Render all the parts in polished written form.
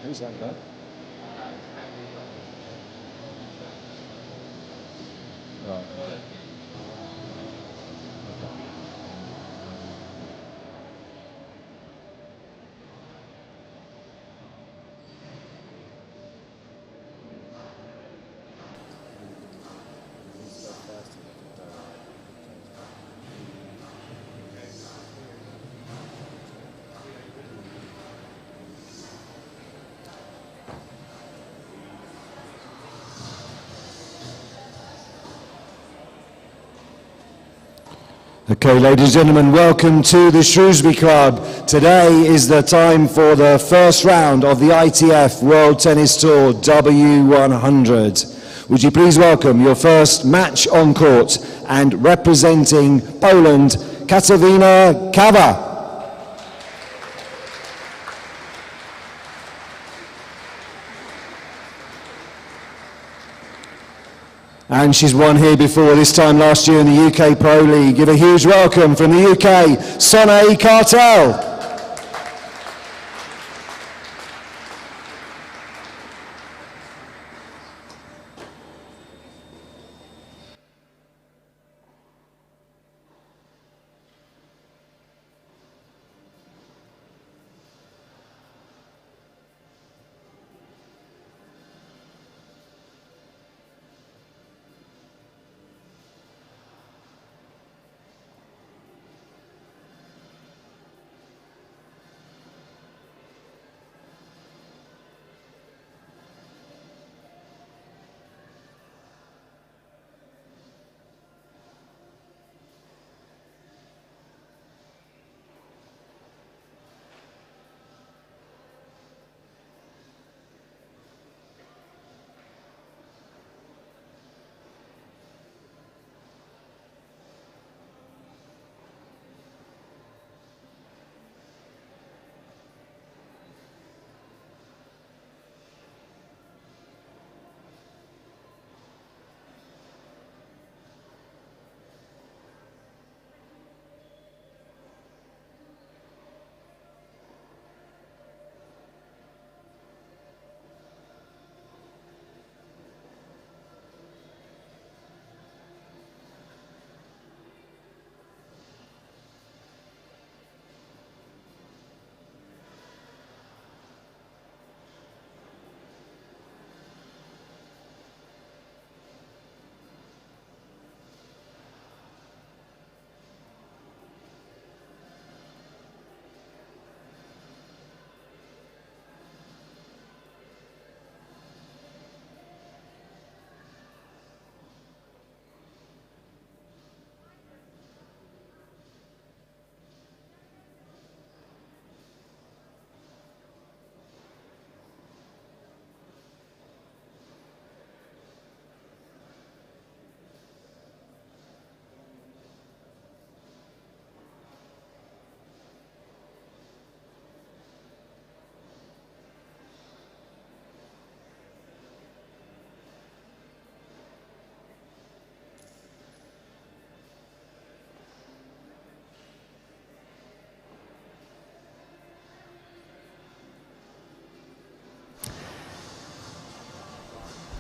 Who's that guy? Right. Okay, ladies and gentlemen, welcome to the Shrewsbury Club. Today is the time for the first round of the ITF World Tennis Tour W100. Would you please welcome your first match on court and representing Poland, Katarzyna Kawa. And she's won here before, this time last year in the UK Pro League. Give a huge welcome from the UK, Sonay Cartel.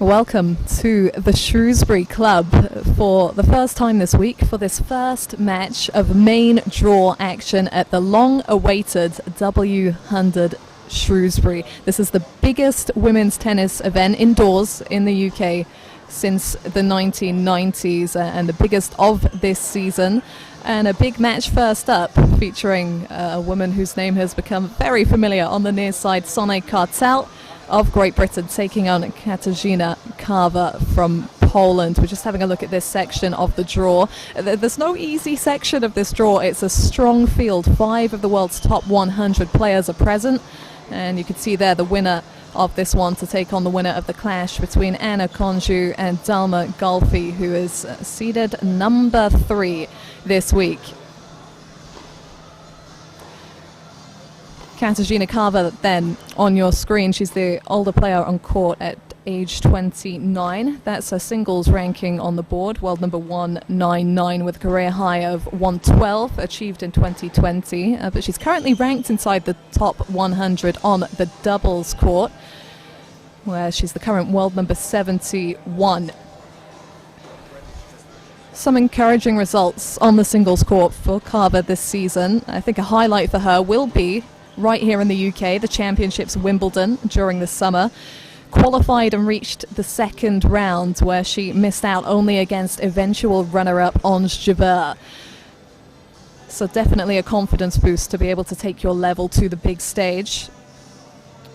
Welcome to the Shrewsbury Club for the first time this week for this first match of main draw action at the long-awaited W100 Shrewsbury. This is the biggest women's tennis event indoors in the UK since the 1990s and the biggest of this season. And a big match first up, featuring a woman whose name has become very familiar on the near side, Sonay Kartel of Great Britain, taking on Katarzyna Karwa from Poland. We're just having a look at this section of the draw. There's no easy section of this draw. It's a strong field. 5 of the world's top 100 players are present. And you can see there the winner of this one to take on the winner of the clash between Anna Konju and Dalma Golfi, who is seeded number 3 this week. Katarzyna Karwa then on your screen. She's the older player on court at age 29. That's her singles ranking on the board, world number 199 with a career high of 112 achieved in 2020. But she's currently ranked inside the top 100 on the doubles court, where she's the current world number 71. Some encouraging results on the singles court for Karwa this season. I think a highlight for her will be right here in the UK, the Championships Wimbledon during the summer. Qualified and reached the second round, where she missed out only against eventual runner-up Ons Jabeur. So definitely a confidence boost to be able to take your level to the big stage.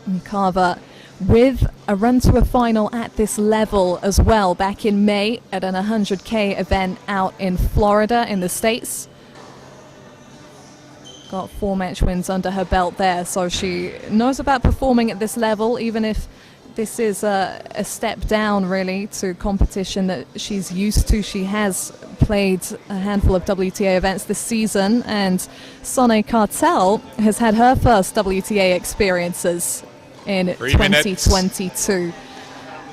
And Karwa with a run to a final at this level as well back in May at an 100k event out in Florida in the States. Got 4 match wins under her belt there, so she knows about performing at this level, even if this is a step down really to competition that she's used to. She has played a handful of WTA events this season, and Sonay Kartel has had her first WTA experiences in 2022.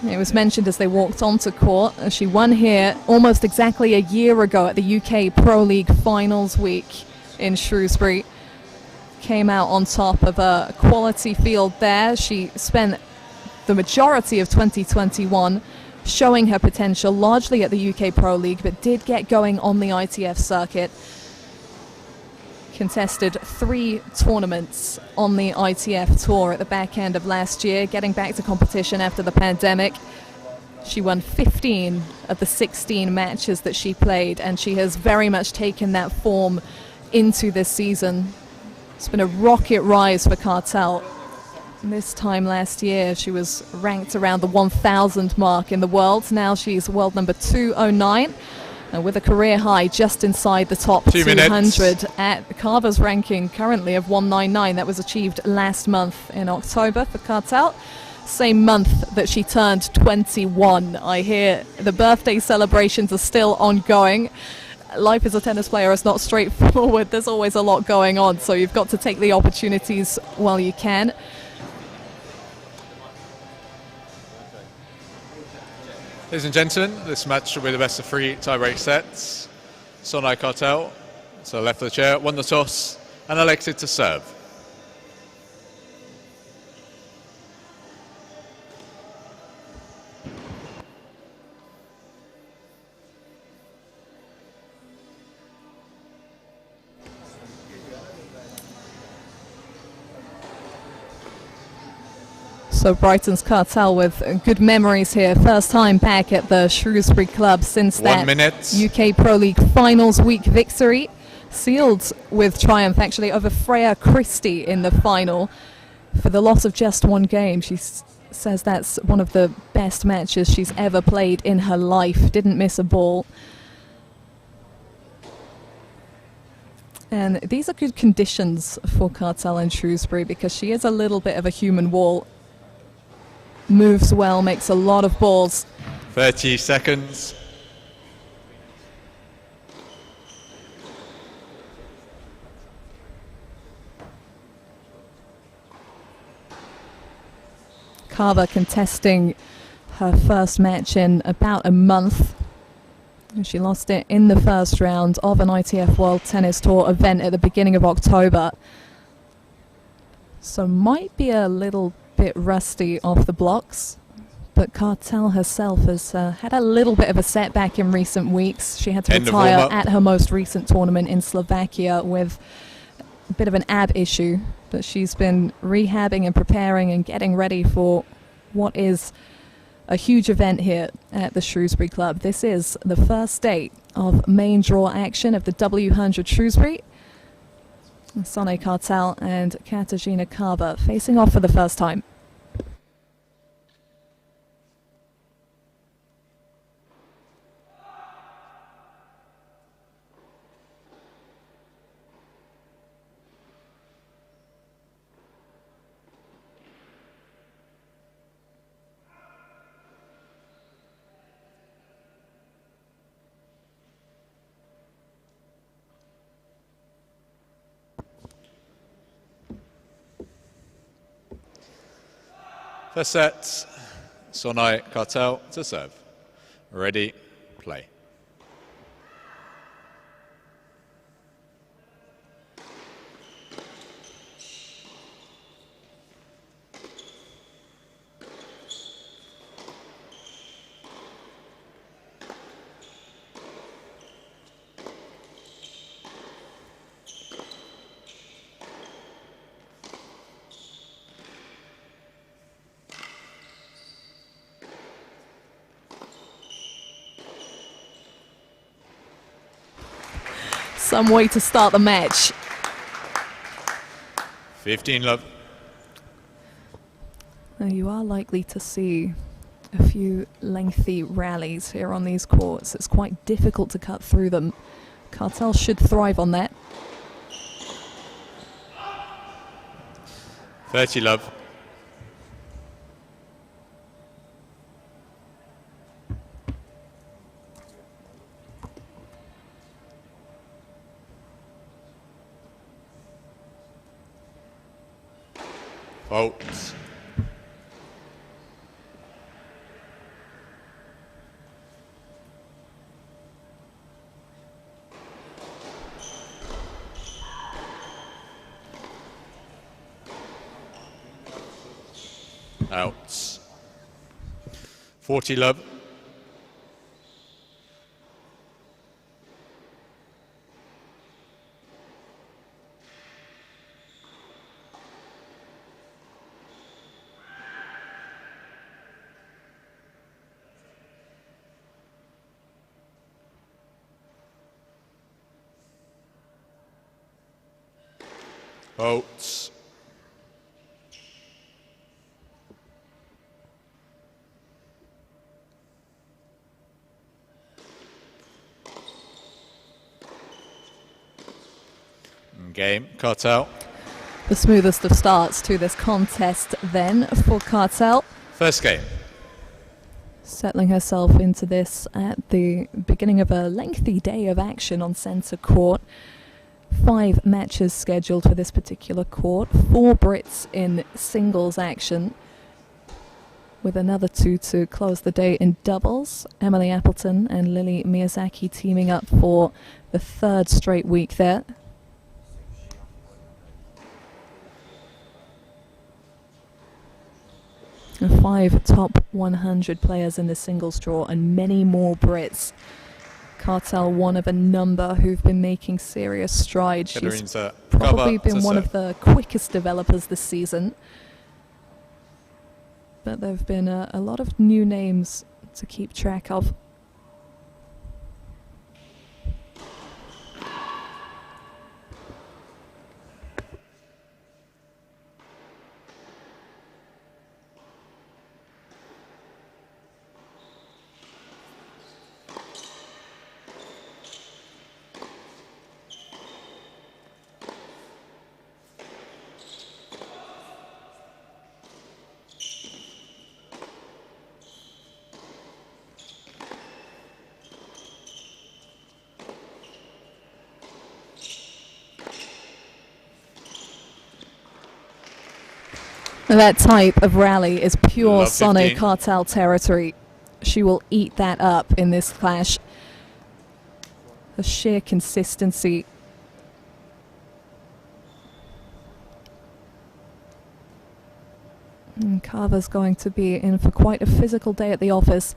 It was mentioned as they walked onto court. She won here almost exactly a year ago at the UK Pro League Finals week in Shrewsbury. Came out on top of a quality field there. She spent the majority of 2021 showing her potential largely at the UK Pro League, but did get going on the ITF circuit. Contested 3 tournaments on the ITF tour at the back end of last year, getting back to competition after the pandemic. She won 15 of the 16 matches that she played, and she has very much taken that form into this season. It's been a rocket rise for Kartel. This time last year she was ranked around the 1,000 mark in the world. Now she's world number 209 with a career high just inside the top 200 at Karwa's ranking currently of 199. That was achieved last month in October for Kartel. Same month that she turned 21. I hear the birthday celebrations are still ongoing. Life as a tennis player is not straightforward. There's always a lot going on, so you've got to take the opportunities while you can. Ladies and gentlemen, this match will be the best of 3 tie-break sets. Sonay Kartel, to the left of the chair, won the toss and elected to serve. So Brighton's Kartel with good memories here. First time back at the Shrewsbury Club since that UK Pro League Finals week victory. Sealed with triumph actually over Freya Christie in the final for the loss of just 1 game. She says that's one of the best matches she's ever played in her life. Didn't miss a ball. And these are good conditions for Kartel and Shrewsbury because she is a little bit of a human wall. Moves well, makes a lot of balls. 30 seconds. Karwa contesting her first match in about a month. She lost it in the first round of an ITF World Tennis Tour event at the beginning of October. So might be a little bit rusty off the blocks, But Cartel herself has had a little bit of a setback in recent weeks. She had to End of retire warm-up. at her most recent tournament in Slovakia with a bit of an ab issue. But she's been rehabbing and preparing and getting ready for what is a huge event here at the Shrewsbury Club. This is the first day of main draw action of the W100 Shrewsbury. Sonne Cartel and Katarzyna Karva facing off for the first time. First set, Sonne Cartel to serve. Ready, play. Some way to start the match. 15 love. Now you are likely to see a few lengthy rallies here on these courts. It's quite difficult to cut through them. Cartel should thrive on that. 30 love. Fault. Outs. 40 love. Votes. Game, Cartel. The smoothest of starts to this contest then for Cartel. First game. Settling herself into this at the beginning of a lengthy day of action on centre court. 5 matches scheduled for this particular court. 4 Brits in singles action, with another 2 to close the day in doubles. Emily Appleton and Lily Miyazaki teaming up for the 3rd straight week there. And 5 top 100 players in the singles draw and many more Brits. Cartel, one of a number who've been making serious strides. She's probably been one of the quickest developers this season. But there have been a lot of new names to keep track of. That type of rally is pure Sonne Cartel territory. She will eat that up in this clash. The sheer consistency. And Carver's going to be in for quite a physical day at the office.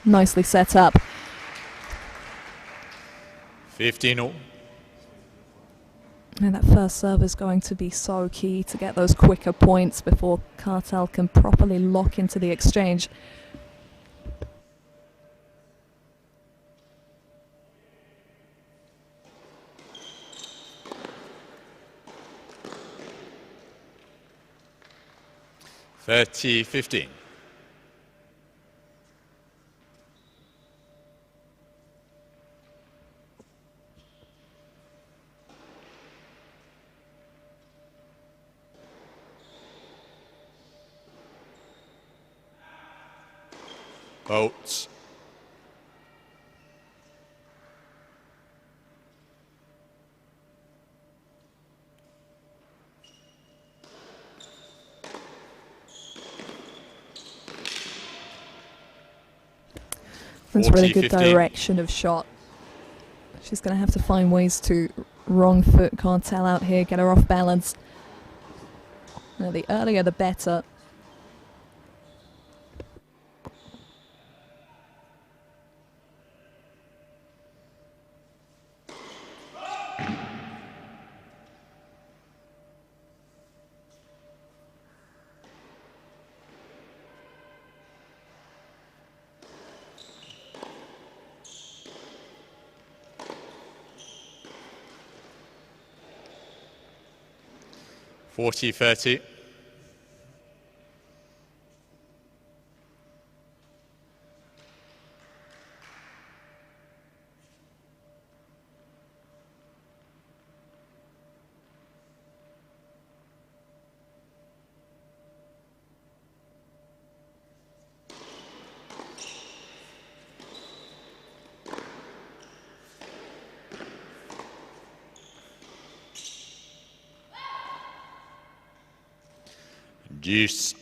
Nicely set up. 15-all. And that first serve is going to be so key to get those quicker points before Cartel can properly lock into the exchange. $30-15. Bolts. That's really good 40-15. direction of shot. She's going to have to find ways to wrong foot Cartel out here, get her off balance. Now, the earlier the better. $40-30. Deuce.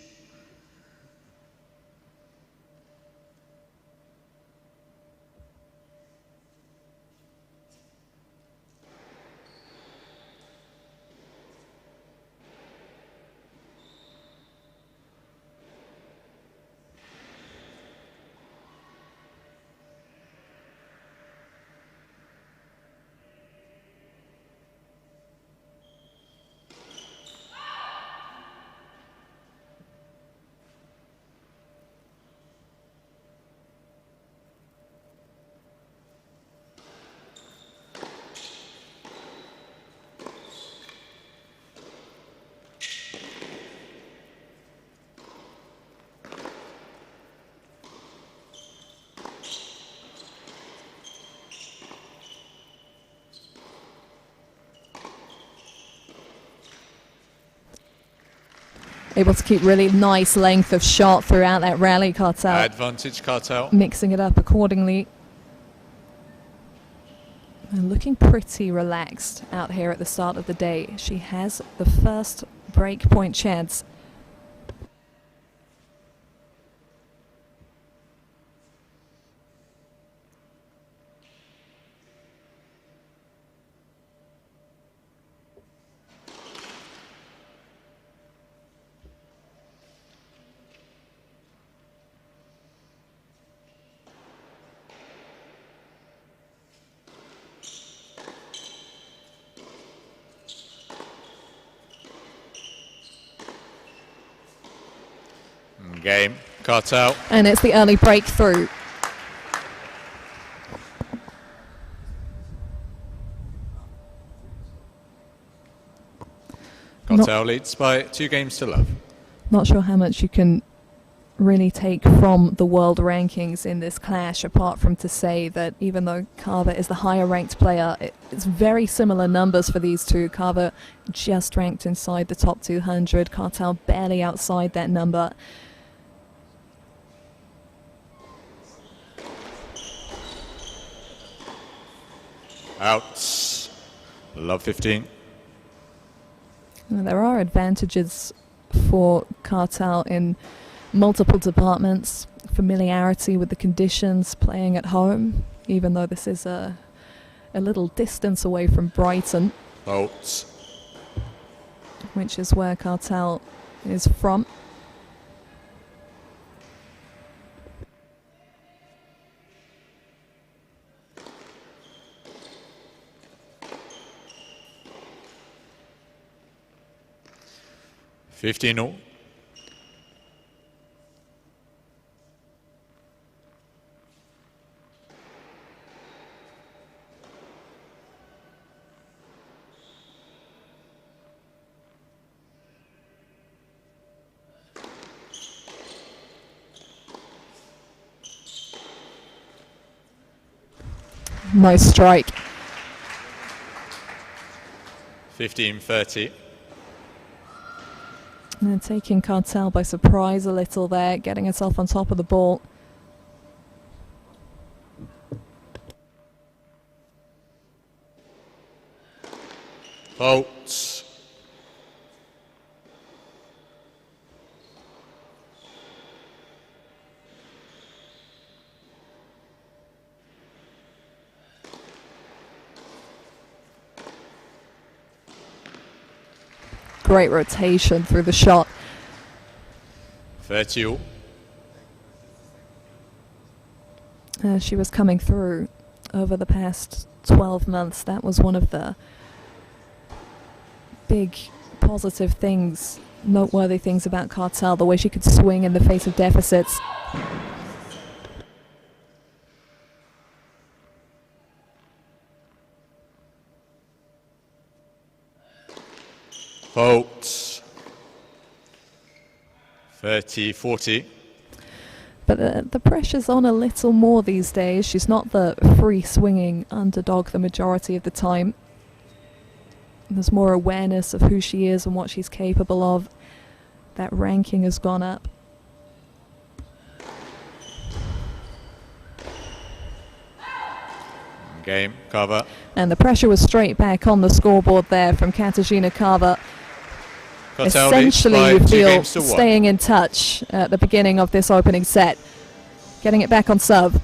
Able to keep really nice length of shot throughout that rally, Cartel. Advantage Cartel. Mixing it up accordingly. And looking pretty relaxed out here at the start of the day. She has the first break point chance. Game. Cartel. And it's the early breakthrough. Cartel leads by 2 games to love. Not sure how much you can really take from the world rankings in this clash, apart from to say that even though Carver is the higher ranked player, it's very similar numbers for these two. Carver just ranked inside the top 200, Cartel barely outside that number. Out. Love 15. There are advantages for Cartel in multiple departments. Familiarity with the conditions, playing at home, even though this is a little distance away from Brighton, Bolts. which is where Cartel is from. Fifteen all. Nice strike. 15-30. And then taking Cartel by surprise a little there, getting herself on top of the ball. Bolts. Great rotation through the shot. 30 all. She was coming through over the past 12 months. That was one of the big positive things, noteworthy things about Cartel, the way she could swing in the face of deficits. Bolts. 30-40. But the pressure's on a little more these days. She's not the free swinging underdog the majority of the time. There's more awareness of who she is and what she's capable of. That ranking has gone up. Game, cover. And the pressure was straight back on the scoreboard there from Katarzyna Karwa. Cartel leads Essentially, by you 2 feel games to 1. staying in touch at the beginning of this opening set. Getting it back on serve.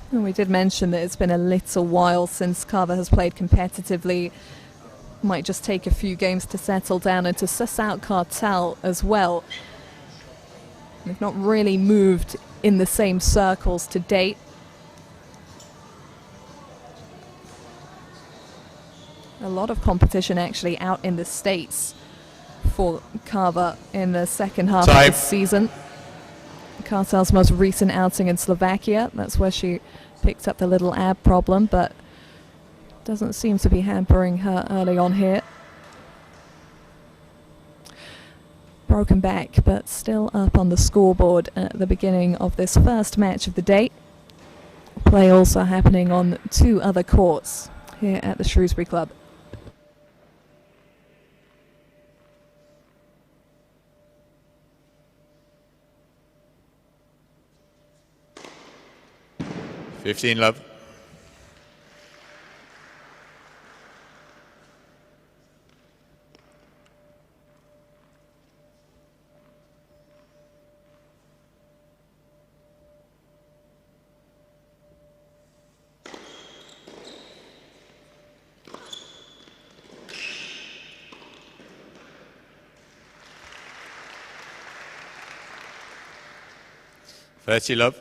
And we did mention that it's been a little while since Karwa has played competitively. Might just take a few games to settle down and to suss out Cartel as well. They've not really moved in the same circles to date. A lot of competition actually out in the States for Karwa in the second half of this season. Cartel's most recent outing in Slovakia, that's where she picked up the little ab problem, but doesn't seem to be hampering her early on here. Broken back, but still up on the scoreboard at the beginning of this first match of the day. Play also happening on 2 other courts here at the Shrewsbury Club. Fifteen love. Thirty love.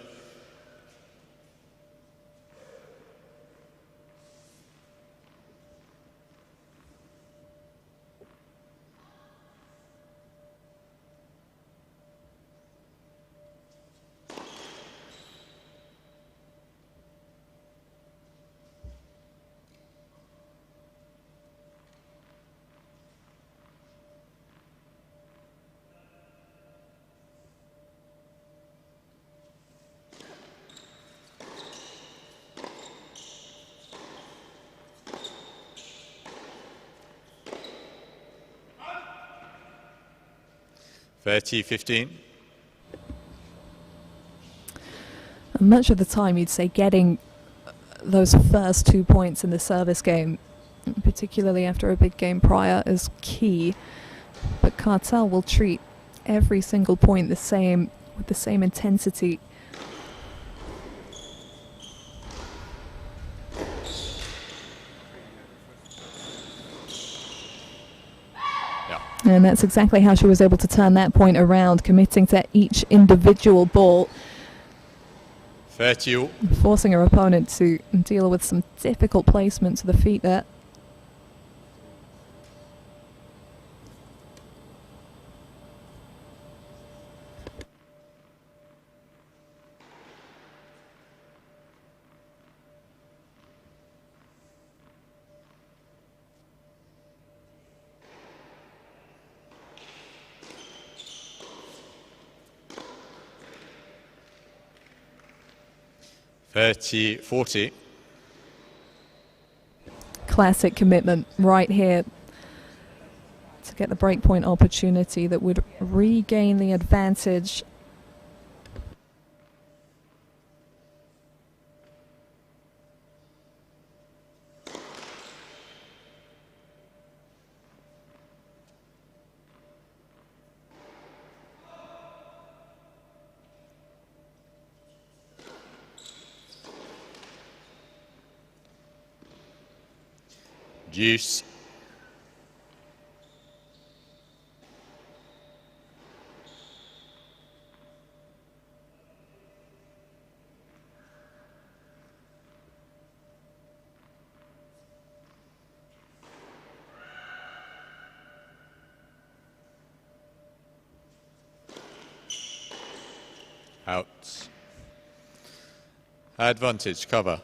30-15. And much of the time you'd say getting those first 2 points in the service game, particularly after a big game prior, is key. But Cartel will treat every single point the same, with the same intensity. And that's exactly how she was able to turn that point around, committing to each individual ball, 30 all. forcing her opponent to deal with some difficult placement to the feet there. (30-40). Classic commitment right here to get the breakpoint opportunity that would regain the advantage. Deuce. Out. Advantage, cover.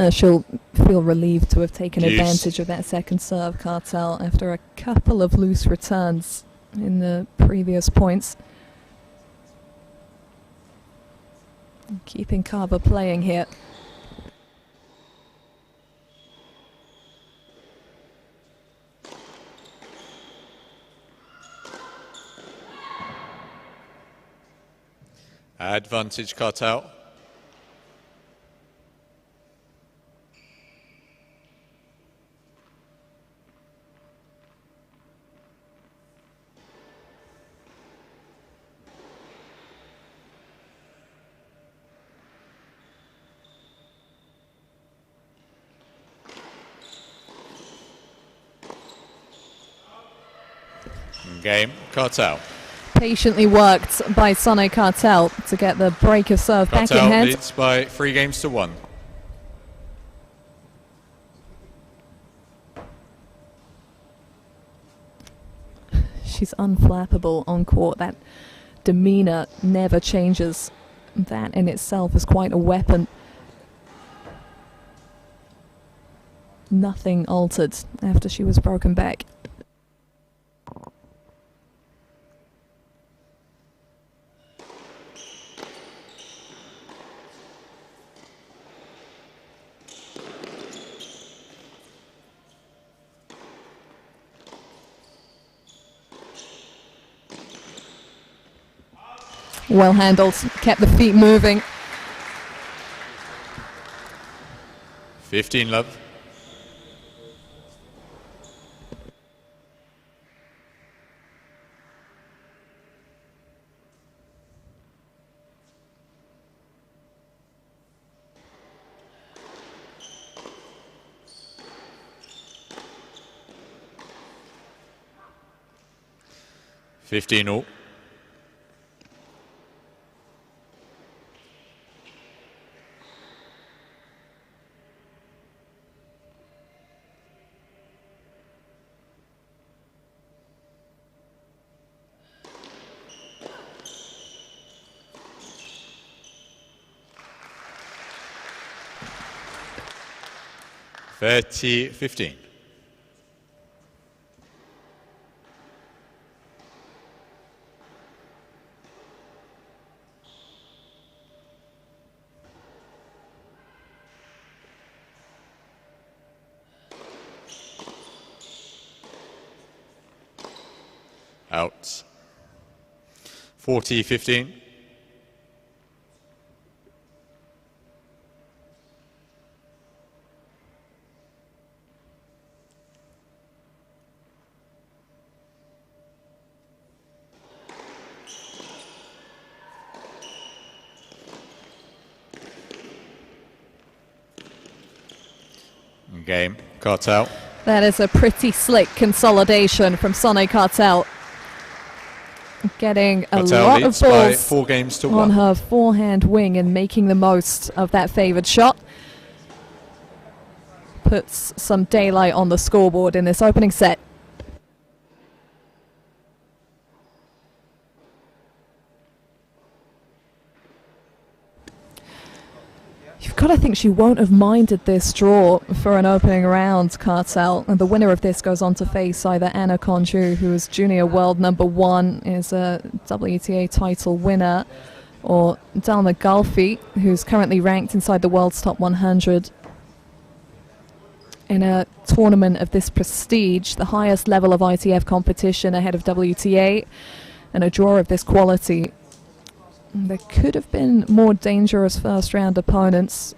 She'll feel relieved to have taken Deuce. advantage of that second serve, Cartel, after a couple of loose returns in the previous points. Keeping Carver playing here. Advantage, Cartel. Game, Cartel. Patiently worked by Sono Cartel to get the break of serve back in Cartel hand. leads by 3-1. She's unflappable on court. That demeanor never changes. That in itself is quite a weapon. Nothing altered after she was broken back. Well handled, kept the feet moving. 15 love. (15 all). 30-15. Out. 40-15. Game. Cartel. That is a pretty slick consolidation from Sonny Cartel. Getting a Cartel lot of leads by balls 4 games to on 1. her forehand wing and making the most of that favoured shot. Puts some daylight on the scoreboard in this opening set. You've got to think she won't have minded this draw for an opening round, Cartel. And the winner of this goes on to face either Anna Konju, who is junior world #1, is a WTA title winner, or Dalma Galfi, who's currently ranked inside the world's top 100. In a tournament of this prestige, the highest level of ITF competition ahead of WTA, and a draw of this quality, there could have been more dangerous first round opponents.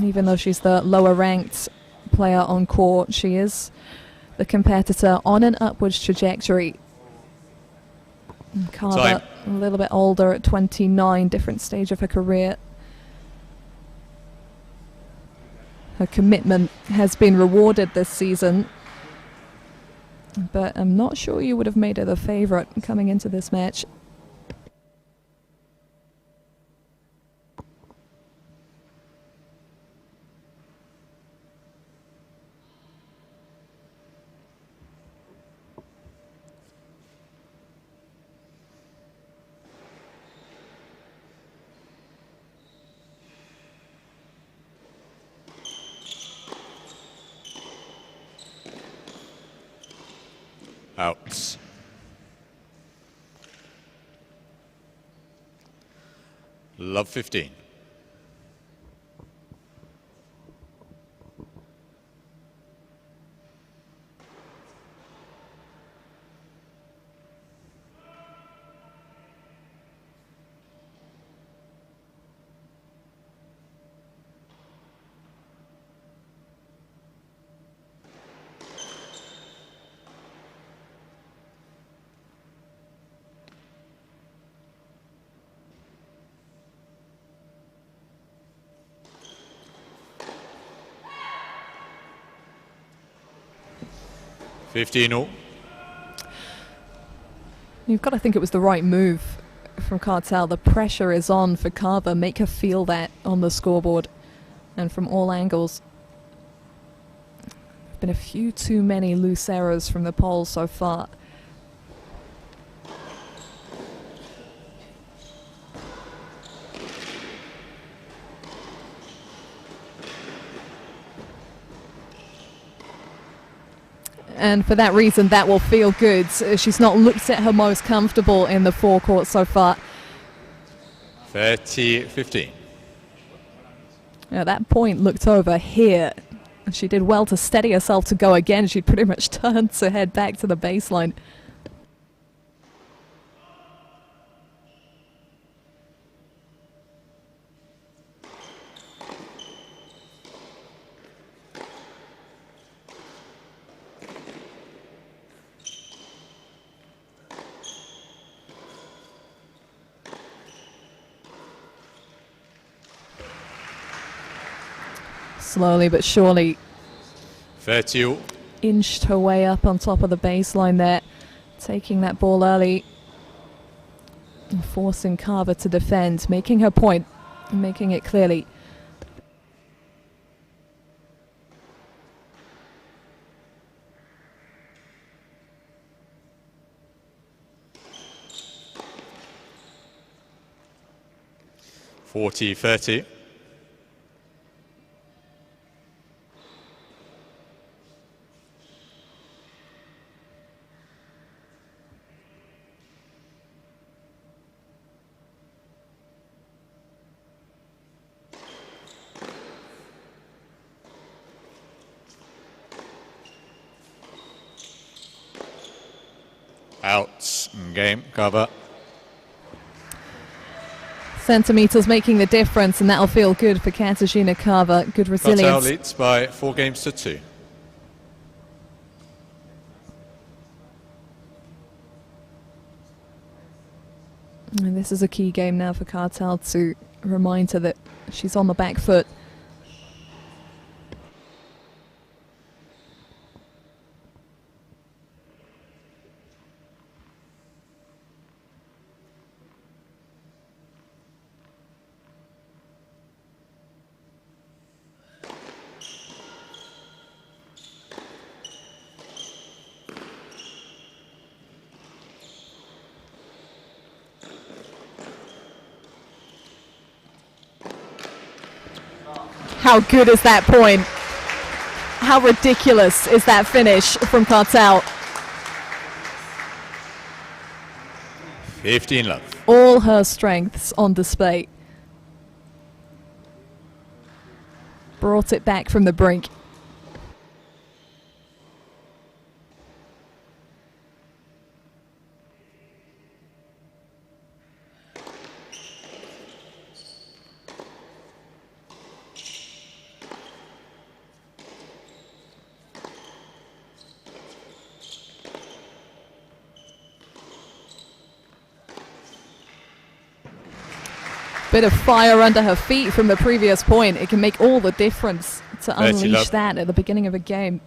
Even though she's the lower ranked player on court, she is the competitor on an upwards trajectory. Carver, a little bit older at 29, different stage of her career. Her commitment has been rewarded this season, but I'm not sure you would have made her the favourite coming into this match. Out. Love 15. All. You've got to think it was the right move from Cartel. The pressure is on for Carver. Make her feel that on the scoreboard and from all angles. There have been a few too many loose errors from the Poles so far. And for that reason, that will feel good. She's not looked at her most comfortable in the forecourt so far. 30-15. Now that point looked over here. She did well to steady herself to go again. She pretty much turned to head back to the baseline. Slowly but surely 30 all. inched her way up on top of the baseline there, taking that ball early and forcing Carver to defend, making her point, making it clearly. (40-30). Out. Game. Cover. Centimetres making the difference, and that'll feel good for Katarzyna Kawa. Good Cartel resilience. leads by 4 games to 2. And this is a key game now for Cartel to remind her that she's on the back foot. How good is that point? How ridiculous is that finish from Cartel? 15 love. All her strengths on display. Brought it back from the brink. Bit of fire under her feet from the previous point. It can make all the difference to unleash that at the beginning of a game.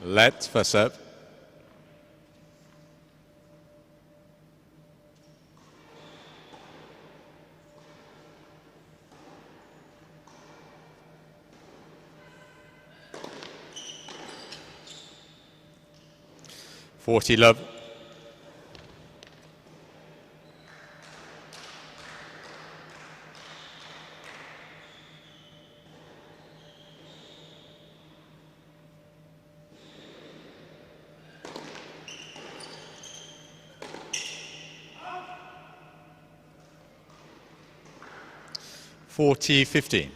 Let for serve. Forty love. 40-15.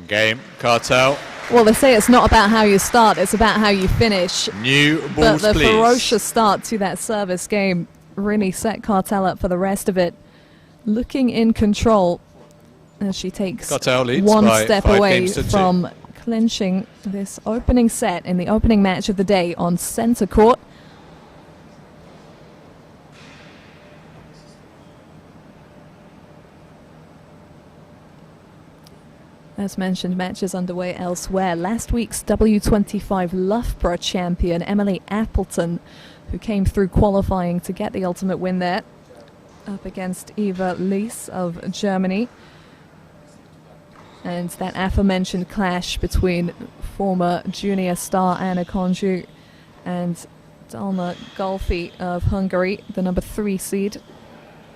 Game. Cartel. Well, they say it's not about how you start, it's about how you finish. New But balls, the please. ferocious start to that service game really set Cartel up for the rest of it. Looking in control as she takes Cartel leads one by step 5 away games to 2. from clinching this opening set in the opening match of the day on centre court. As mentioned, matches underway elsewhere. Last week's W25 Loughborough champion, Emily Appleton, who came through qualifying to get the ultimate win there, up against Eva Lies of Germany. And that aforementioned clash between former junior star Anna Konju and Dalma Golfi of Hungary, the number 3 seed.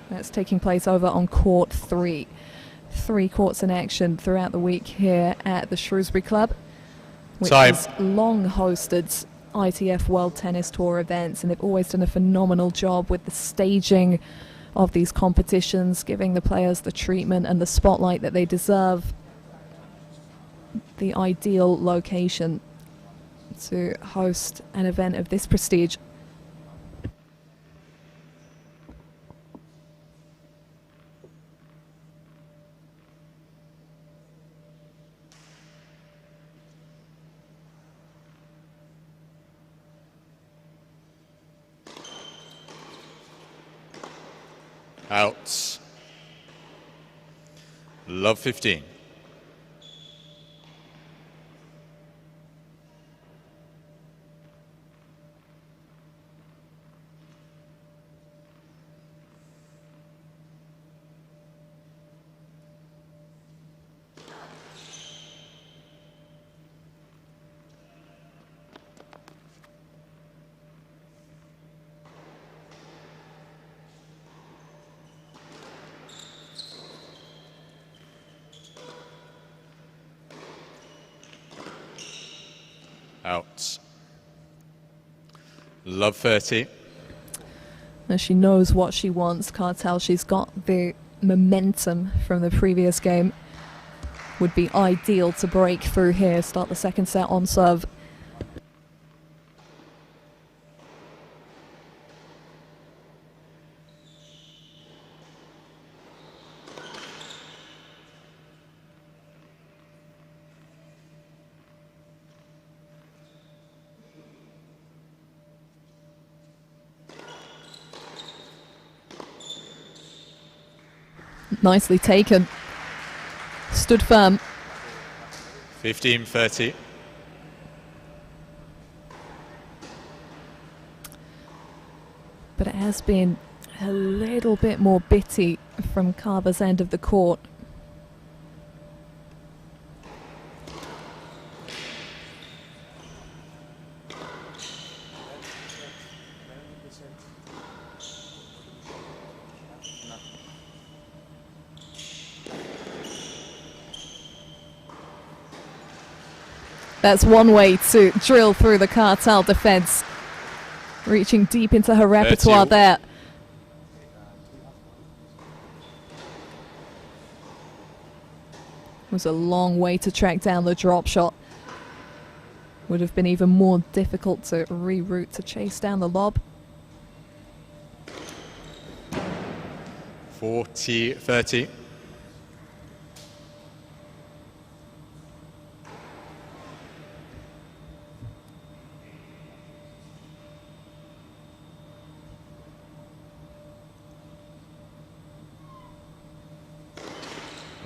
That's taking place over on court 3. 3 courts in action throughout the week here at the Shrewsbury Club, which has long hosted ITF World Tennis Tour events, and they've always done a phenomenal job with the staging of these competitions, giving the players the treatment and the spotlight that they deserve. The ideal location to host an event of this prestige. Out. Love 15. Out. Love 30. And she knows what she wants, Cartel. She's got the momentum from the previous game. Would be ideal to break through here, start the second set on serve. Nicely taken. Stood firm. 15-30. But it has been a little bit more bitty from Carver's end of the court. That's one way to drill through the Cartel defense. Reaching deep into her repertoire there. It was a long way to track down the drop shot. Would have been even more difficult to reroute to chase down the lob. 40-30.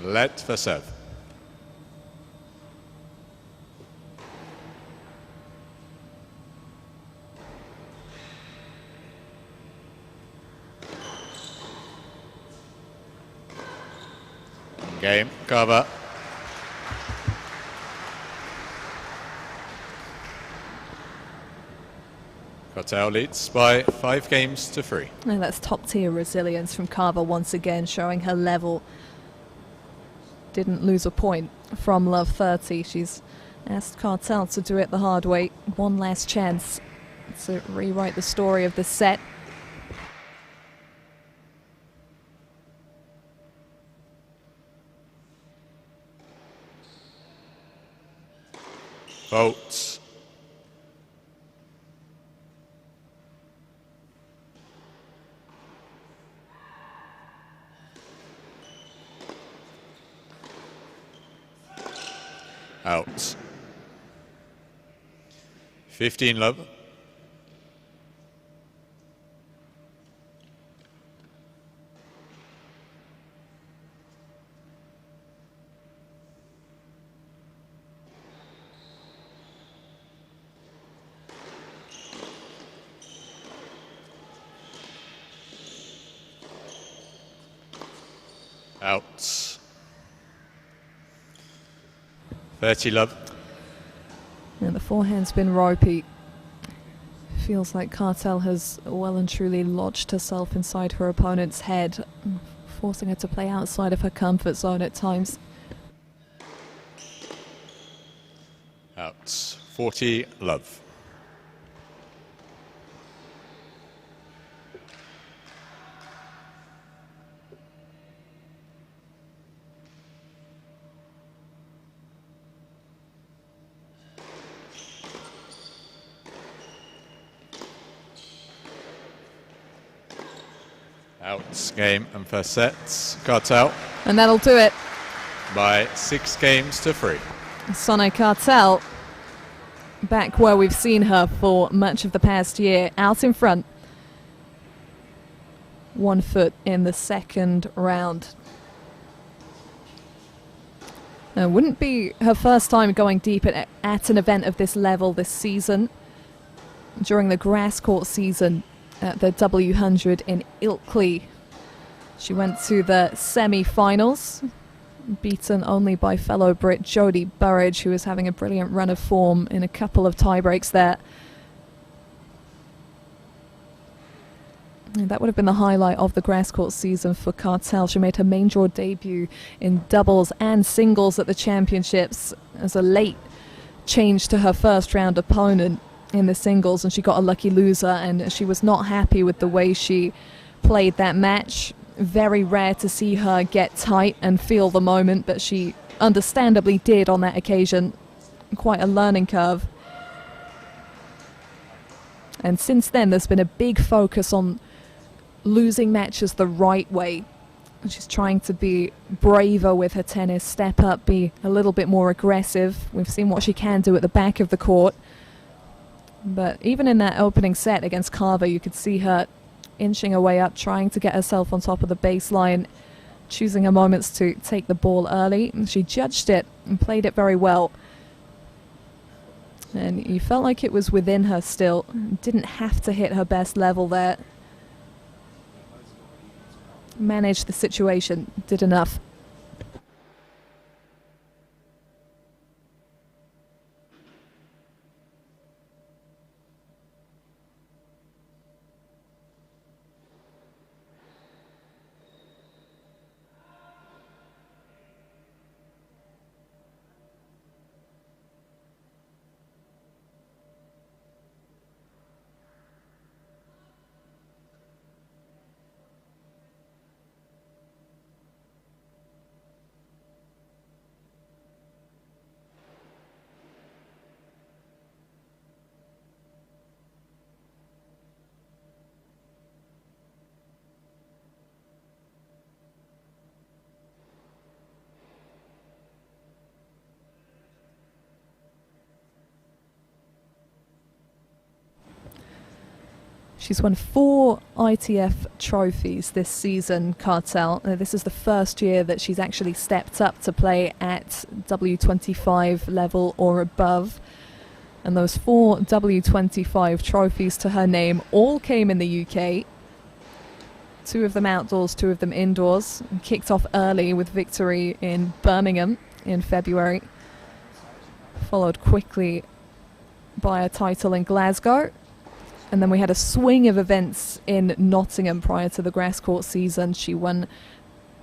Let for serve. Game, Carver. Cartel leads by 5 games to 3. And that's top tier resilience from Carver once again, showing her level. Didn't lose a point from love 30. She's asked Cartel to do it the hard way. One last chance to rewrite the story of this set. Votes. Out. 15 love. Out. 30 love. And the forehand's been ropey. Feels like Cartel has well and truly lodged herself inside her opponent's head, forcing her to play outside of her comfort zone at times. Out. 40 love. Out game and first sets. Cartel And that'll do it. by 6 games to 3. Sonai Cartel, back where we've seen her for much of the past year, out in front. 1 foot in the second round. Now, it wouldn't be her first time going deep at an event of this level this season. During the grass court season at the W100 in Ilkley, she went to the semi-finals, beaten only by fellow Brit Jodie Burridge, who was having a brilliant run of form in a couple of tie-breaks there. And that would have been the highlight of the grass court season for Cartel. She made her main draw debut in doubles and singles at the championships as a late change to her first round opponent in the singles, and she got a lucky loser, and she was not happy with the way she played that match. Very rare to see her get tight and feel the moment, but she understandably did on that occasion. Quite a learning curve. And since then, there's been a big focus on losing matches the right way. She's trying to be braver with her tennis, step up, be a little bit more aggressive. We've seen what she can do at the back of the court. But even in that opening set against Carver, you could see her inching her way up, trying to get herself on top of the baseline, choosing her moments to take the ball early. And she judged it and played it very well. And you felt like it was within her still. Didn't have to hit her best level there. Managed the situation, did enough. She's won 4 ITF trophies this season, Cartel. This is the first year that she's actually stepped up to play at W25 level or above. And those 4 W25 trophies to her name all came in the UK. 2 of them outdoors, 2 of them indoors. And kicked off early with victory in Birmingham in February. Followed quickly by a title in Glasgow. And then we had a swing of events in Nottingham prior to the grass court season. She won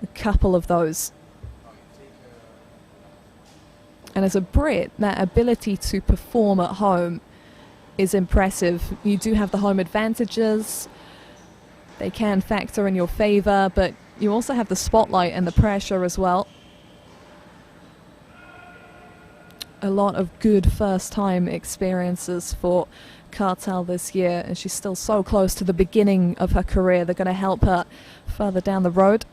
a couple of those. And as a Brit, that ability to perform at home is impressive. You do have the home advantages. They can factor in your favour, but you also have the spotlight and the pressure as well. A lot of good first-time experiences for Cartel this year, and she's still so close to the beginning of her career. They're going to help her further down the road.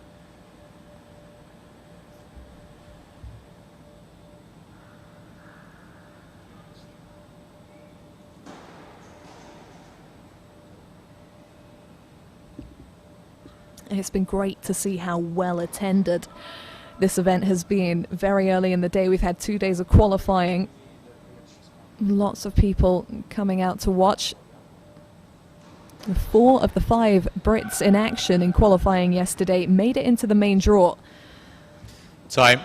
It's been great to see how well attended this event has been. Very early in the day, we've had 2 days of qualifying. Lots of people coming out to watch. 4 of the 5 Brits in action in qualifying yesterday made it into the main draw. Time.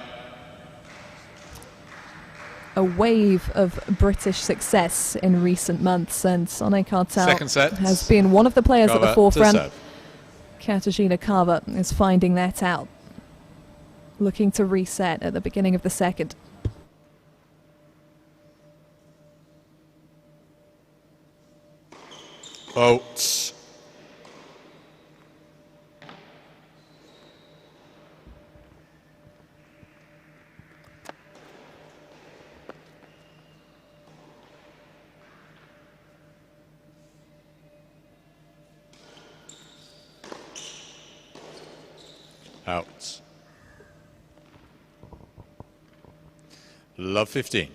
A wave of British success in recent months, and Sonny Cartel has been one of the players at the forefront. Katarzyna Carver is finding that out. Looking to reset at the beginning of the second. Votes. Out. Love 15.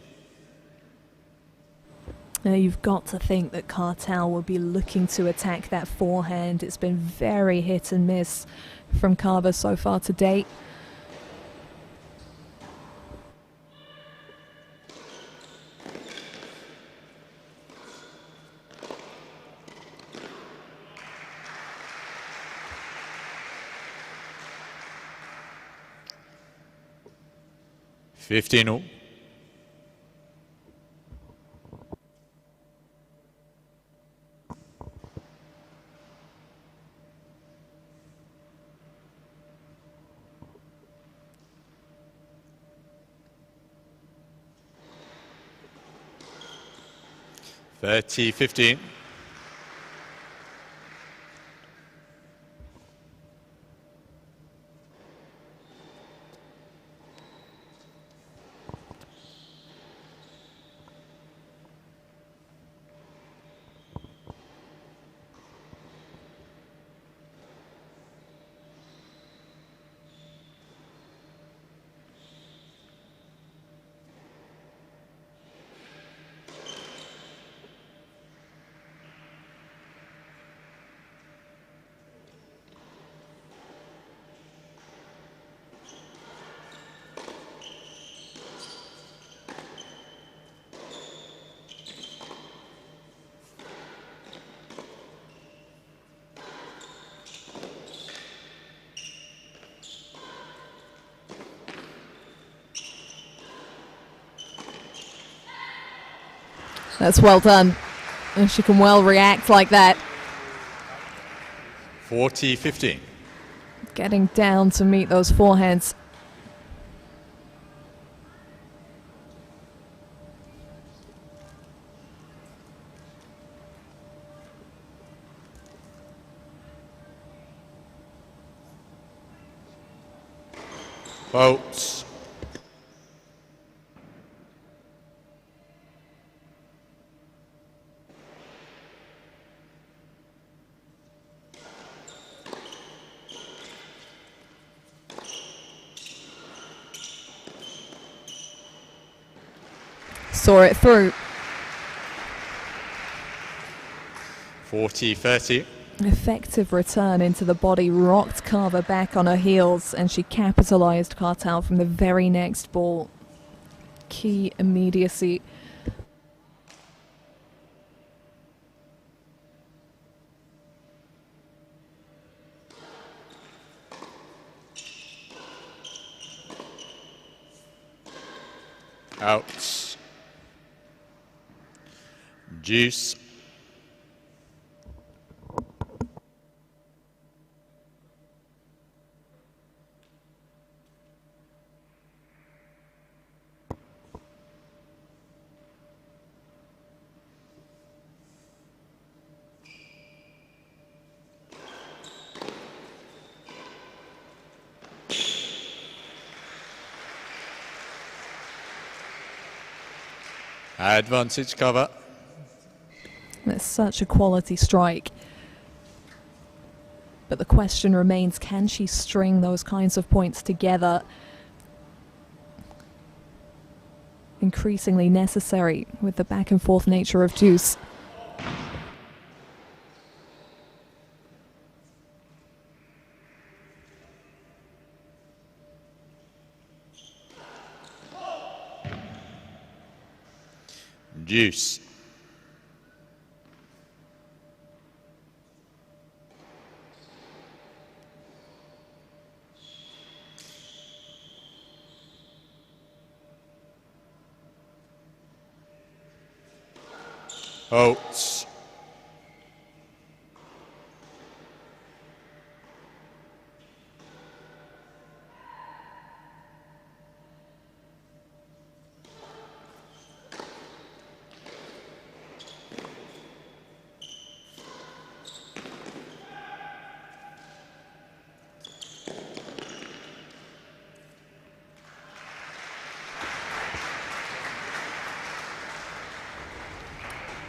Now you've got to think that Cartel will be looking to attack that forehand. It's been very hit and miss from Carver so far to date. Fifteen. 30-15. That's well done. And she can well react like that. 40-15. Getting down to meet those forehands. Boats. Saw it through. 40-30. Effective return into the body, rocked Carver back on her heels, and she capitalized Cartel from the very next ball. Key immediacy. Outs. Juice. Advantage cover. That's such a quality strike. But the question remains, can she string those kinds of points together? Increasingly necessary with the back and forth nature of deuce. Deuce. Oats.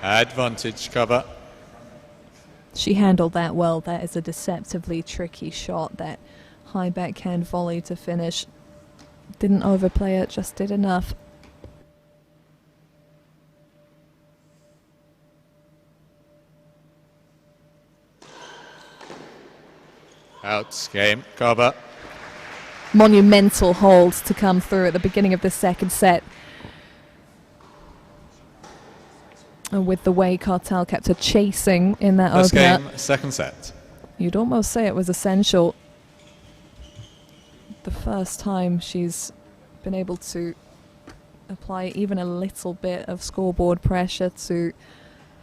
Advantage cover. She handled that well. That is a deceptively tricky shot, that high backhand volley to finish. Didn't overplay it, just did enough. Outs game cover. Monumental hold to come through at the beginning of the second set. And with the way Cartel kept her chasing in that First opener, game, second set. you'd almost say it was essential. The first time she's been able to apply even a little bit of scoreboard pressure to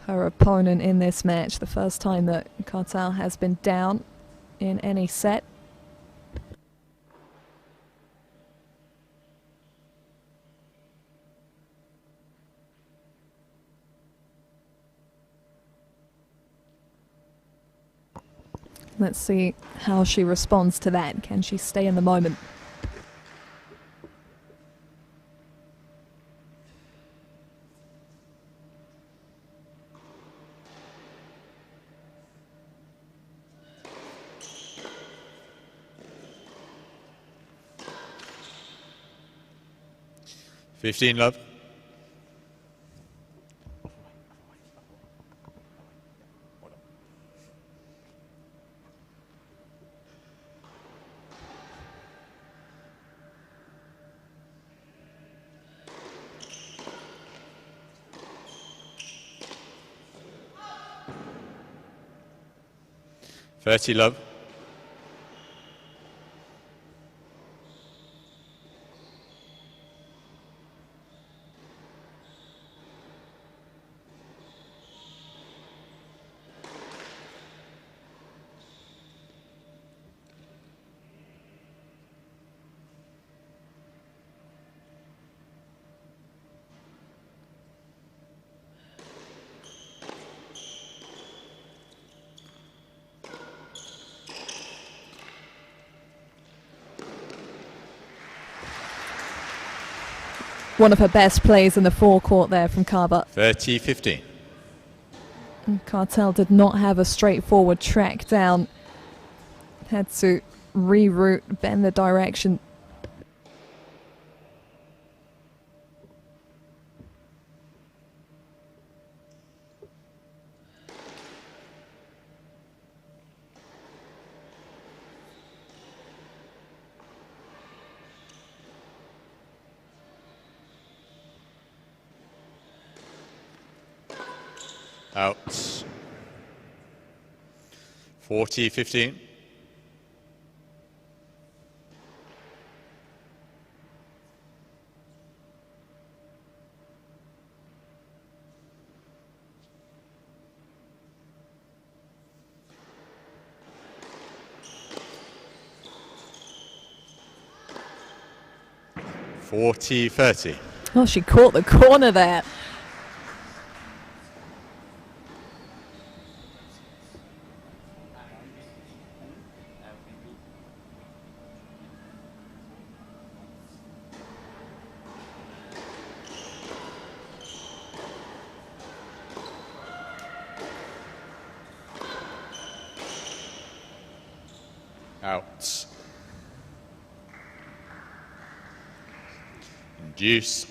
her opponent in this match. The first time that Cartel has been down in any set. Let's see how she responds to that. Can she stay in the moment? Fifteen love. 30 love. One of her best plays in the forecourt there from Carver. 30-15. Cartel did not have a straightforward track down. Had to reroute, bend the direction. Out. 40-15. .40-30. Oh, she caught the corner there. Out. Deuce.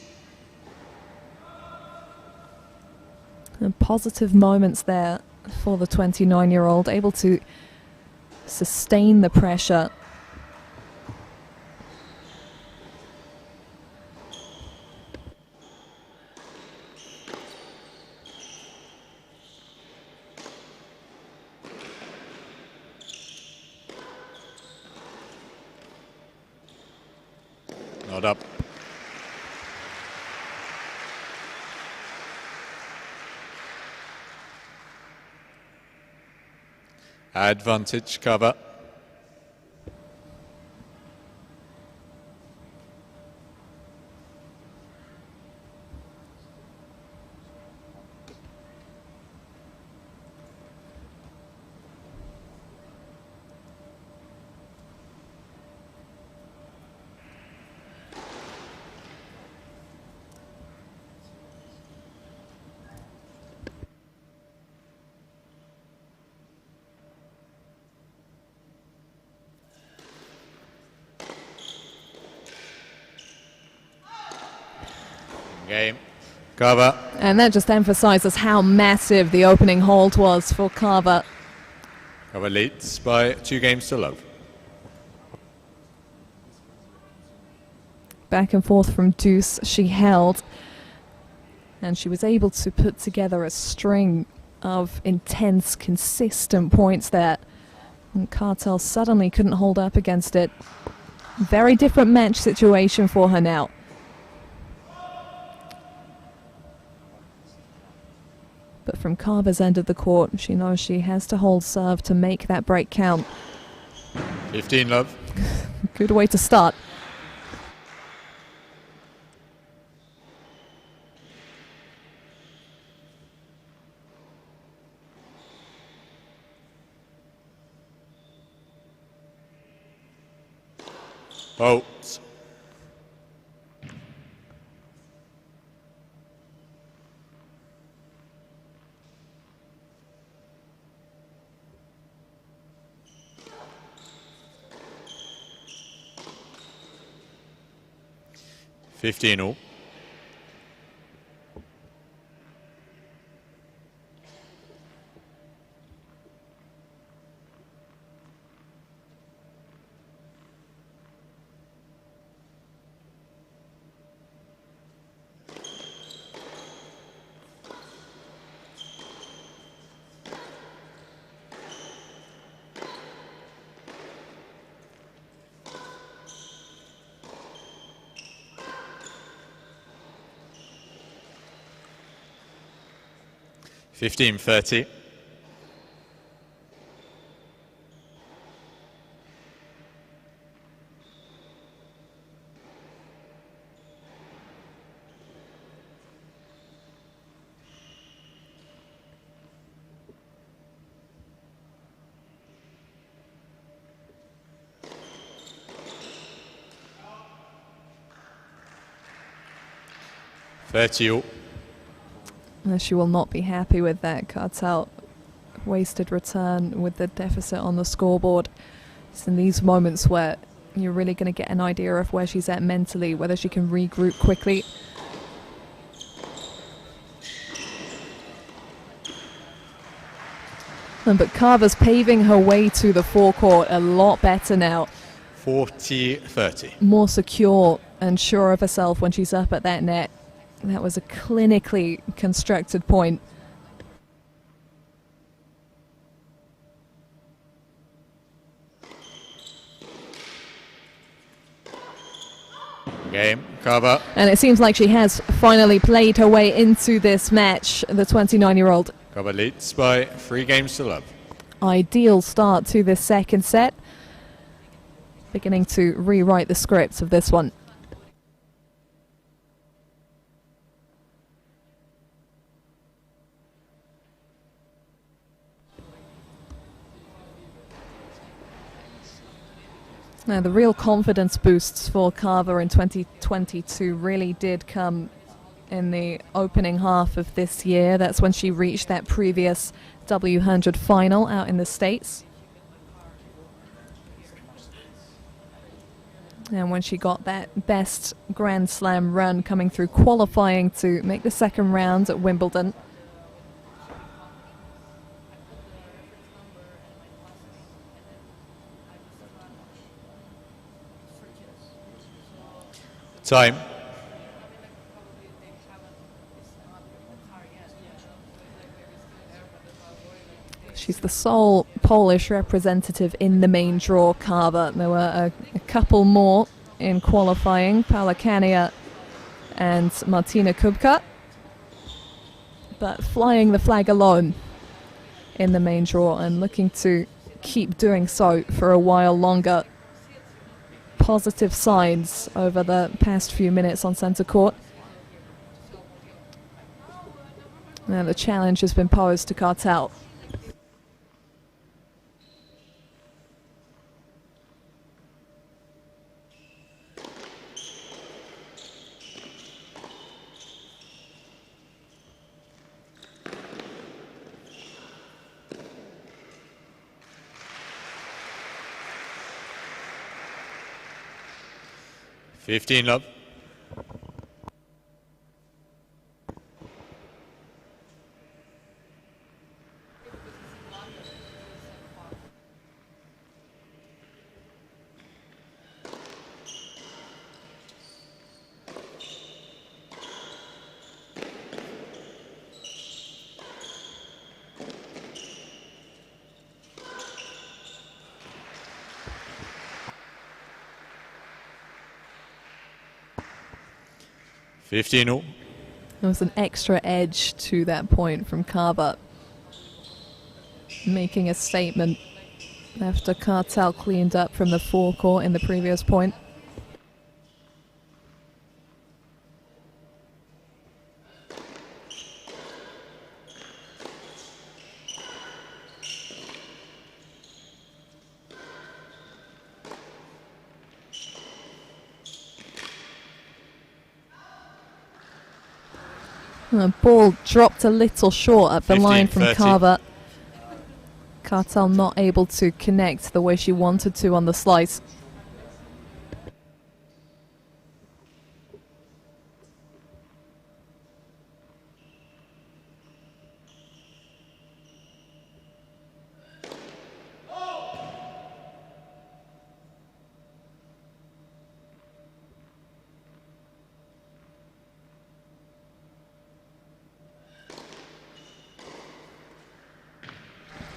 And positive moments there for the 29-year-old, able to sustain the pressure. Not up. Advantage cover. Game. Cover. And that just emphasizes how massive the opening hold was for Carver. Cover leads by 2 games to love. Back and forth from deuce she held. And she was able to put together a string of intense, consistent points there. And Cartel suddenly couldn't hold up against it. Very different match situation for her now. But from Carver's end of the court, she knows she has to hold serve to make that break count. 15 love. Good way to start. Halt. Fifteen all. 15-30. All. She will not be happy with that. Cartel wasted return with the deficit on the scoreboard. It's in these moments where you're really going to get an idea of where she's at mentally, whether she can regroup quickly. But Carver's paving her way to the forecourt a lot better now. 40-30. More secure and sure of herself when she's up at that net. That was a clinically constructed point. Game, Carver. And it seems like she has finally played her way into this match, the 29-year-old. Carver leads by 3 games to love. Ideal start to this second set. Beginning to rewrite the script of this one. Now, the real confidence boosts for Carver in 2022 really did come in the opening half of this year. That's when she reached that previous W100 final out in the States. And when she got that best Grand Slam run coming through qualifying to make the second round at Wimbledon. Time. She's the sole Polish representative in the main draw, Carver. There were a couple more in qualifying, Paula Kania and Martina Kubka. But flying the flag alone in the main draw and looking to keep doing so for a while longer. Positive signs over the past few minutes on centre court. Now the challenge has been posed to Cartel. Fifteen love. All. There was an extra edge to that point from Carver, making a statement after Cartel cleaned up from the forecourt in the previous point. The ball dropped a little short at the line from 15-30. Carver. Cartel not able to connect the way she wanted to on the slice.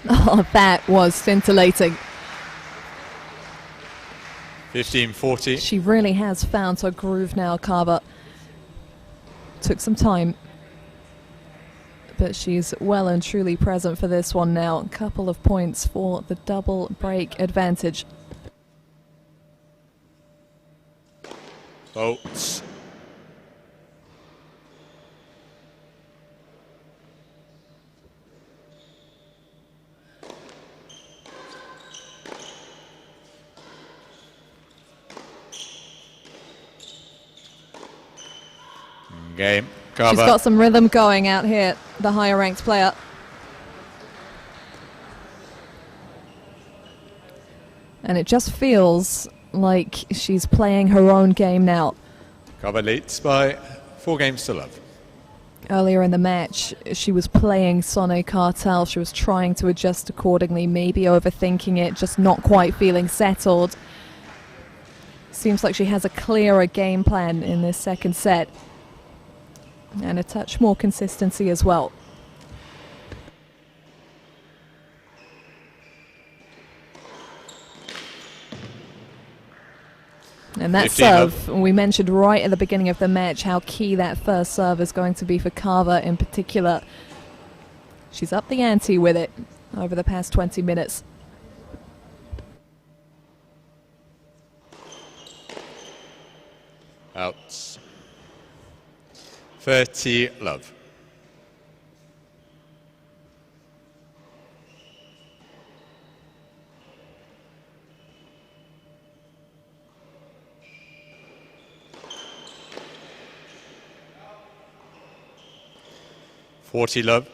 Oh, that was scintillating. 15-40. She really has found her groove now, Carver. Took some time, but she's well and truly present for this one now. A couple of points for the double break advantage. Bolts. Game. Carver. She's got some rhythm going out here, the higher ranked player. And it just feels like she's playing her own game now. Carver leads by 4 games to love. Earlier in the match, she was playing Sonne Cartel. She was trying to adjust accordingly, maybe overthinking it, just not quite feeling settled. Seems like she has a clearer game plan in this second set. And a touch more consistency as well. And that 15 serve, we mentioned right at the beginning of the match how key that first serve is going to be for Carver in particular. She's up the ante with it over the past 20 minutes. Outs. 30 love. Forty love.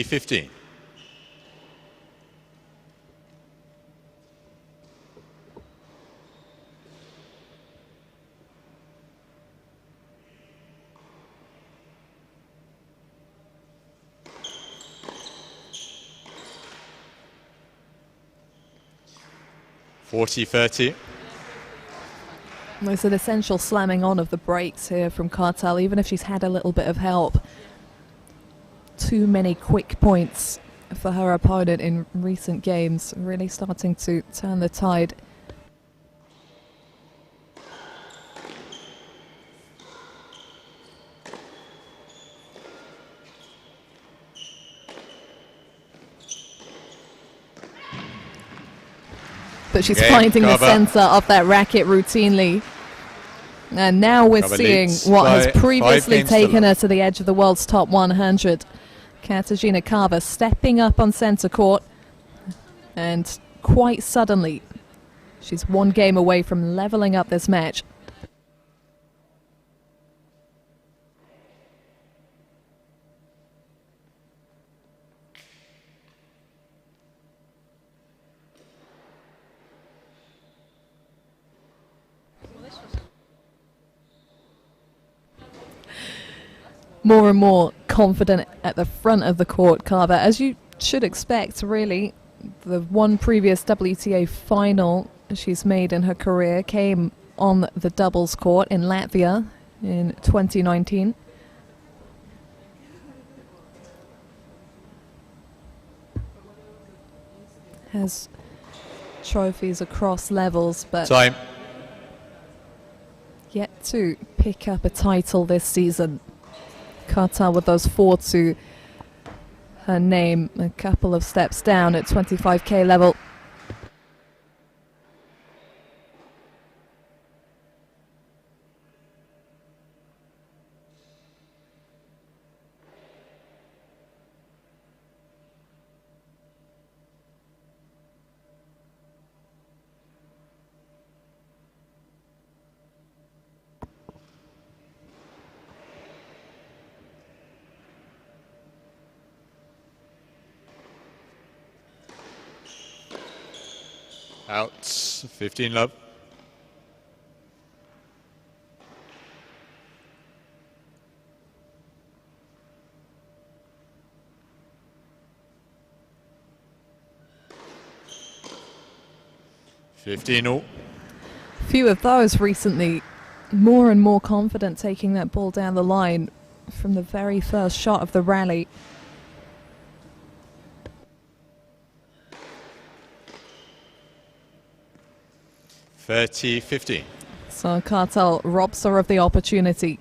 40-15. There's an essential slamming on of the brakes here from Cartel, even if she's had a little bit of help. Too many quick points for her opponent in recent games, really starting to turn the tide. But she's finding the center of that racket routinely. And now we're seeing what has previously taken her to the edge of the world's top 100. Katarzyna Carver stepping up on center court. And quite suddenly, she's one game away from leveling up this match. More and more confident at the front of the court, Carver, as you should expect, really. The one previous WTA final she's made in her career came on the doubles court in Latvia in 2019. Has trophies across levels, but yet to pick up a title this season. Cartel with those 4 to her name, a couple of steps down at 25k level. Out. 15 love. All. Few of those recently. More and more confident taking that ball down the line from the very first shot of the rally. (30-15). So Cartel robs her of the opportunity.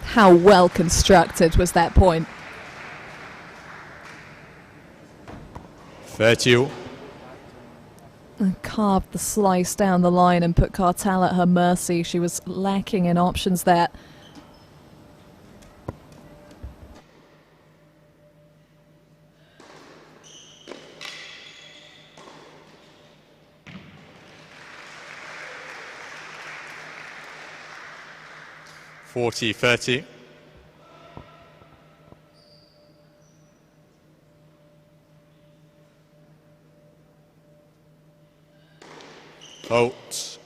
How well constructed was that point? 30 all. And carved the slice down the line and put Cartel at her mercy. She was lacking in options there. (40-30). Fault.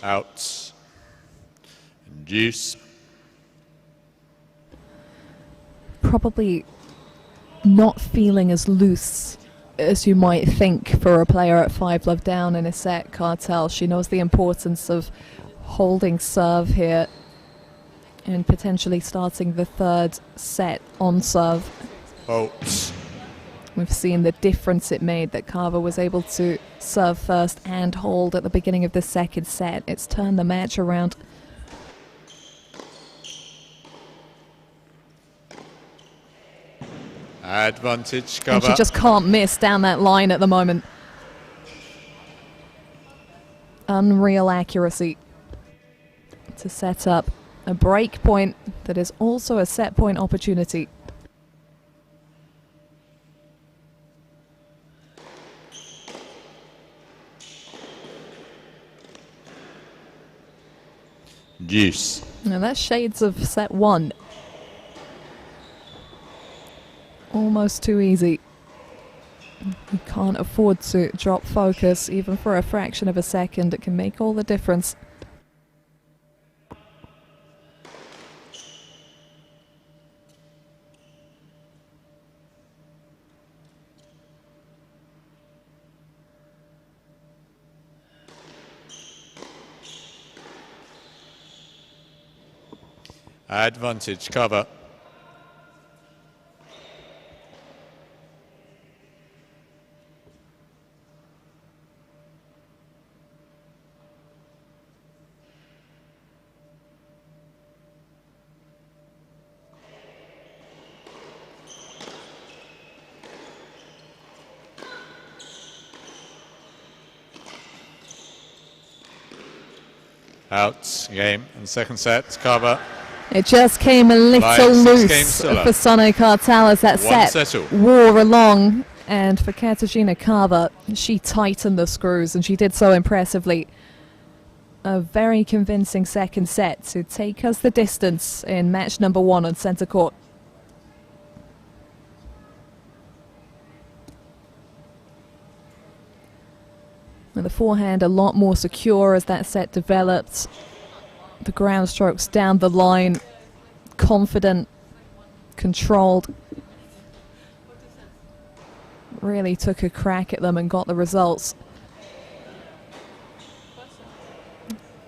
Out. Deuce. Probably not feeling as loose as you might think for a player at 5 love down in a set. Cartel, she knows the importance of holding serve here and potentially starting the third set on serve. Fault. We've seen the difference it made that Carver was able to serve first and hold at the beginning of the second set. It's turned the match around. Advantage cover. And she just can't miss down that line at the moment. Unreal accuracy to set up a break point that is also a set point opportunity. Deuce. Now that's shades of set 1. Almost too easy. You can't afford to drop focus even for a fraction of a second. It can make all the difference. Advantage cover. Out game and second set cover. It just came a little loose for Sono Cartel as that set wore along. And for Katarzyna Carver, she tightened the screws, and she did so impressively. A very convincing second set to take us the distance in match number 1 on centre court. And the forehand a lot more secure as that set developed. The ground strokes down the line, confident, controlled. Really took a crack at them and got the results.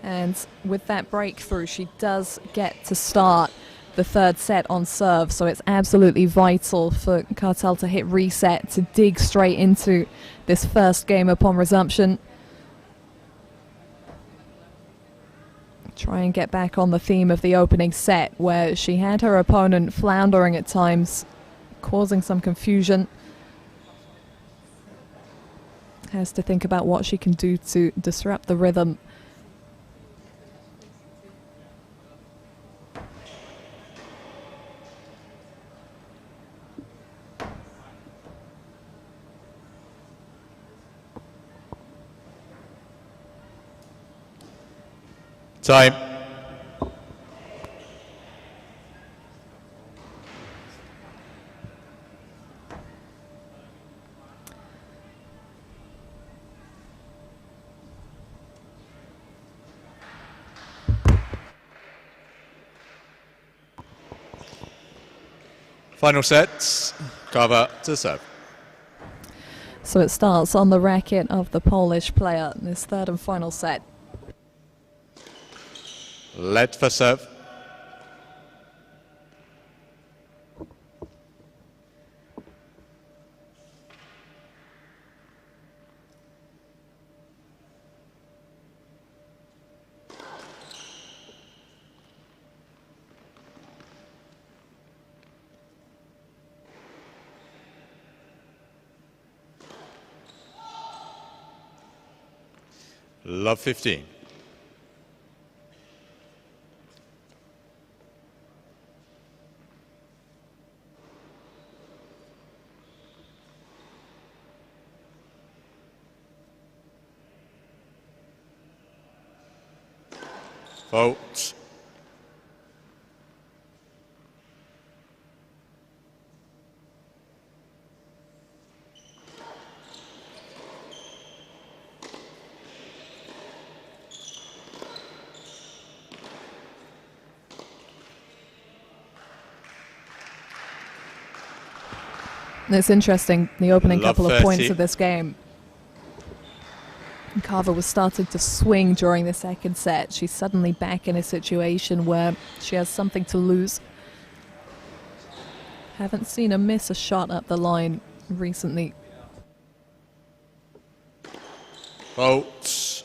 And with that breakthrough, she does get to start the third set on serve, so it's absolutely vital for Cartel to hit reset, to dig straight into this first game upon resumption. Try and get back on the theme of the opening set, where she had her opponent floundering at times, causing some confusion. Has to think about what she can do to disrupt the rhythm. Time. Final sets. Carver to serve. So it starts on the racket of the Polish player in this third and final set. Led for serve. Love 15. Fault. It's interesting, the opening Love couple of 30. points of this game. Carver was starting to swing during the second set. She's suddenly back in a situation where she has something to lose. Haven't seen her miss a shot up the line recently. Fault.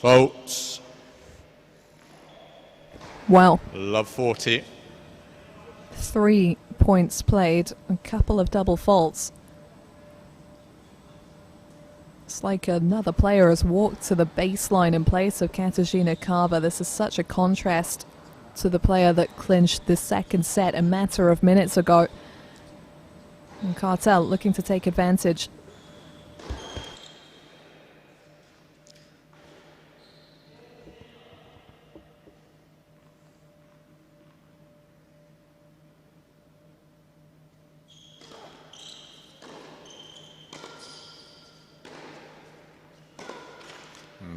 Fault. Wow. Love 40. 3 points played, a couple of double faults. It's like another player has walked to the baseline in place of Katarzyna Carver. This is such a contrast to the player that clinched the second set a matter of minutes ago. And Cartel looking to take advantage.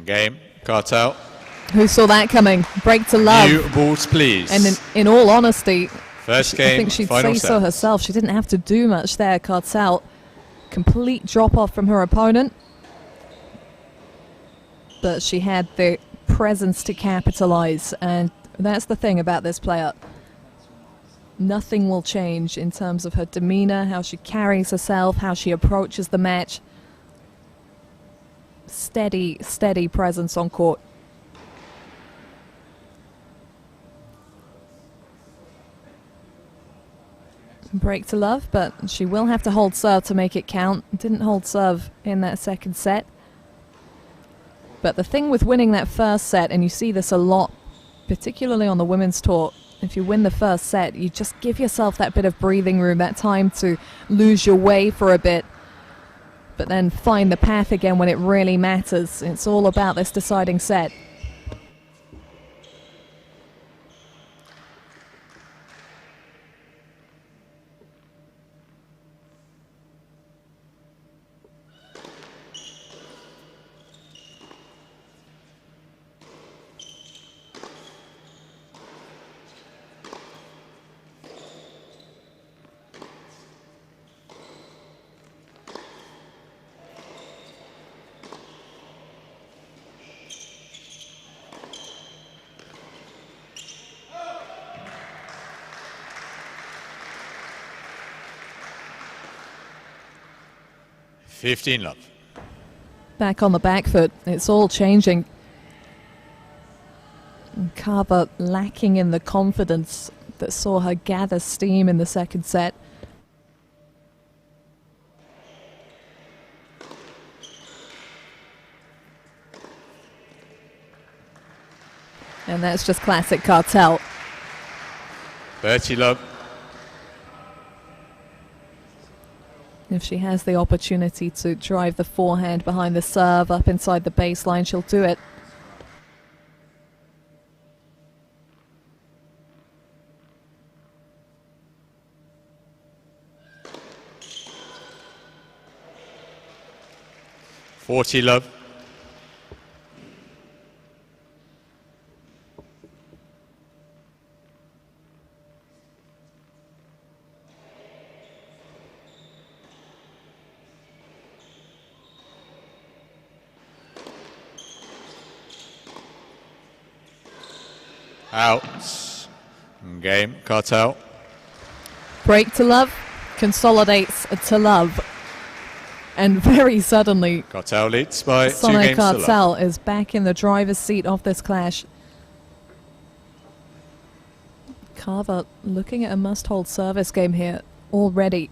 Game. Cartel. Who saw that coming? Break to love. New balls, please. And in all honesty, First I game, think she'd final say so set. herself. She didn't have to do much there. Cartel, complete drop off from her opponent. But she had the presence to capitalize, and that's the thing about this player. Nothing will change in terms of her demeanor, how she carries herself, how she approaches the match. Steady, steady presence on court. Break to love, but she will have to hold serve to make it count. Didn't hold serve in that second set. But the thing with winning that first set, and you see this a lot, particularly on the women's tour, if you win the first set, you just give yourself that bit of breathing room, that time to lose your way for a bit, but then find the path again when it really matters. It's all about this deciding set. 15 love. Back on the back foot, it's all changing. And Carver lacking in the confidence that saw her gather steam in the second set. And that's just classic Cartel. 30 love. If she has the opportunity to drive the forehand behind the serve up inside the baseline, she'll do it. Forty love. Out. Game. Cartel. Break to love, consolidates to love. And very suddenly, Cartel leads by 2 Sonai games to love. Cartel is back in the driver's seat of this clash. Carver looking at a must-hold service game here already.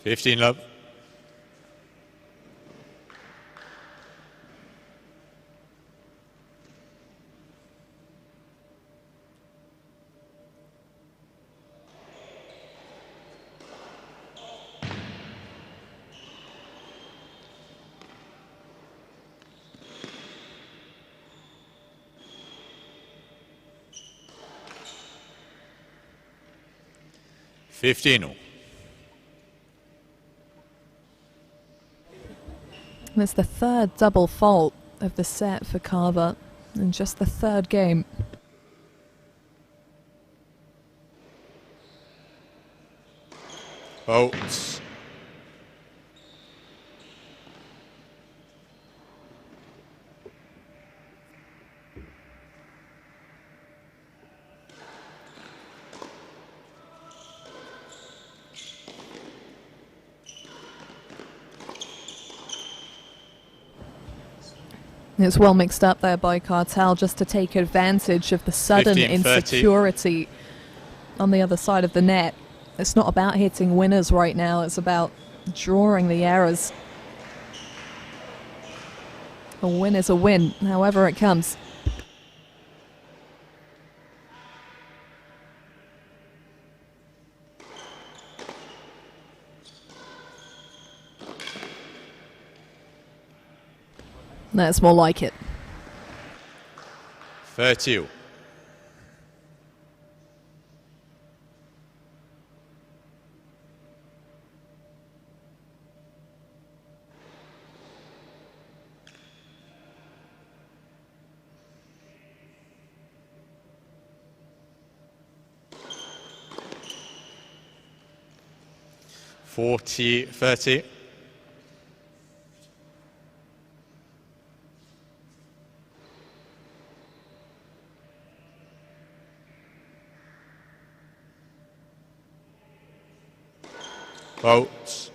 Fifteen love. Fifteen all. That's the third double fault of the set for Carver in just the third game. Faults. It's well mixed up there by Cartel just to take advantage of the sudden 15-30. insecurity on the other side of the net. It's not about hitting winners right now, it's about drawing the errors. A win is a win, however it comes. That's more like it. 30 all. Forty 30. Faults.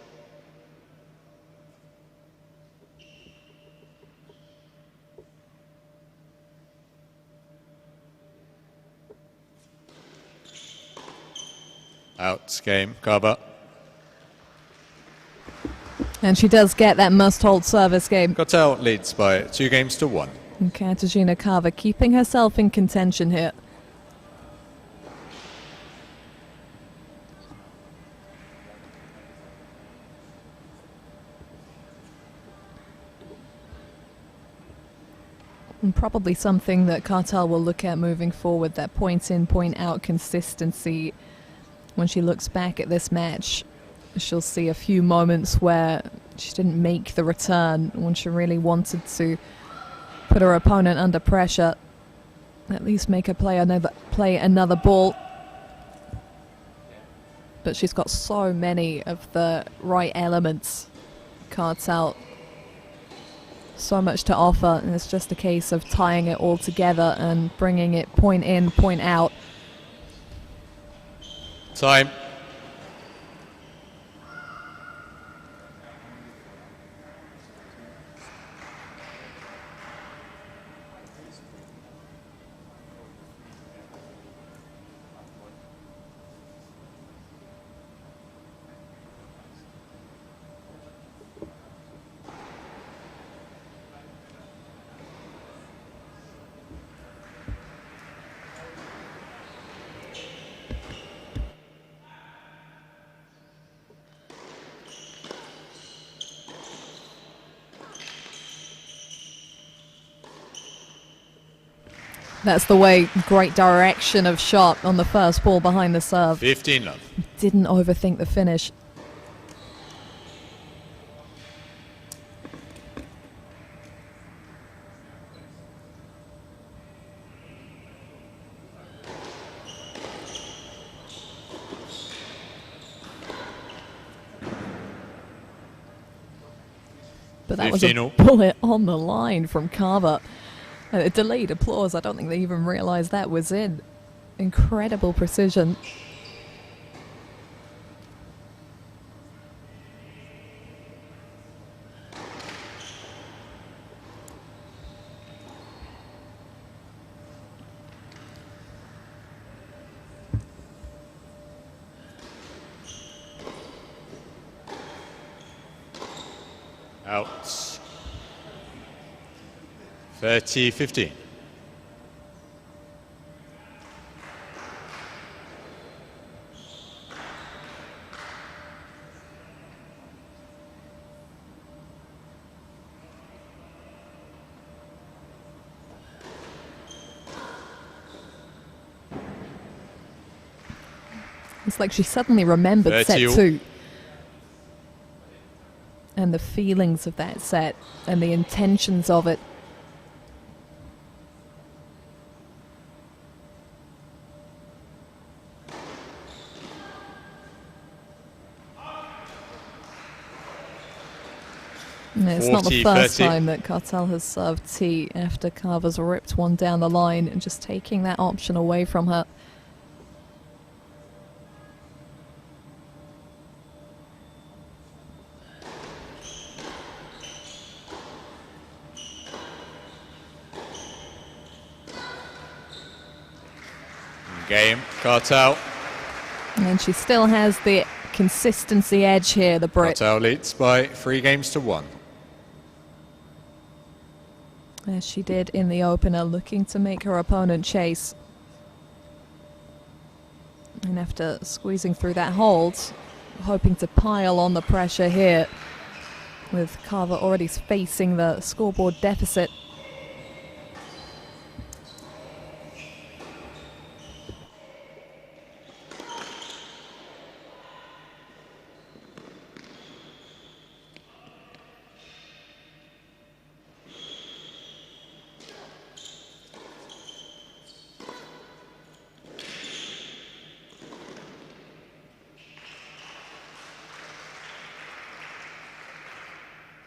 Outs game, cover. And she does get that must-hold service game. Cartel leads by 2 games to 1. And Katarzyna Carver keeping herself in contention here. And probably something that Cartel will look at moving forward, that point in, point out consistency. When she looks back at this match, she'll see a few moments where She didn't make the return when she really wanted to put her opponent under pressure. At least make her play another ball. But she's got so many of the right elements. Cartel. So much to offer, and it's just a case of tying it all together and bringing it point in, point out. Time. That's the way. Great direction of shot on the first ball behind the serve. 15 love. Didn't overthink the finish. But that was a 15-all. bullet on the line from Carver. A delayed applause. I don't think they even realised that was in. Incredible precision. Out. 30-15. It's like she suddenly remembered set 30-all. 2. And the feelings of that set and the intentions of it. And it's not the 40, first 30. time that Cartel has served tee after Carver's ripped one down the line and just taking that option away from her. Game. Cartel. And she still has the consistency edge here, the Brit. Cartel leads by 3 games to 1. As she did in the opener, looking to make her opponent chase. And after squeezing through that hold, hoping to pile on the pressure here, with Carver already facing the scoreboard deficit.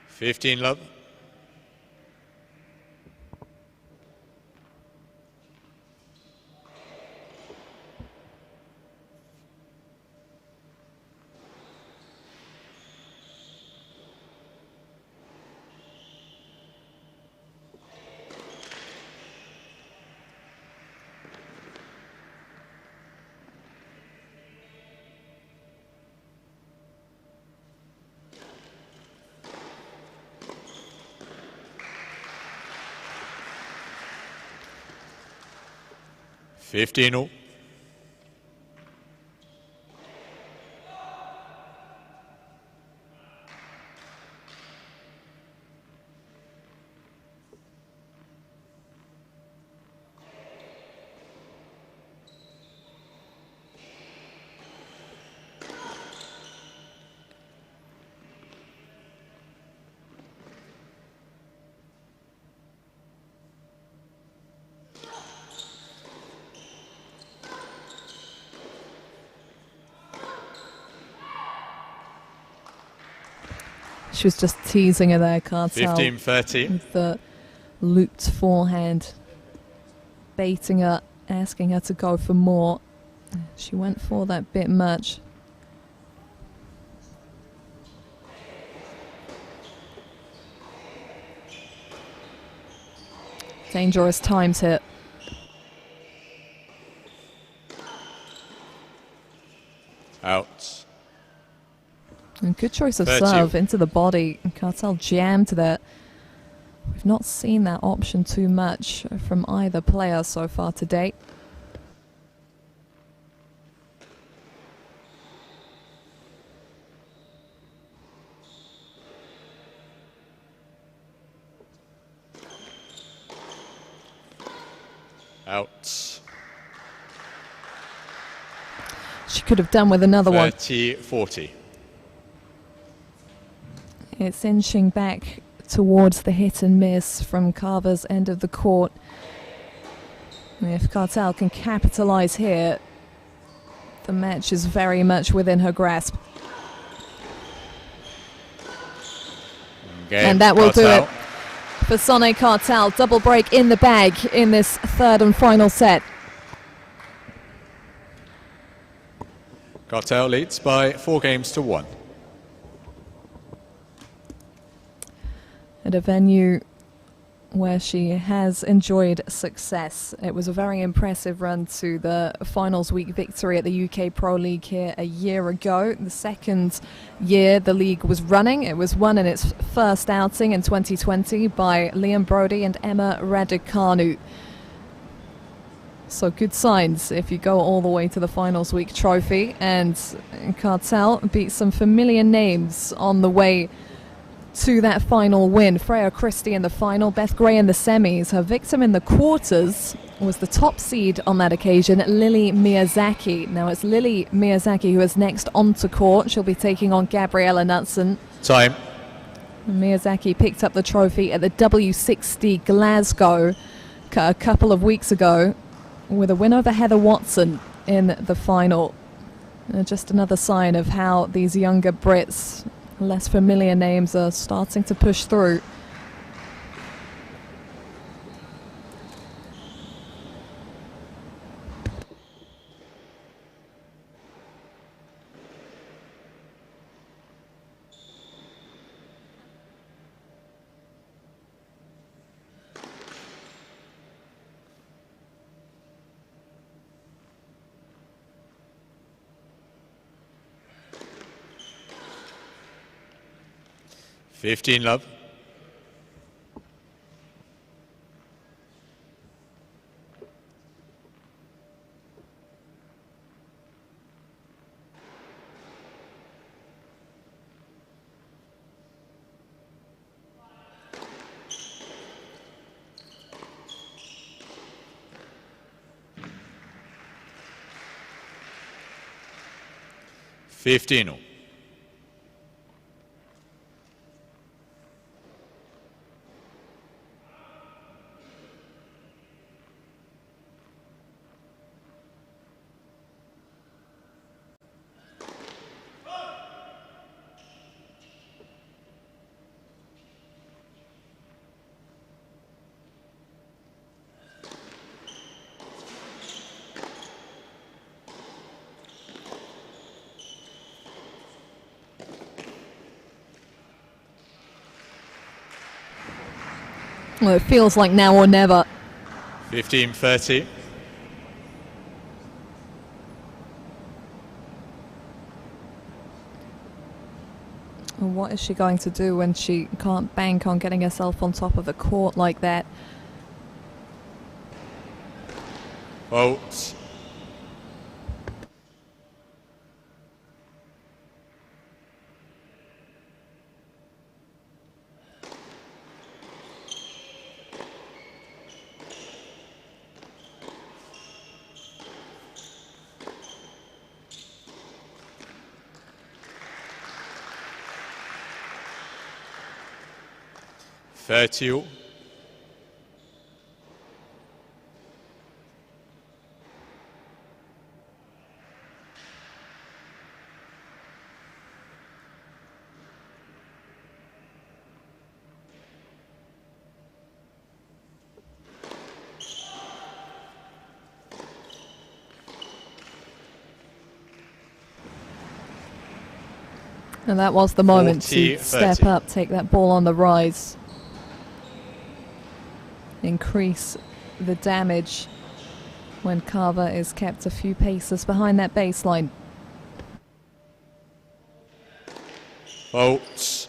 Fifteen love. Fifteen all. She was just teasing her there, Cartel. 15-30. With the looped forehand. Baiting her, asking her to go for more. She went for that bit much. Dangerous times here. Out. And good choice of 30. serve into the body. Cartel jammed there. We've not seen that option too much from either player so far to date. Out. She could have done with another one. 30-40. It's inching back towards the hit and miss from Carver's end of the court. If Cartel can capitalize here, the match is very much within her grasp. Game. And that will do Cartel. it for Sonné Cartel. Double break in the bag in this third and final set. Cartel leads by 4-1. At a venue where she has enjoyed success. It was a very impressive run to the finals week victory at the UK Pro League here a year ago. The second year the league was running. It was won in its first outing in 2020 by Liam Brodie and Emma Raducanu. So good signs if you go all the way to the finals week trophy. And Cartel beat some familiar names on the way to that final win. Freya Christie in the final, Beth Gray in the semis. Her victim in the quarters was the top seed on that occasion, Lily Miyazaki. Now it's Lily Miyazaki who is next onto court. She'll be taking on Gabriella Knutson. Time. Miyazaki picked up the trophy at the W60 Glasgow a couple of weeks ago with a win over Heather Watson in the final. Just another sign of how these younger Brits, less familiar names, are starting to push through. Fifteen love. Fifteen. Well, it feels like now or never. 15-30. What is she going to do when she can't bank on getting herself on top of the court like that? Votes. Fertil. And that was the moment 40, to step 30. up, take that ball on the rise. Increase the damage when Carver is kept a few paces behind that baseline. Faults.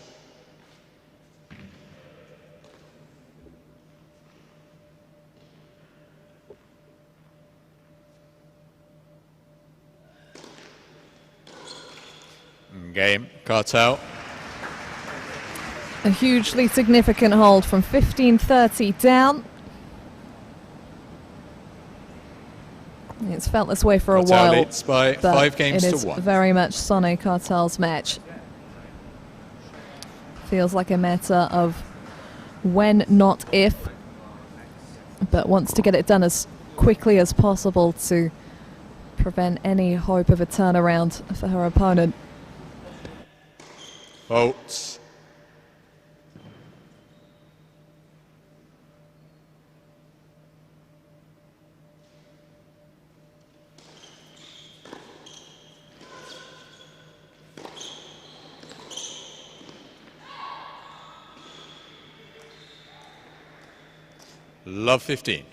Game. Cartel. A hugely significant hold from 15-30 down. It's felt this way for a Cartel while, leads by but 5 games it to is 1. very much Sonny Cartel's match. Feels like a matter of when, not if, but wants to get it done as quickly as possible to prevent any hope of a turnaround for her opponent. Faults. Love 15.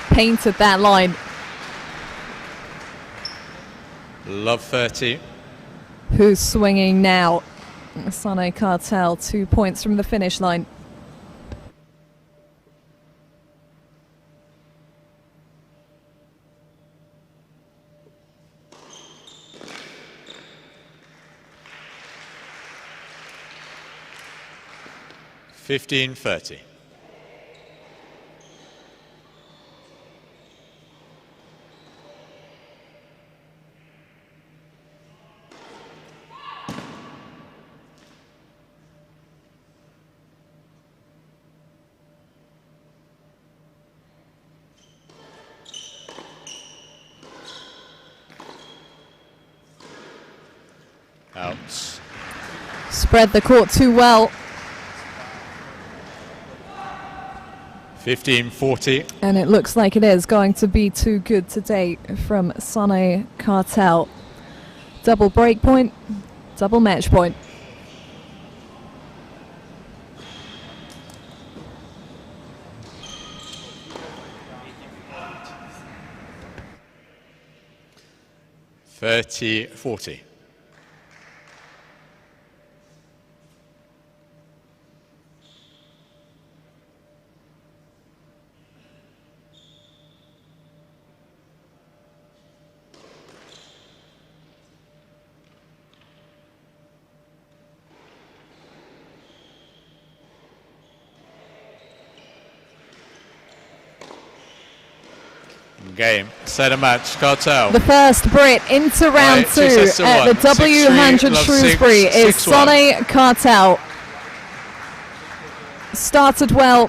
Painted that line. Love 30. Who's swinging now? Sonny Cartel, 2 points from the finish line. Fifteen 30. Outs. Spread the court too well. 15-40. And it looks like it is going to be too good today from Sonny Cartel. Double break point, double match point. $30-40. Game, set a match, Cartel. The first Brit into round Right, 2 two sets to at 1. the W100 6-3, Shrewsbury is 6-1. Sonny Cartel. Started well,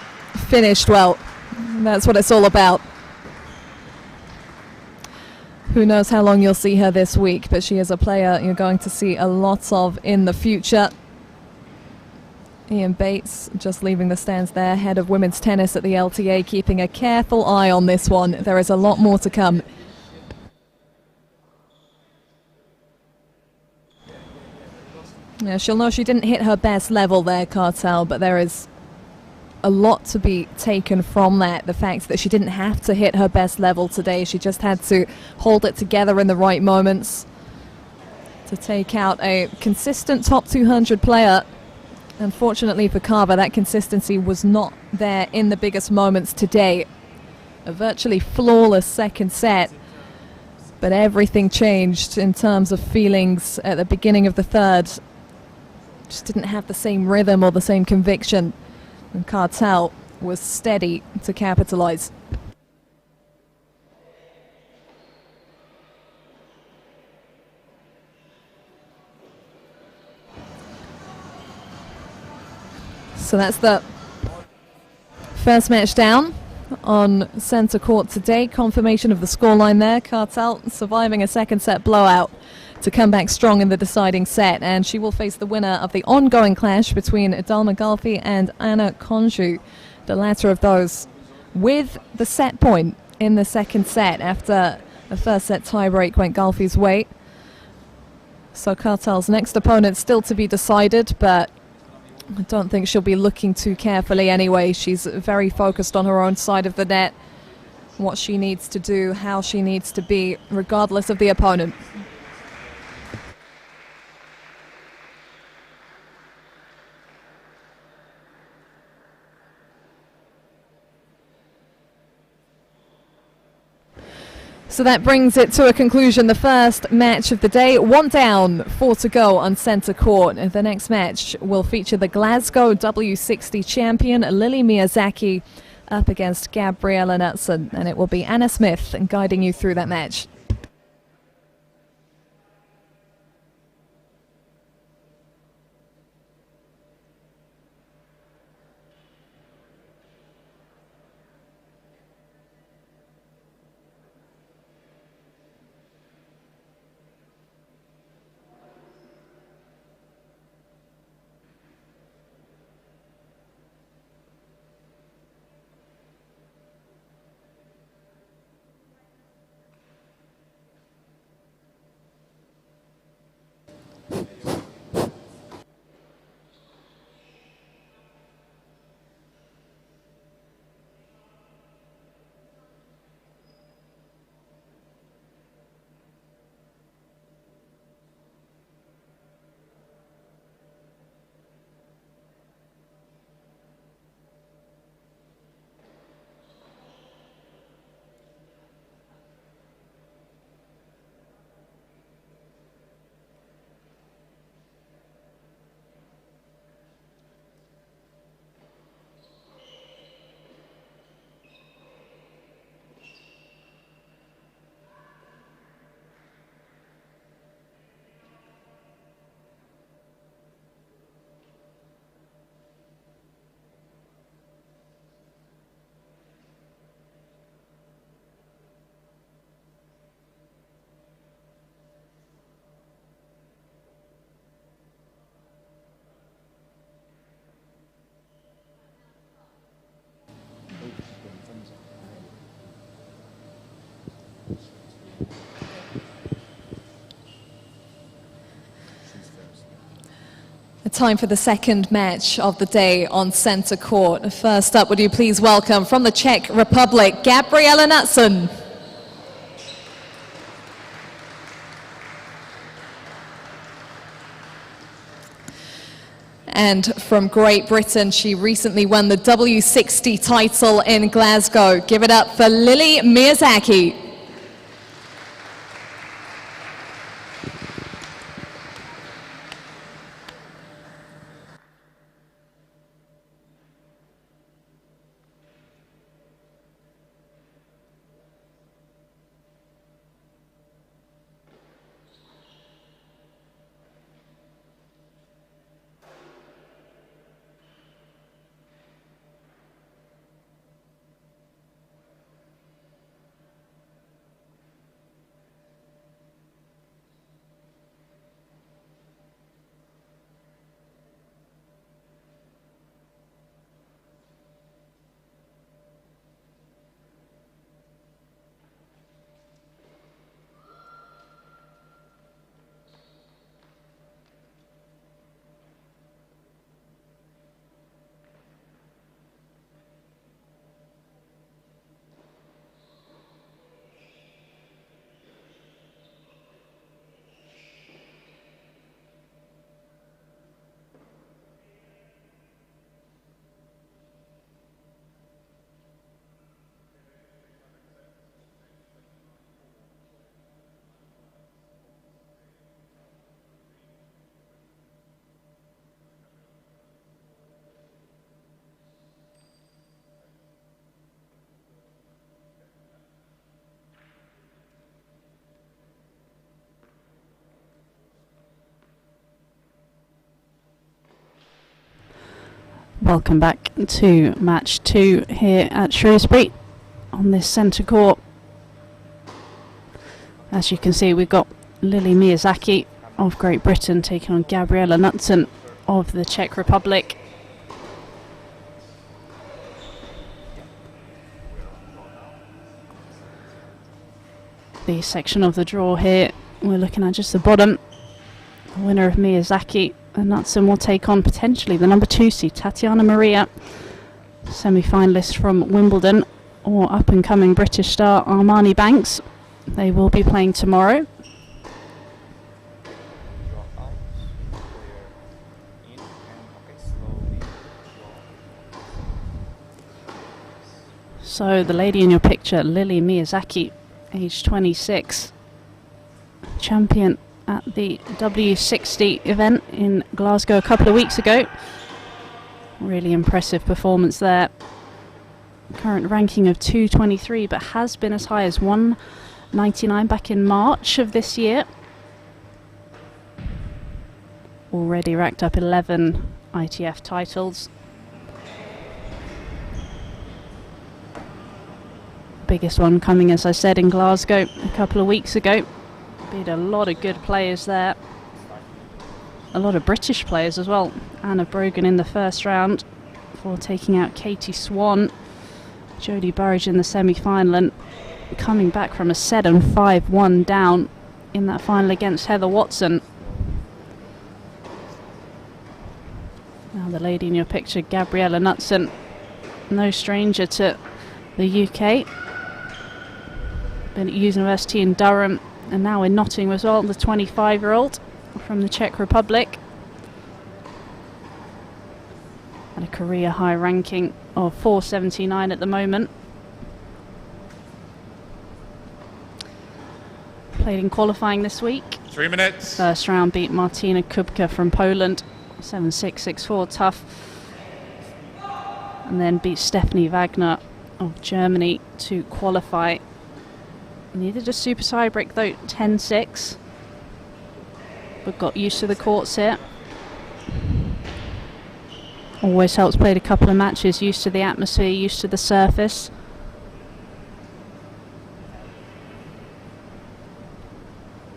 finished well. That's what it's all about. Who knows how long you'll see her this week, but she is a player you're going to see a lot of in the future. Ian Bates just leaving the stands there, head of women's tennis at the LTA, keeping a careful eye on this one. There is a lot more to come. Yeah, she'll know she didn't hit her best level there, Cartel, but there is a lot to be taken from that. The fact that she didn't have to hit her best level today. She just had to hold it together in the right moments to take out a consistent top 200 player. Unfortunately for Carver, that consistency was not there in the biggest moments today. A virtually flawless second set, but everything changed in terms of feelings at the beginning of the third. Just didn't have the same rhythm or the same conviction. And Cartel was steady to capitalize. So that's the first match down on centre court today. Confirmation of the scoreline there. Cartel surviving a second set blowout to come back strong in the deciding set, and she will face the winner of the ongoing clash between Dalma Galfi and Anna Konju. The latter of those with the set point in the second set after the first set tiebreak went Galfi's way. So Cartel's next opponent still to be decided, but I don't think she'll be looking too carefully anyway. She's very focused on her own side of the net, what she needs to do, how she needs to be, regardless of the opponent. So that brings it to a conclusion. The first match of the day, 1 down, 4 to go on centre court. The next match will feature the Glasgow W60 champion Lily Miyazaki up against Gabriella Knutson, and it will be Anna Smith guiding you through that match. Time for the second match of the day on centre court. First up, would you please welcome from the Czech Republic, Gabriella Knutson. And from Great Britain, she recently won the W60 title in Glasgow. Give it up for Lily Miyazaki. Welcome back to match 2 here at Shrewsbury on this centre court. As you can see, we've got Lily Miyazaki of Great Britain taking on Gabriela Knudsen of the Czech Republic. The section of the draw here, we're looking at just the bottom. The winner of Miyazaki and Knudsen will take on potentially the number 2 seed, Tatiana Maria, semi-finalist from Wimbledon, or up-and-coming British star Armani Banks. They will be playing tomorrow. So the lady in your picture, Lily Miyazaki, age 26, champion at the W60 event in Glasgow a couple of weeks ago. Really impressive performance there. Current ranking of 223, but has been as high as 199 back in March of this year. Already racked up 11 ITF titles. Biggest one coming, as I said, in Glasgow a couple of weeks ago. Beat a lot of good players there. A lot of British players as well. Anna Brogan in the first round before taking out Katie Swan. Jodie Burrage in the semi-final and coming back from a set and 5-1 down in that final against Heather Watson. Now the lady in your picture, Gabriela Knudsen, no stranger to the UK. Been at university in Durham and now in Nottingham as well, the 25-year-old from the Czech Republic. And a career high ranking of 479 at the moment. Played in qualifying this week. 3 minutes. First round beat Martina Kubka from Poland, 7-6, 6-4, tough. And then beat Stephanie Wagner of Germany to qualify. Needed a super tiebreak though, 10-6. But got used to the courts here. Always helps, played a couple of matches, used to the atmosphere, used to the surface.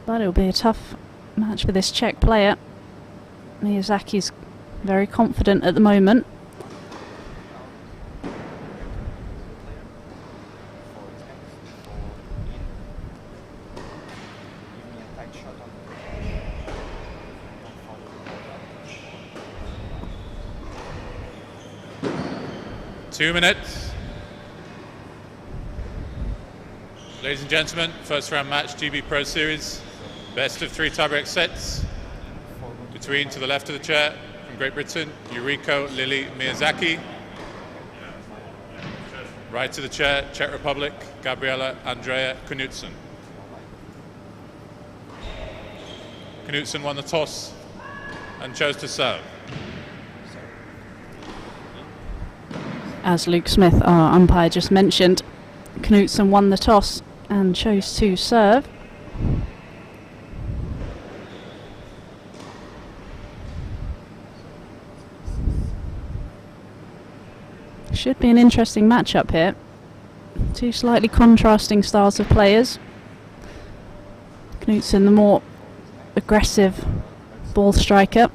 But it'll be a tough match for this Czech player. Miyazaki's very confident at the moment. Two minutes. Ladies and gentlemen, first round match, GB Pro Series. Best of 3 tiebreak sets. Between, to the left of the chair, from Great Britain, Yuriko Lily Miyazaki. Right to the chair, Czech Republic, Gabriela Andrea Knudsen. Knudsen won the toss and chose to serve. As Luke Smith, our umpire, just mentioned, Knudsen won the toss and chose to serve. Should be an interesting matchup here. Two slightly contrasting styles of players. Knudsen, the more aggressive ball striker.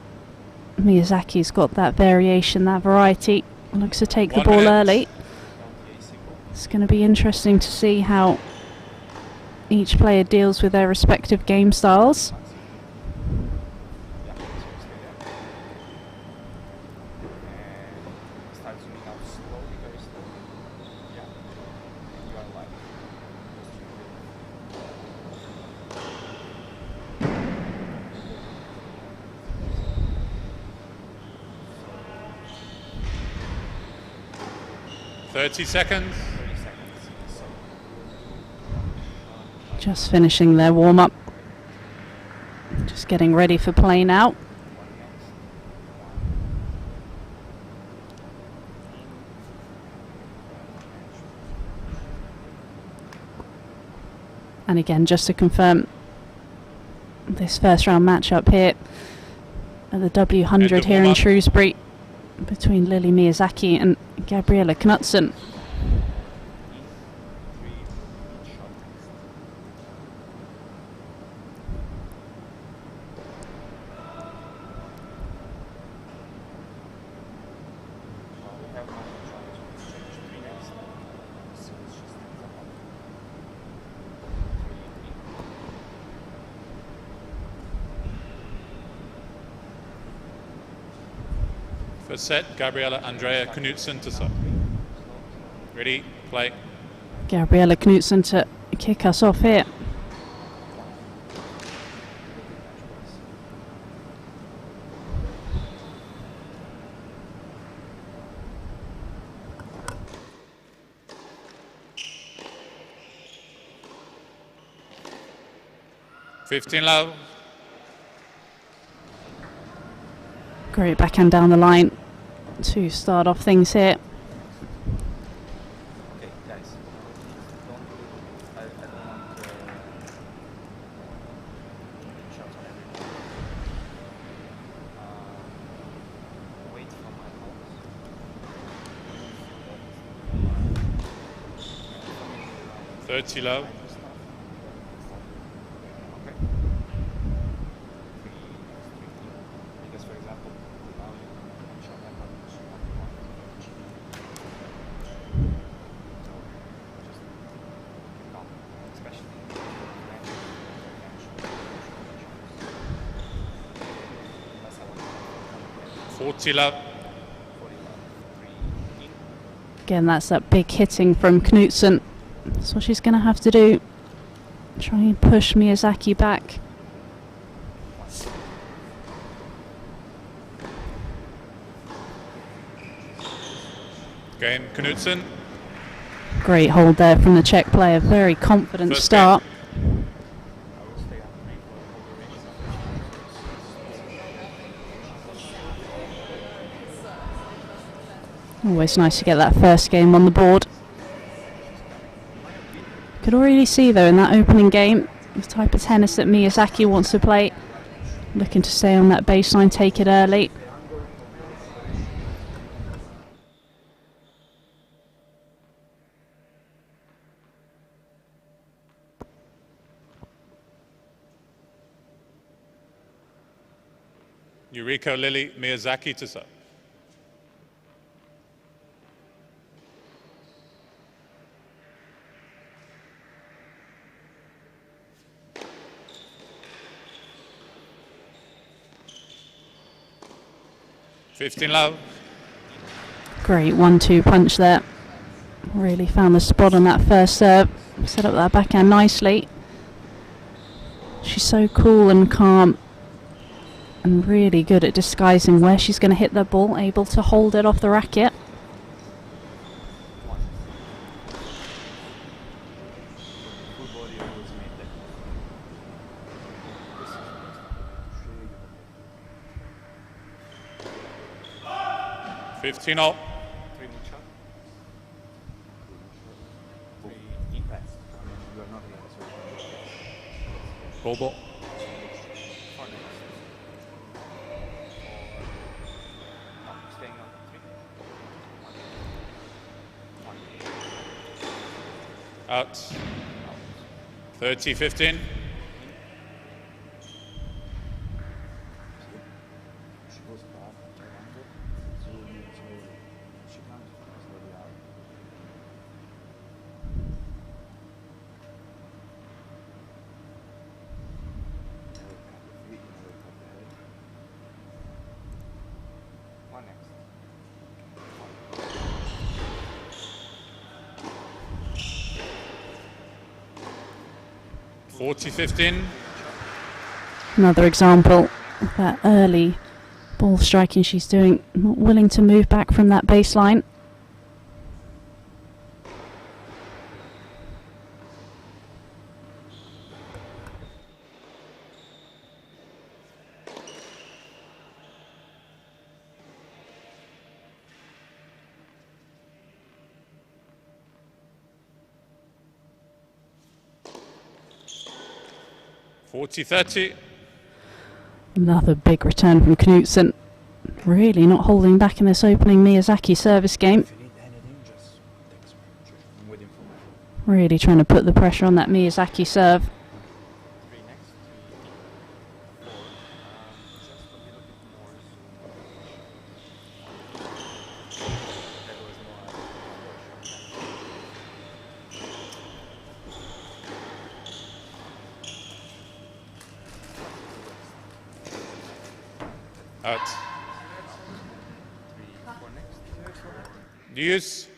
Miyazaki's got that variation, that variety. Looks to take the ball early. It's going to be interesting to see how each player deals with their respective game styles. Seconds. Just finishing their warm-up. Just getting ready for play now. And again, just to confirm, this first round matchup here at the W100 here in Shrewsbury. between Lily Miyazaki and Gabriella Knutson. First set, Gabriella Andrea Knutson to serve. Ready, play. Gabriella Knutson to kick us off here. Fifteen love. Great backhand down the line to start off things here. Okay, guys, I don't want shots on everything. Wait for my calls. 30 love. Okay. Because, for example, shot my partners. Just calm, especially. 40 love. Again, that's that big hitting from Knutson. That's what she's going to have to do. Try and push Miyazaki back. Game, Knutson. Great hold there from the Czech player. Very confident First start. Always nice to get that first game on the board. Could already see though in that opening game the type of tennis that Miyazaki wants to play. Looking to stay on that baseline, take it early. Yuriko Lily Miyazaki to serve. Fifteen love. Great 1-2 punch there. Really found the spot on that first serve. Set up that backhand nicely. She's so cool and calm and really good at disguising where she's going to hit the ball, able to hold it off the racket. Fifteen all. Ball ball. Out. 30-15. One next. 40-15. Another example of that early ball striking she's doing, not willing to move back from that baseline. Forty 30. Another big return from Knutson. Really not holding back in this opening Miyazaki service game. If you need anything, just text me. I'm waiting for my Really trying to put the pressure on that Miyazaki serve. 3 next. 3, 4. Just a little bit more zoom. That was more. Out. 3, 4 next. Use.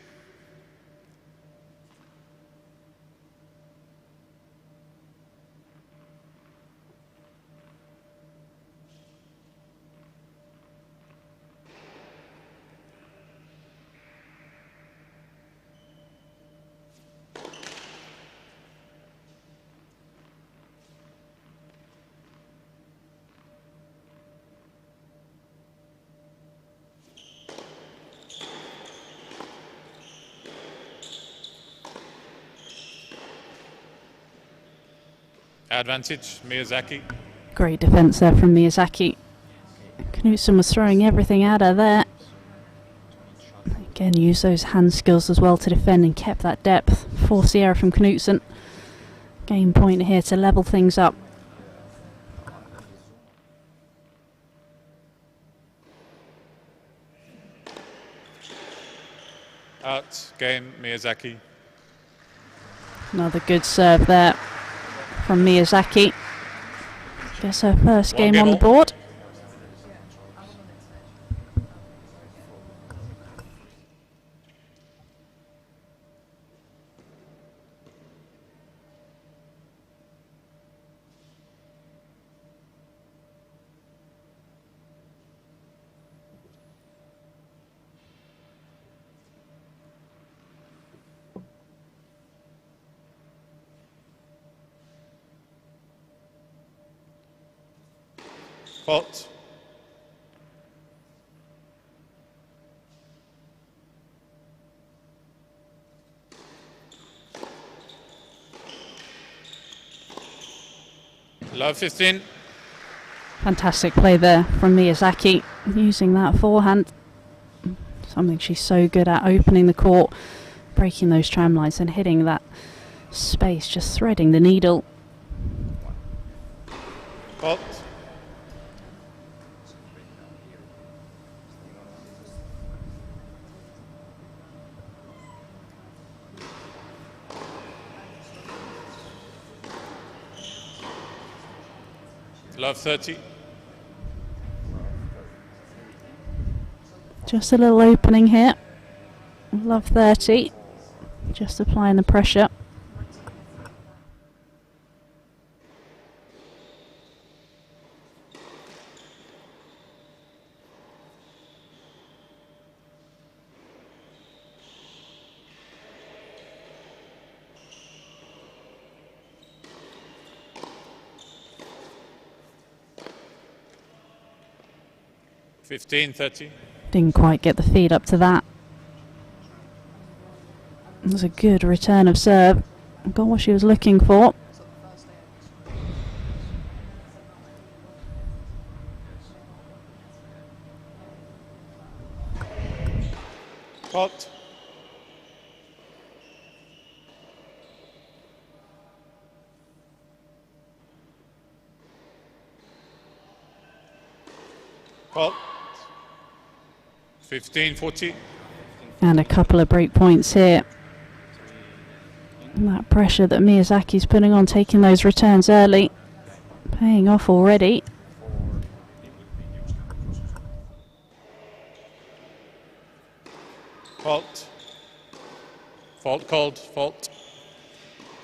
Advantage, Miyazaki. Great defence there from Miyazaki. Knutson was throwing everything at her there. Again, used those hand skills as well to defend and kept that depth. Force the error from Knutson. Game point here to level things up. Out. Game, Miyazaki. Another good serve there from Miyazaki. Gets her first game on the board. Fault. Love 15. Fantastic play there from Miyazaki, using that forehand. Something she's so good at, opening the court, breaking those tram lines and hitting that space, just threading the needle. Fault. Love 30. Just a little opening here. Love 30. Just applying the pressure. Fifteen, 30. Didn't quite get the feed up to that. It was a good return of serve. Got what she was looking for. Fault. Fault. 15, 40. And a couple of break points here. And that pressure that Miyazaki's putting on, taking those returns early, paying off already. Fault. Fault called. Fault.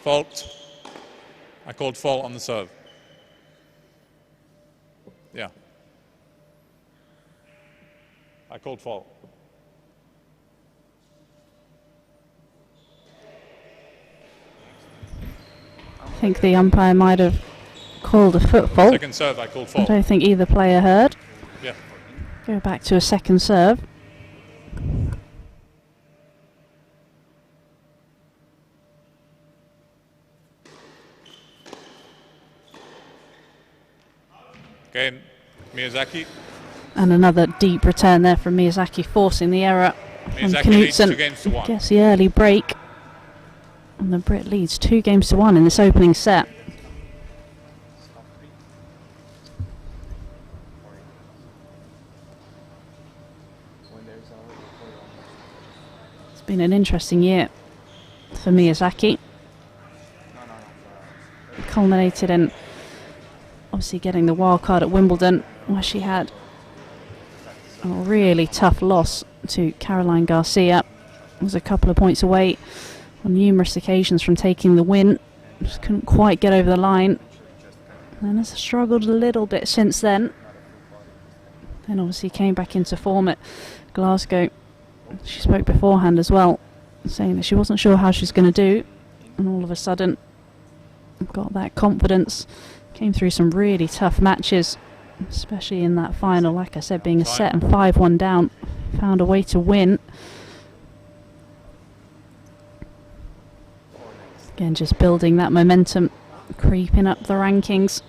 Fault. I called fault on the serve. Yeah. I called fault. I think the umpire might have called a foot fault. Second serve, I called I fault. don't think either player heard. Yeah. Go back to a second serve. Game, Miyazaki. And another deep return there from Miyazaki, forcing the error from Miyazaki leads 2 Knudsen. games to 1. Gets the early break. And the Brit leads 2 games to 1 in this opening set. Stop 3. When there's already 4 on. It's been an interesting year for Miyazaki. No. Culminated in obviously getting the wild card at Wimbledon, where she had a really tough loss to Caroline Garcia. Was a couple of points away on numerous occasions from taking the win. Just couldn't quite get over the line. And has struggled a little bit since then. Then obviously came back into form at Glasgow. She spoke beforehand as well, saying that she wasn't sure how she was going to do. And all of a sudden got that confidence. Came through some really tough matches, especially in that final, like I said, being a set and 5-1 down. Found a way to win. Again, just building that momentum, creeping up the rankings.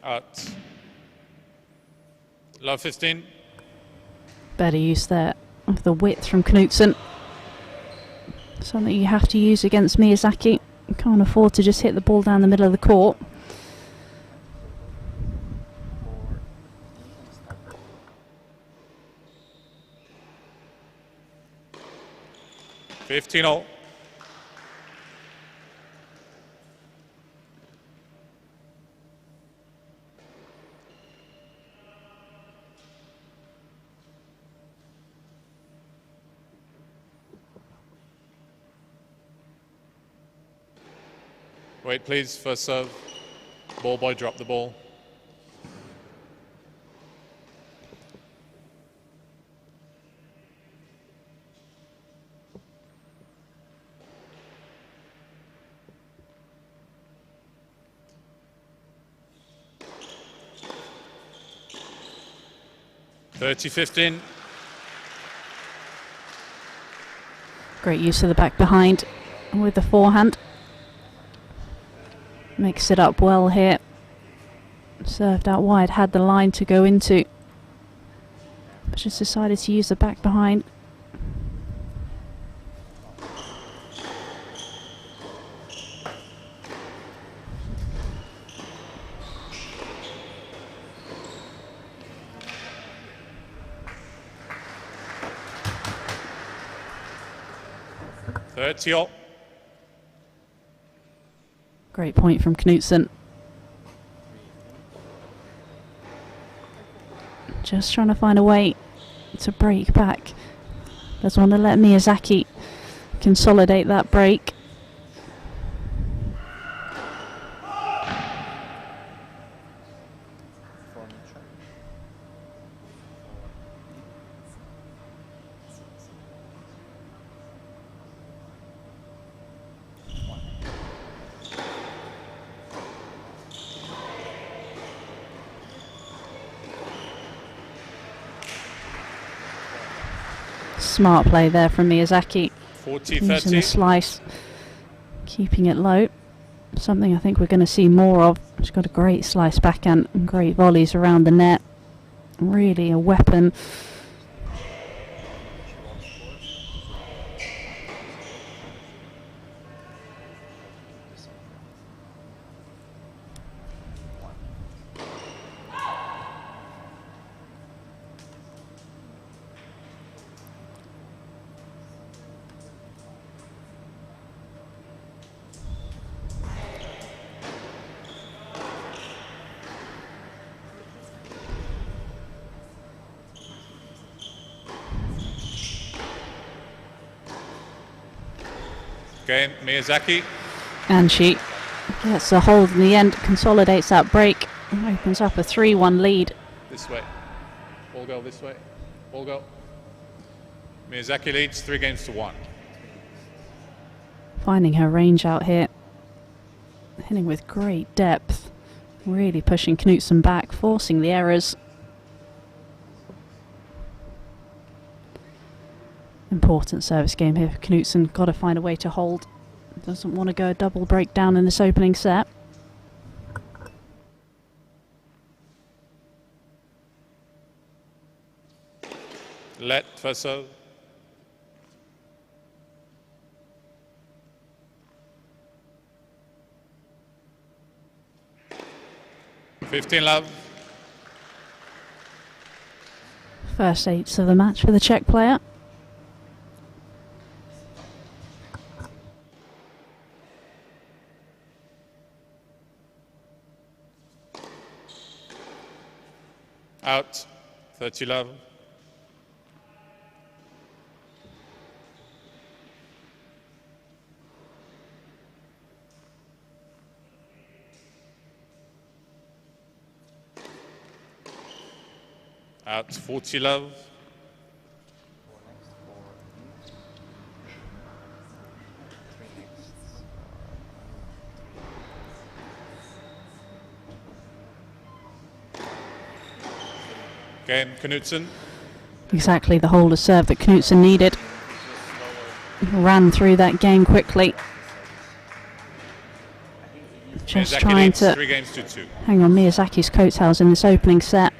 Out. Love 15. Better use there of the width from Knudsen. Something you have to use against Miyazaki. You can't afford to just hit the ball down the middle of the court. 15-all. Wait, please, first serve. Ball boy, drop the ball. (30-15). Great use of the back behind with the forehand. Mix it up well here. Served out wide, had the line to go into, but just decided to use the back behind. (30-all). Great point from Knudsen. Just trying to find a way to break back. Doesn't want to let Miyazaki consolidate that break. Smart play there from Miyazaki. 40-30. Using the slice, keeping it low. Something I think we're going to see more of. She's got a great slice backhand and great volleys around the net. Really a weapon. Game, Miyazaki. And she gets a hold in the end, consolidates that break, and opens up a 3-1 lead. This way. Ball go this way. Ball go. Miyazaki leads 3 games to 1. Finding her range out here. Hitting with great depth. Really pushing Knutson back, forcing the errors. Important service game here for Knutson. Got to find a way to hold. Doesn't want to go a double breakdown in this opening set. Let first serve. $15 First 8s of the match for the Czech player. Out. 30 love. Out. 40 love. Again, Knutson. Exactly the holder serve that Knutson needed. Ran through that game quickly. Just Miyazaki trying leads to 3 games to 2. hang on Miyazaki's coattails in this opening set.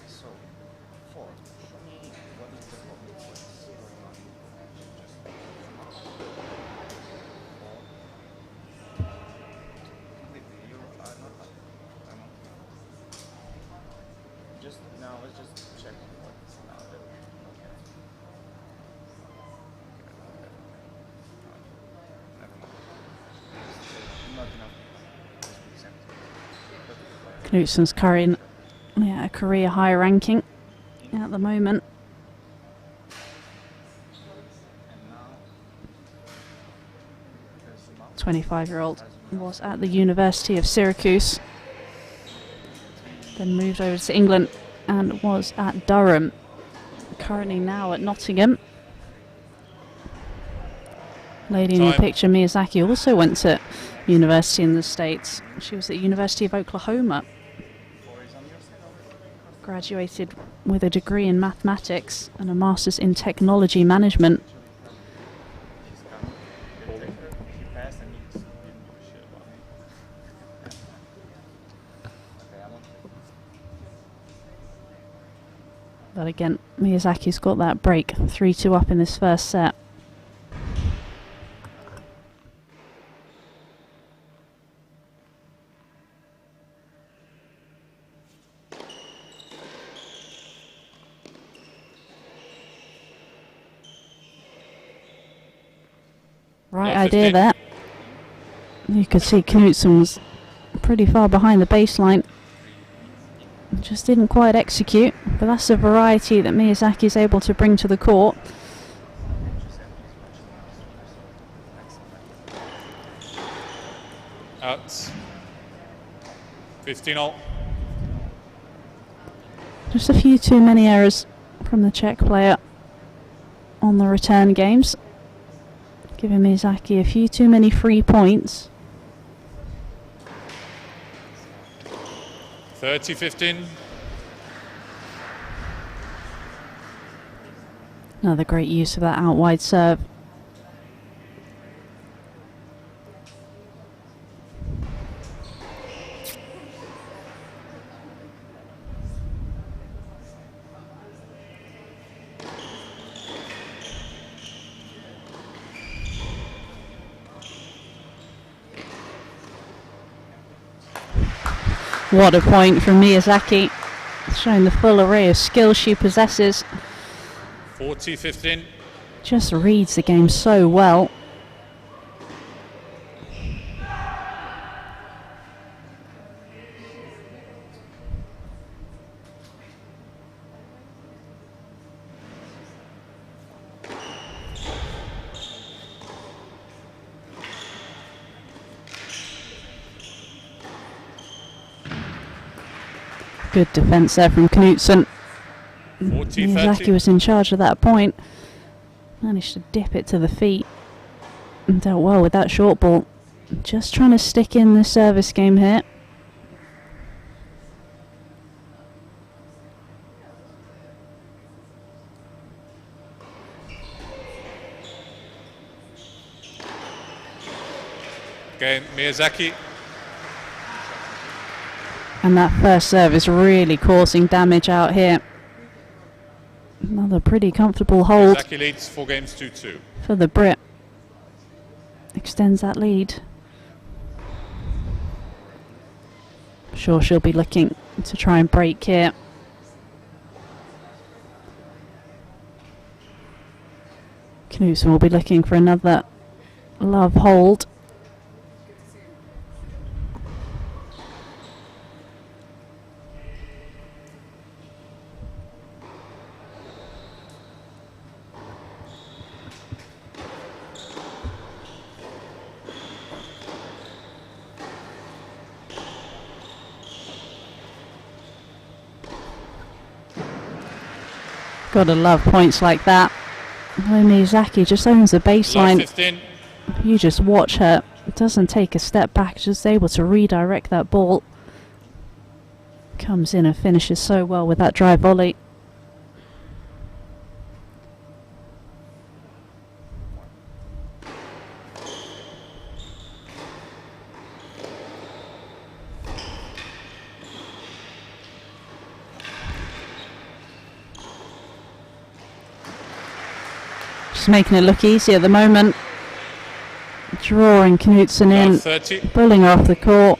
So, 4. Show me what is the problem, what's going on. Completely, you are not up. I'm on. Just now, let's just check what's now that we okay. Never mind. Not enough. Knutson's carrying a career high ranking at the moment. And now, there's some out. 25-year-old was at the University of Syracuse, then moved over to England and was at Durham. Currently now at Nottingham. Lady in the Time. picture, Miyazaki, also went to university in the States. She was at the University of Oklahoma. Graduated with a degree in mathematics and a master's in technology management. She's coming. We'll take her. She passed and you didn't give a shit about me. Okay, I won't take it. But again, Miyazaki's got that break, 3-2 up in this first set. Right Yeah, idea 15. there. You could see Knutson was pretty far behind the baseline. Just didn't quite execute, but that's the variety that Miyazaki is able to bring to the court. Out. 15 all. Just a few too many errors from the Czech player on the return games, giving Miyazaki a few too many free points. 30-15. Another great use of that out wide serve. What a point from Miyazaki, showing the full array of skills she possesses. 40-15. Just reads the game so well. Good defence there from Knutson. 40, Miyazaki 30. was in charge at that point. Managed to dip it to the feet and dealt well with that short ball. Just trying to stick in the service game here. Again, Miyazaki. And that first serve is really causing damage out here. Another pretty comfortable hold Miyazaki leads 4 games to 2. for the Brit. Extends that lead. Sure, she'll be looking to try and break here. Knutson will be looking for another love hold. Gotta love points like that. Miyazaki just owns the Love baseline. 15. You just watch her. Doesn't take a step back, just able to redirect that ball. Comes in and finishes so well with that drive volley. Just making it look easy at the moment. Drawing Knutson Love in, 30. pulling her off the court.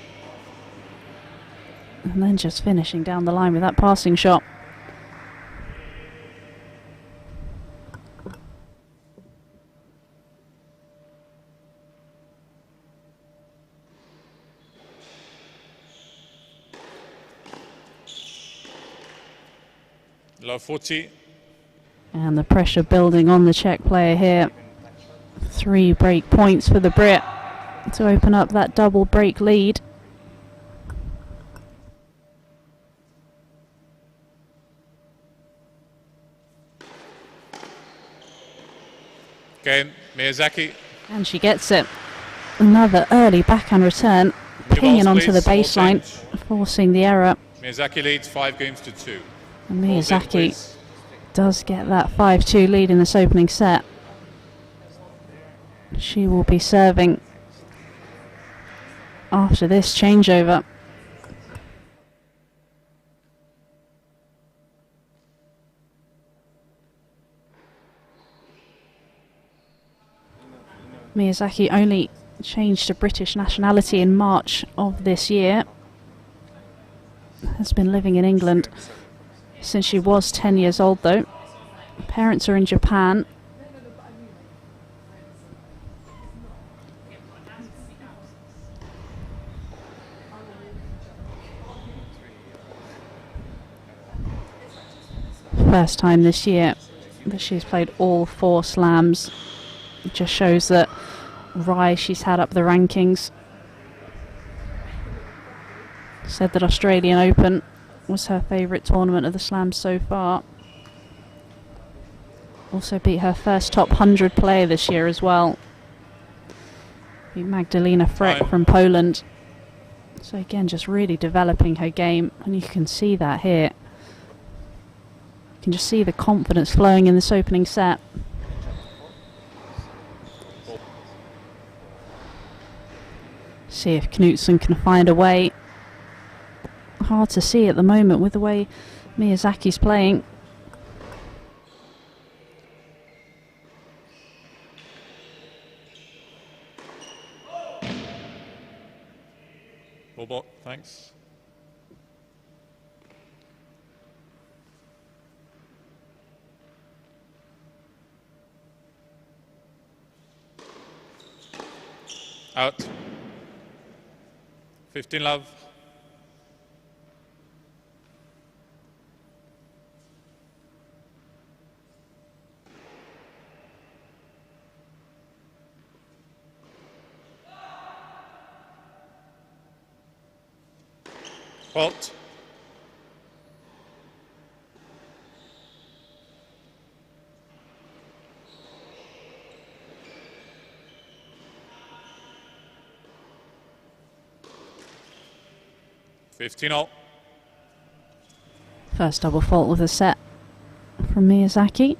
And then just finishing down the line with that passing shot. Love 40. And the pressure building on the Czech player here. 3 break points for the Brit to open up that double break lead. Again, Miyazaki. And she gets it. Another early backhand return, pinging balls, onto the please. Small baseline, change. forcing the error. Miyazaki leads 5 games to 2. And Balls in, Miyazaki please. does get that 5-2 lead in this opening set. She will be serving after this changeover. Miyazaki only changed to British nationality in March of this year. Has been living in England since she was 10 years old though. Parents are in Japan. First time this year that she's played all 4 slams. It just shows that rise she's had up the rankings. Said that Australian Open was her favourite tournament of the slams so far. Also beat her first top 100 player this year as well. Beat Magdalena Frek Time. from Poland. So again, just really developing her game, and you can see that here. You can just see the confidence flowing in this opening set. See if Knutson can find a way. Hard to see at the moment with the way Miyazaki's playing. Ball, thanks. Out. 15 love. Fault. 15-all. First double fault of the set from Miyazaki.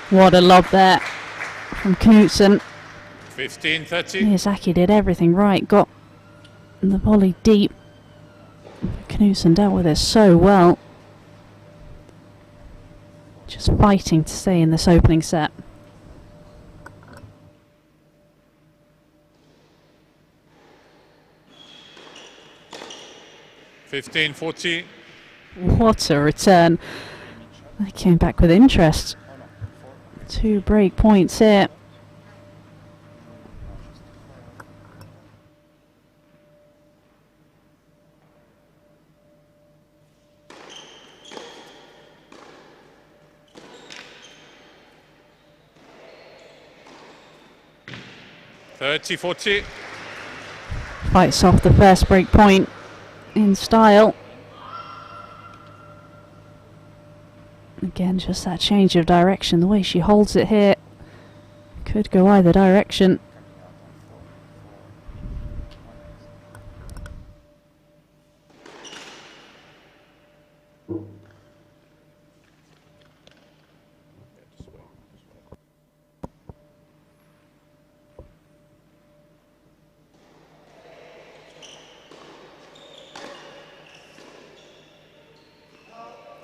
What a lob there from Knutson. 15-30. Miyazaki did everything right, got the volley deep. Knutson dealt with it so well. Just fighting to stay in this opening set. $15-40. What a return. They came back with interest. 2 break points here. $30-40. Fights off the first break point in style. Again, just that change of direction. The way she holds it here could go either direction.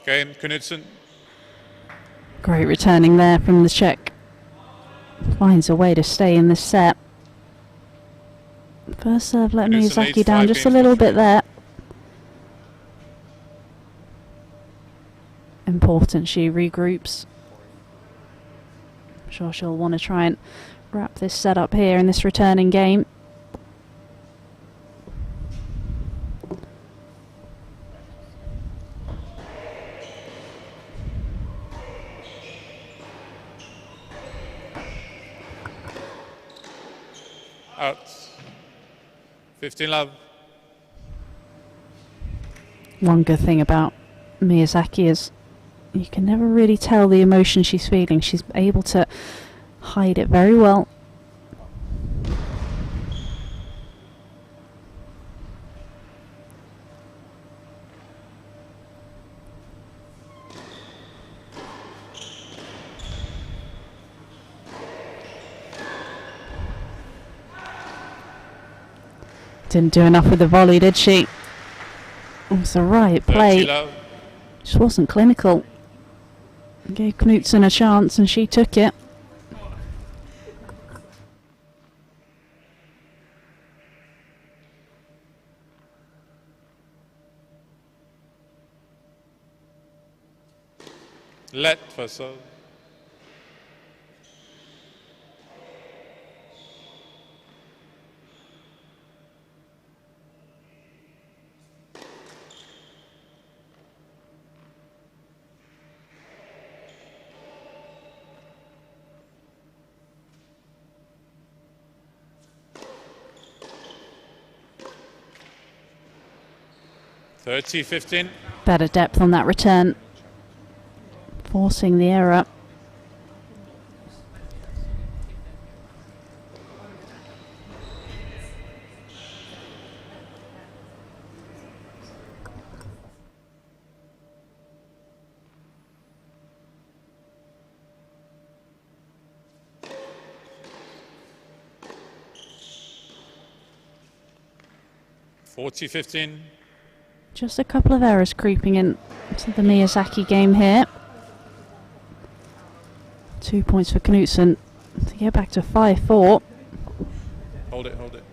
Game, Knudsen. Great returning there from the Czech. Finds a way to stay in this set. First serve let Knudsen Miyazaki leads down 5 just a games little to 3. bit there. Important she regroups. I'm sure she'll want to try and wrap this set up here in this returning game. Out. 15-love. One good thing about Miyazaki is you can never really tell the emotion she's feeling. She's able to hide it very well. Didn't do enough with the volley, did she? It was the right play. 30-love. Just wasn't clinical. Gave Knutson a chance and she took it. Let for serve. $30-15. Better depth on that return. Forcing the error. $40-15. Just a couple of errors creeping in to the Miyazaki game here. 2 points for Knutson to get back to 5-4. Hold it, hold it.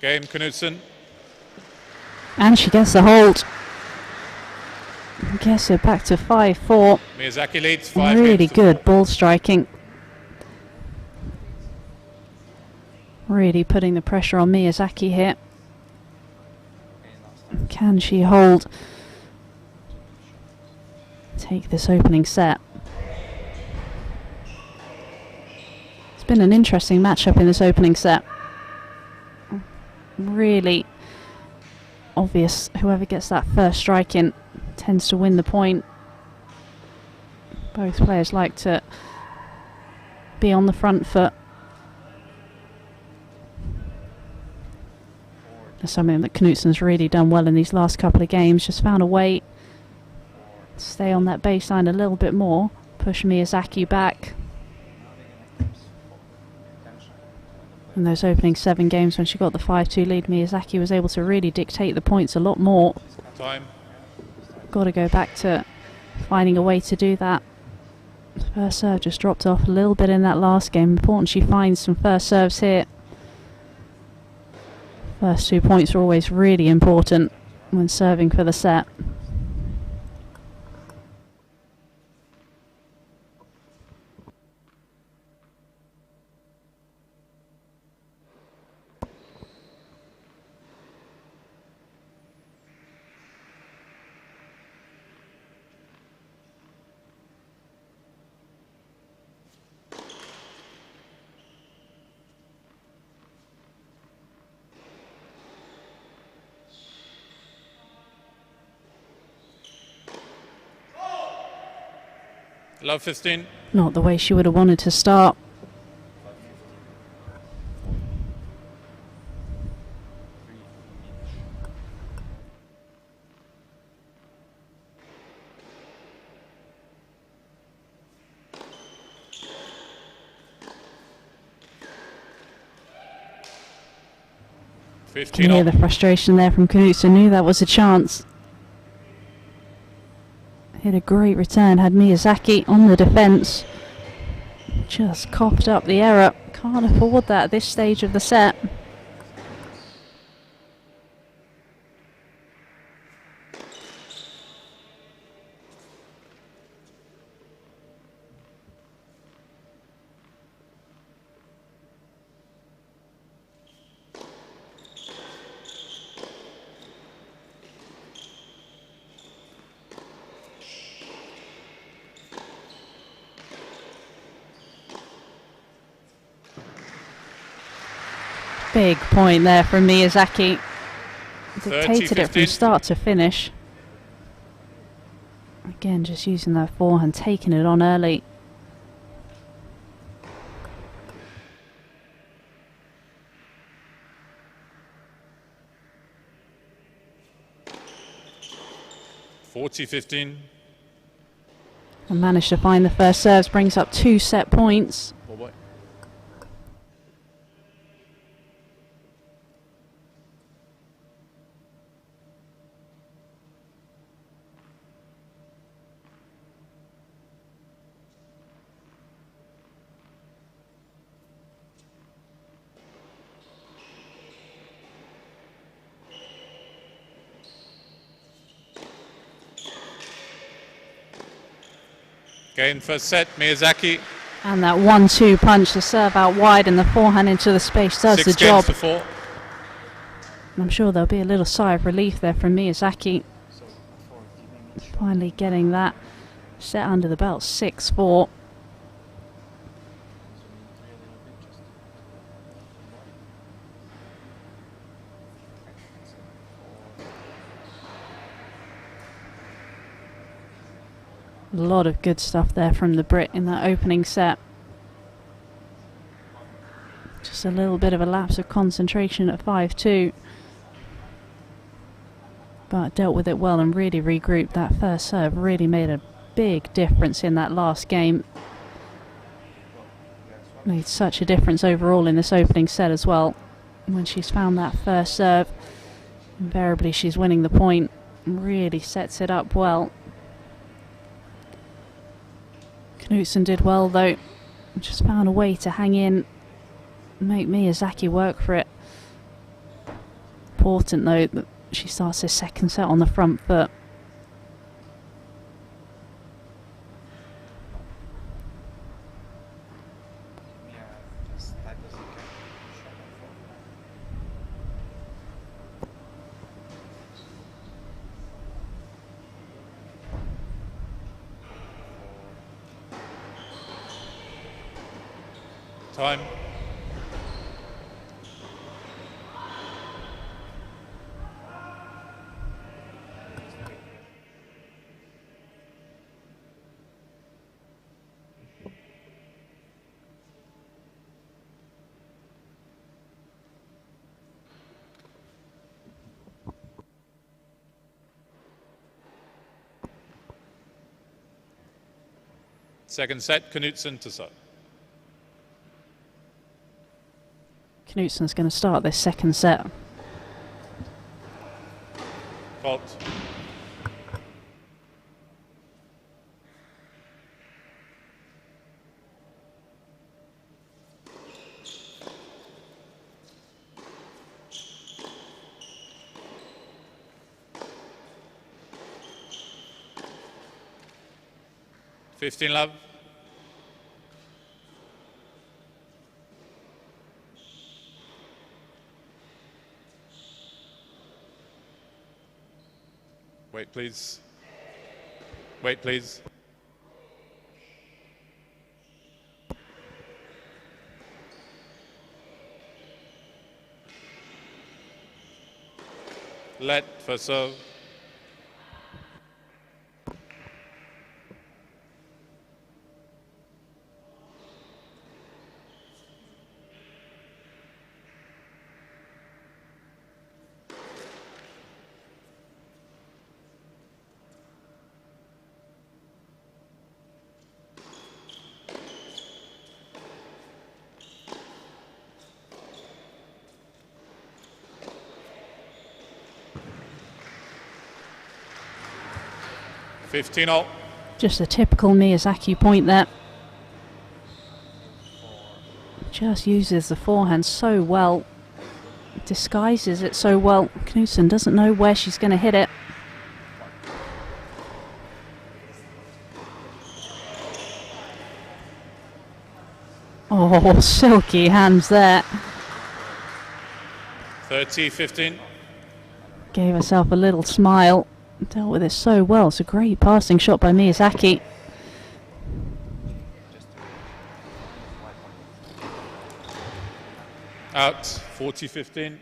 Game, Knudsen. And she gets the hold. Gets it back to 5-4. Miyazaki leads 5 Really games to good 4. ball striking. Really putting the pressure on Miyazaki here. Can she hold? Take this opening set. It's been an interesting matchup in this opening set. Really obvious. Whoever gets that first strike in tends to win the point. Both players like to be on the front foot. That's something that Knudsen's really done well in these last couple of games. Just found a way to stay on that baseline a little bit more. Push Miyazaki back. In those opening 7 games when she got the 5-2 lead, Miyazaki was able to really dictate the points a lot more. Time. Got to go back to finding a way to do that. First serve just dropped off a little bit in that last game. Important she finds some first serves here. First 2 points are always really important when serving for the set. Love 15. Not the way she would have wanted to start. You 15 can hear on. the frustration there from Knudsen. Knew that was a chance. Hit a great return, had Miyazaki on the defence. Just coughed up the error. Can't afford that at this stage of the set. Big point there from Miyazaki. Dictated it from 30-15. start to finish. Again, just using that forehand, taking it on early. $40-15. And managed to find the first serves, brings up 2 set points. Oh boy. Again, first set, Miyazaki. And that 1-2 punch, the serve out wide and the forehand into the space does 6 the games job. to 4. I'm sure there'll be a little sigh of relief there from Miyazaki. Finally getting that set under the belt, 6-4. A lot of good stuff there from the Brit in that opening set. Just a little bit of a lapse of concentration at 5-2. But dealt with it well and really regrouped. That first serve really made a big difference in that last game. Made such a difference overall in this opening set as well. When she's found that first serve, invariably she's winning the point. Really sets it up well. Knudsen did well though. Just found a way to hang in, make Miyazaki work for it. important though that she starts this second set on the front foot. Yeah, just that doesn't get shot Time. Second set, Knutson to serve. Knutson's going to start this second set. Fault. Fifteen love. Wait, please. Wait, please. Let for serve. Fifteen all. Just a typical Miyazaki point there. Just uses the forehand so well. Disguises it so well. Knutson doesn't know where she's going to hit it. Oh, silky hands there. 30-15. Gave herself a little smile. Dealt with it so well. It's a great passing shot by Miyazaki. Out. 40-15.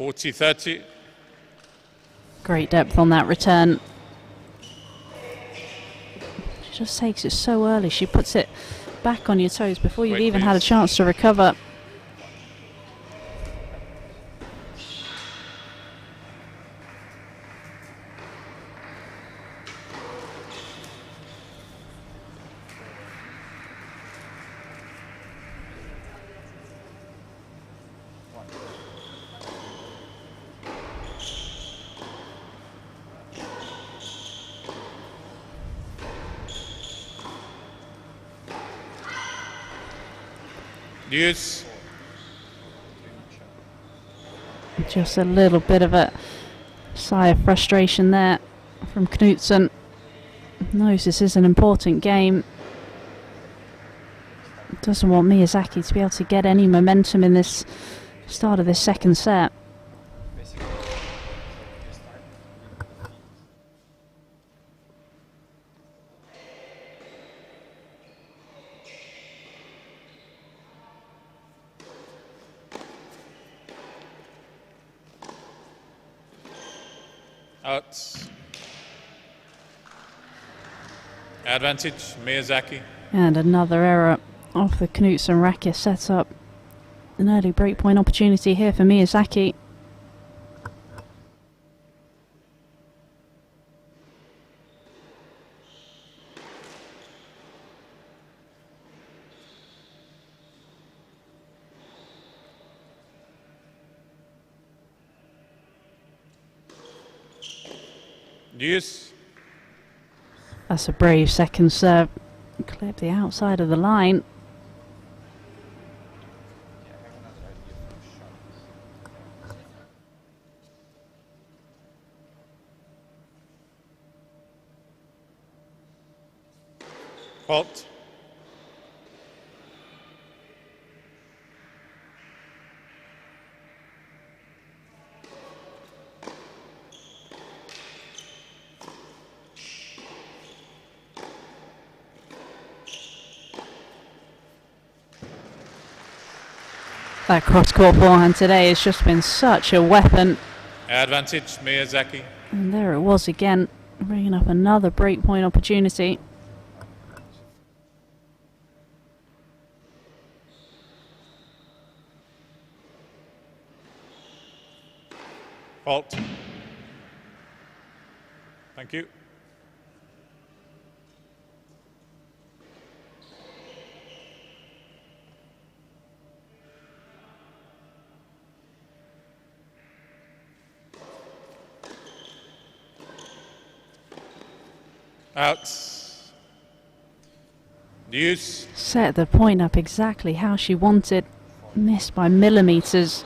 (40-30). Great depth on that return. She just takes it so early. She puts it back on your toes before you've Wait, even had a please. chance to recover. Use. Just a little bit of a sigh of frustration there from Knutson. Knows this is an important game. Doesn't want Miyazaki to be able to get any momentum in this start of this second set. basically you start Out. Advantage, Miyazaki. And another error off the Knutson racket sets up an early breakpoint opportunity here for Miyazaki. Deuce. That's a brave second serve. Clip the outside of the line. Fault. That cross-court forehand today has just been such a weapon. Advantage, Miyazaki. And there it was again, bringing up another breakpoint opportunity. Fault. Thank you. Out. Deuce. Set the point up exactly how she wanted. Missed by millimetres.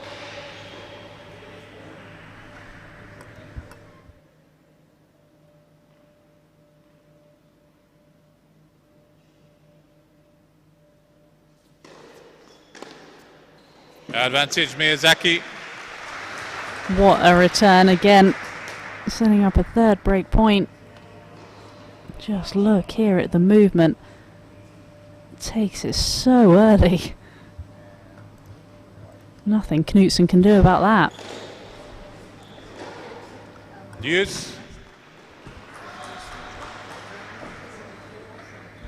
Advantage, Miyazaki. What a return again. Setting up a third break point. Just look here at the movement. Takes it so early. Nothing Knutson can do about that. Deuce.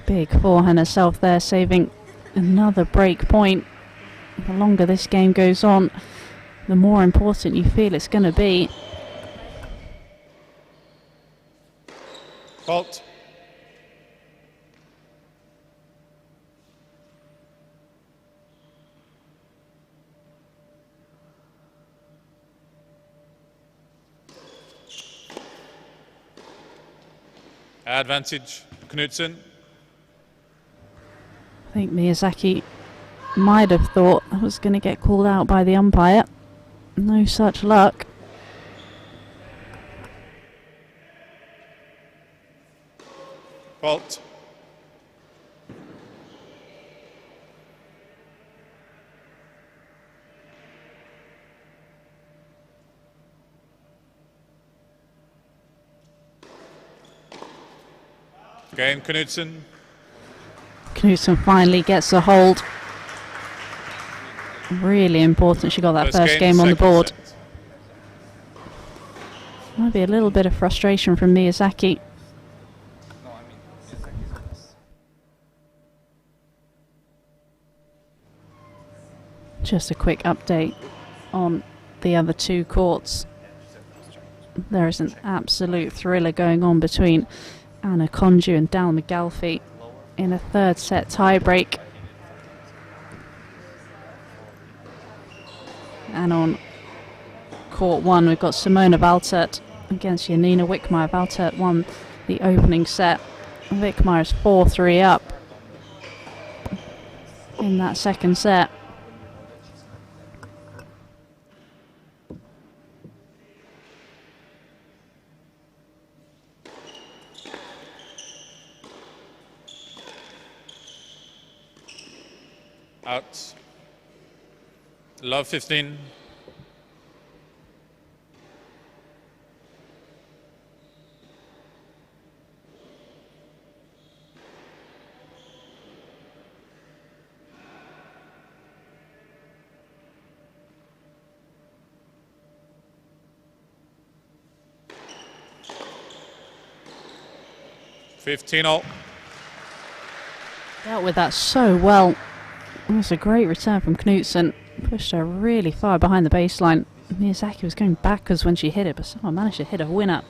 Big forehand herself there, saving another break point. The longer this game goes on, the more important you feel it's going to be. Fault. Advantage, Knutson. I think Miyazaki might have thought I was going to get called out by the umpire. No such luck. Fault. Game, Knutson. Knutson finally gets a hold. Really important she got that first game on the second board. set. Might be a little bit of frustration from Miyazaki. Just a quick update on the other two courts. There is an absolute thriller going on between Anna Konju and Dal McGalfy in a third set tiebreak. And on court one, we've got Simona Valtert against Janina Wickmeyer. Valtert won the opening set. Wickmeyer is 4-3 up in that second set. Out. Love 15. All. Dealt with that so well. It was a great return from Knutson. Pushed her really far behind the baseline. Miyazaki was going backwards when she hit it, but someone managed to hit a winner.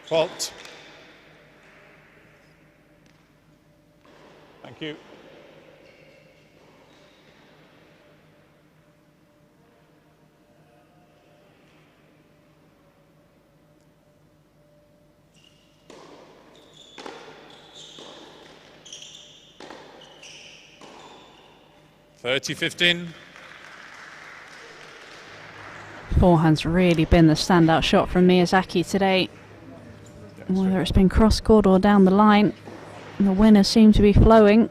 Fault. Thank you. 30-15. Forehand's really been the standout shot from Miyazaki today. Whether it's been cross-court or down the line, the winners seem to be flowing.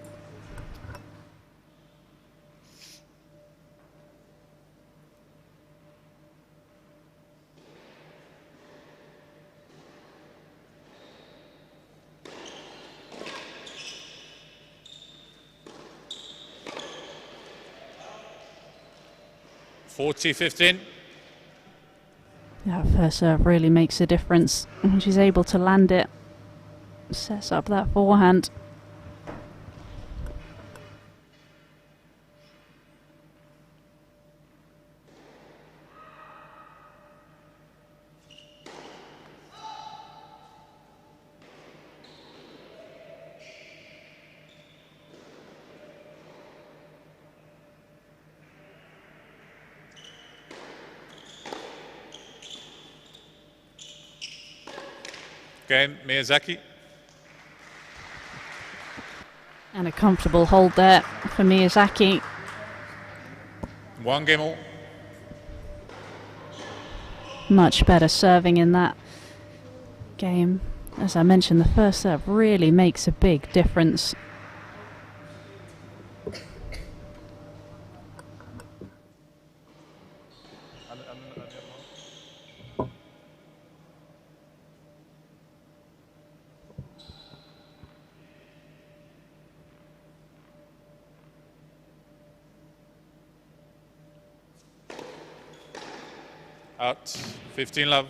$40-15. That first serve really makes a difference when she's able to land it. Sets up that forehand. Game, Miyazaki. And a comfortable hold there for Miyazaki. 1 game all. Much better serving in that game. As I mentioned, the first serve really makes a big difference. Out. 15 love.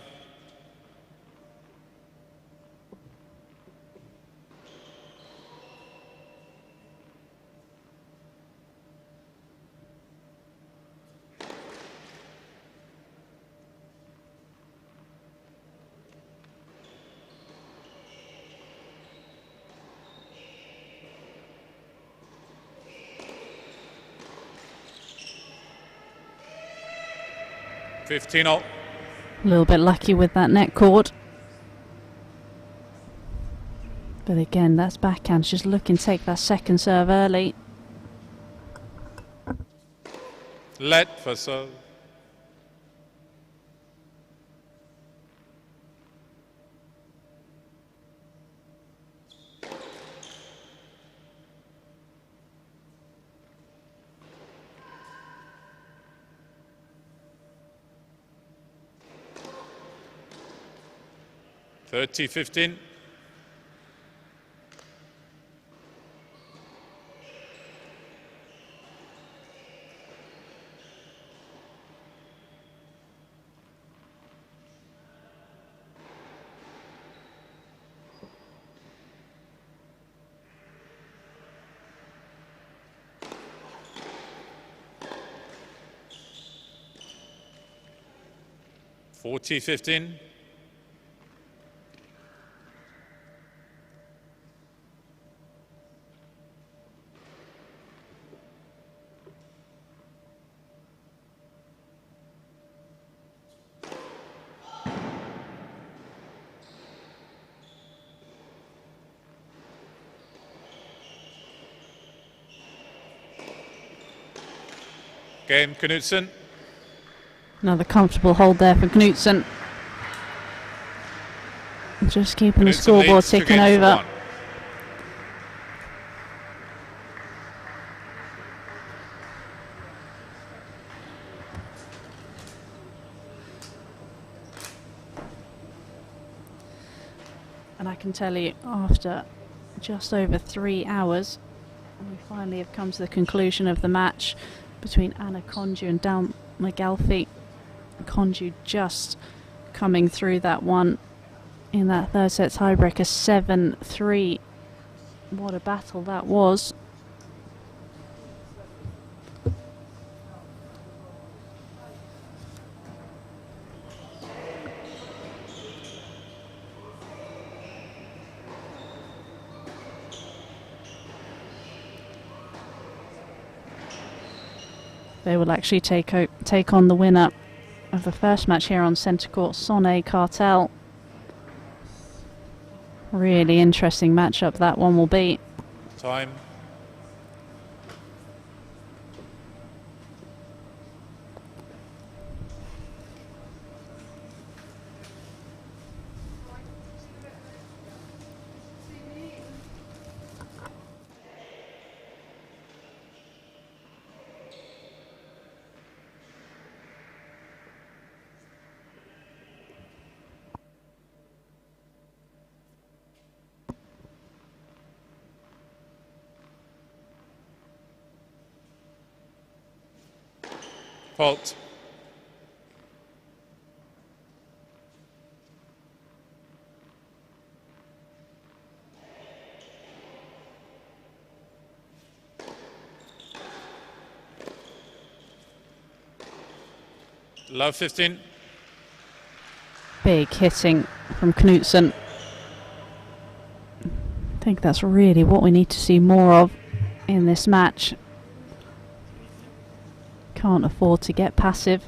$15-all. A little bit lucky with that net cord. But again, that's backhand. She's looking to take that second serve early. Let for serve. $30-15. $40-15. Game, Knutson. Another comfortable hold there for Knutson. Just keeping the Knutson scoreboard leads 2 ticking games to over. 1. And I can tell you, after just over 3 hours, we finally have come to the conclusion of the match between Anna Konju and Dan McGalfy. Konju just coming through that one in that third set tiebreaker, 7-3. What a battle that was. They will actually take on the winner of the first match here on centre court, Sonne Cartel. Really interesting matchup that one will be. Time. Fault. Love 15. Big hitting from Knutson. I think that's really what we need to see more of in this match. Can't afford to get passive.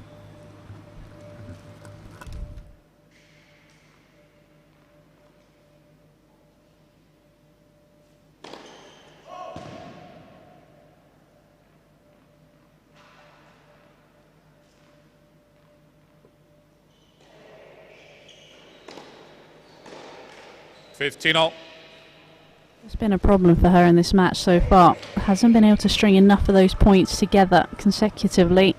$15 all. It's been a problem for her in this match so far. Hasn't been able to string enough of those points together consecutively.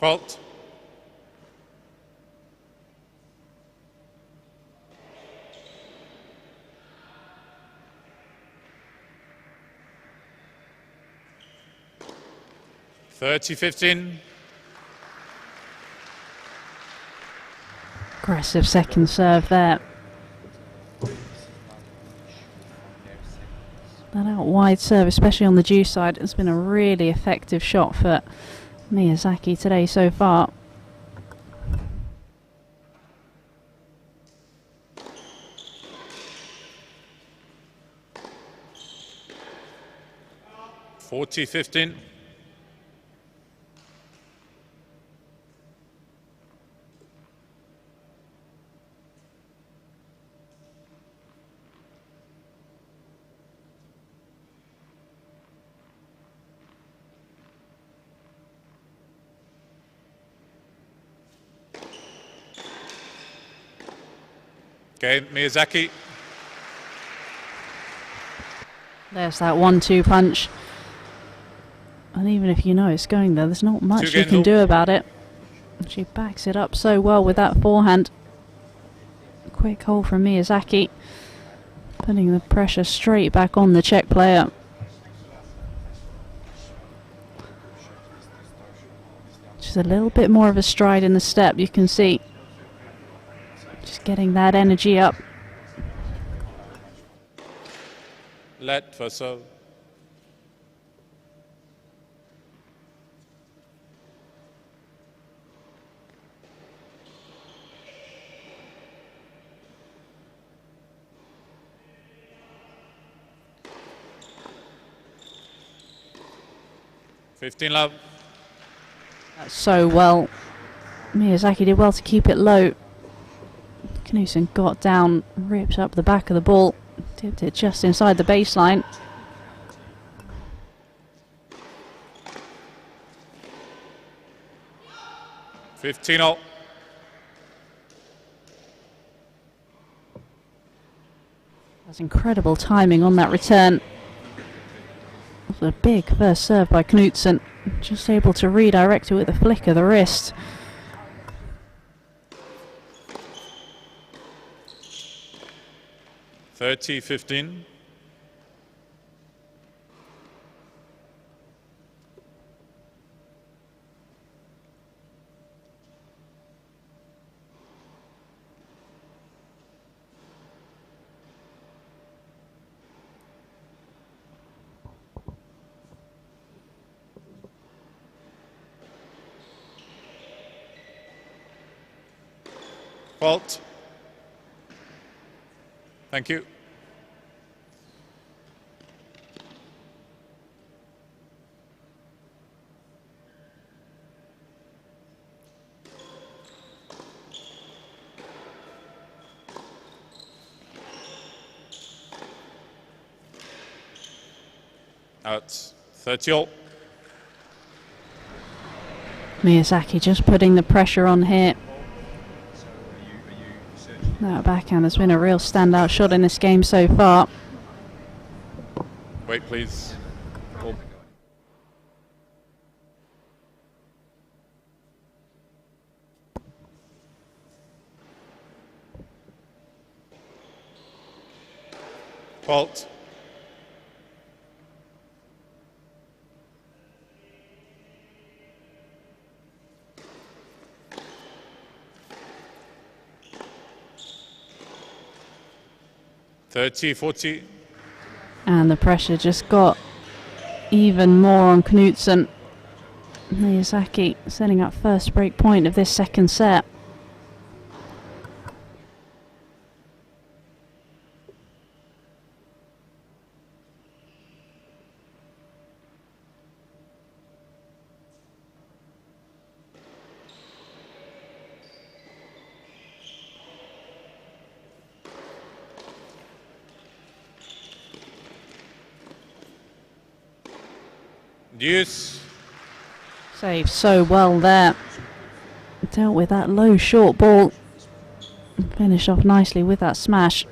Fault. $30-15. Aggressive second serve there. That out wide serve, especially on the due side, has been a really effective shot for Miyazaki today so far. $40-15. Okay, Miyazaki. There's that 1-2 punch. And even if you know it's going there, there's not much you can do about it. She backs it up so well with that forehand. Quick hold from Miyazaki. Putting the pressure straight back on the Czech player. Just a little bit more of a stride in the step, you can see. Just getting that energy up. Let for serve. $15 love. That's so well. Miyazaki did well to keep it low. Knutson got down, ripped up the back of the ball, tipped it just inside the baseline. $15 That's incredible timing on that return. It was a big first serve by Knutson, just able to redirect it with a flick of the wrist. $30-15. Fault. Thank you. Out 30-all. Miyazaki just putting the pressure on here. That backhand has been a real standout shot in this game so far. Wait, please. Oh. Fault. .30, 40. And the pressure just got even more on Knudsen. Miyazaki setting up first break point of this second set. Deuce. Saved so well there. Dealt with that low short ball. And finished off nicely with that smash.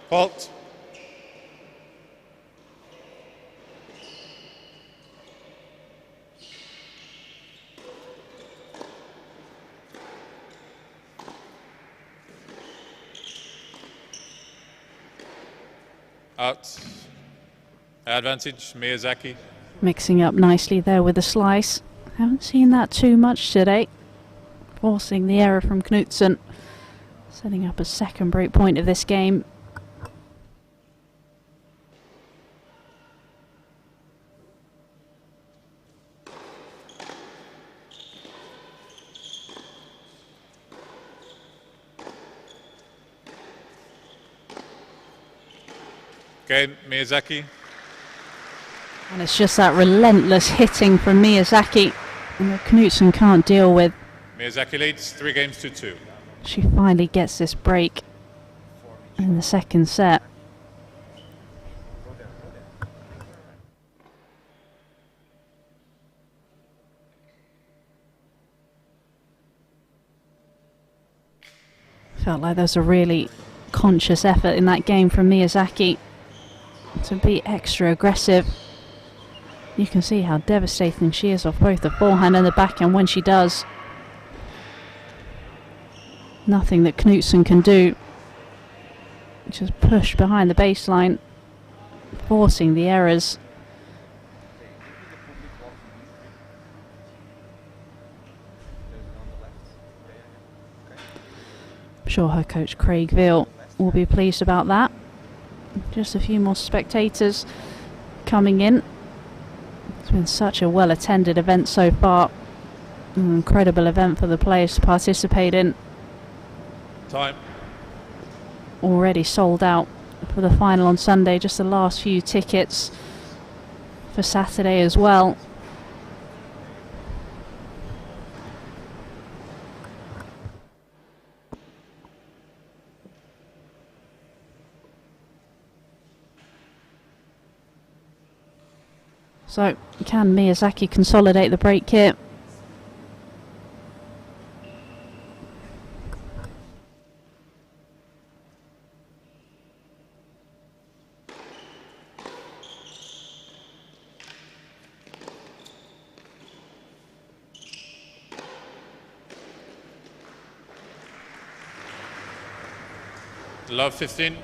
Fault. Out. Advantage, Miyazaki. Mixing up nicely there with the slice. Haven't seen that too much today. Forcing the error from Knudsen. Setting up a second break point of this game. Okay, Miyazaki. And it's just that relentless hitting from Miyazaki that Knudsen can't deal with. Miyazaki leads 3 games to 2. She finally gets this break in the second set. Felt like there was a really conscious effort in that game from Miyazaki to be extra aggressive. You can see how devastating she is off both the forehand and the backhand when she does. Nothing that Knudsen can do. Just push behind the baseline, forcing the errors. I'm sure her coach Craig Veal will be pleased about that. Just a few more spectators coming in. It's been such a well attended event so far. An incredible event for the players to participate in. Time. Already sold out for the final on Sunday, just the last few tickets for Saturday as well. So, can Miyazaki consolidate the break here? Love 15.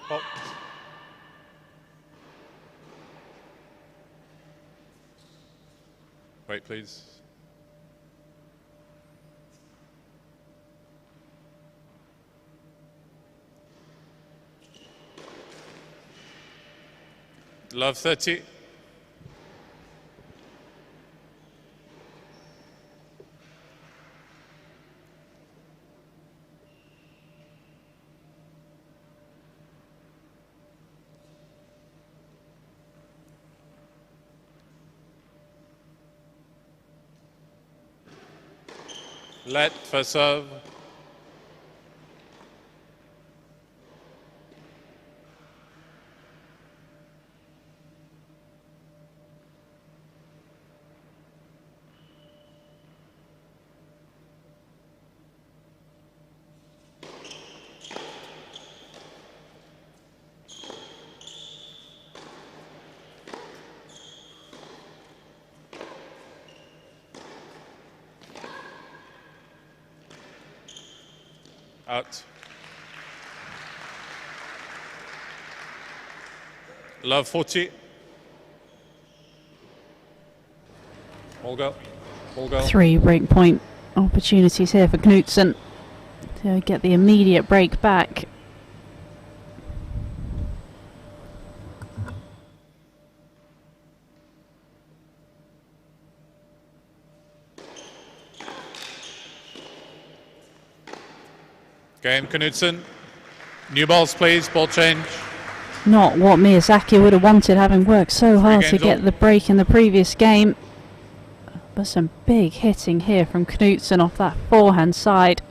Oh. Wait, please. Love 30. Let for serve. Out. Love 40. All go. All go. 3 break point opportunities here for Knudsen to get the immediate break back. Game, Knudsen. New balls, please. Ball change. Not what Miyazaki would have wanted, having worked so hard to games get all. the break in the previous game. But some big hitting here from Knudsen off that forehand side.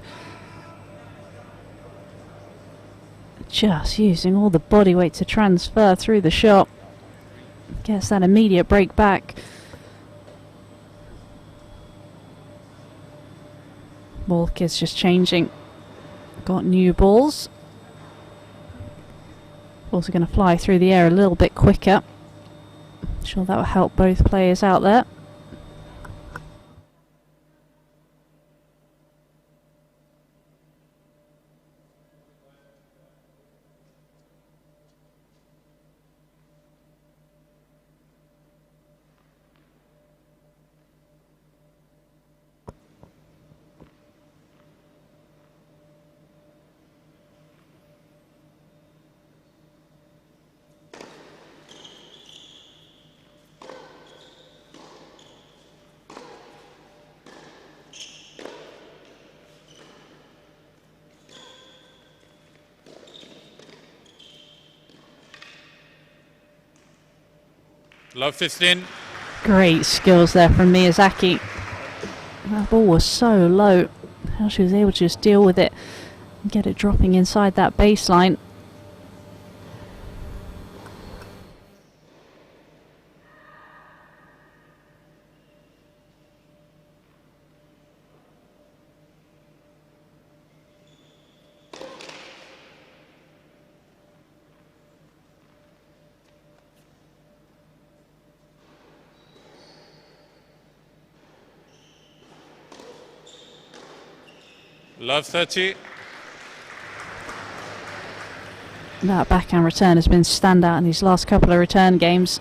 Just using all the body weight to transfer through the shot. Gets that immediate break back. Ball kids just changing. Got new balls. Also going to fly through the air a little bit quicker. Sure that will help both players out there. Love 15. Great skills there from Miyazaki. That ball was so low. How she was able to just deal with it and get it dropping inside that baseline. Love 30. That backhand return has been standout in these last couple of return games.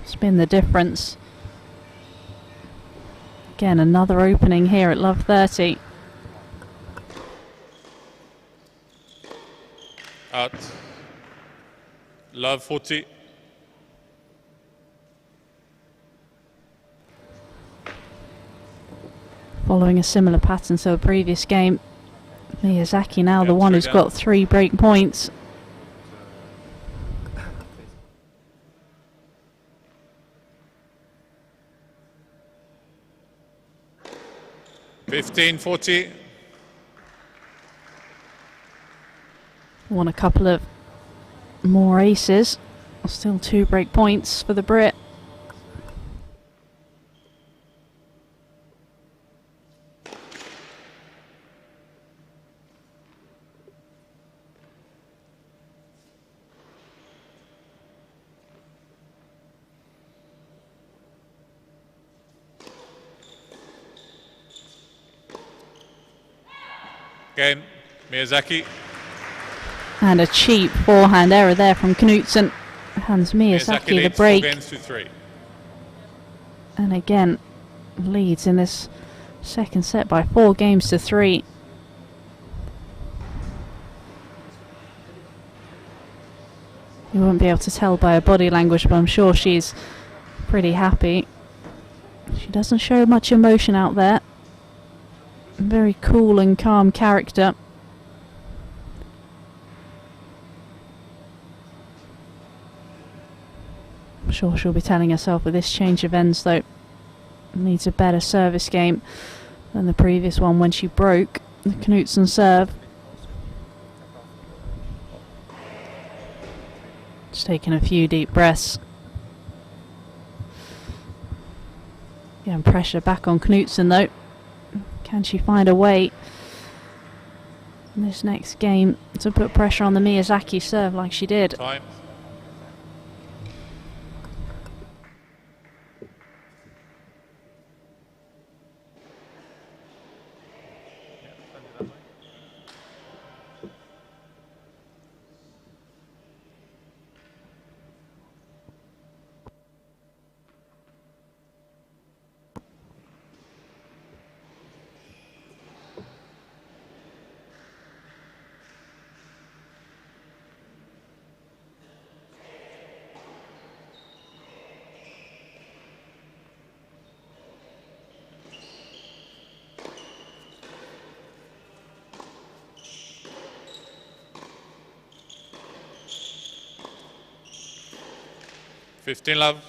It's been the difference. Again, another opening here at love 30. Out. Love 40. Following a similar pattern to the previous game. Miyazaki now the Yeah, one three who's down. got 3 break points. Fifteen 40. Won a couple of more aces. Still 2 break points for the Brit. Game, Miyazaki. And a cheap forehand error there from Knudsen. Hands Miyazaki the leads 4 break. games to 3. And again, leads in this second set by 4 games to 3. You won't be able to tell by her body language, but I'm sure she's pretty happy. She doesn't show much emotion out there. Very cool and calm character. I'm sure she'll be telling herself with this change of ends though, needs a better service game than the previous one when she broke the Knudsen serve. Just taking a few deep breaths. Getting pressure back on Knudsen though. Can she find a way in this next game to put pressure on the Miyazaki serve like she did? Time. 15 love.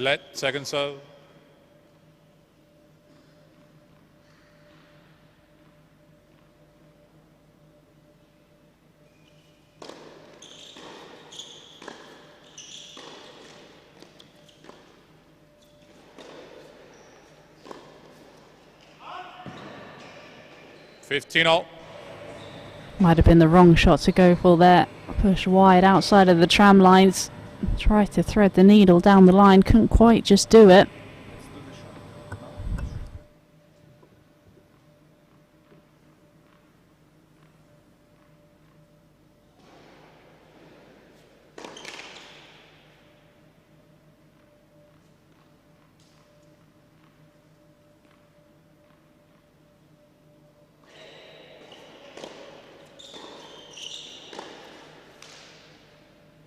Let, second serve. Fifteen all. Might have been the wrong shot to go for there. Push wide outside of the tram lines. Tried to thread the needle down the line, couldn't quite just do it.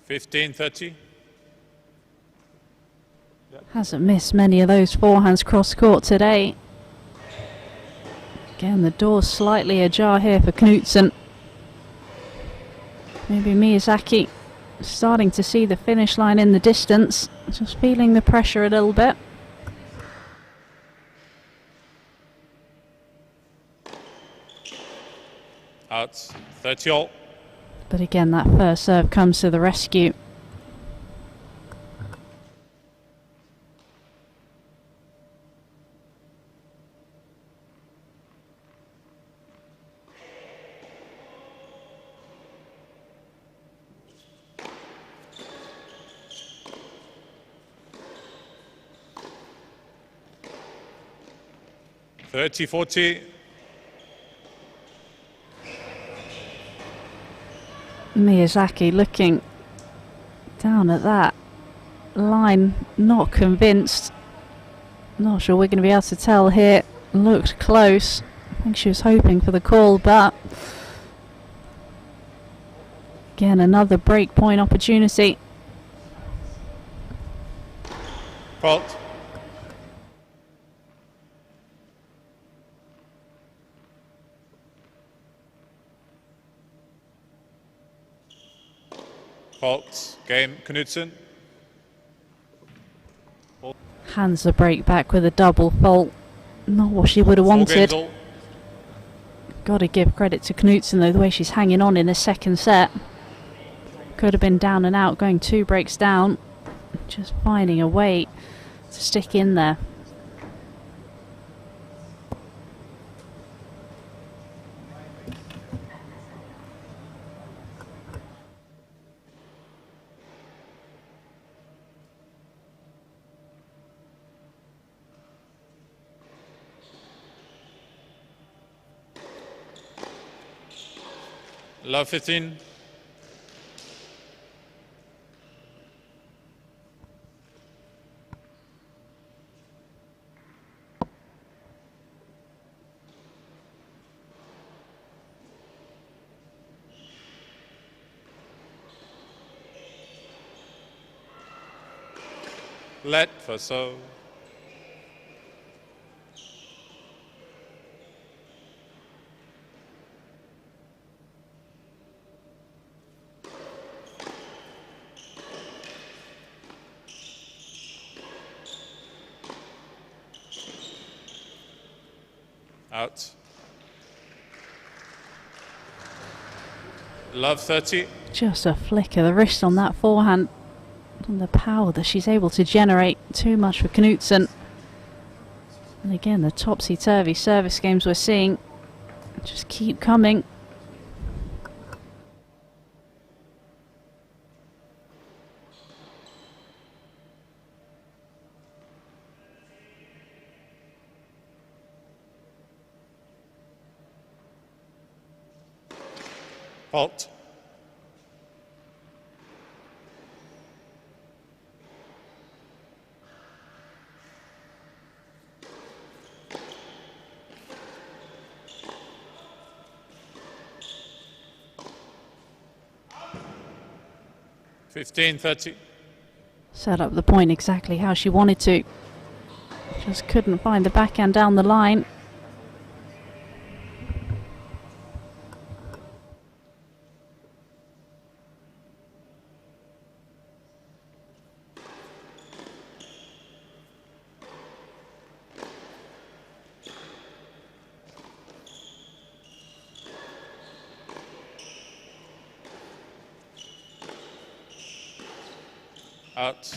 Fifteen 30. Hasn't missed many of those forehands cross court today. Again, the door's slightly ajar here for Knutson. Maybe Miyazaki starting to see the finish line in the distance. Just feeling the pressure a little bit. Out 30 all. But again, that first serve comes to the rescue. Thirty 40. Miyazaki looking down at that line, not convinced. Not sure we're going to be able to tell here. Looked close. I think she was hoping for the call, but again, another break point opportunity. Fault. Fault. Game. Knutson. Hands the break back with a double fault. Not what she would have 4 games wanted. all. Got to give credit to Knutson though, the way she's hanging on in the second set. Could have been down and out, going 2 breaks down. Just finding a way to stick in there. Love 15. Let for so. Out. Love 30. Just a flick of the wrist on that forehand. And the power that she's able to generate, too much for Knutson. And again, the topsy-turvy service games we're seeing just keep coming. Fault. 15-30. Set up the point exactly how she wanted to. Just couldn't find the backhand down the line. Out.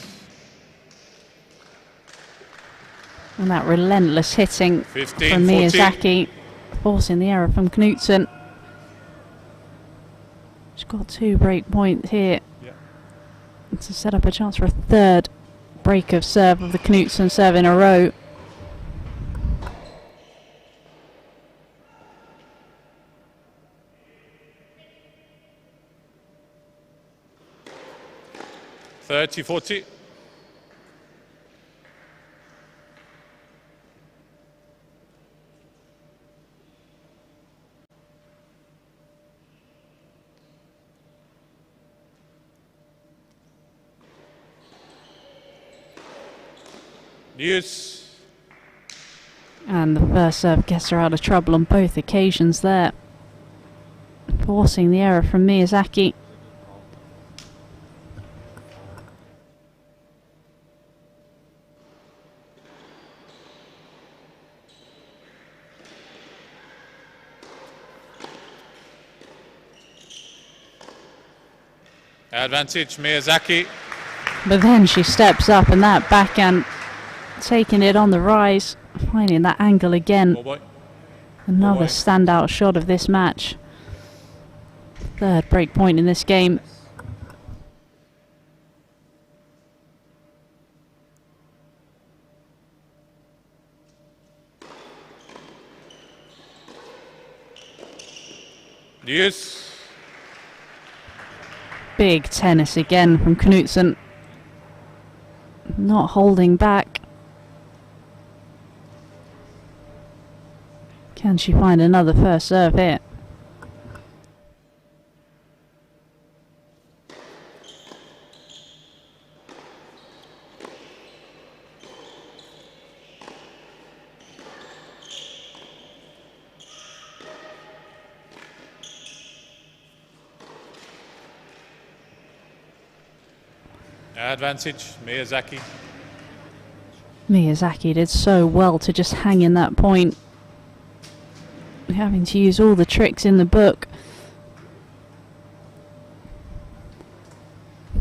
And that relentless hitting 15, from 14. Miyazaki, forcing the error from Knudsen. She's got 2 break points here to set up a chance for a 3rd break of serve of the Knudsen serve in a row. 30-40. News. And the first serve gets her out of trouble on both occasions there, forcing the error from Miyazaki. Advantage, Miyazaki. But then she steps up, and that backhand taking it on the rise, finding that angle again. Ball boy. Another standout shot of this match. 3rd break point in this game. News. Big tennis again from Knudsen. Not holding back. Can she find another first serve here? Advantage, Miyazaki. Miyazaki did so well to just hang in that point. Having to use all the tricks in the book.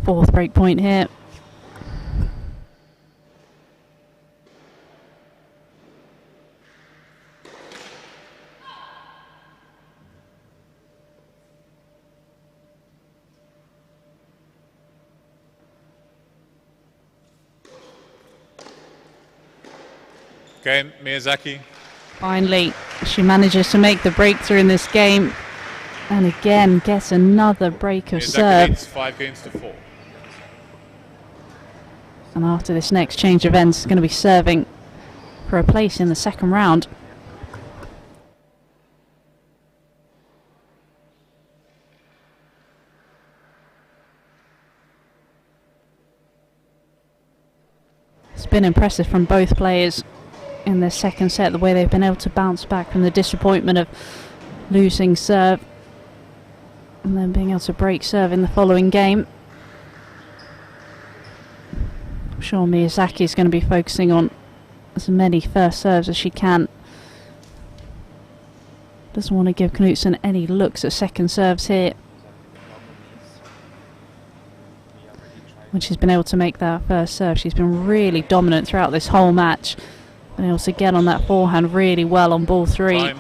4th break point here. Okay, Miyazaki. Finally, she manages to make the breakthrough in this game, and again gets another break of Miyazaki serve. leads 5-4. And after this next change of ends, is going to be serving for a place in the 2nd round. It's been impressive from both players in their 2nd set, the way they've been able to bounce back from the disappointment of losing serve and then being able to break serve in the following game. I'm sure Miyazaki is going to be focusing on as many first serves as she can. Doesn't want to give Knudsen any looks at 2nd serves here. When she's been able to make that first serve, she's been really dominant throughout this whole match. Been able to get on that forehand really well on ball 3. Time.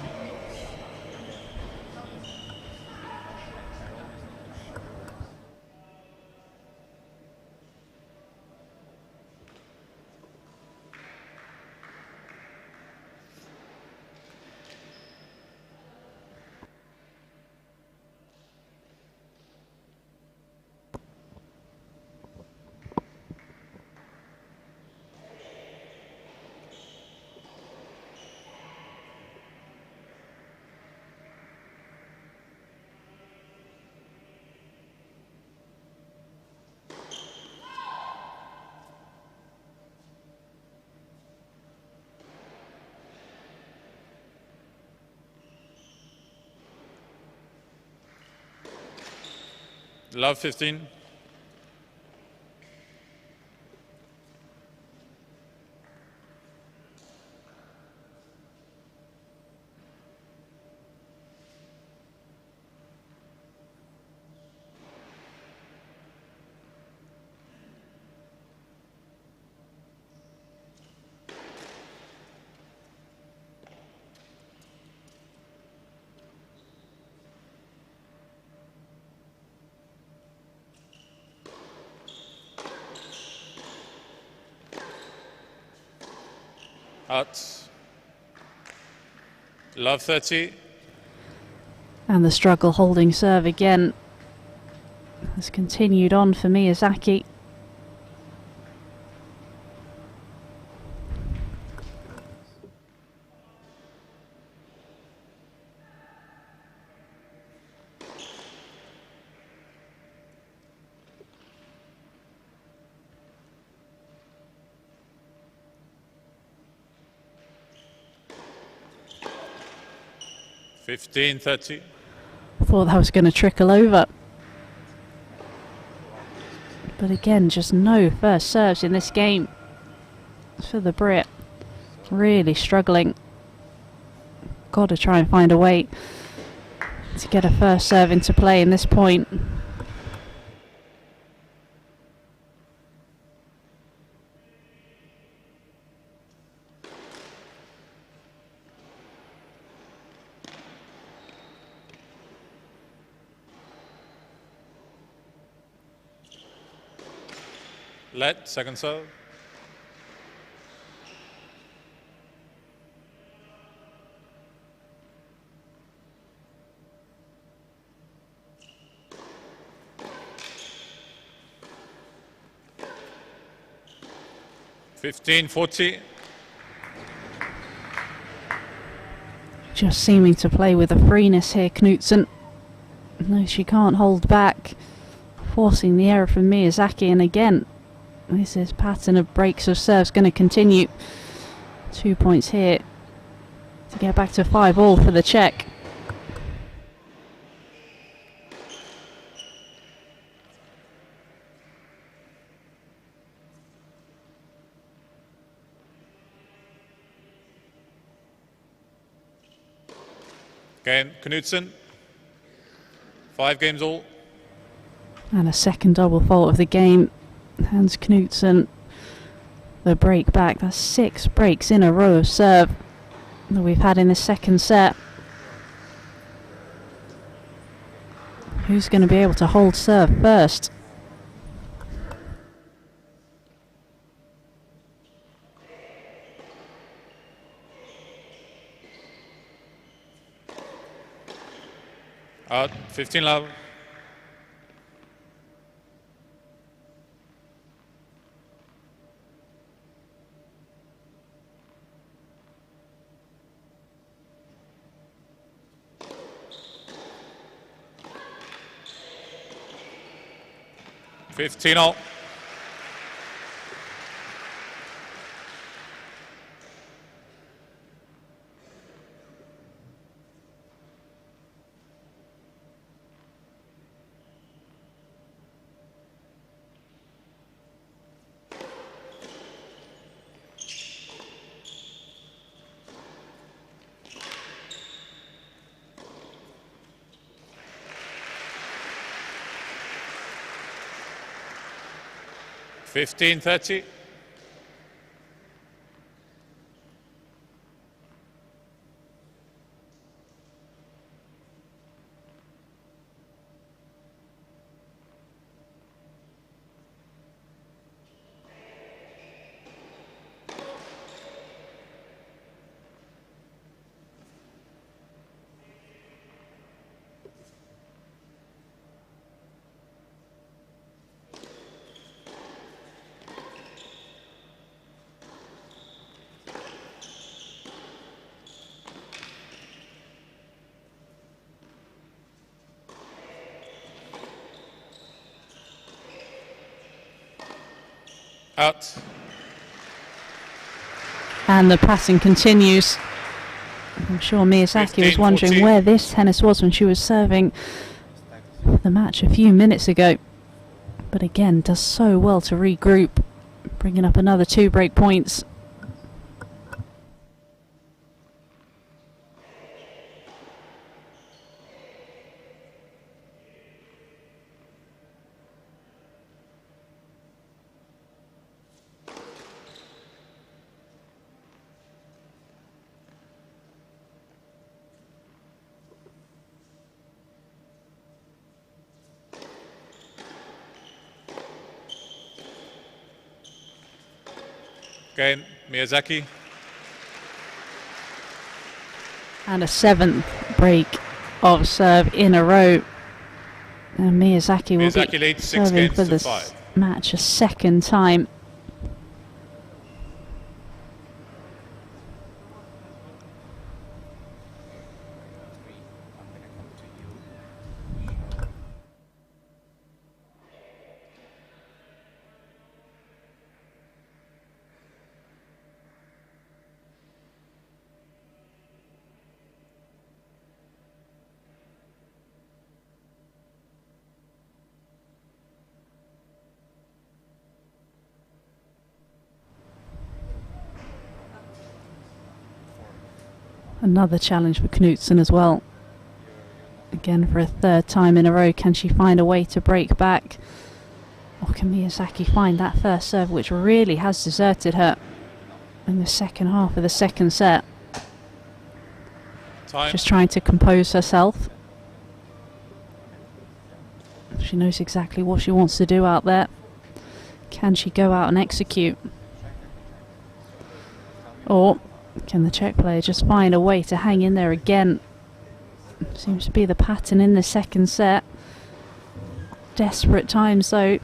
Love 15. Out. Love 30. And the struggle holding serve again has continued on for Miyazaki. Fifteen 30. Thought that was going to trickle over. But again, just no first serves in this game for the Brit. Really struggling. Got to try and find a way to get a first serve into play in this point. Let, second serve. Fifteen 40. Just seeming to play with a freeness here, Knutson. No, she can't hold back. Forcing the error from Miyazaki, and again, this is pattern of breaks of serves going to continue. 2 points here to get back to 5-all for the Czech. Again, Knutson. 5 games all. And a second double fault of the game. Hans Knutson, the break back. That's 6 breaks in a row of serve that we've had in the second set. Who's going to be able to hold serve first? Out, 15 love. Fifteen all. Fifteen 30. Out. And the passing continues. I'm sure Miyazaki was wondering 15-14. where this tennis was when she was serving the match a few minutes ago. But again, does so well to regroup, bringing up another 2 break points. Again, Miyazaki. And a 7th break of serve in a row. And Miyazaki will Miyazaki be leads 6 serving games for to this 5. match a second time. Another challenge for Knutson as well. Again for a 3rd time in a row. Can she find a way to break back? Or can Miyazaki find that first serve, which really has deserted her in the second half of the second set? Time. Just trying to compose herself. She knows exactly what she wants to do out there. Can she go out and execute? Or can the Czech player just find a way to hang in there again? Seems to be the pattern in the second set. Desperate times though.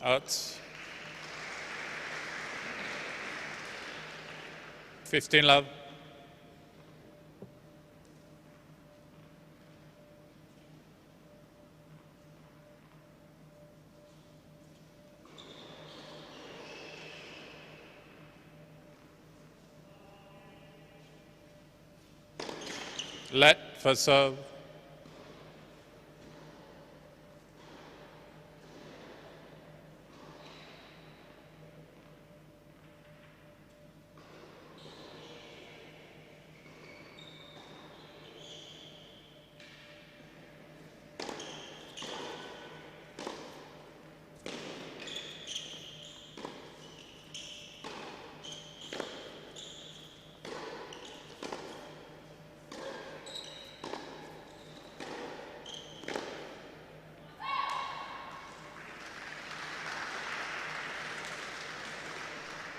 Out. 15 love. Let for serve.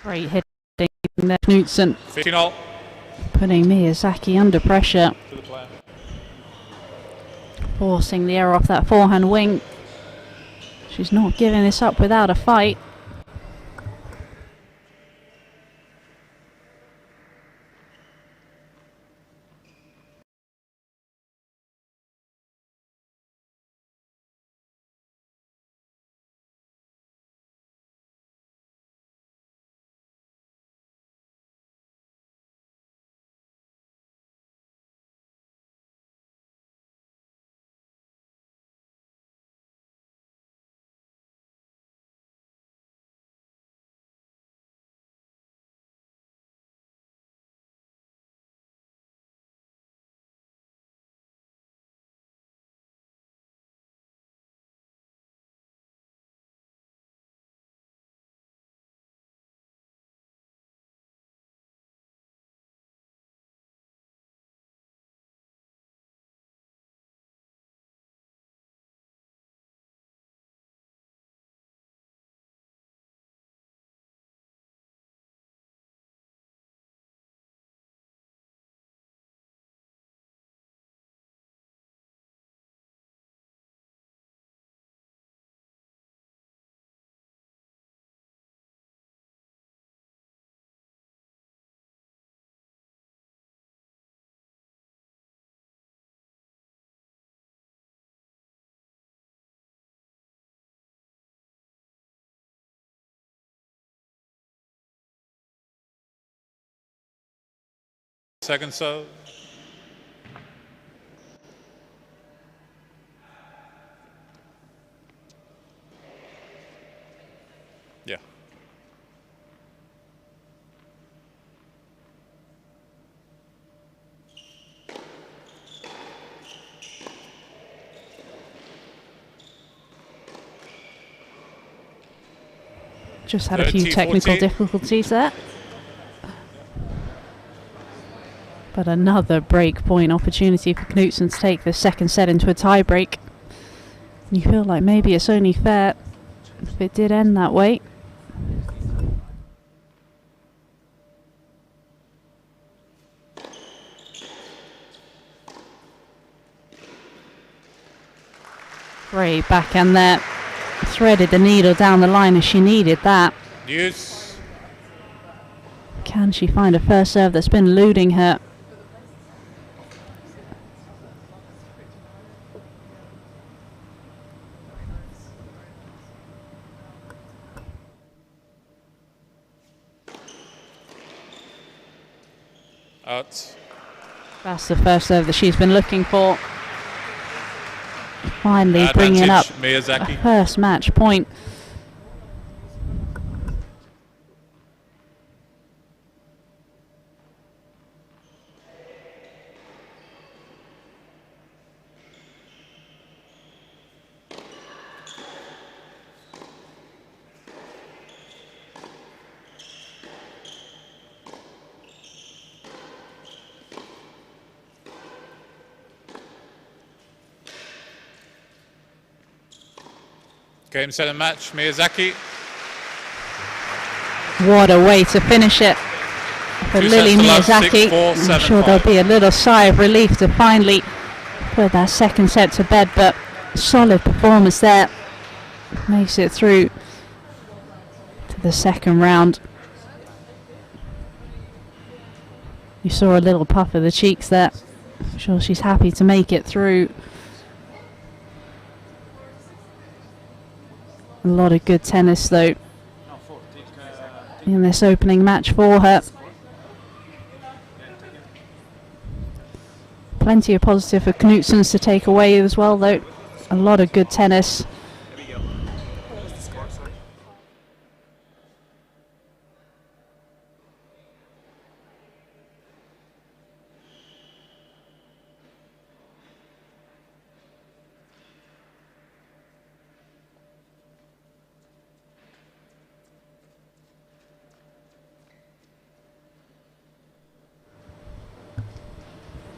Great hitting there, Knutson, 15 all. putting Miyazaki under pressure, To the player. forcing the error off that forehand wing. She's not giving this up without a fight. Second serve. Yeah. Just had a few 30, technical 40. difficulties there. But another break point opportunity for Knutson to take the second set into a tie break. You feel like maybe it's only fair if it did end that way. Great backhand there. Threaded the needle down the line as she needed that. Use. Can she find a first serve that's been eluding her? Out. That's the first serve that she's been looking for. Finally bringing up Advantage, a Miyazaki. first match point. Game, set, and match. Miyazaki. What a way to finish it for Two Lily sets to love, Miyazaki. 6-4, I'm 7-5. sure there'll be a little sigh of relief to finally put that second set to bed, but solid performance there. Makes it through to the second round. You saw a little puff of the cheeks there. I'm sure she's happy to make it through. A lot of good tennis though in this opening match for her. Plenty of positive for Knutsons to take away as well though. A lot of good tennis.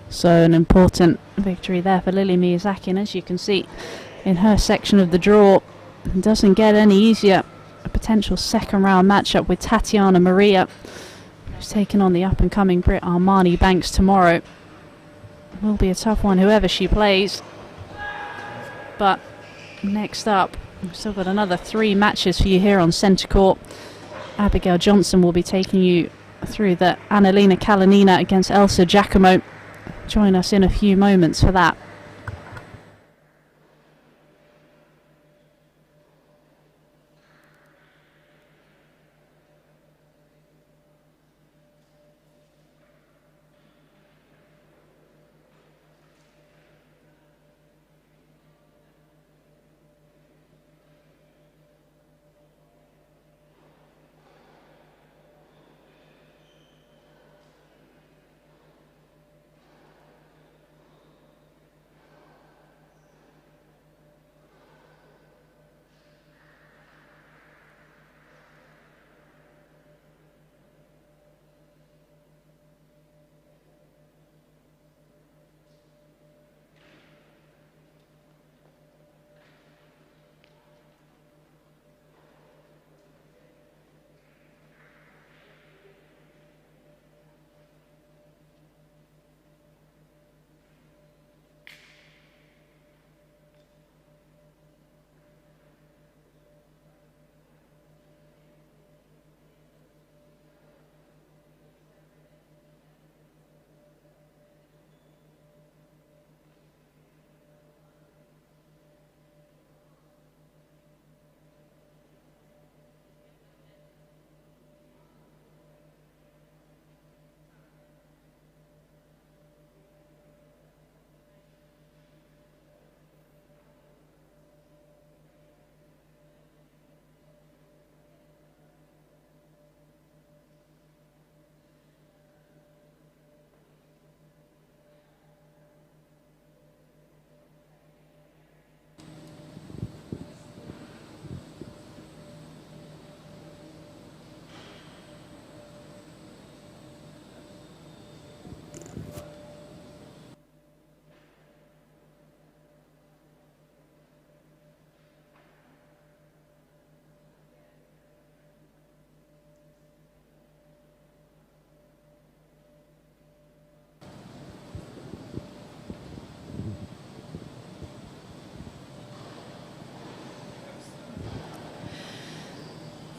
So an important victory there for Lily Miyazaki, and as you can see in her section of the draw, it doesn't get any easier. A potential second round matchup with Tatiana Maria, who's taking on the up and coming Brit Armani Banks tomorrow. It will be a tough one whoever she plays. But next up, we've still got another 3 matches for you here on Centre Court. Abigail Johnson will be taking you through the Annalena Kalinina against Elsa Giacomo. Join us in a few moments for that.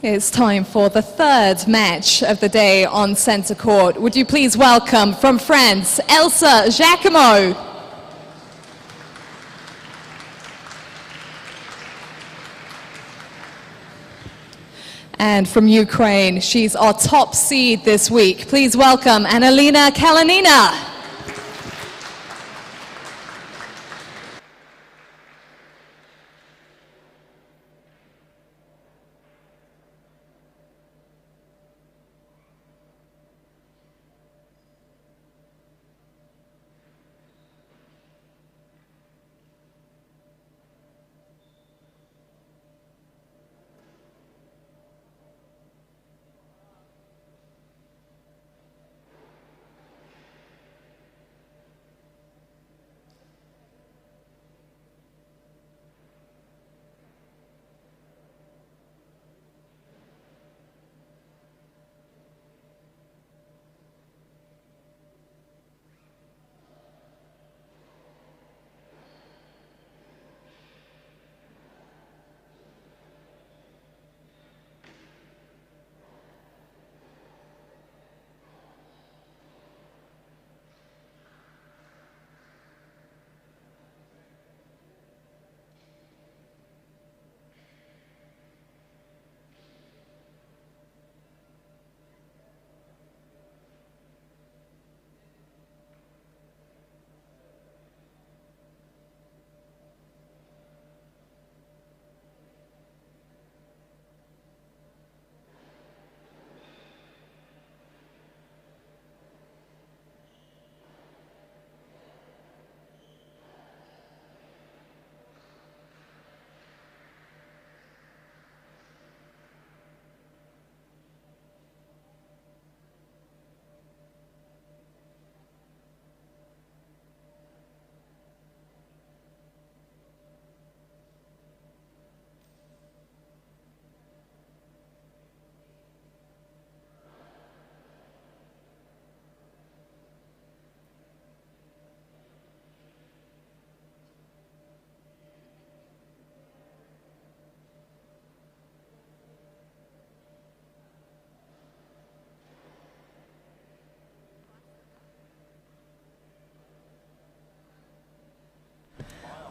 It's time for the third match of the day on centre court. Would you please welcome from France, Elsa Giacomo. And from Ukraine, she's our top seed this week. Please welcome Annalina Kalinina.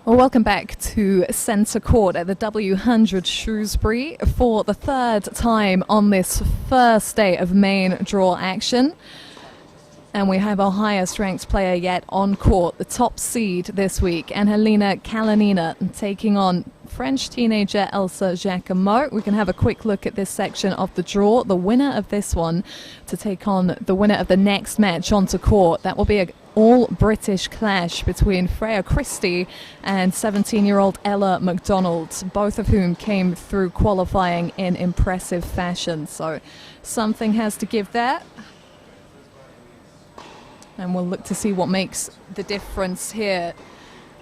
Well, welcome back to centre court at the W100 Shrewsbury for the third time on this first day of main draw action. And we have our highest ranked player yet on court, the top seed this week, Annalina Kalinina, taking on French teenager Elsa Giacomo. We can have a quick look at this section of the draw. The winner of this one to take on the winner of the next match onto court. That will be a all-British clash between Freya Christie and 17-year-old Ella McDonald, both of whom came through qualifying in impressive fashion. So something has to give there. And we'll look to see what makes the difference here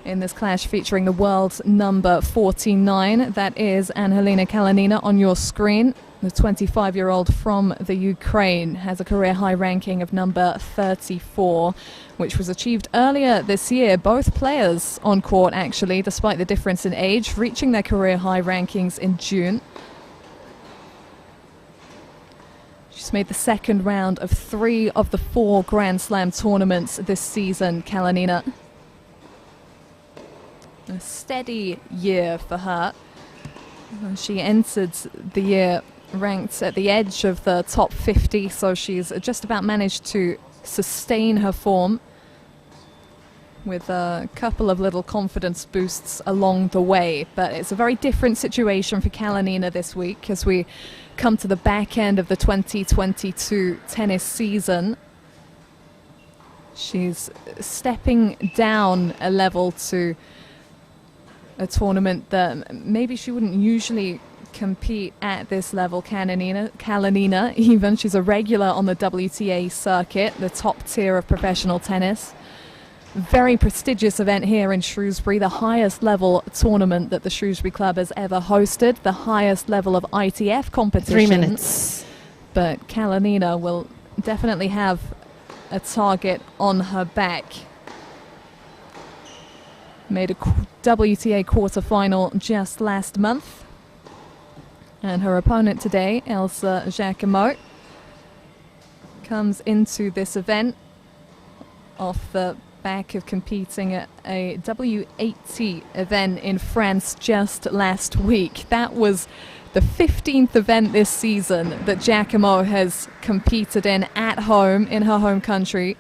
in this clash featuring the world's number 49. That is Annalina Kalinina on your screen. The 25-year-old from the Ukraine has a career high ranking of number 34, which was achieved earlier this year. Both players on court, actually, despite the difference in age, reaching their career high rankings in June. She's made the second round of 3 of the 4 Grand Slam tournaments this season, Kalinina. A steady year for her. She entered the year ranked at the edge of the top 50, so she's just about managed to sustain her form with a couple of little confidence boosts along the way. But it's a very different situation for Kalinina this week as we come to the back end of the 2022 tennis season. She's stepping down a level to a tournament that maybe she wouldn't usually compete at this level. Kalinina even, she's a regular on the WTA circuit, the top tier of professional tennis. Very prestigious event here in Shrewsbury, the highest level tournament that the Shrewsbury Club has ever hosted, the highest level of ITF competition. 3 minutes. But Kalinina will definitely have a target on her back. Made a WTA quarterfinal just last month. And her opponent today, Elsa Jacquemot, comes into this event off the back of competing at a W80 event in France just last week. That was the 15th event this season that Jacquemot has competed in at home in her home country.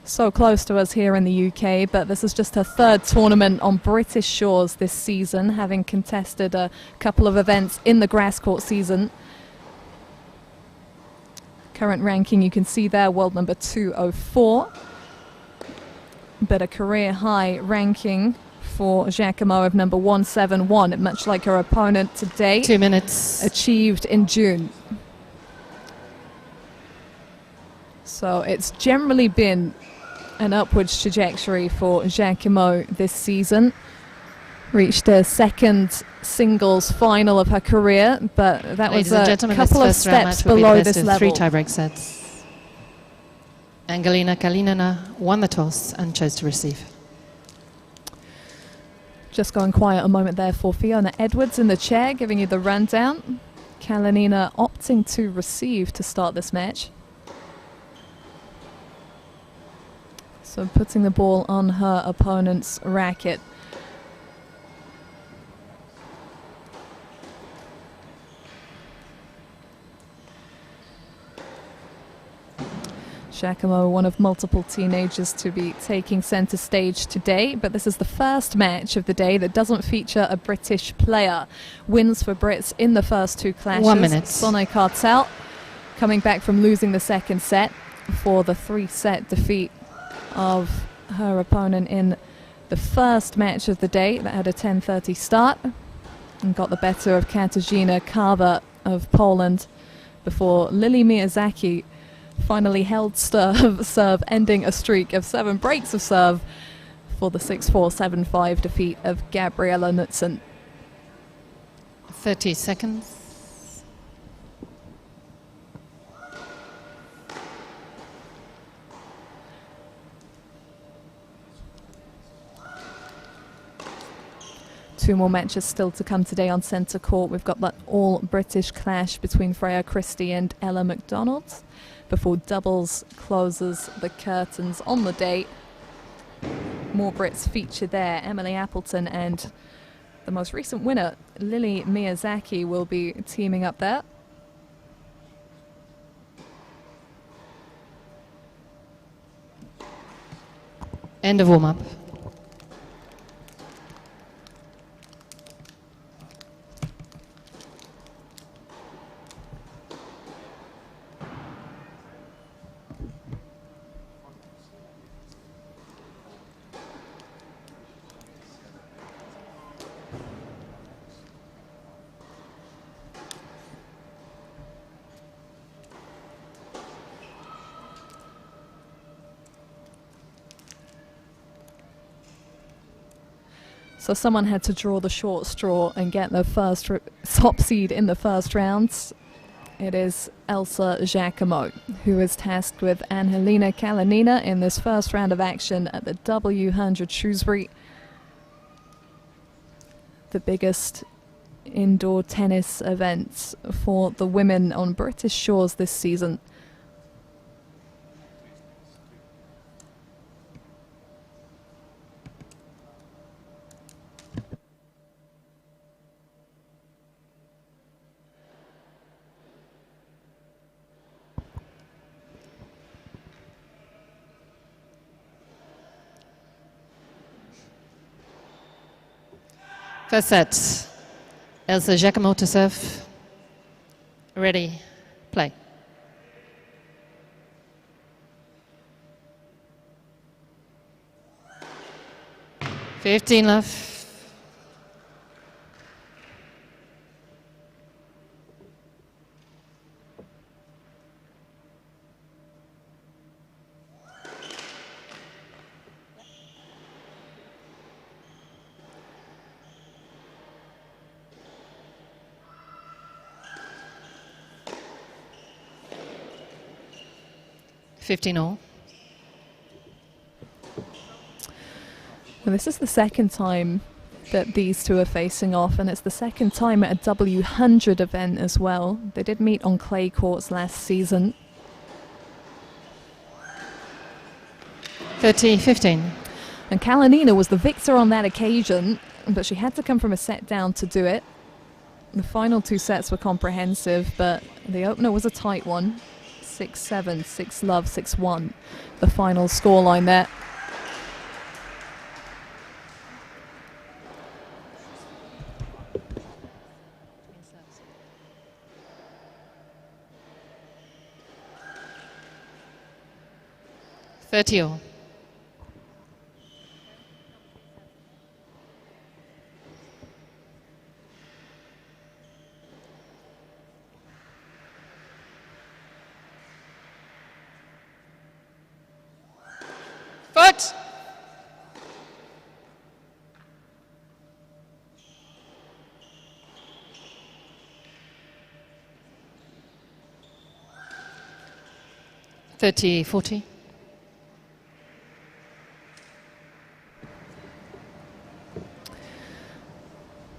So close to us here in the UK, but this is just her third tournament on British shores this season, having contested a couple of events in the grass court season. Current ranking you can see there, world number 204. But a career high ranking for Jacquemot of number 171, much like her opponent today. 2 minutes. Achieved in June. So it's generally been an upwards trajectory for Jacquemot this season. Reached a second singles final of her career, but that Ladies was and a gentlemen, couple of this first round steps match will be below the best this of 3 level. tie-break sets. Angelina Kalinina won the toss and chose to receive. Just going quiet a moment there for Fiona Edwards in the chair, giving you the rundown. Kalinina opting to receive to start this match. So putting the ball on her opponent's racket. Jacquemot, one of multiple teenagers to be taking centre stage today, but this is the first match of the day that doesn't feature a British player. Wins for Brits in the first 2 clashes. 1 minute. Sonny Cartel coming back from losing the second set for the 3-set defeat of her opponent in the first match of the day that had a 10:30 start and got the better of Katarzyna Karwa of Poland before Lili Miyazaki finally held serve, ending a streak of 7 breaks of serve for the 6-4, 7-5 defeat of Gabriela Knudsen. 30 seconds. Two more matches still to come today on centre court. We've got that all-British clash between Freya Christie and Ella McDonald before doubles closes the curtains on the day. More Brits feature there. Emily Appleton and the most recent winner, Lili Miyazaki, will be teaming up there. End of warm-up. So someone had to draw the short straw and get the first top seed in the first rounds. It is Elsa Jacquemot, who is tasked with Angelina Kalinina in this first round of action at the W100 Shrewsbury, the biggest indoor tennis event for the women on British shores this season. First set. Elsa Jacquemot to serve. Ready, play. Fifteen left. Fifteen all. Well, this is the second time that these two are facing off, and it's the second time at a W100 event as well. They did meet on clay courts last season. 30-15. And Kalinina was the victor on that occasion, but she had to come from a set down to do it. The final two sets were comprehensive, but the opener was a tight one. 6-7, 6-love, 6-1. The final scoreline there. Thirty-all. Foot. 30-40.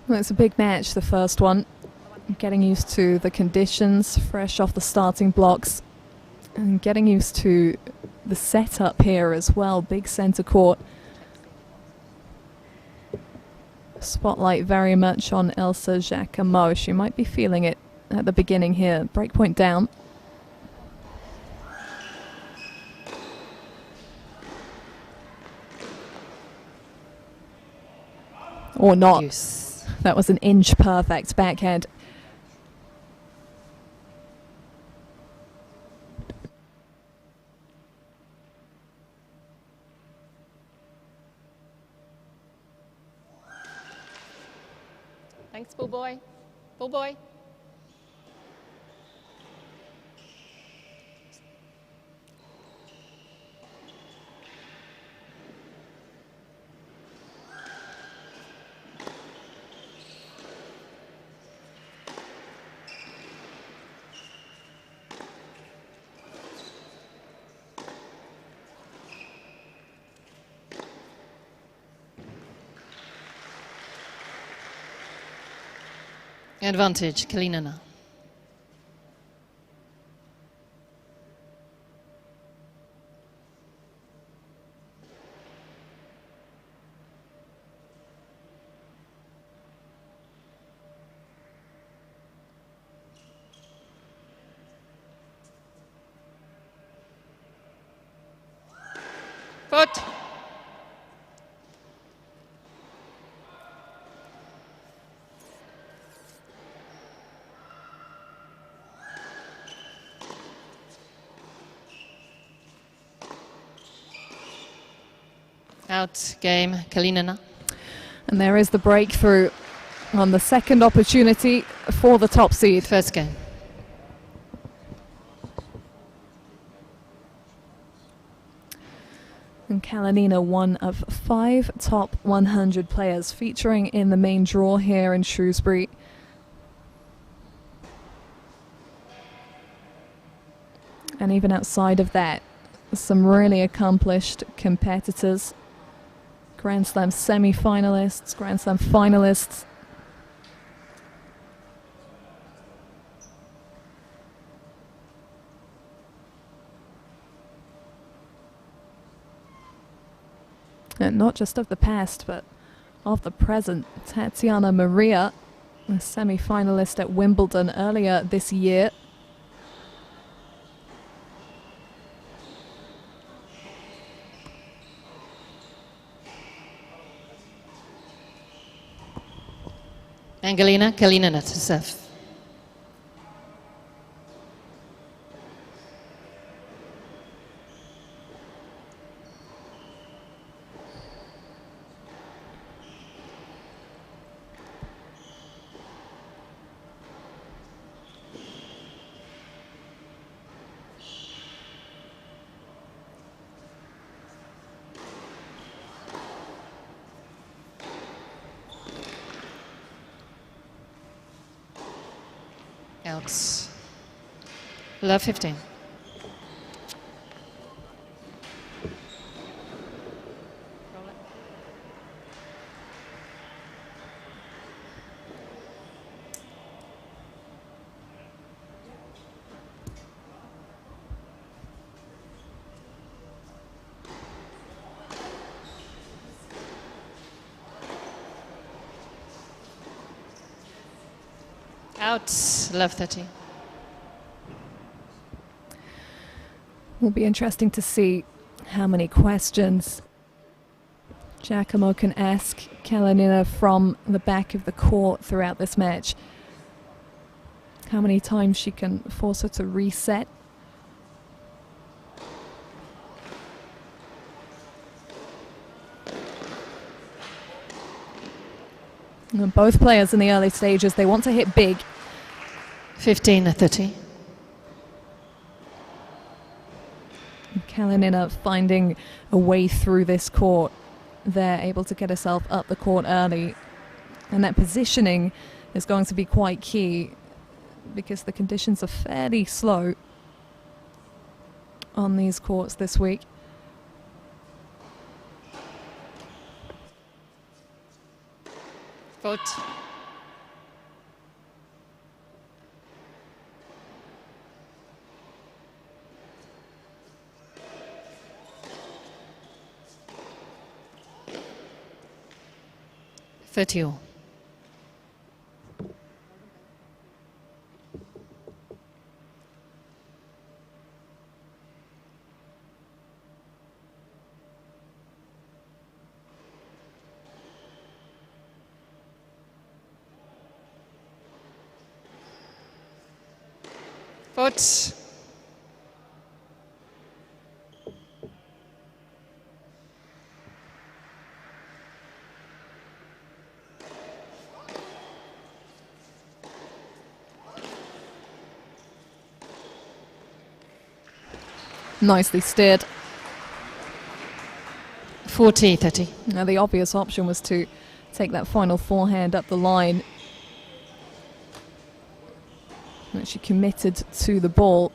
Well, it's a big match, the first one. Getting used to the conditions, fresh off the starting blocks, and getting used to the setup here as well. Big centre court. Spotlight very much on Elsa Jacquemot. She might be feeling it at the beginning here. Breakpoint down. Or not. Use. That was an inch perfect backhand. Thanks, bull boy. Bull boy. Advantage, Kalinina. Foot. Out game, Kalinina. And there is the breakthrough on the second opportunity for the top seed. First game. And Kalinina, one of 5 top 100 players featuring in the main draw here in Shrewsbury. And even outside of that, some really accomplished competitors. Grand Slam semi-finalists, Grand Slam finalists. And not just of the past, but of the present. Tatiana Maria, a semi-finalist at Wimbledon earlier this year. Angelina Kalinina to serve. Out. Love 15. Out, love 30. Will be interesting to see how many questions Giacomo can ask Kalinina from the back of the court throughout this match. How many times she can force her to reset. And both players in the early stages, they want to hit big. 15-30. Kalinina finding a way through this court. They're able to get herself up the court early. And that positioning is going to be quite key because the conditions are fairly slow on these courts this week. Vote. All. Vote. Nicely steered. 40-30. Now the obvious option was to take that final forehand up the line. But she committed to the ball.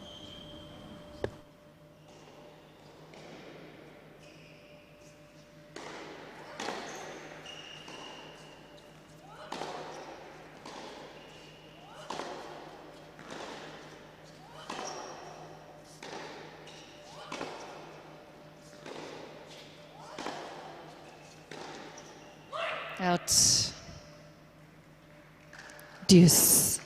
Out. Deuce.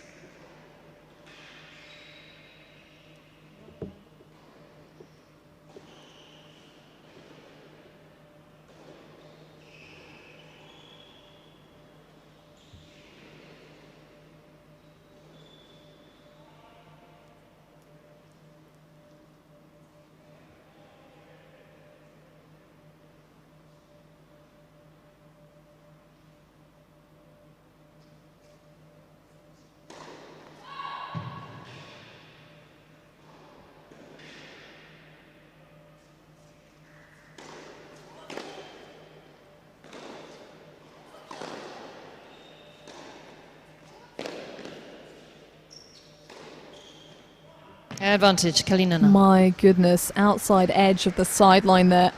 Advantage, Kalinina. My goodness, outside edge of the sideline there.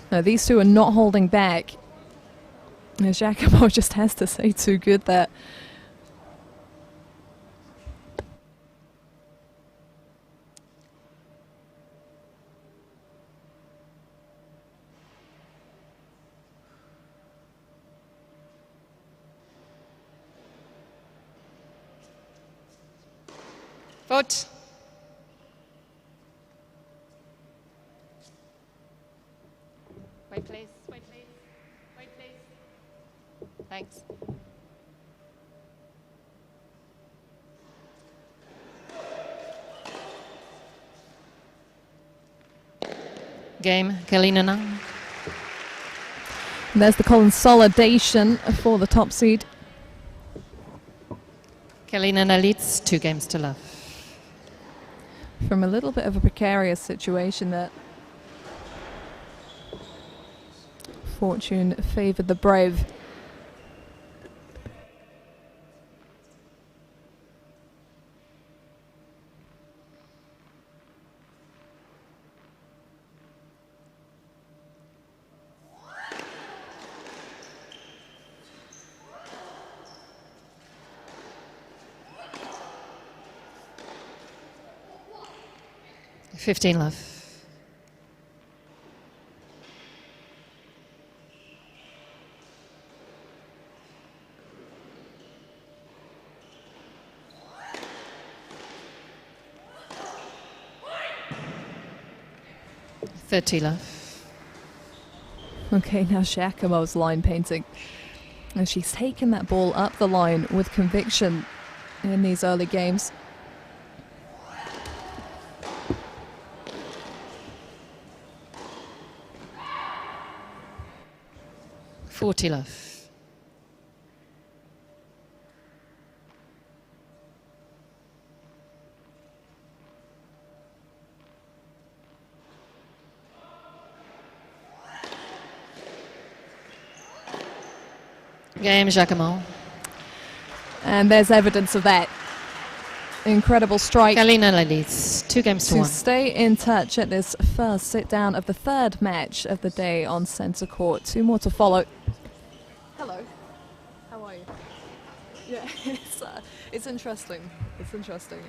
Now, these two are not holding back. Now, Giacomo just has to say too good there. Vote. Wait, please. Wait, please. Wait, please. Thanks. Game, Kalinina. And there's the consolidation for the top seed. Kalinina leads 2 games to love. From a little bit of a precarious situation there. Fortune favoured the brave. $15 love. 30 love. Okay, now Giacomo's line painting. And she's taken that ball up the line with conviction in these early games. Forty love. Game, Giacomo. And there's evidence of that. Incredible strike. Galina leads 2 games to To 1. stay in touch at this first sit down of the third match of the day on centre court. 2 more to follow. Hello. How are you? Yeah, it's interesting. It's interesting.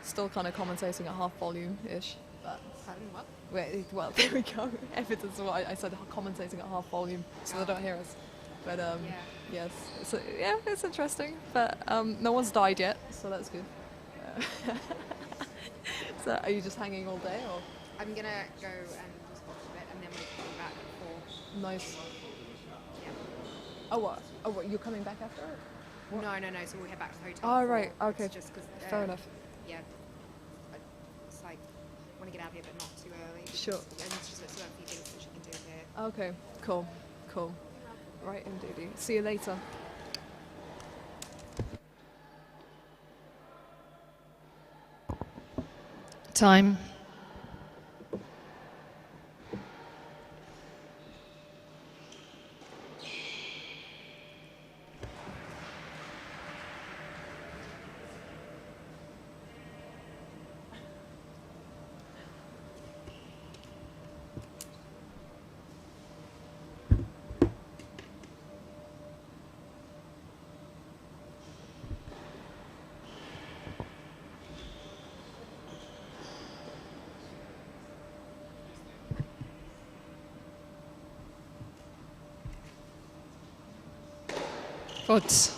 Still kind of commentating at half volume-ish. But well, there we go. Evidence of what I said, commentating at half volume, so they don't hear us. But yes, it's interesting. But no one's died yet, so that's good. So, are you just hanging all day, or? I'm gonna go and just watch a bit, and then we'll come back for. Nice. Yeah. Oh what? You're coming back after? What? No. So we'll head back to the hotel. Oh right. for- Okay. it's Just because. Fair enough. Yeah. It's like I want to get out of here, but not too early. Sure. And it's just a few things that she can do here. Okay. Cool. Right, indeed. See you later. Time. Odds.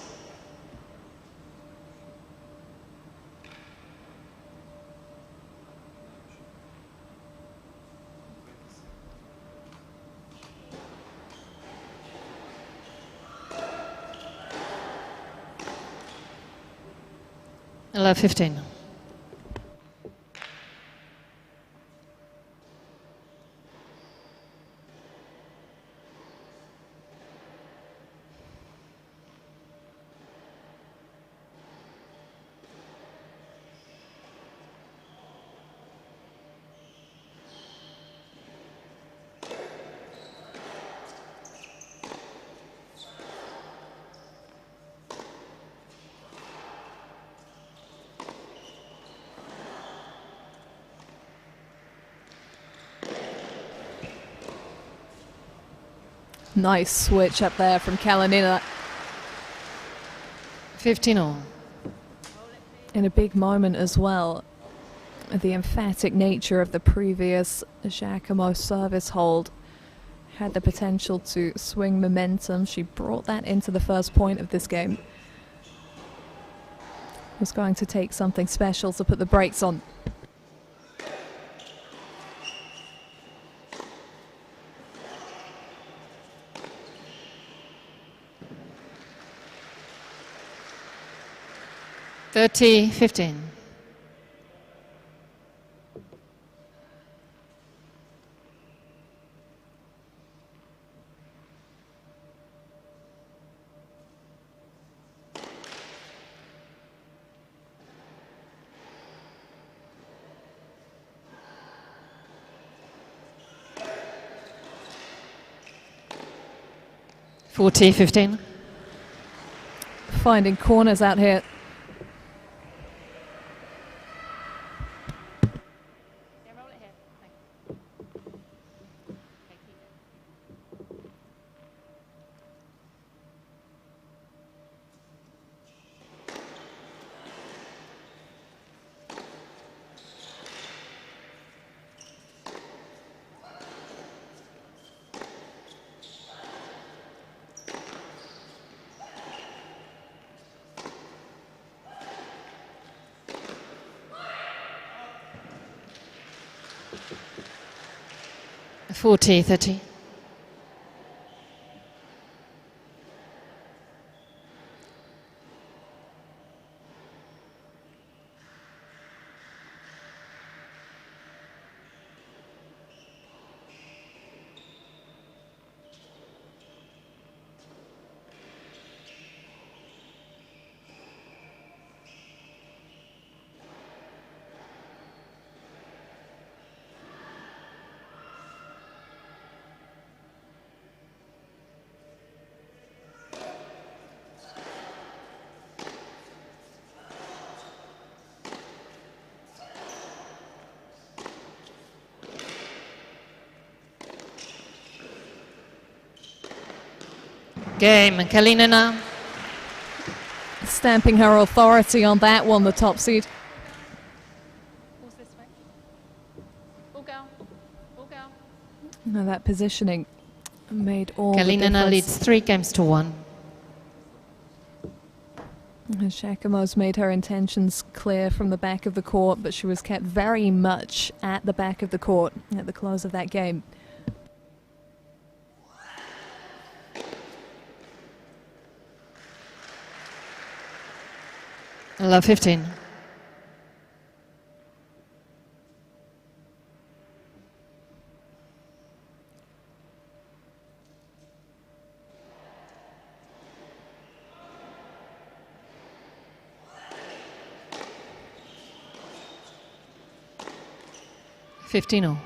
Love 15. Nice switch up there from Kalinina. 15 all. In a big moment as well. The emphatic nature of the previous Giacomo service hold had the potential to swing momentum. She brought that into the first point of this game. Was going to take something special to put the brakes on. Thirty, 15. Forty, 15. Finding corners out here. 40-30. Game, Kalinina. Stamping her authority on that one, the top seed. Now that positioning made all the Kalinina difference. leads 3-1. Giacomo's made her intentions clear from the back of the court, but she was kept very much at the back of the court at the close of that game. Love 15. $15.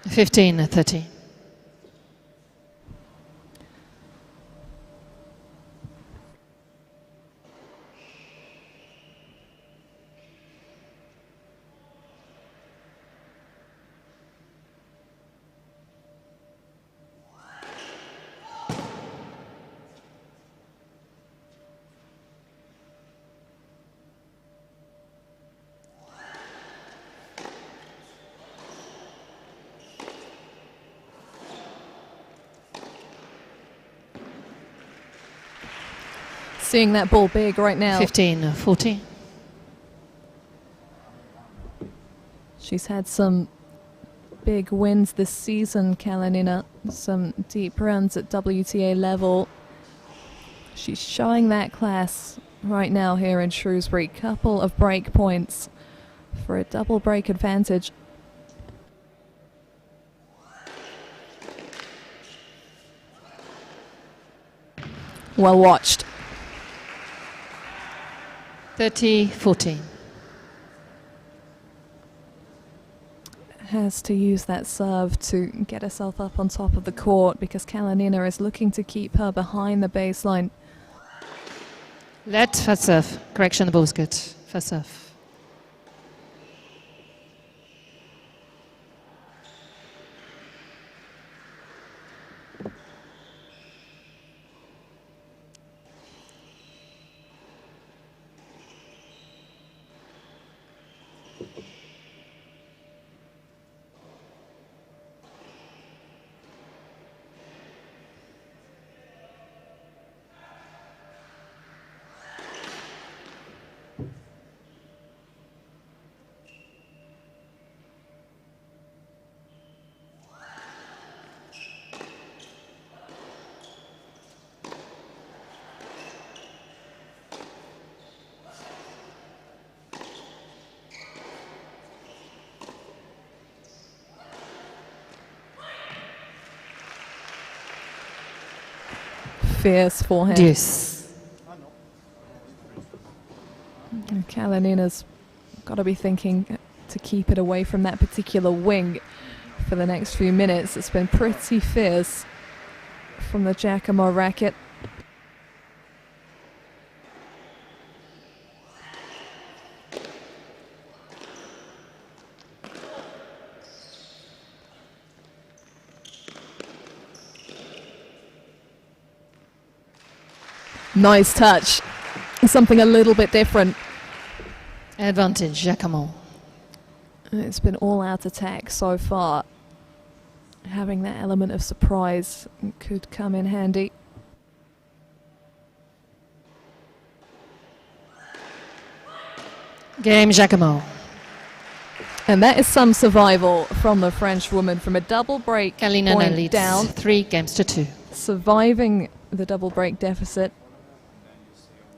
$15-30. Seeing that ball big right now. 15-40. She's had some big wins this season, Kalinina. Some deep runs at WTA level. She's showing that class right now here in Shrewsbury. Couple of break points for a double break advantage. Well watched. 30-40. Has to use that serve to get herself up on top of the court because Kalinina is looking to keep her behind the baseline. Let first serve. Correction, the ball's good. First serve. Fierce forehand. Deuce. Kalinina's got to be thinking to keep it away from that particular wing for the next few minutes. It's been pretty fierce from the Giacomo racket. Nice touch. Something a little bit different. Advantage, Giacomo. It's been all out attack so far. Having that element of surprise could come in handy. Game, Giacomo. And that is some survival from the French woman, from a double break Kalinina point leads down, 3-2. surviving the double break deficit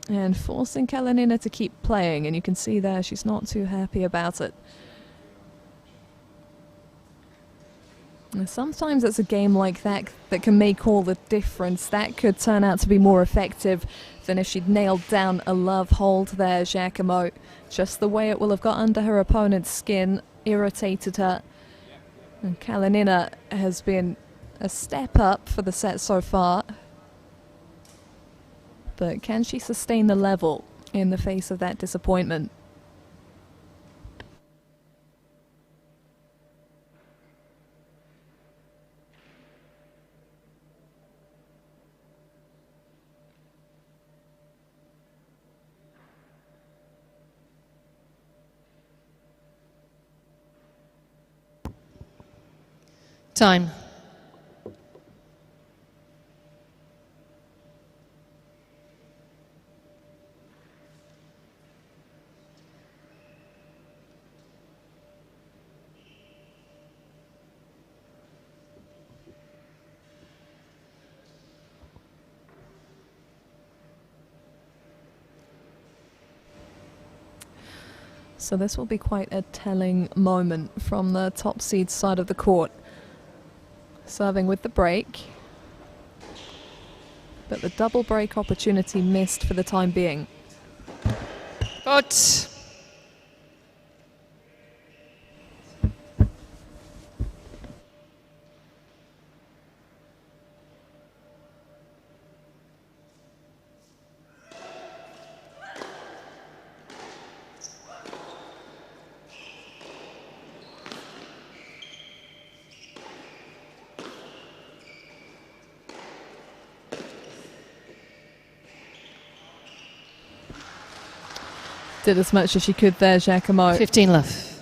and forcing Kalinina to keep playing. And you can see there she's not too happy about it. And sometimes it's a game like that that can make all the difference. That could turn out to be more effective than if she'd nailed down a love hold there, Giacomo. Just the way it will have got under her opponent's skin, irritated her. And Kalinina has been a step up for the set so far. But can she sustain the level in the face of that disappointment? Time. So this will be quite a telling moment from the top seed side of the court. Serving with the break, but the double break opportunity missed for the time being. Good. Did as much as she could there, Giacomo. 15 left.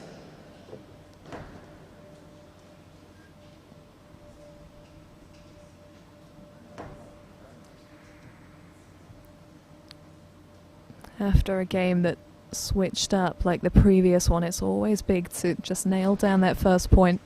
After a game that switched up like the previous one, it's always big to just nail down that first point.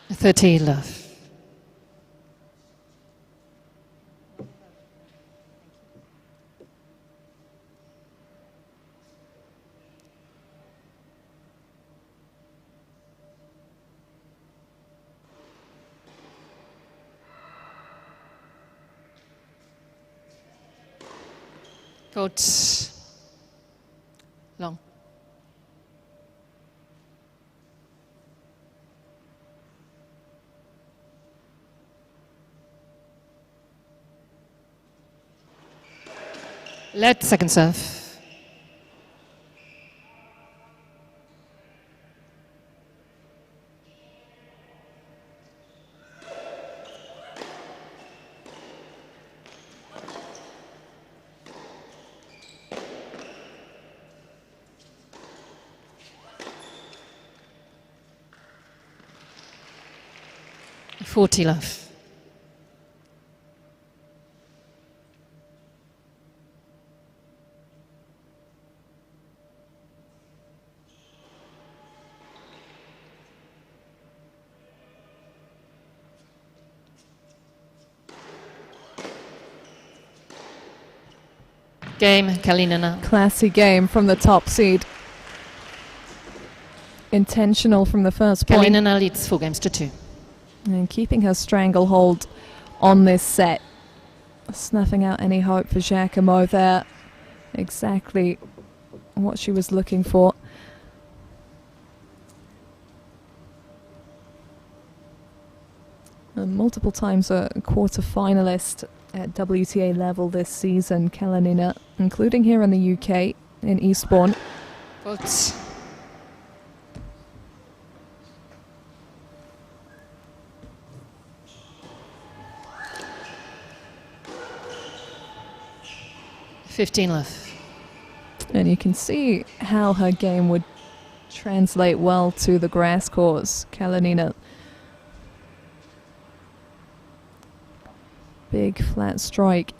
Thirty left. Good. Long. Let second serve. Forty left. Game, Kalinina. Classy game from the top seed. Intentional from the first point. Kalinina leads 4-2. And keeping her stranglehold on this set. Snuffing out any hope for Giacomo there. Exactly what she was looking for. And multiple times a quarter finalist at WTA level this season, Kalanina, including here in the UK in Eastbourne. Fault. $15 left. And you can see how her game would translate well to the grass courts. Kalanina, big flat strike.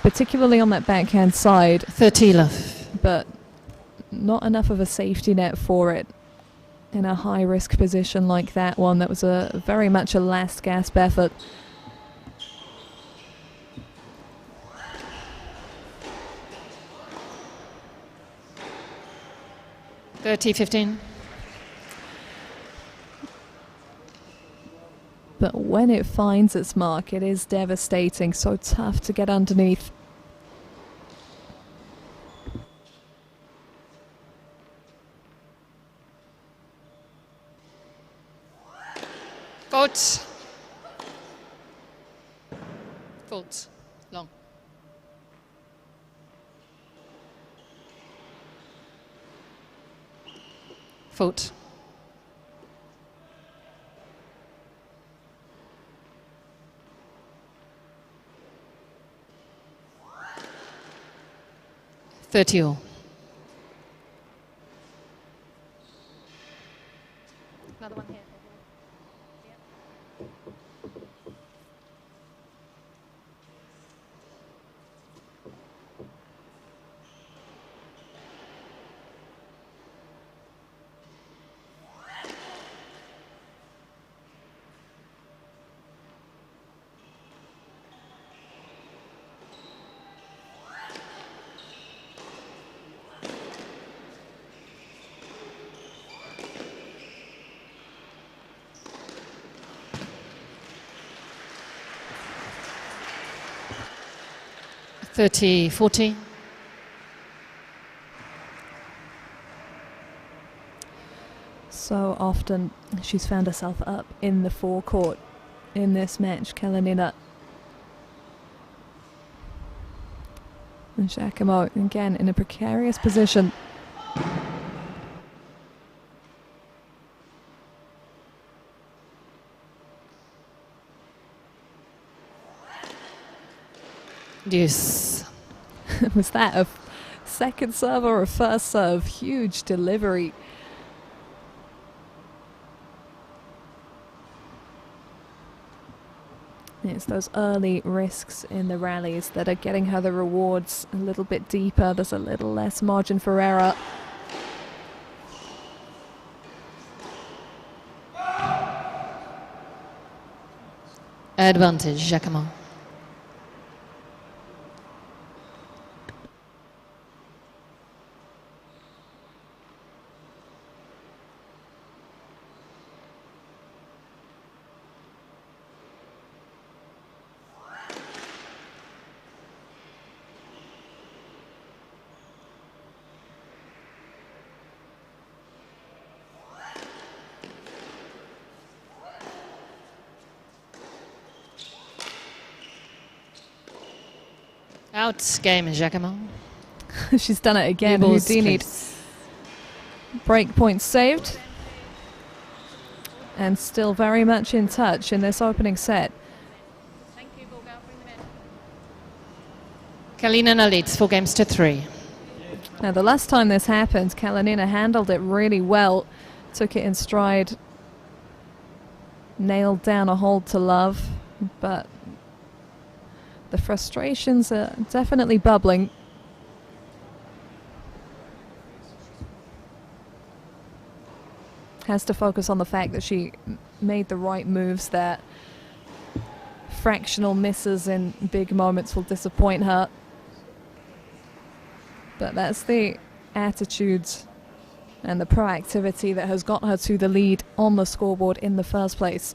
Particularly on that backhand side, 30 left. but not enough of a safety net for it in a high risk position like that one. That was a very much a last gasp effort. $30-15. But when it finds its mark, it is devastating. So tough to get underneath. Fault. Fault. Long. Fault. $30 all. Another one here. $30-40. So often she's found herself up in the forecourt in this match, Kalanina. And Giacomo, again, in a precarious position. Deuce. Was that a second serve or a first serve? Huge delivery. It's those early risks in the rallies that are getting her the rewards a little bit deeper. There's a little less margin for error. Advantage, Giacomo. Out game, Giacomo. She's done it again. Eagles Houdini. place. Break point saved. And still very much in touch in this opening set. Kalinina leads 4-3. Now, the last time this happened, Kalanina handled it really well, took it in stride, nailed down a hold to love, but the frustrations are definitely bubbling. Has to focus on the fact that she made the right moves there. Fractional misses in big moments will disappoint her. But that's the attitude and the proactivity that has got her to the lead on the scoreboard in the first place.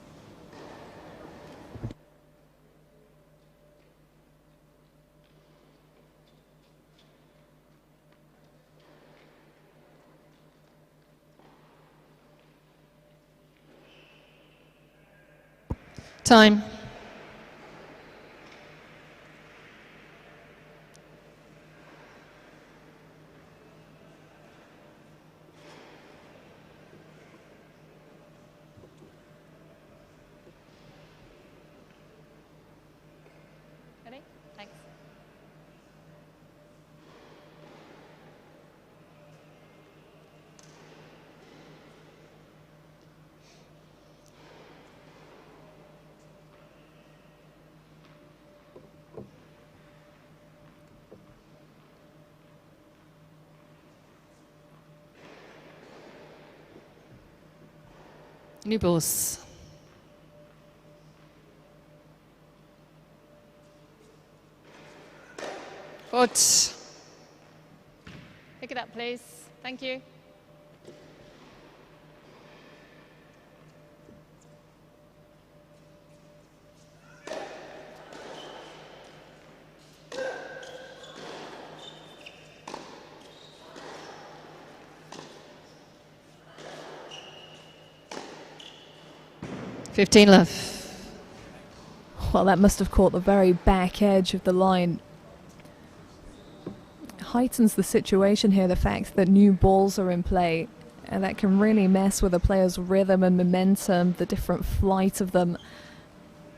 Time. Ready? Thanks. New balls. Foot. Pick it up, please. Thank you. Fifteen left. Well, that must have caught the very back edge of the line. Heightens the situation here, the fact that new balls are in play, and that can really mess with a player's rhythm and momentum, the different flight of them,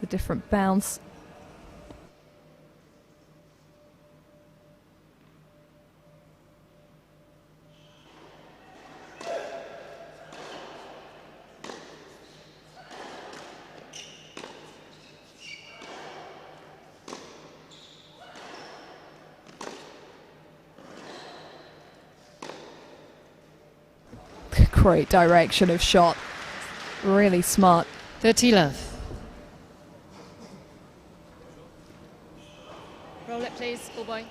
the different bounce. Great direction of shot. Really smart. 30 left. Roll it, please, ball boy.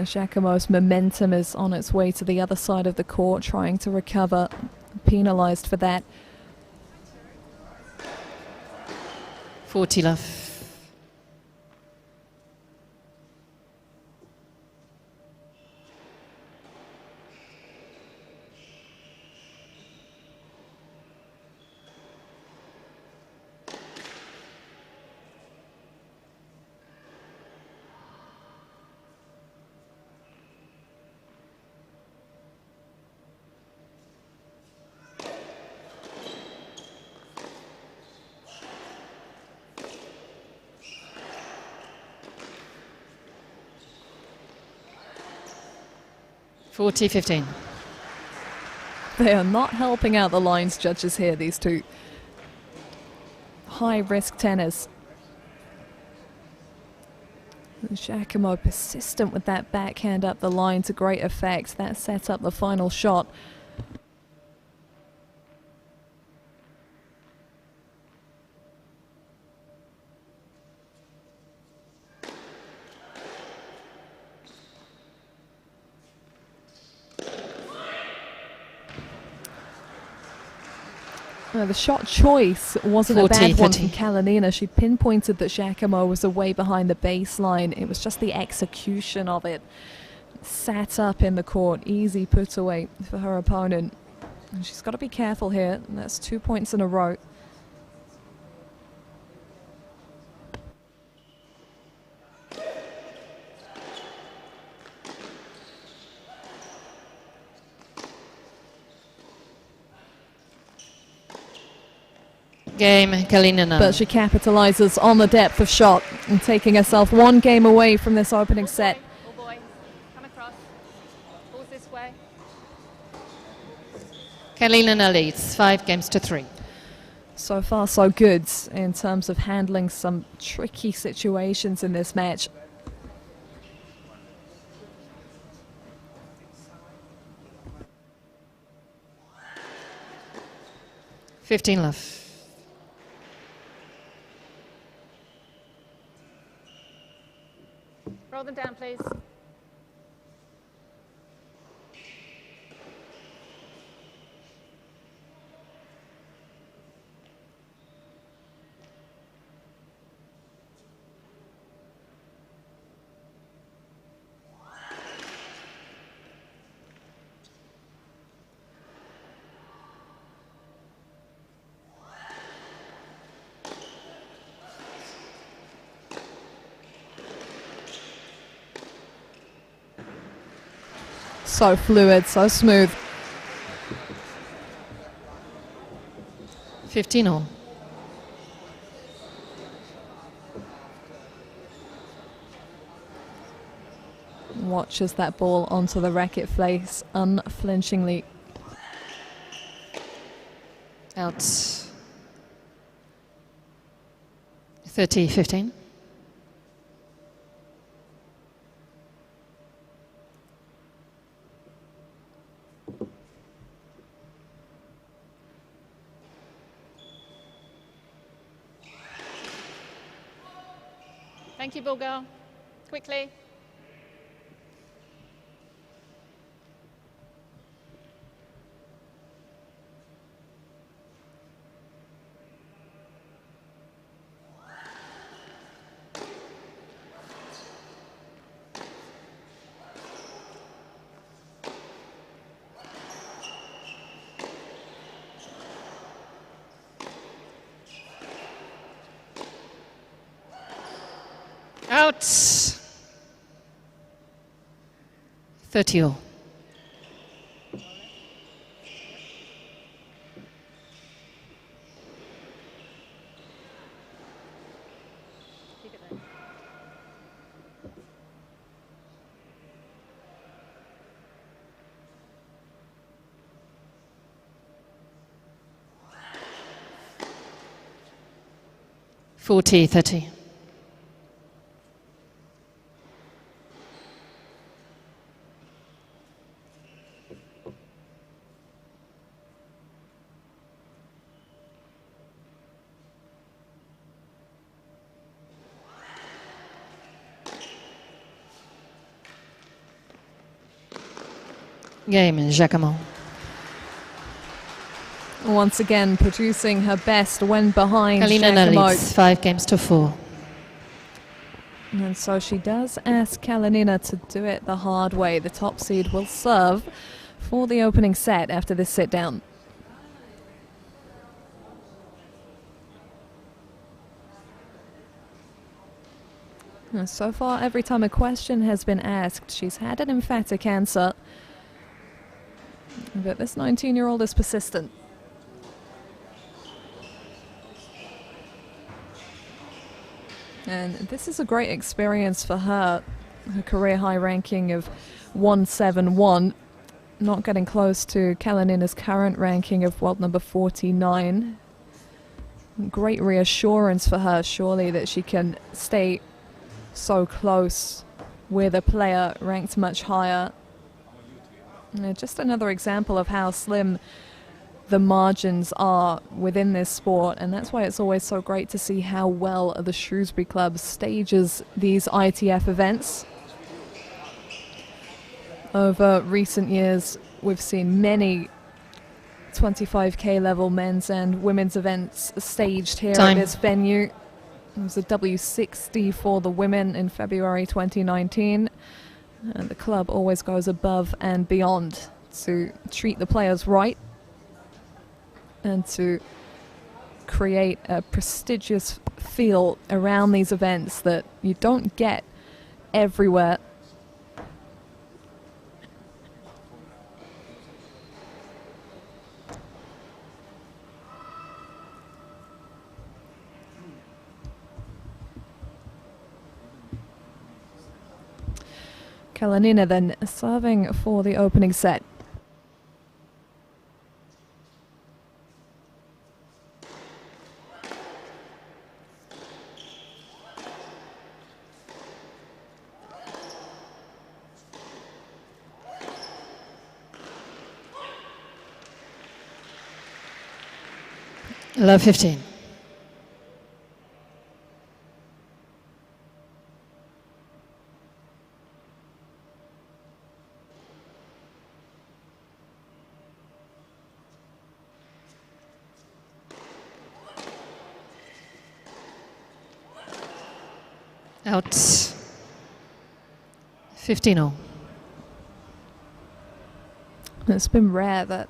Giacomo's momentum is on its way to the other side of the court, trying to recover. Penalised for that. 40 left. $40-15. They are not helping out the lines judges here, these two. High risk tennis. Giacomo persistent with that backhand up the line to great effect. That set up the final shot. The shot choice wasn't a bad one from Kalinina. She pinpointed that Giacomo was away behind the baseline. It was just the execution of it. Sat up in the court. Easy put away for her opponent. And she's got to be careful here. And that's 2 points in a row. Game, Kalinina. But she capitalizes on the depth of shot and taking herself one game away from this opening set. Oh boy, come across. Balls this way. Kalinina leads 5-3. So far so good in terms of handling some tricky situations in this match. $15 left. Roll them down, please. So fluid, so smooth. 15 all. Watches that ball onto the racket face unflinchingly. Out. 30-15. Thank you, ball girl. Quickly. Out. 30 all. Forty 30. Game, Giacomo. Once again, producing her best when behind Kalinina Giacomo. leads 5-4. And so she does ask Kalinina to do it the hard way. The top seed will serve for the opening set after this sit down. And so far, every time a question has been asked, she's had an emphatic answer. But this 19-year-old is persistent. And this is a great experience for her. Her career high ranking of 171, not getting close to Kalinina's current ranking of world number 49. Great reassurance for her, surely, that she can stay so close with a player ranked much higher. Just another example of how slim the margins are within this sport, and that's why it's always so great to see how well the Shrewsbury Club stages these ITF events. Over recent years, we've seen many 25k level men's and women's events staged here at this venue. It was a W60 for the women in February 2019. And the club always goes above and beyond to treat the players right and to create a prestigious feel around these events that you don't get everywhere. Kalinina then serving for the opening set. Love 15. Out. 15-0. It's been rare that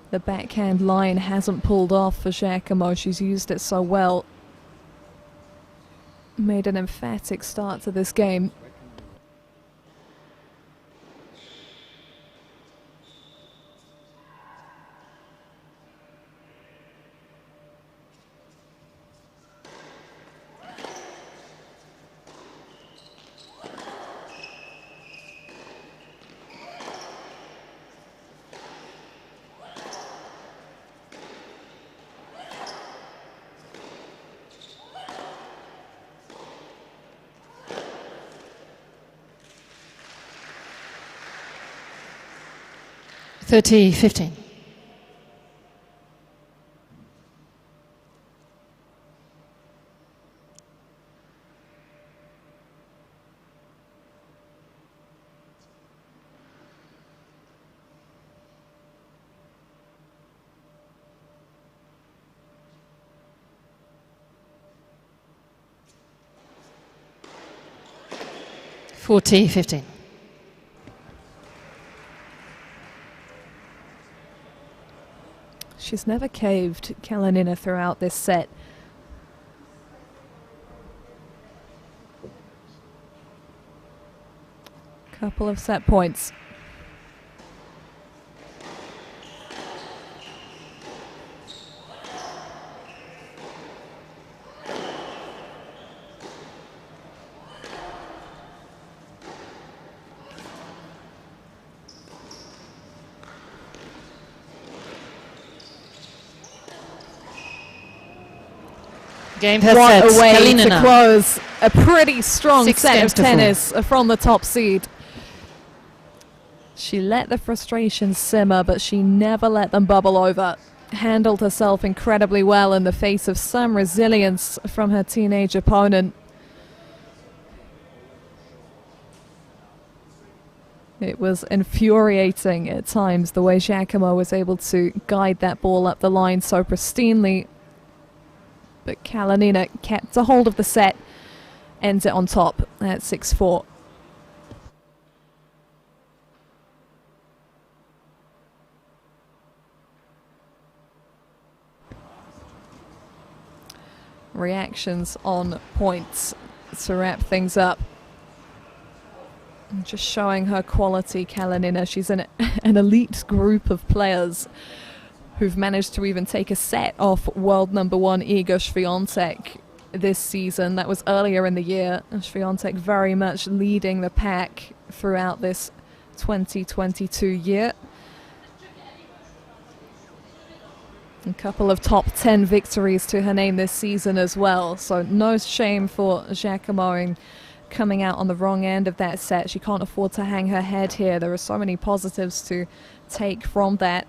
the backhand line hasn't pulled off for Giacomo. She's used it so well. Made an emphatic start to this game. 30-15. (40-15). She's never caved, Kalinina, throughout this set. Couple of set points. Game has What set. a way to Kalinina. close a pretty strong 6 set games of to 4. tennis from the top seed. She let the frustrations simmer, but she never let them bubble over. Handled herself incredibly well in the face of some resilience from her teenage opponent. It was infuriating at times the way Giacomo was able to guide that ball up the line so pristinely. But Kalinina kept a hold of the set, ends it on top at 6-4. Reactions on points to wrap things up. Just showing her quality, Kalinina. She's an elite group of players who've managed to even take a set off world number 1 Iga Swiatek this season. That was earlier in the year. Swiatek very much leading the pack throughout this 2022 year. A couple of top 10 victories to her name this season as well. So no shame for Giacomo in coming out on the wrong end of that set. She can't afford to hang her head here. There are so many positives to take from that.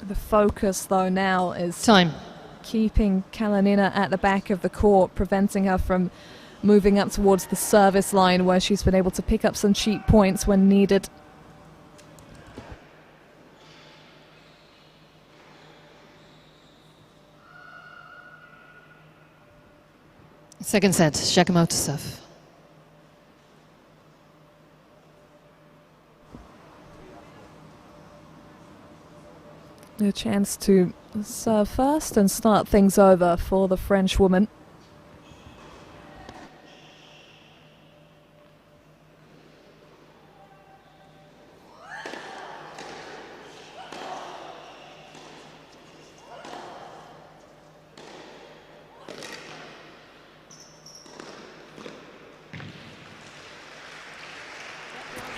The focus, though, now is Time. keeping Kalinina at the back of the court, preventing her from moving up towards the service line where she's been able to pick up some cheap points when needed. Second set. Giacomo to serve. A chance to serve first and start things over for the French woman.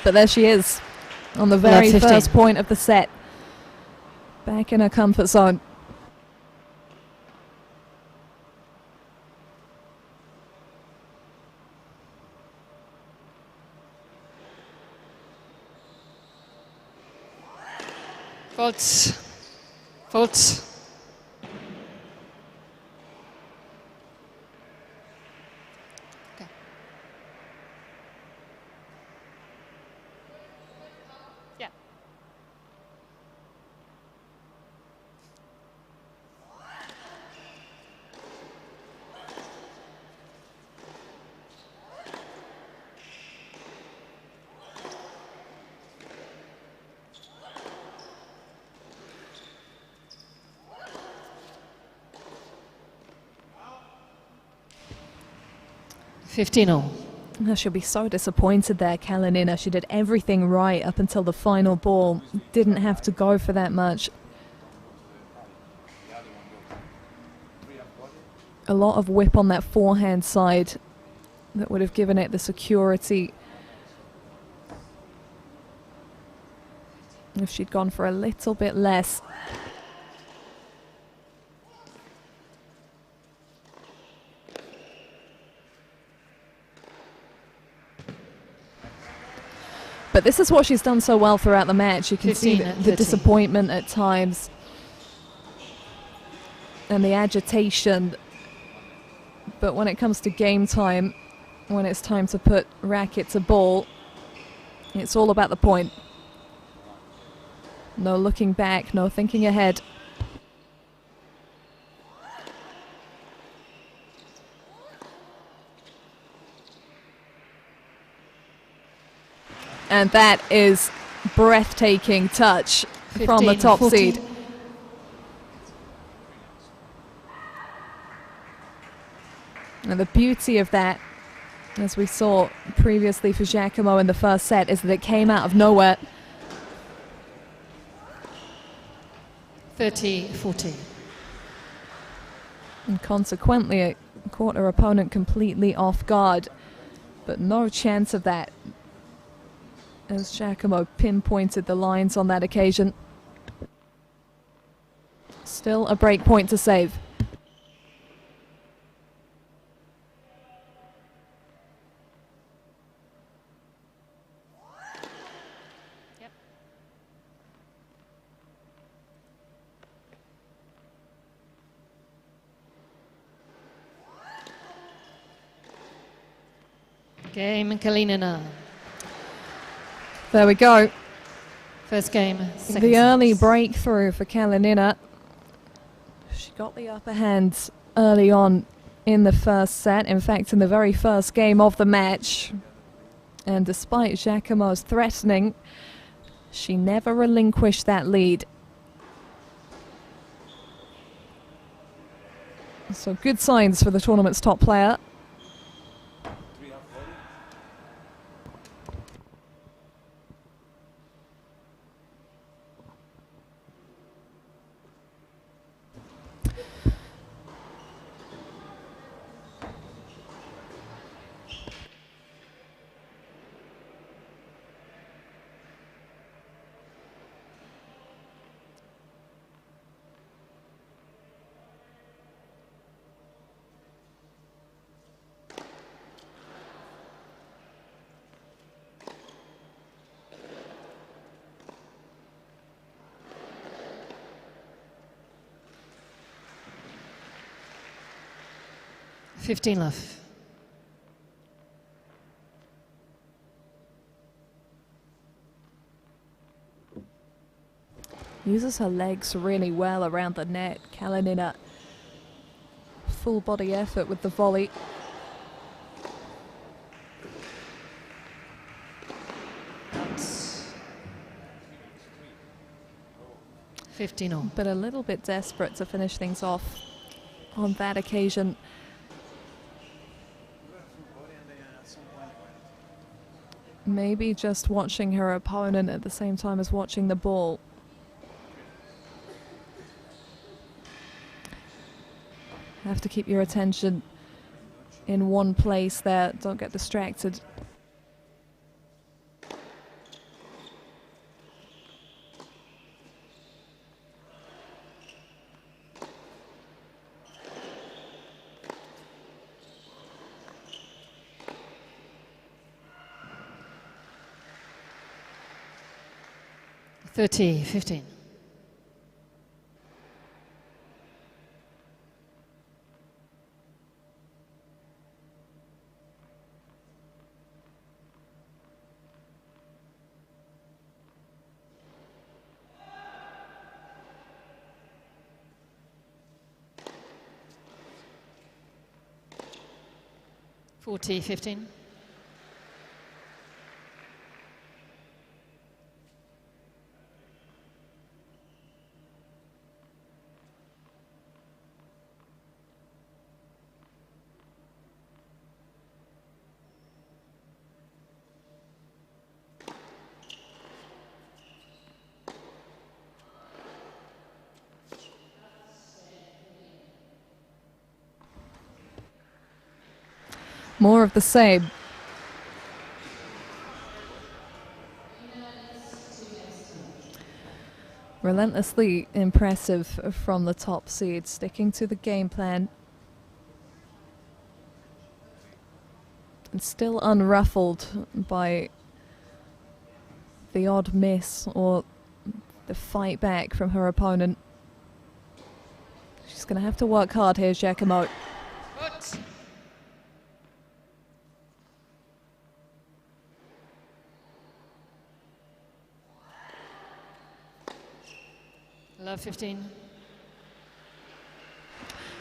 But there she is on the very 15. first point of the set. Back in her comfort zone. Faults. Faults. Okay. Yeah. (15-0). She'll be so disappointed there, Kalinina. She did everything right up until the final ball. Didn't have to go for that much. A lot of whip on that forehand side that would have given it the security. If she'd gone for a little bit less. But this is what she's done so well throughout the match. You can see 15 the 30. disappointment at times and the agitation. But when it comes to game time, when it's time to put racket to ball, it's all about the point. No looking back, no thinking ahead. And that is breathtaking touch from the 15, top 14. seed. And the beauty of that, as we saw previously for Giacomo in the first set, is that it came out of nowhere. 30-40. And consequently, it caught her opponent completely off guard. But no chance of that, as Giacomo pinpointed the lines on that occasion. Still a break point to save. Game Kalinina. There we go. First game, second The early service. breakthrough for Kalinina. She got the upper hand early on in the first set. In fact, in the very first game of the match. And despite Giacomo's threatening, she never relinquished that lead. So good signs for the tournament's top player. Fifteen left. Uses her legs really well around the net. Kalinina, full body effort with the volley. That's 15 all. But a little bit desperate to finish things off on that occasion. Maybe just watching her opponent at the same time as watching the ball. Have to keep your attention in one place there. Don't get distracted. Thirty, 15. Forty, 15. More of the same. Relentlessly impressive from the top seed, sticking to the game plan. And still unruffled by the odd miss or the fight back from her opponent. She's going to have to work hard here, Giacomo. Foot. Love 15.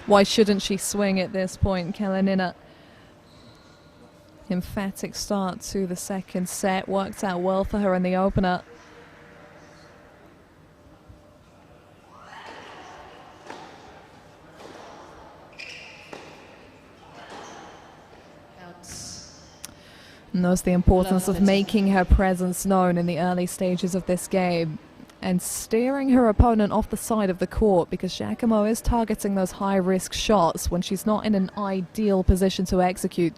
Why shouldn't she swing at this point, Kalinina? Emphatic start to the second set. Worked out well for her in the opener. And knows the importance of making her presence known in the early stages of this game and steering her opponent off the side of the court, because Giacomo is targeting those high-risk shots when she's not in an ideal position to execute.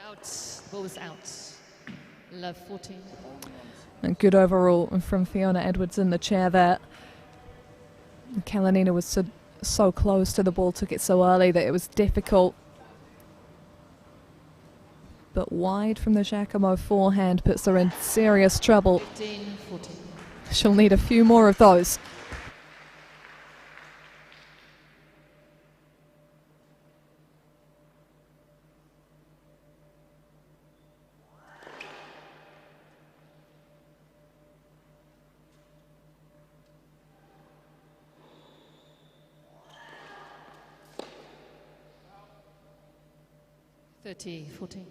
Out. Ball was out. Love 14. And good overall from Fiona Edwards in the chair there. Kalinina was so close to the ball, took it so early that it was difficult. But wide from the Giacomo forehand puts her in serious trouble. 15, 14. She'll need a few more of those. Thirty, 14.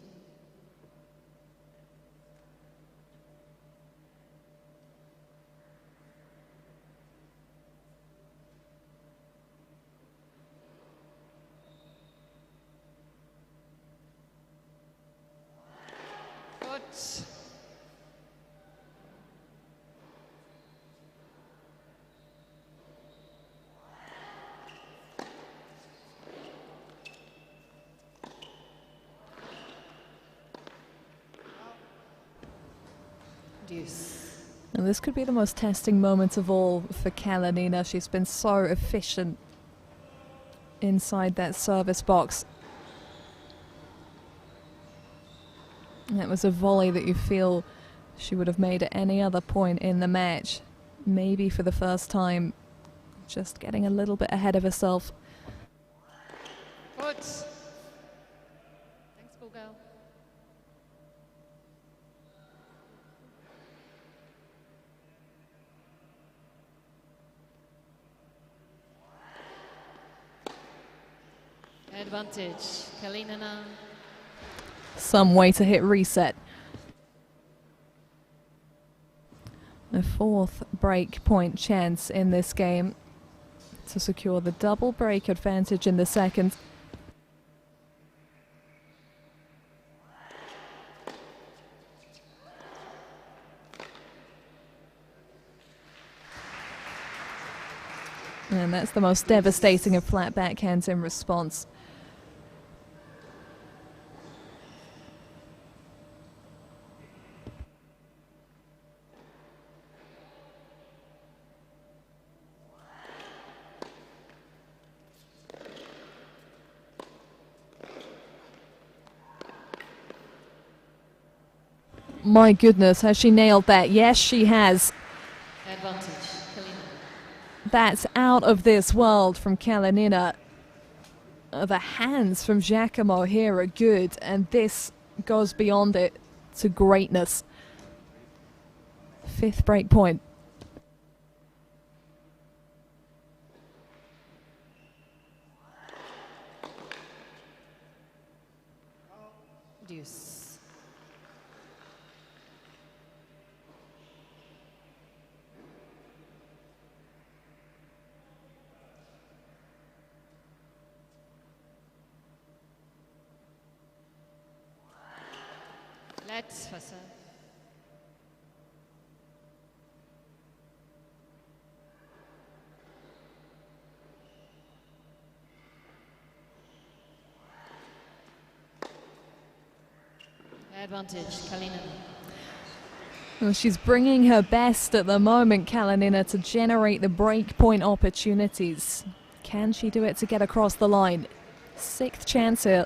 Foot. Deuce. And this could be the most testing moment of all for Kalinina. She's been so efficient inside that service box. And that was a volley that you feel she would have made at any other point in the match. Maybe for the first time, just getting a little bit ahead of herself. Foot. Thanks, ball girl. Advantage, Kalinina. Some way to hit reset. A fourth break point chance in this game to secure the double break advantage in the second. And that's the most devastating of flat backhands in response. My goodness, has she nailed that? Yes, she has. Advantage, Kalinina. That's out of this world from Kalinina. The hands from Giacomo here are good, and this goes beyond it to greatness. Fifth break point. Deuce. Let's first. Advantage, Kalinina. Well, she's bringing her best at the moment, Kalinina, to generate the break point opportunities. Can she do it to get across the line? Sixth chance here.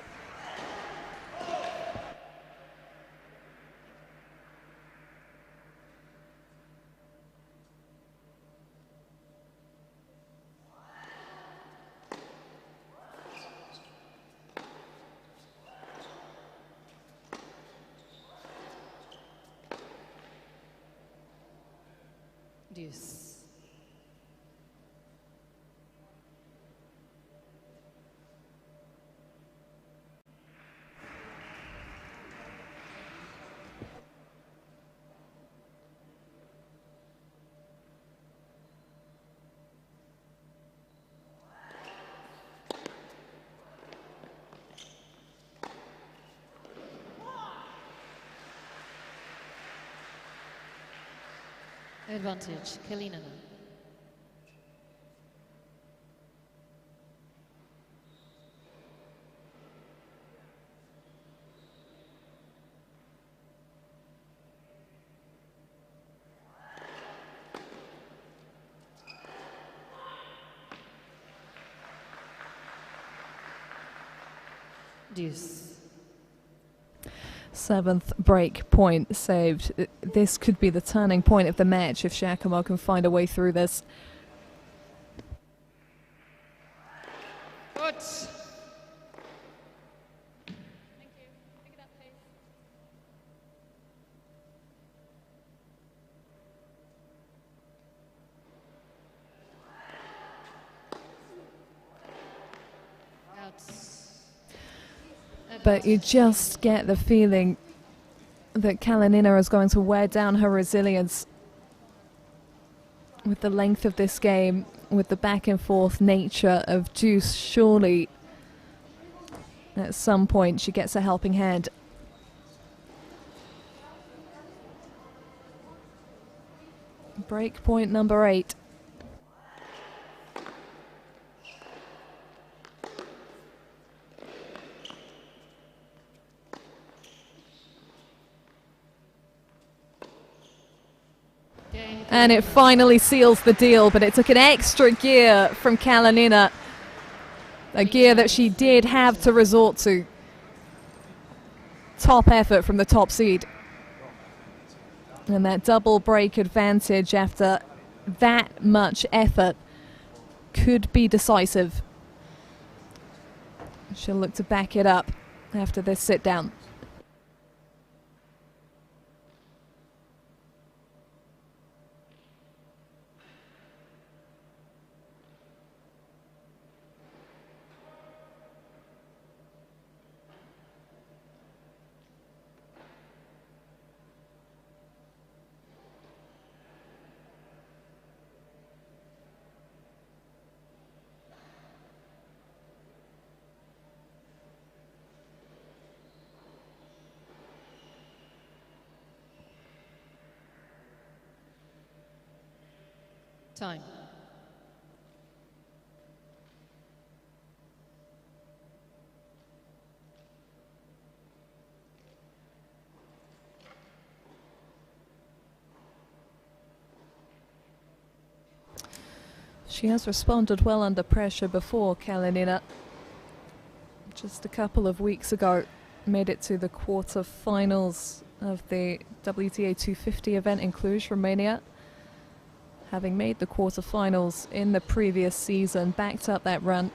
Deuce. Advantage, Kalinina. Deuce. Seventh break point saved. This could be the turning point of the match if Giacomo can find a way through this. Good. But you just get the feeling that Kalinina is going to wear down her resilience with the length of this game, with the back and forth nature of Deuce. Surely at some point she gets a helping hand. Break point number 8. And it finally seals the deal, but it took an extra gear from Kalinina. A gear that she did have to resort to. Top effort from the top seed. And that double break advantage after that much effort could be decisive. She'll look to back it up after this sit down. Time. She has responded well under pressure before, Kalinina. Just a couple of weeks ago, made it to the quarter-finals of the WTA 250 event in Cluj, Romania. Having made the quarter-finals in the previous season, backed up that run.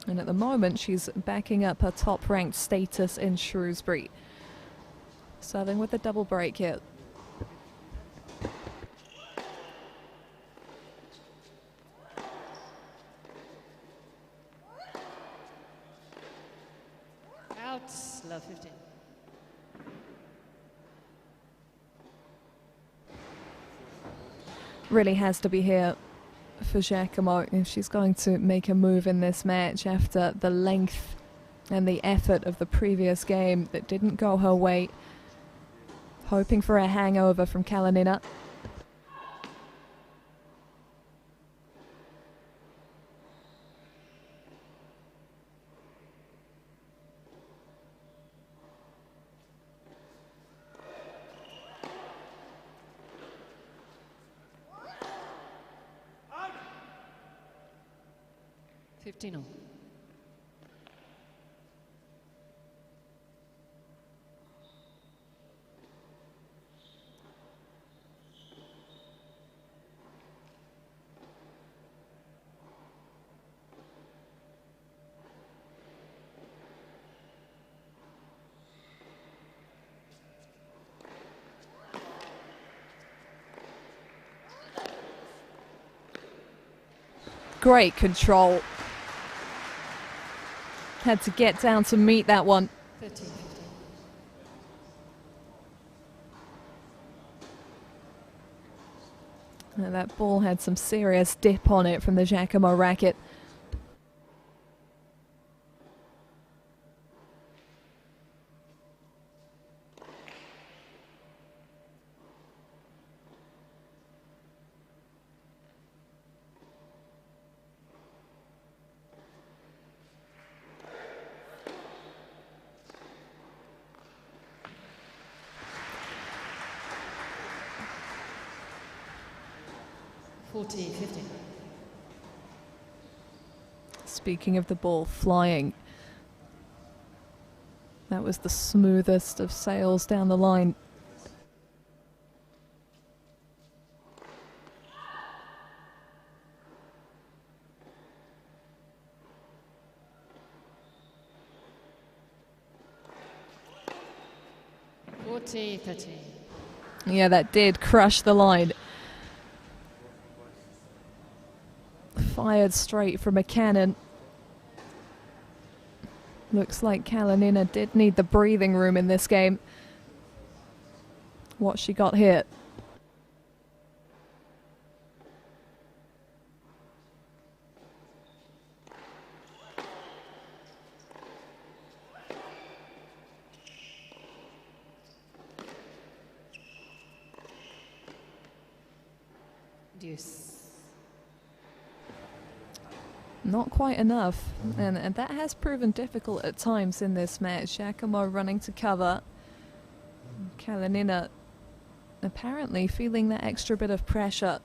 And at the moment, she's backing up her top-ranked status in Shrewsbury. Serving with a double break here. Out, love 15. Really has to be here for Giacomo if she's going to make a move in this match after the length and the effort of the previous game that didn't go her way. Hoping for a hangover from Kalinina. 15 all. Great control. Had to get down to meet that one. 13, 15. And that ball had some serious dip on it from the Giacomo racket. Speaking of the ball flying, that was the smoothest of sails down the line. Yeah, that did crush the line. Fired straight from a cannon. Looks like Kalinina did need the breathing room in this game. What she got here. Deuce. Not quite enough, and that has proven difficult at times in this match. Giacomo running to cover. Kalinina apparently feeling that extra bit of pressure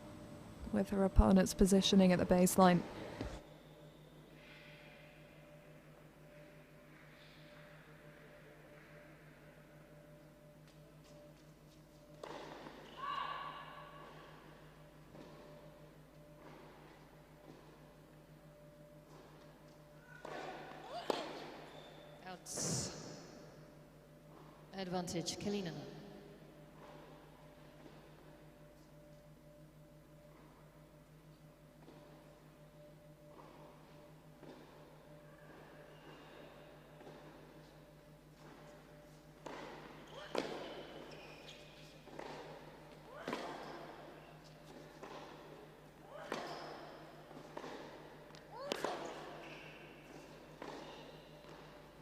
with her opponent's positioning at the baseline. Advantage, Kalinina.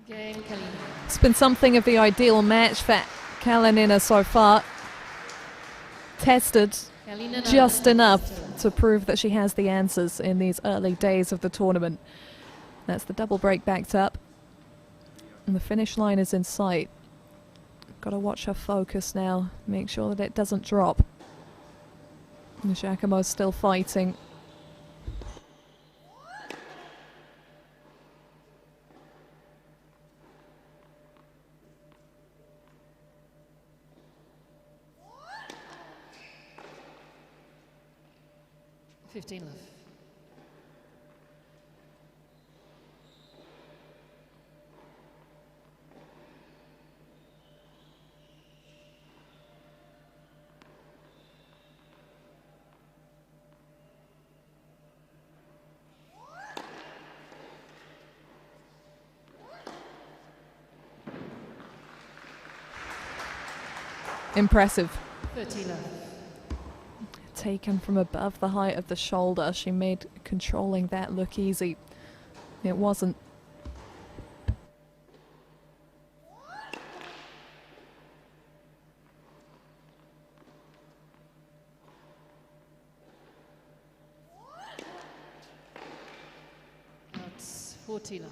Game, Kalinina. It's been something of the ideal match for Kalinina so far. Tested just enough to prove that she has the answers in these early days of the tournament. That's the double break backed up. And the finish line is in sight. Got to watch her focus now, make sure that it doesn't drop. And Giacomo's still fighting. Love. Impressive. 30 love. Taken from above the height of the shoulder. She made controlling that look easy. It wasn't. That's 40 love.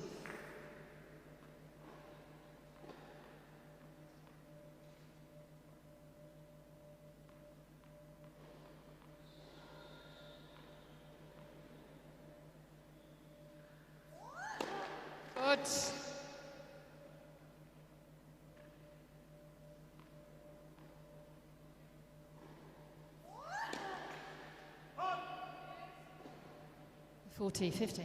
Out. (40-50).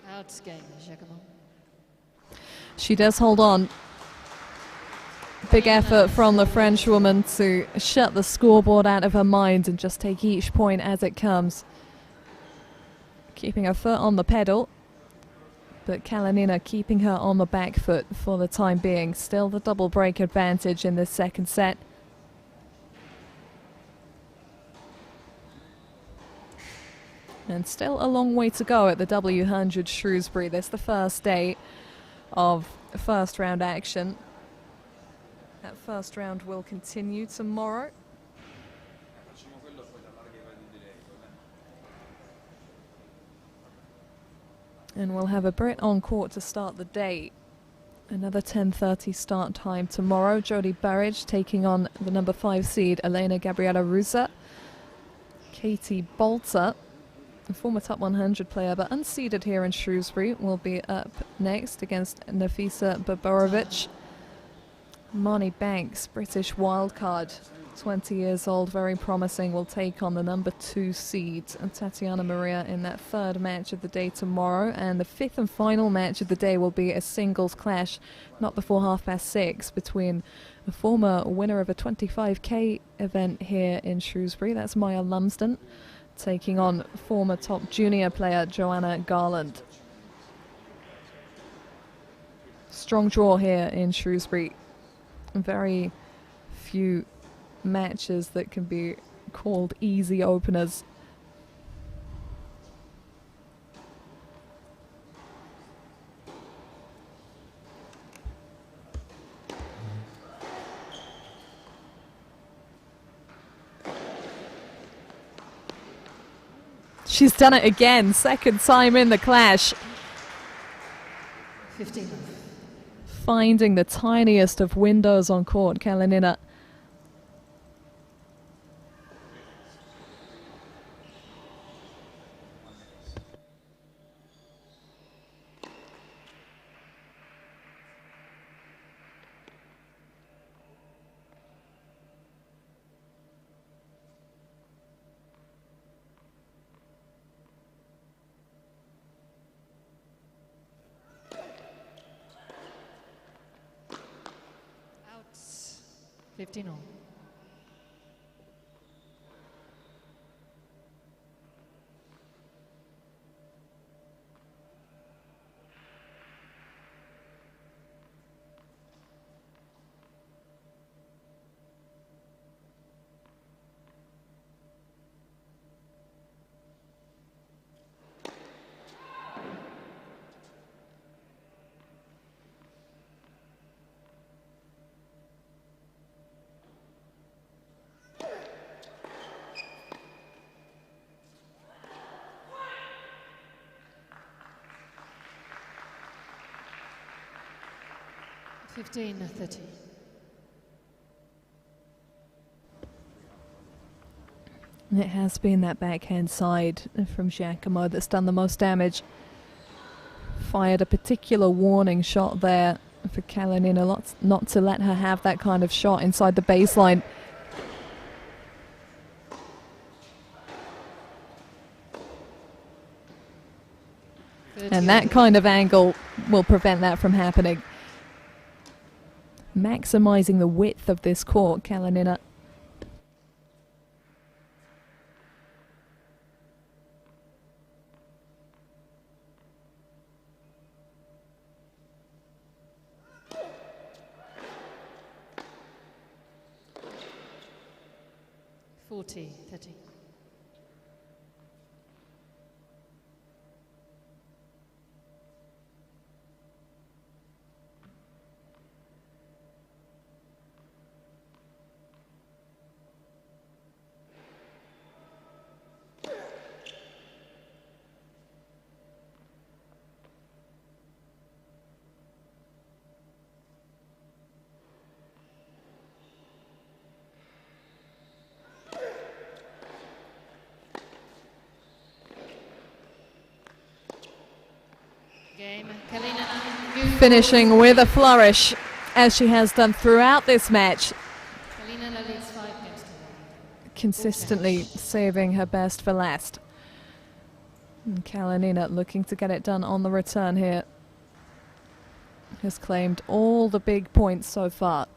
Out game, Giacomo. She does hold on. Big effort from the French woman to shut the scoreboard out of her mind and just take each point as it comes. Keeping her foot on the pedal, but Kalinina keeping her on the back foot for the time being. Still the double break advantage in this second set. And still a long way to go at the W100 Shrewsbury. This is the first day of first round action. That first round will continue tomorrow. And we'll have a Brit on court to start the day. Another 10:30 start time tomorrow. Jodie Burridge taking on the number 5 seed Elena Gabriela Rusa. Katie Bolter, a former top 100 player but unseeded here in Shrewsbury, will be up next against Nafisa Baborovic. Marnie Banks, British wildcard, 20 years old, very promising, will take on the number 2 seed Tatiana Maria in that third match of the day tomorrow. And the fifth and final match of the day will be a singles clash, not before 6:30, between a former winner of a 25k event here in Shrewsbury, that's Maya Lumsden, taking on former top junior player Joanna Garland. Strong draw here in Shrewsbury. Very few matches that can be called easy openers. She's done it again, second time in the clash. 15. Finding the tiniest of windows on court, Kalinina. Out. 15 all. Fifteen 30. It has been that backhand side from Giacomo that's done the most damage. Fired a particular warning shot there for Kalinina, not to let her have that kind of shot inside the baseline. And that kind of angle will prevent that from happening. Maximizing the width of this court, Kalinina. Forty 30. Game, Kalinina. Finishing with a flourish, as she has done throughout this match. Kalinina leads 5 games to 1. Consistently saving her best for last. And Kalinina looking to get it done on the return here. Has claimed all the big points so far.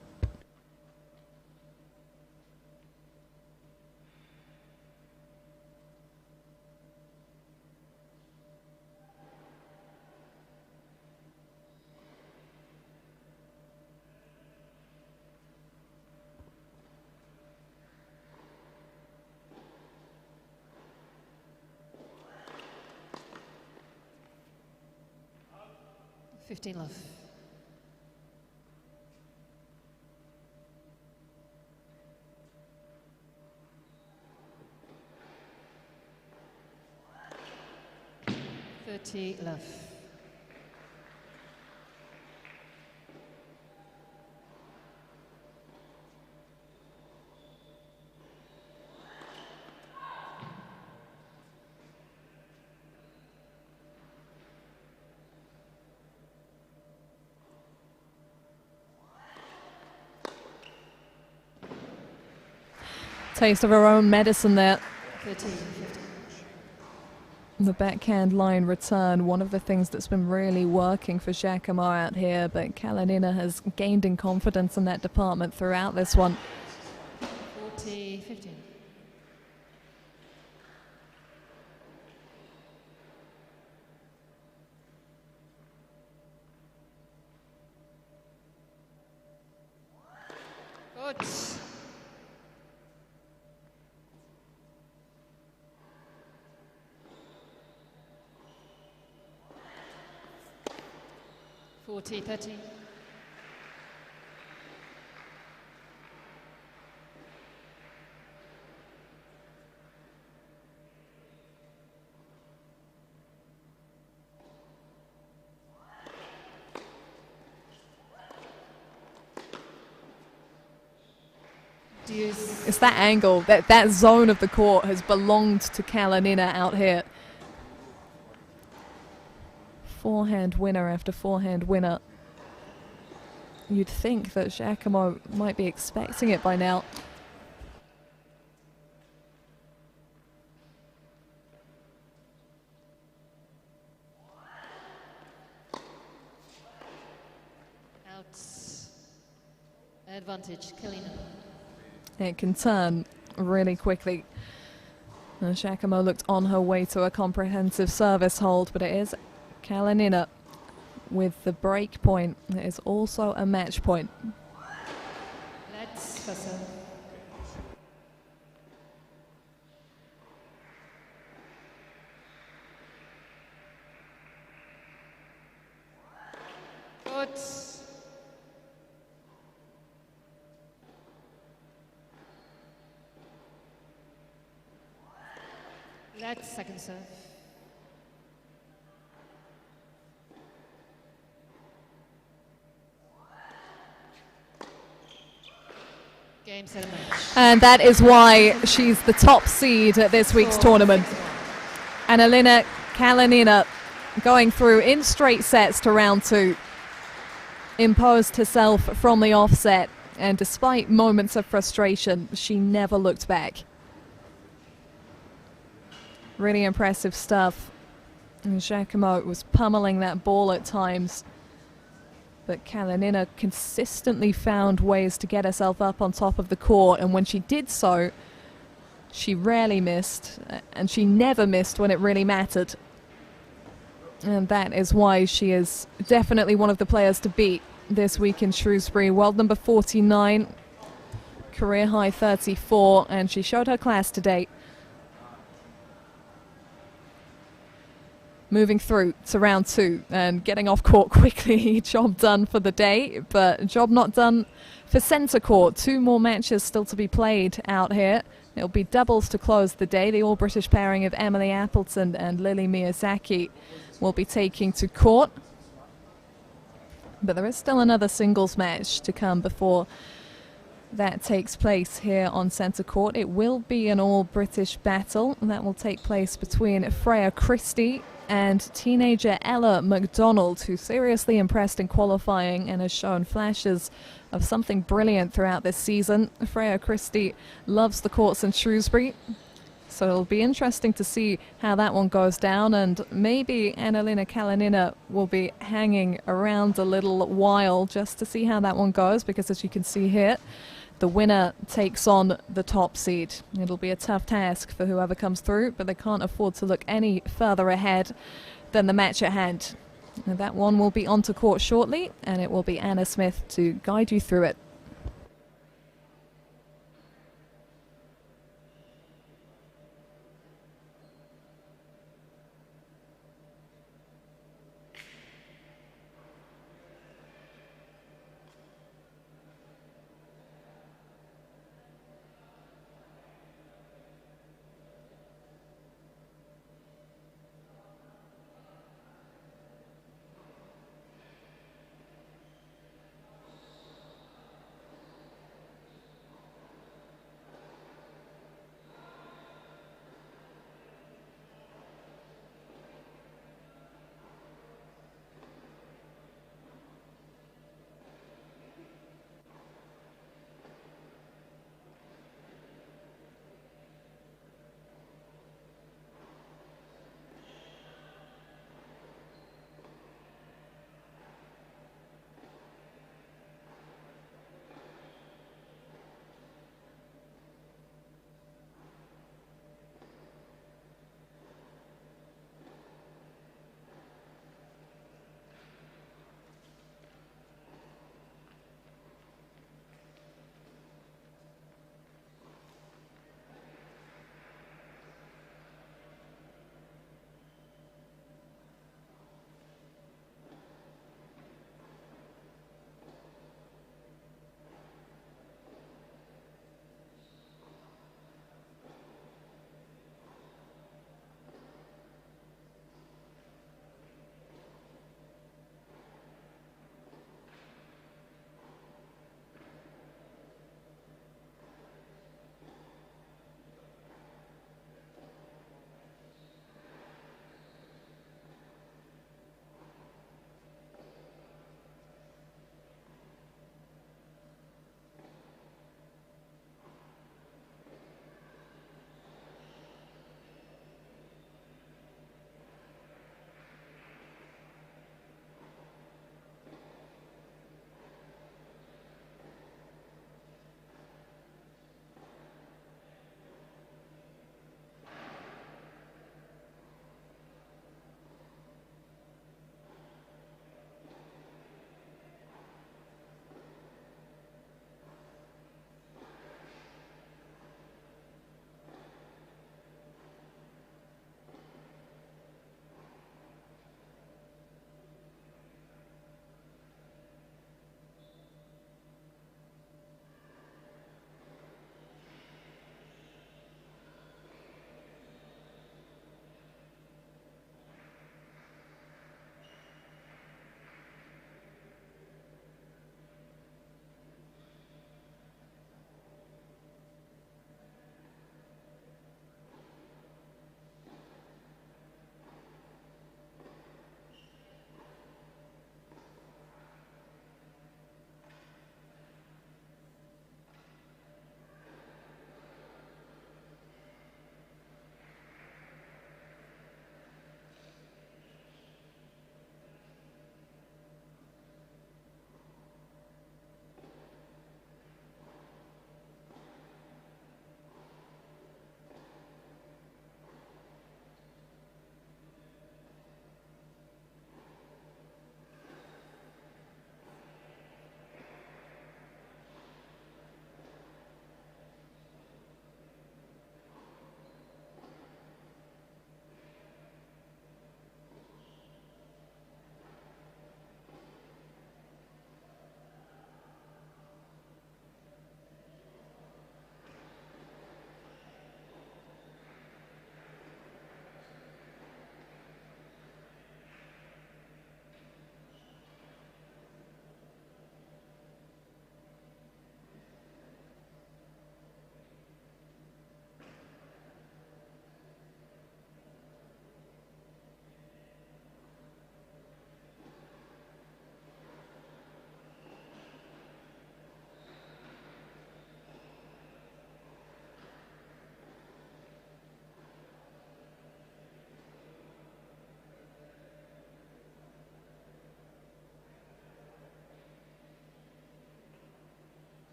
Love. Love. Taste of her own medicine there. 13, 15. The backhand line return, one of the things that's been really working for Giacomo out here, but Kalinina has gained in confidence in that department throughout this one. 40, 15. Good. T30. It's that angle, that zone of the court has belonged to Kalinina out here. Forehand winner after forehand winner. You'd think that Giacomo might be expecting it by now. Out. Advantage, Kalinina. It can turn really quickly. And Giacomo looked on her way to a comprehensive service hold, but it is Kalinina with the break point. It is also a match point. Let's hustle. Good. Let's second serve. Game, set, and match. And that is why she's the top seed at this week's tournament. Annalina Kalinina going through in straight sets to round 2. Imposed herself from the offset, and despite moments of frustration, she never looked back. Really impressive stuff. And Giacomo was pummeling that ball at times, but Kalinina consistently found ways to get herself up on top of the court, and when she did so, she rarely missed, and she never missed when it really mattered. And that is why she is definitely one of the players to beat this week in Shrewsbury. World number 49, career high 34, and she showed her class today. Moving through to round 2 and getting off court quickly. Job done for the day, but job not done for centre court. 2 more matches still to be played out here. It'll be doubles to close the day. The all-British pairing of Emily Appleton and Lily Miyazaki will be taking to court. But there is still another singles match to come before that takes place here on centre court. It will be an all-British battle, and that will take place between Freya Christie and teenager Ella McDonald, who seriously impressed in qualifying and has shown flashes of something brilliant throughout this season. Freya Christie loves the courts in Shrewsbury, so it'll be interesting to see how that one goes down, and maybe Annalena Kalinina will be hanging around a little while just to see how that one goes, because as you can see here, the winner takes on the top seed. It'll be a tough task for whoever comes through, but they can't afford to look any further ahead than the match at hand. And that one will be onto court shortly, and it will be Anna Smith to guide you through it.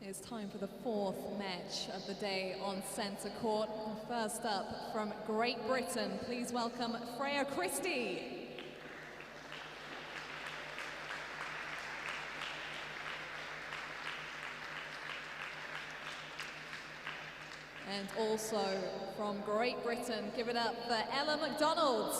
It's time for the fourth match of the day on centre court. First up from Great Britain, please welcome Freya Christie. And also from Great Britain, give it up for Ella McDonald.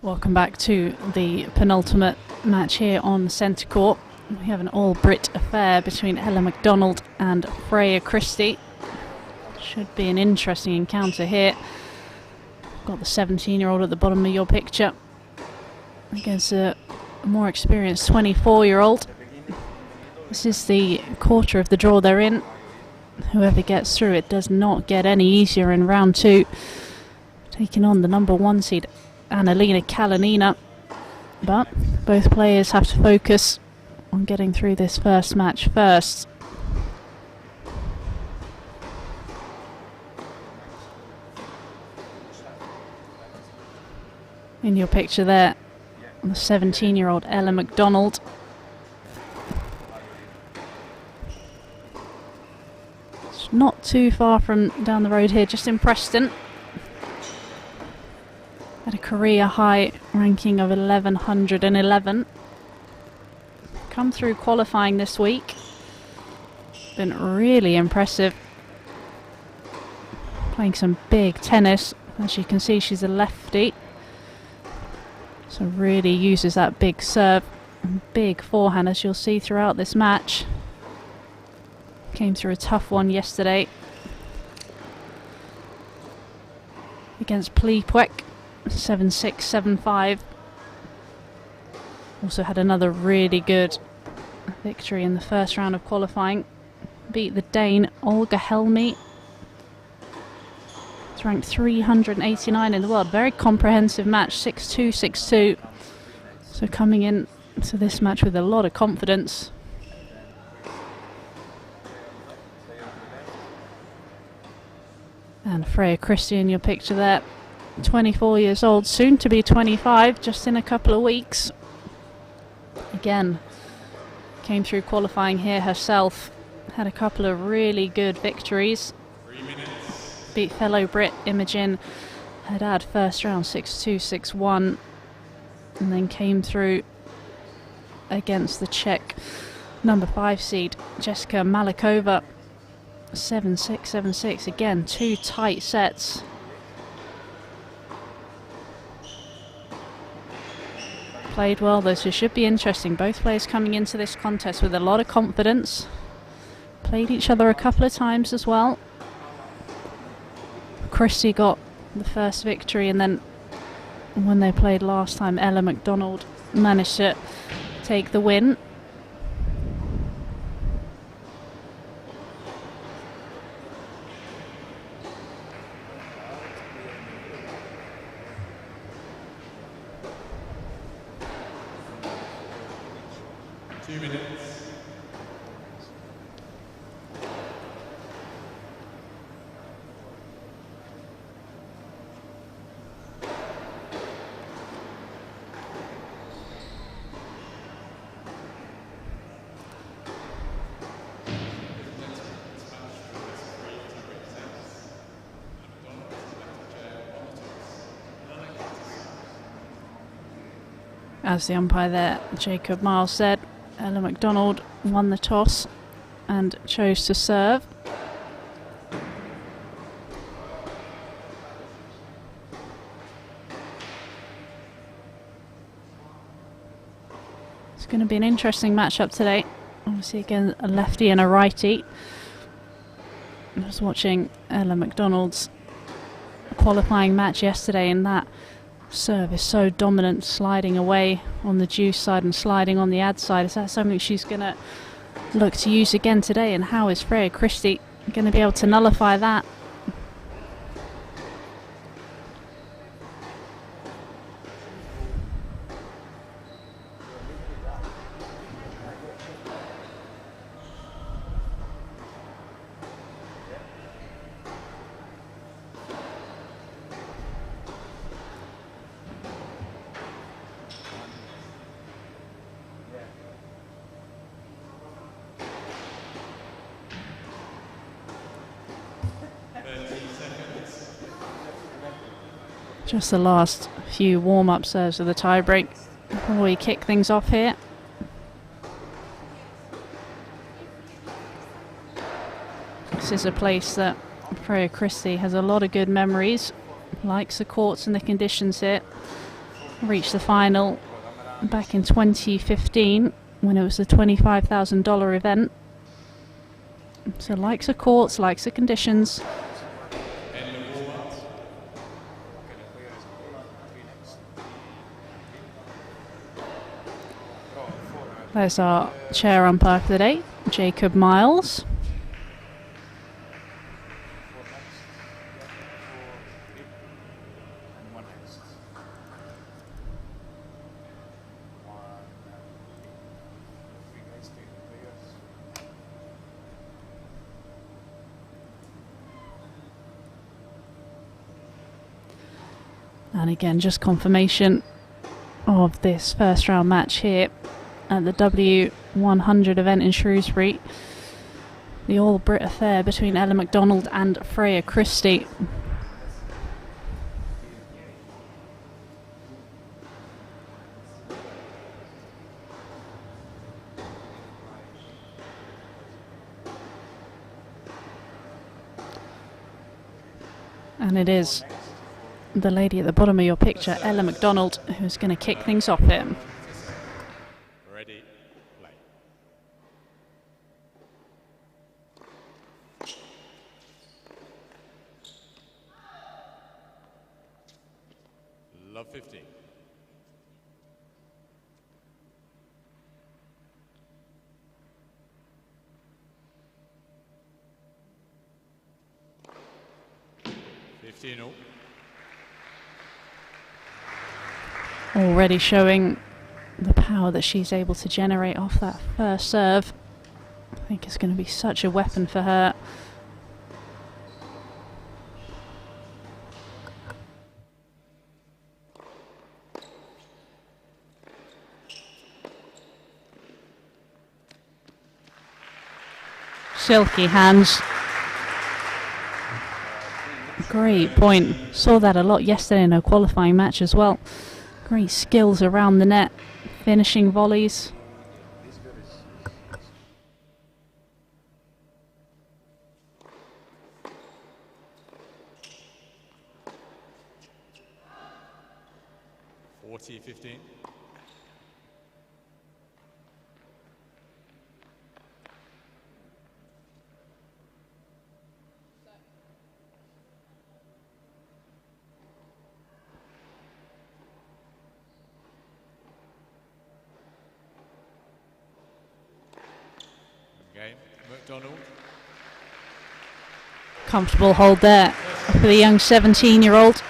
Welcome back to the penultimate match here on centre court. We have an all-Brit affair between Ella McDonald and Freya Christie. Should be an interesting encounter here. Got the 17-year-old at the bottom of your picture against a more experienced 24-year-old. This is the quarter of the draw they're in. Whoever gets through it does not get any easier in round two. Taking on the number one seed, Annalena Kalinina, but both players have to focus on getting through this first match first. In your picture there, the 17-year-old Ella McDonald. It's not too far from down the road here, just in Preston. At a career high ranking of 1111. Come through qualifying this week. Been really impressive. Playing some big tennis. As you can see, she's a lefty. So really uses that big serve and big forehand, as you'll see throughout this match. Came through a tough one yesterday against Pliquek. 7-6, 7-5. Also had another really good victory in the first round of qualifying. Beat the Dane Olga Helmi. It's ranked 389 in the world. Very comprehensive match, 6-2, 6-2. So coming in to this match with a lot of confidence. And Freya Christie in your picture there. 24 years old, soon to be 25, just in a couple of weeks. Again, came through qualifying here herself. Had a couple of really good victories. Beat fellow Brit Imogen Haddad first round 6-2, 6-1. And then came through against the Czech number 5 seed, Jessica Malikova. 7-6, 7-6. Again, two tight sets. Played well though, so it should be interesting. Both players coming into this contest with a lot of confidence. Played each other a couple of times as well. Christie got the first victory, and then when they played last time, Ella McDonald managed to take the win. As the umpire there, Jacob Miles, said, Ella McDonald won the toss and chose to serve. It's going to be an interesting matchup today. Obviously, again, a lefty and a righty. I was watching Ella McDonald's qualifying match yesterday, and that serve is so dominant, sliding away on the juice side and sliding on the ad side. Is that something she's going to look to use again today? And how is Freya Christie going to be able to nullify that? Just the last few warm-up serves of the tie-break before we kick things off here. This is a place that Freya Christie has a lot of good memories. Likes the courts and the conditions here. Reached the final back in 2015 when it was the $25,000 event. So likes the courts, likes the conditions. There's our chair umpire for the day, Jacob Miles. And again, just confirmation of this first round match here at the W100 event in Shrewsbury. The All Brit affair between Ella McDonald and Freya Christie. And it is the lady at the bottom of your picture, Ella McDonald, who's going to kick things off here. Ready, play. Love 15. Already showing the power that she's able to generate off that first serve. I think it's going to be such a weapon for her. Silky hands. Great point. Saw that a lot yesterday in her qualifying match as well. Great skills around the net, finishing volleys. McDonald. Comfortable hold there for the young 17-year-old.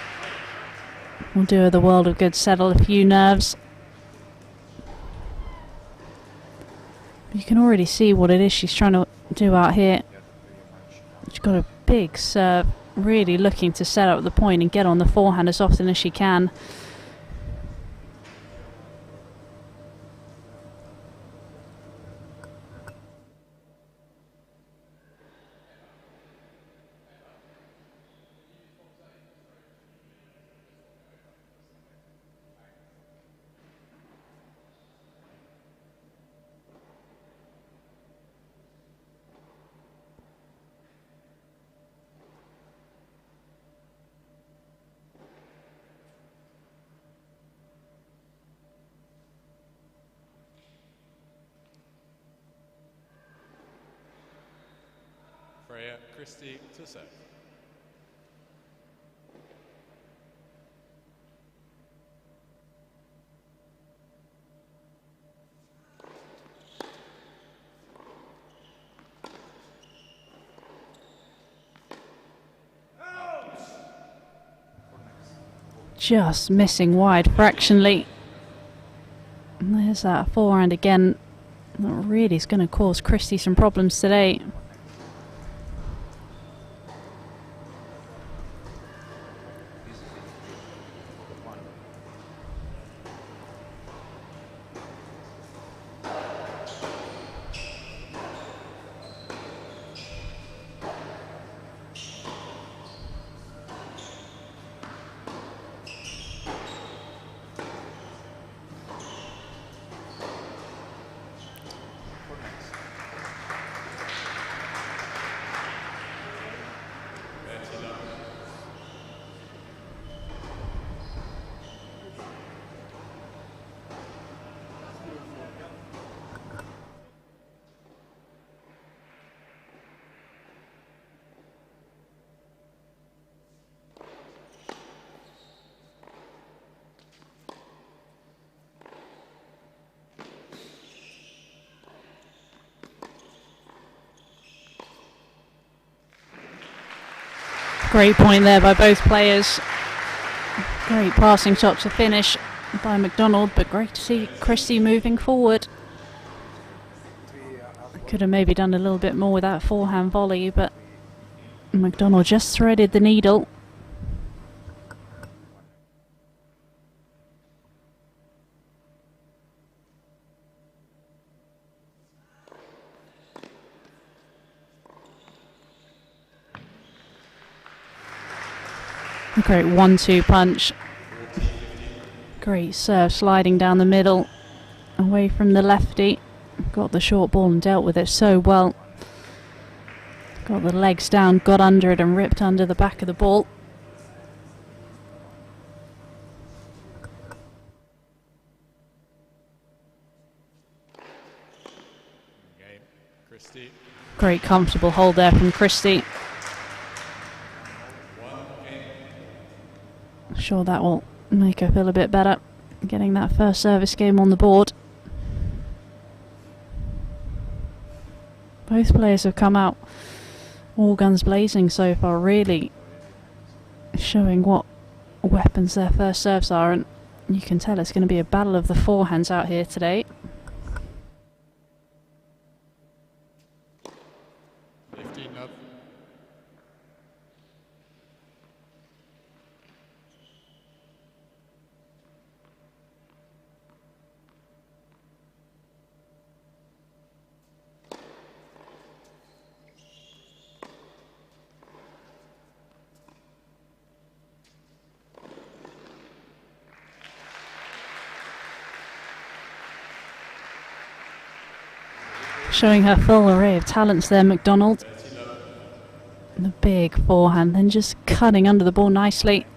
Will do her the world of good, settle a few nerves. You can already see what it is she's trying to do out here. She's got a big serve, really looking to set up the point and get on the forehand as often as she can. Freya Christie to serve. Just missing wide fractionally. And there's that forehand again. That really is going to cause Christie some problems today. Great point there by both players. Great passing shot to finish by McDonald, but great to see Christie moving forward. Could have maybe done a little bit more with that forehand volley, but McDonald just threaded the needle. A great 1-2 punch. Great serve sliding down the middle, away from the lefty. Got the short ball and dealt with it so well. Got the legs down, got under it and ripped under the back of the ball. Game, Christie. Great comfortable hold there from Christie. Sure that will make her feel a bit better, getting that first service game on the board. Both players have come out all guns blazing so far, really showing what weapons their first serves are, and you can tell it's going to be a battle of the forehands out here today. 15 love. Showing her full array of talents there, McDonald. And the big forehand, then just cutting under the ball nicely.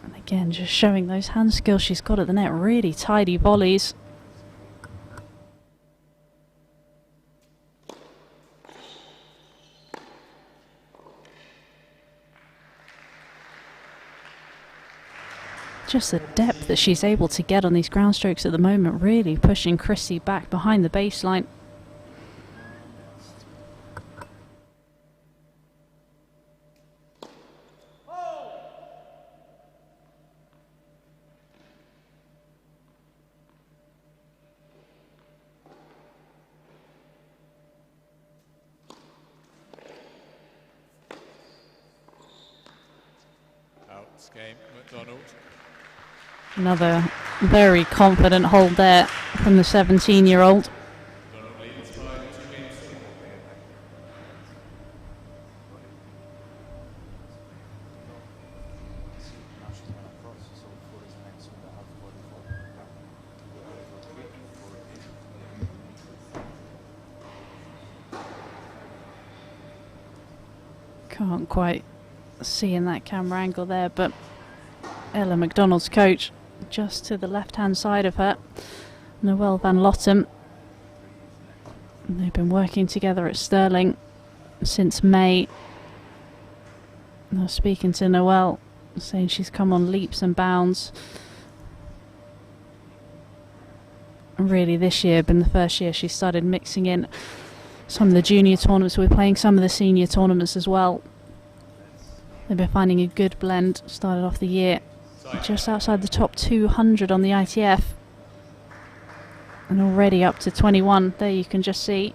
And again, just showing those hand skills she's got at the net, really tidy volleys. Just the depth that she's able to get on these ground strokes at the moment, really pushing Christie back behind the baseline. Points game, McDonald. Another very confident hold there from the 17-year-old. McDonald leads by 2 games. Can't quite see in that camera angle there, but Ella McDonald's coach just to the left-hand side of her, Noelle van Lotten. They've been working together at Stirling since May. I was speaking to Noelle, saying she's come on leaps and bounds. And really this year been the first year she started mixing in some of the junior tournaments. We're playing some of the senior tournaments as well. They've been finding a good blend. Started off the year just outside the top 200 on the ITF. And already up to 21. There you can just see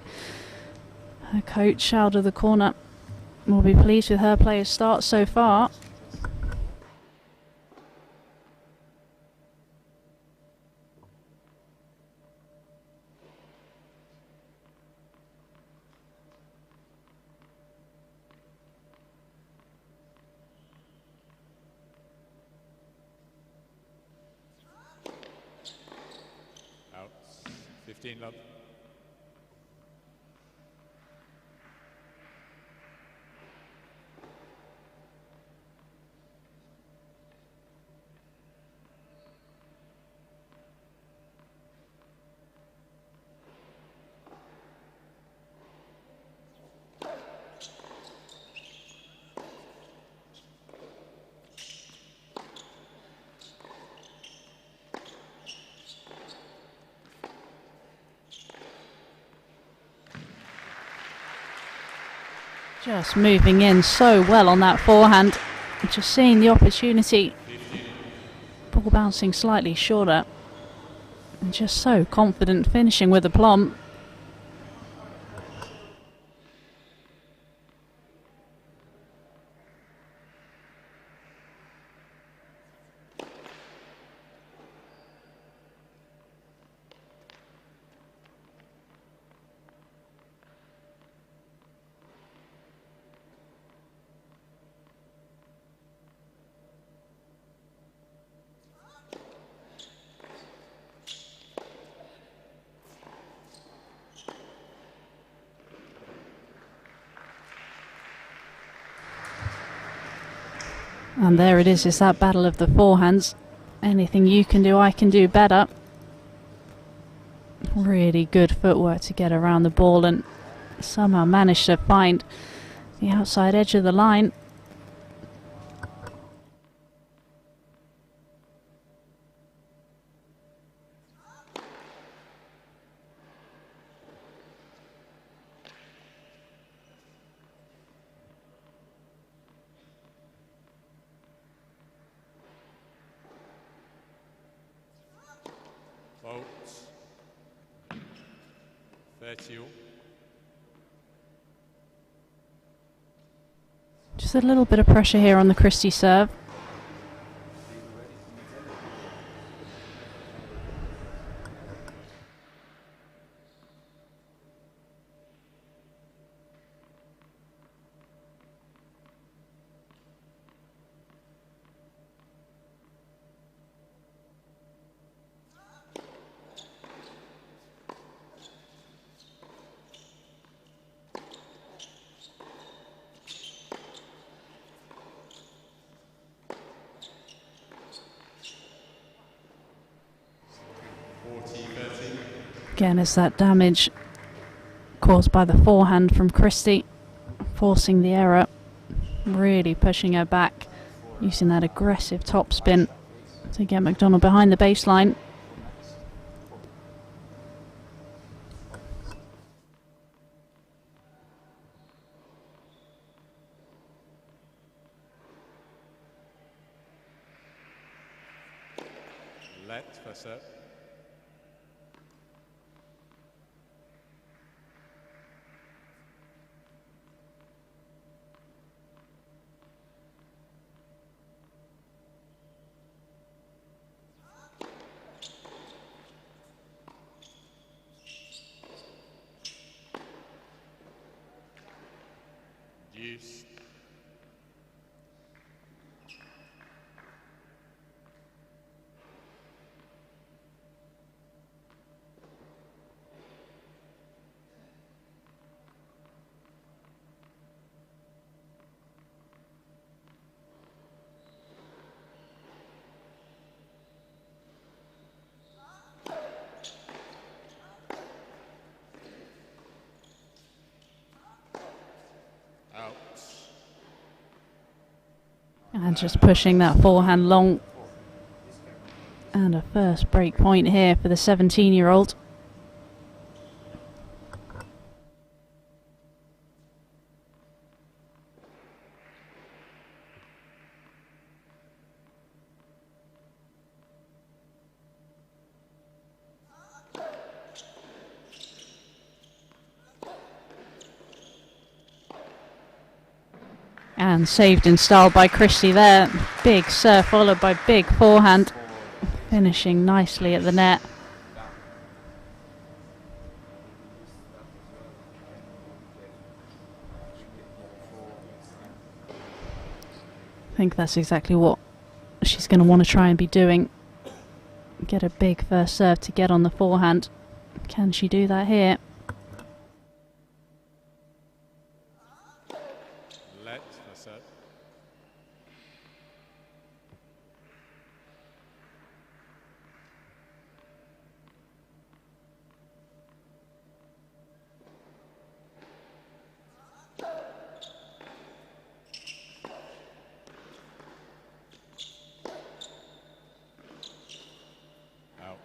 her coach out of the corner. Will be pleased with her player's start so far. Out. 15 love. Just moving in so well on that forehand. Just seeing the opportunity. Ball bouncing slightly shorter. And just so confident, finishing with aplomb. And there it is, it's that battle of the forehands. Anything you can do, I can do better. Really good footwork to get around the ball and somehow manage to find the outside edge of the line. Fault. 30 all. Just a little bit of pressure here on the Christie serve. Again, is that damage caused by the forehand from Christie, forcing the error, really pushing her back, using that aggressive topspin to get McDonald behind the baseline. Let for serve. Deuce. Out. And just pushing that forehand long. And a first break point here for the 17-year-old. And saved in style by Christie there. Big serve followed by big forehand. Finishing nicely at the net. I think that's exactly what she's going to want to try and be doing. Get a big first serve to get on the forehand. Can she do that here? Let for serve. Out.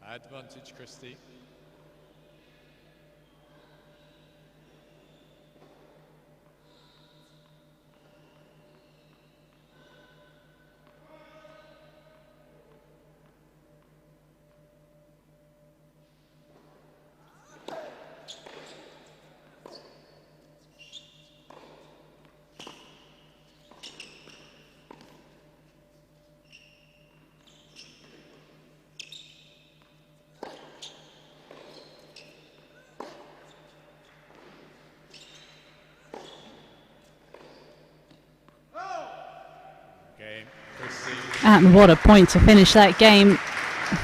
Advantage, Christie. Game. Christie. And what a point to finish that game.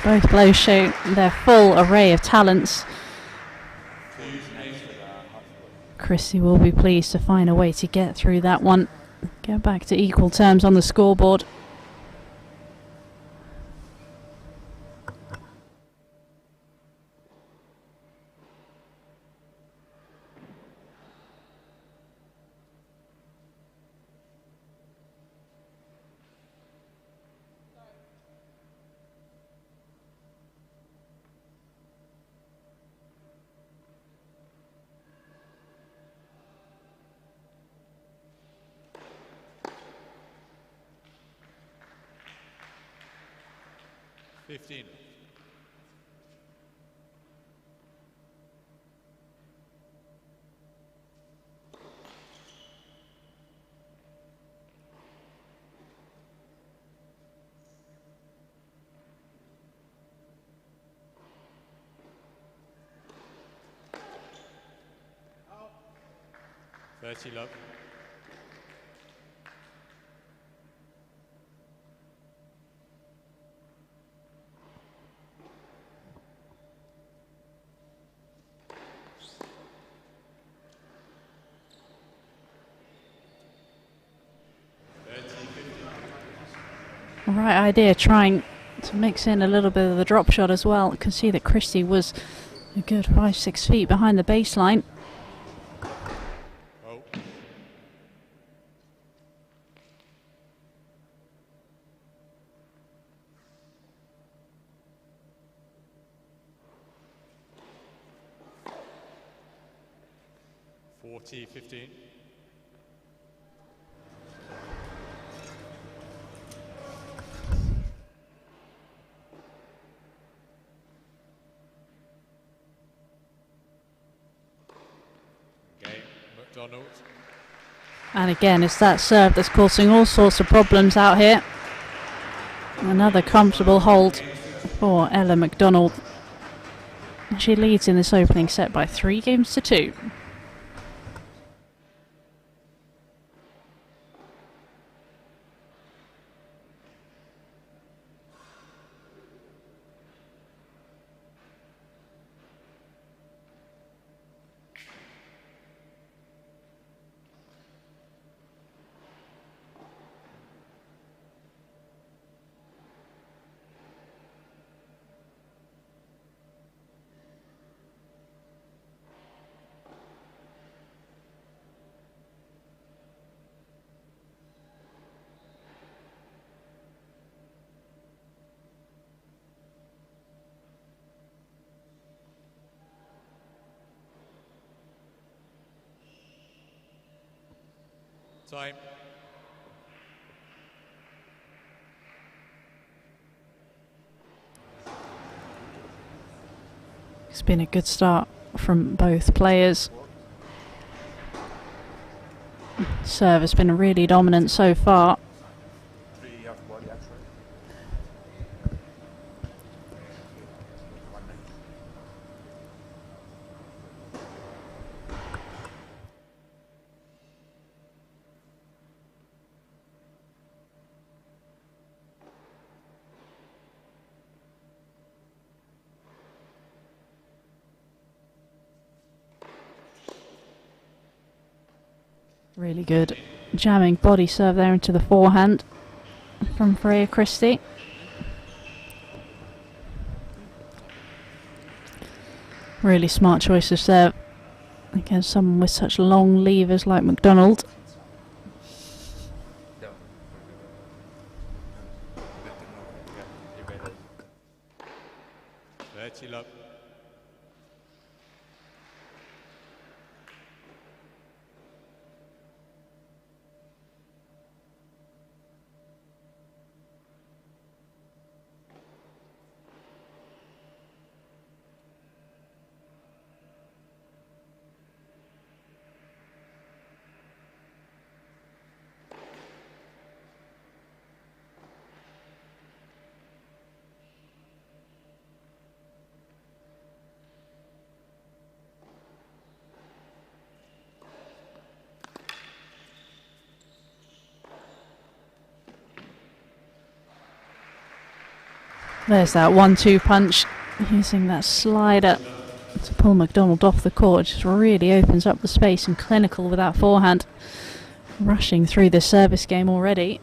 Both players show their full array of talents. Christie will be pleased to find a way to get through that one. Get back to equal terms on the scoreboard. $15. $30 love. Right idea, trying to mix in a little bit of the drop shot as well. You can see that Christie was a good 5-6 feet behind the baseline. Oh. $40-15. McDonald. And again, it's that serve that's causing all sorts of problems out here. Another comfortable hold for Ella McDonald. She leads in this opening set by 3 games to 2. Time. It's been a good start from both players. Serve has been really dominant so far. Really good jamming body serve there into the forehand from Freya Christie. Really smart choice of serve against someone with such long levers like McDonald. Love. There's that 1-2 punch, using that slider to pull McDonald off the court. Just really opens up the space, and clinical with that forehand. Rushing through the service game already.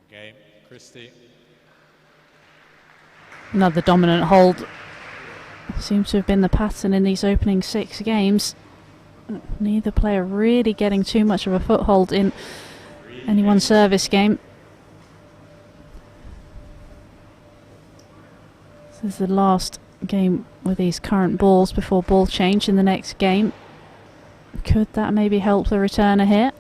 Game, Christie. Another dominant hold. Seems to have been the pattern in these opening 6 games. Neither player really getting too much of a foothold in any one service game. This is the last game with these current balls before ball change in the next game. Could that maybe help the returner here?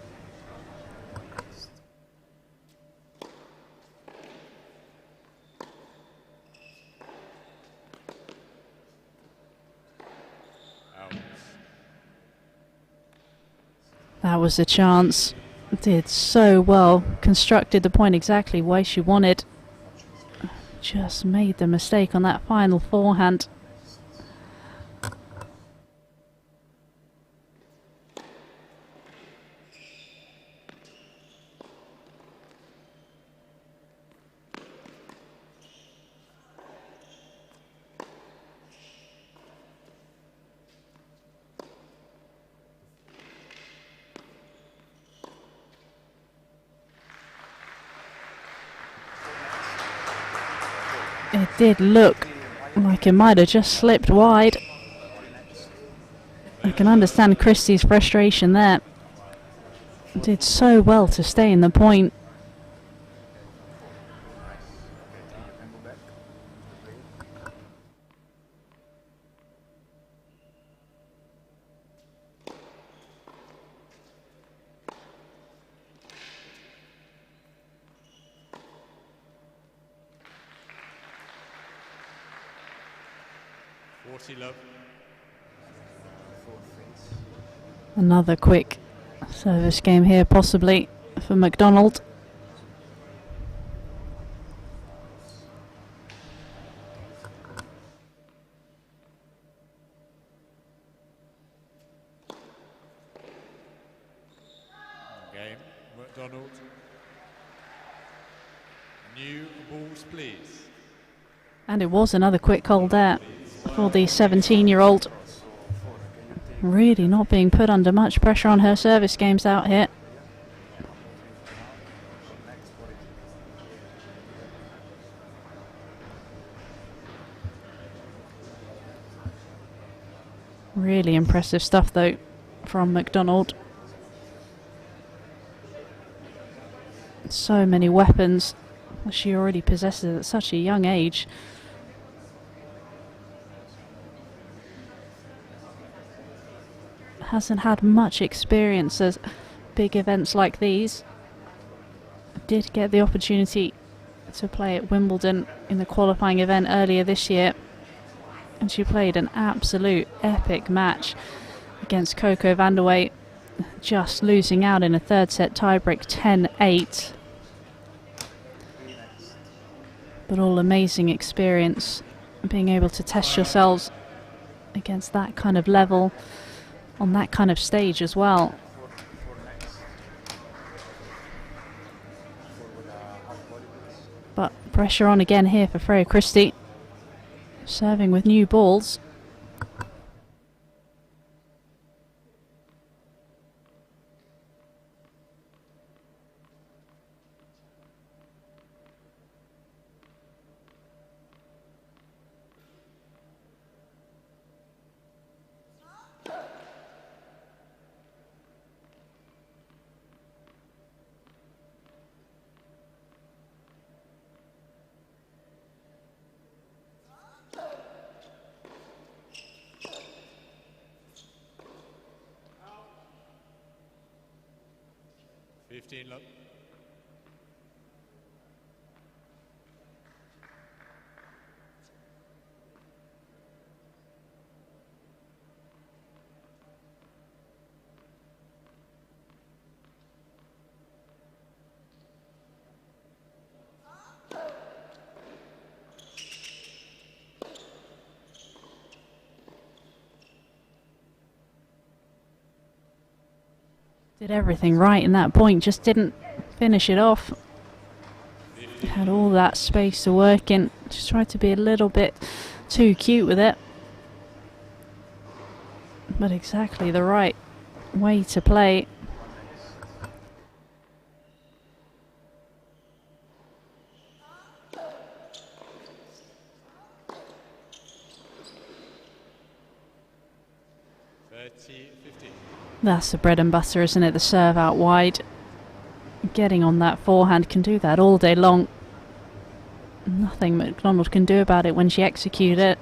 That was the chance. Did so well. Constructed the point exactly where she wanted. Just made the mistake on that final forehand. It did look like it might have just slipped wide. I can understand Christie's frustration there. Did so well to stay in the point. Love. Another quick service game here, possibly for McDonald. Game, McDonald. New balls, please. And it was another quick hold there for the 17-year-old. Really not being put under much pressure on her service games out here. Really impressive stuff though from McDonald. So many weapons she already possesses at such a young age. Hasn't had much experience at big events like these. Did get the opportunity to play at Wimbledon in the qualifying event earlier this year, and she played an absolute epic match against Coco Vandeweghe, just losing out in a third set tiebreak 10-8. But all amazing experience, being able to test yourselves against that kind of level on that kind of stage as well. But pressure on again here for Freya Christie, serving with new balls. Look. Did everything right in that point, just didn't finish it off. Had all that space to work in, just tried to be a little bit too cute with it. But exactly the right way to play. That's the bread and butter, isn't it? The serve out wide. Getting on that forehand, can do that all day long. Nothing McDonald can do about it when she executes it.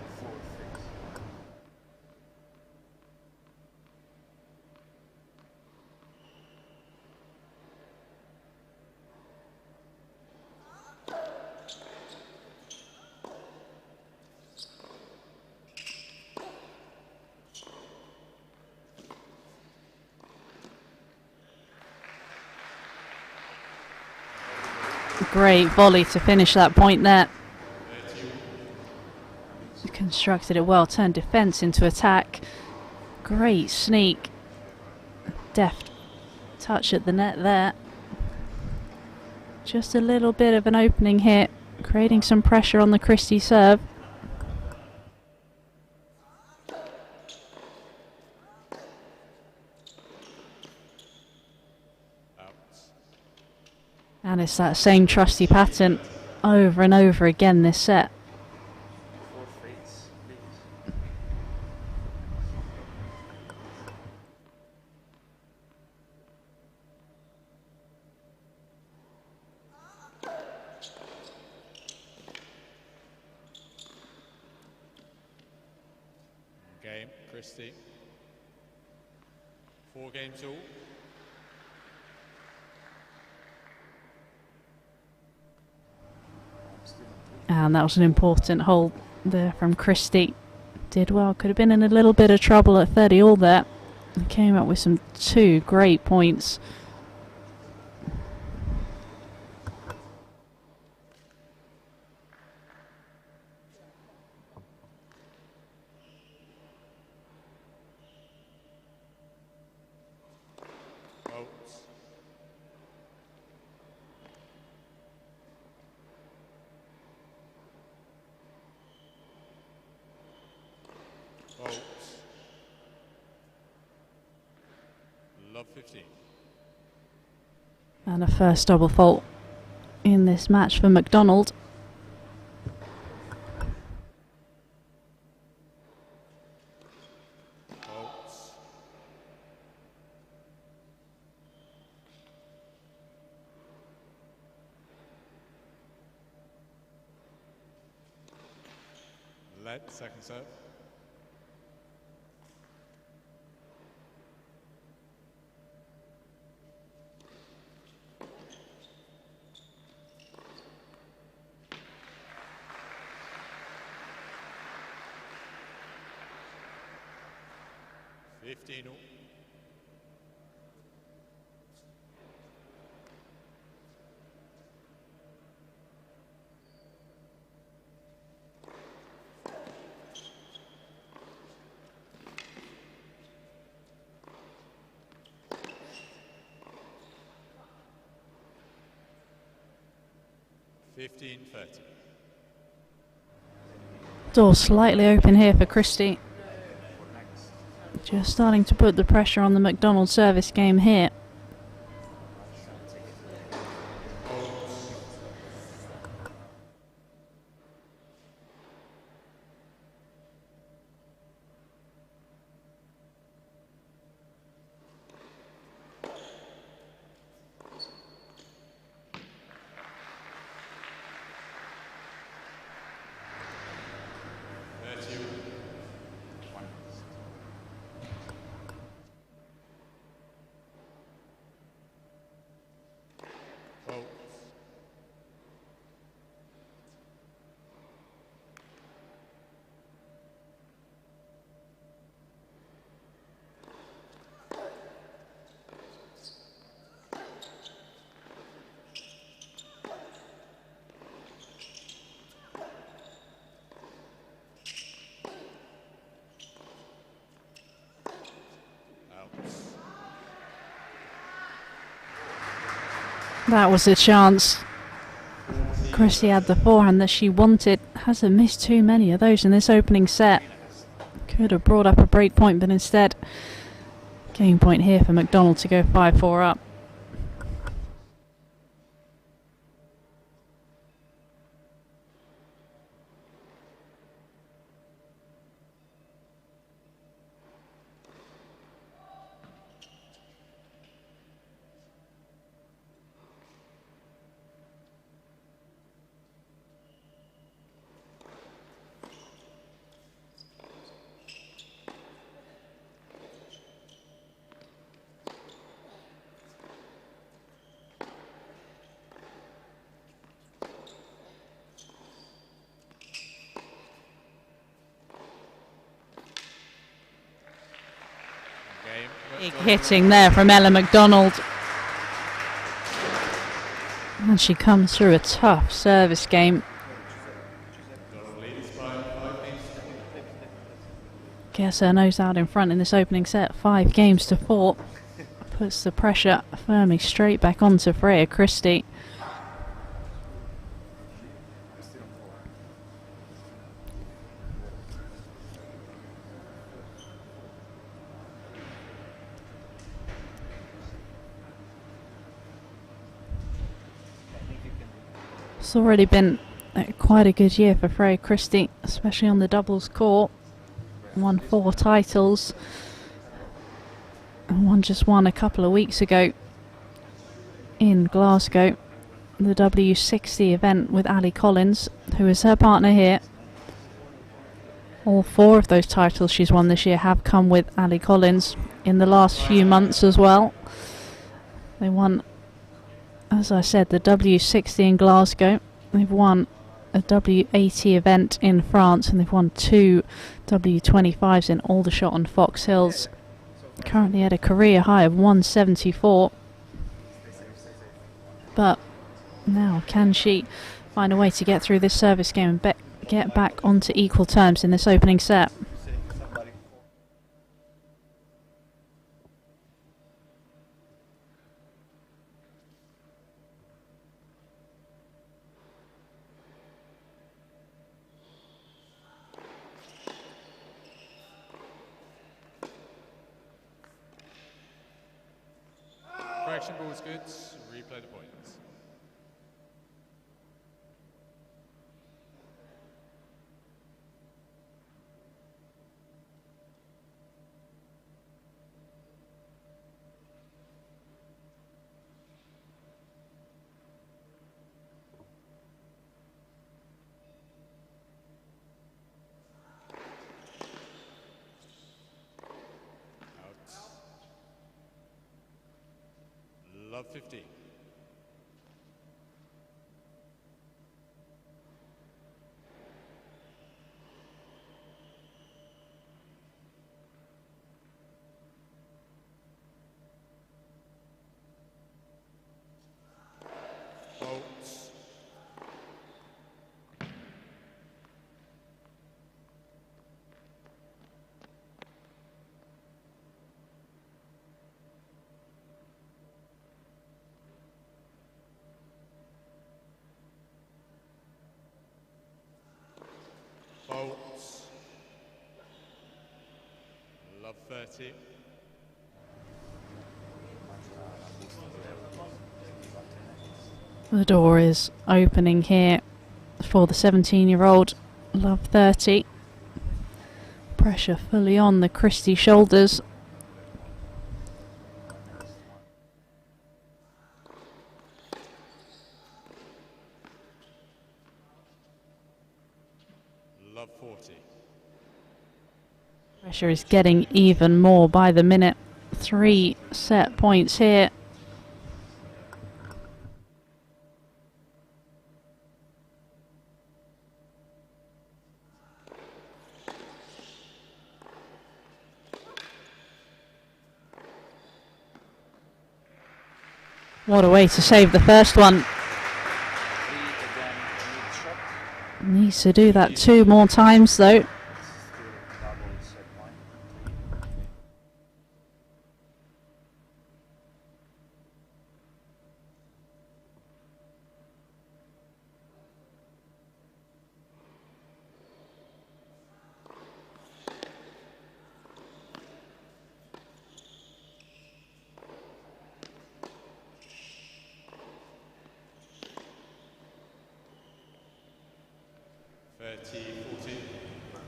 Great volley to finish that point there. Constructed it well, turned defence into attack. Great sneak. Deft touch at the net there. Just a little bit of an opening here, creating some pressure on the Christie serve. And it's that same trusty pattern over and over again this set. Game, Christie. 4 games all. And that was an important hold there from Christie. Did well, could have been in a little bit of trouble at 30 all there. Came up with some 2 great points. Love 15. And a first double fault in this match for McDonald. Led, second serve. Fifteen all. 15-30. Door slightly open here for Christie. Just starting to put the pressure on the McDonald service game here. That was a chance. Christie had the forehand that she wanted. Hasn't missed too many of those in this opening set. Could have brought up a break point, but instead, game point here for McDonald to go 5-4 up. Big hitting there from Ella McDonald. And she comes through a tough service game. Gets her nose out in front in this opening set, 5-4. Puts the pressure firmly straight back onto Freya Christie. It's already been quite a good year for Freya Christie, especially on the doubles court. Won 4 titles and won a couple of weeks ago in Glasgow, the W60 event with Ali Collins, who is her partner here. All 4 of those titles she's won this year have come with Ali Collins in the last few months as well. They won, as I said, the W60 in Glasgow. They've won a W80 event in France, and they've won 2 W25s in Aldershot and Fox Hills. Currently at a career high of 174. But now, can she find a way to get through this service game and get back onto equal terms in this opening set? Correction ball's good. Replay the points. Love 50. Bolts. Bolts. Love 30. The door is opening here for the 17-year-old, Love 30. Pressure fully on the Christie shoulders. Love 40. Pressure is getting even more by the minute. 3 set points here. What a way to save the first one. Needs to do that 2 more times though.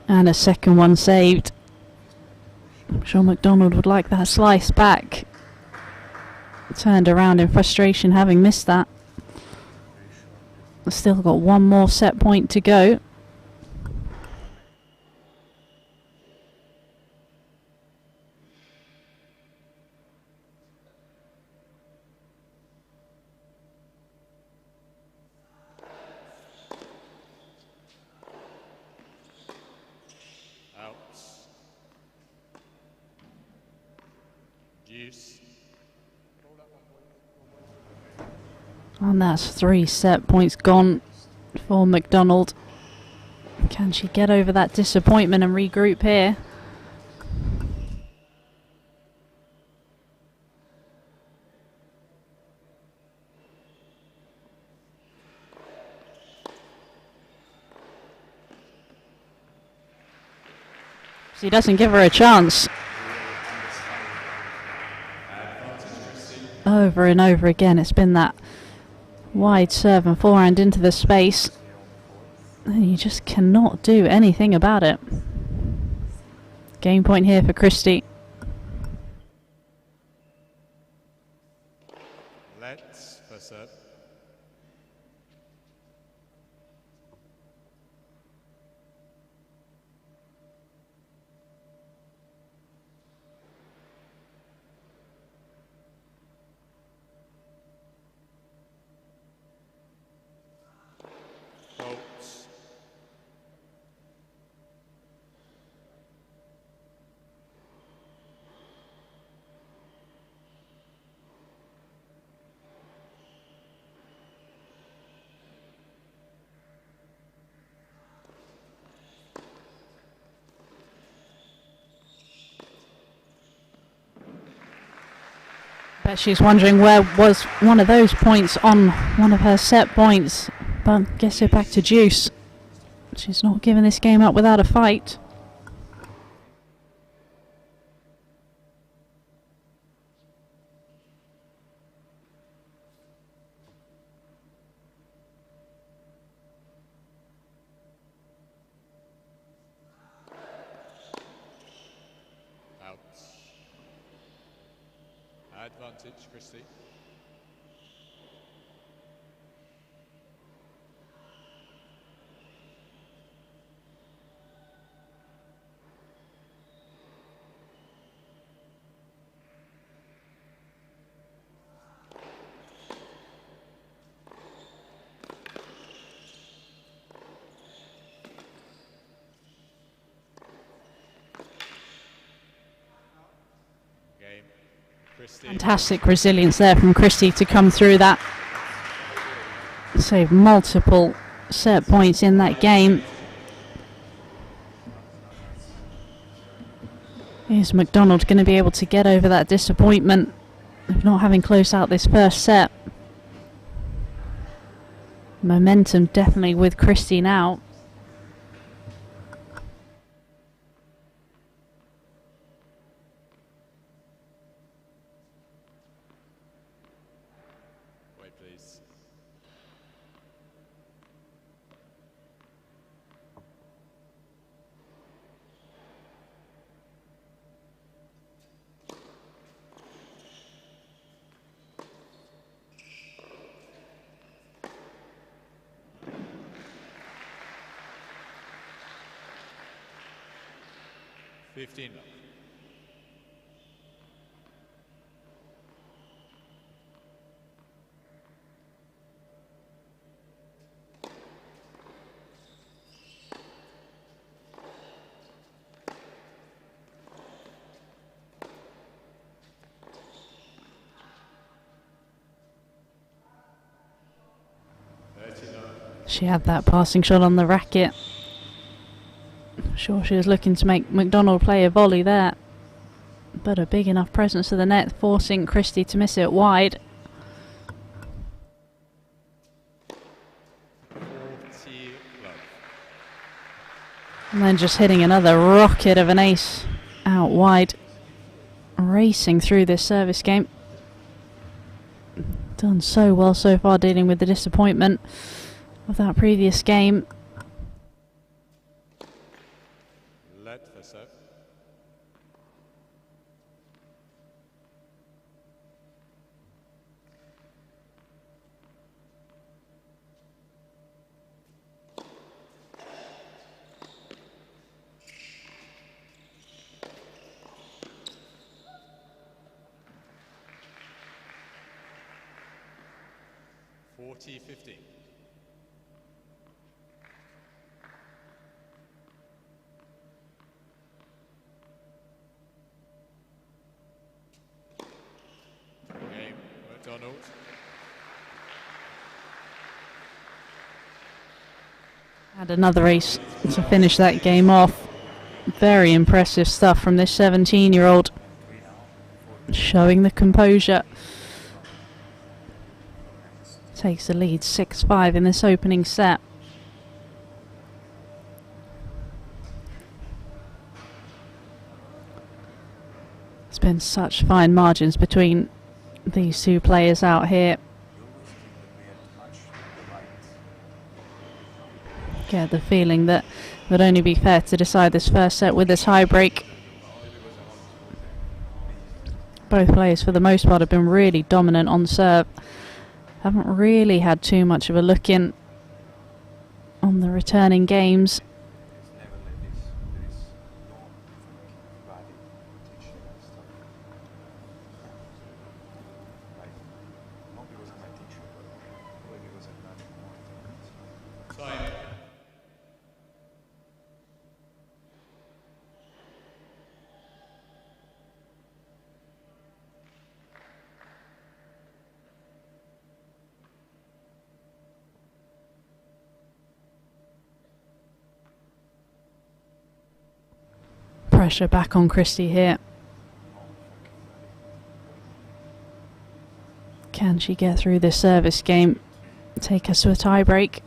And a second one saved. I'm sure McDonald would like that slice back. Turned around in frustration having missed that. Still got 1 more set point to go. And that's 3 set points gone for McDonald. Can she get over that disappointment and regroup here? She doesn't give her a chance. Over and over again, it's been that wide serve and forehand into the space. And you just cannot do anything about it. Game point here for Christie. Let's first serve. Bolts. Bet she's wondering where was one of those points on one of her set points. But gets it back to deuce. She's not giving this game up without a fight. Out. Advantage, Christie. Christie. Fantastic resilience there from Christie to come through that. Save multiple set points in that game. Is McDonald going to be able to get over that disappointment of not having closed out this first set? Momentum definitely with Christie now. Wait, please. $15. She had that passing shot on the racket. I'm sure she was looking to make McDonald play a volley there. But a big enough presence to the net, forcing Christie to miss it wide. 40 love. And then just hitting another rocket of an ace out wide. Racing through this service game. Done so well so far dealing with the disappointment of that previous game. Let for serve. $40-15. Game, McDonald. Had another ace to finish that game off. Very impressive stuff from this 17-year-old. Showing the composure. Takes the lead 6-5 in this opening set. There's been such fine margins between these two players out here. Get the feeling that it would only be fair to decide this first set with this high break. Both players for the most part have been really dominant on serve. Haven't really had too much of a look in on the returning games. Time. Pressure back on Christie here. Can she get through this service game? Take us to a tie break.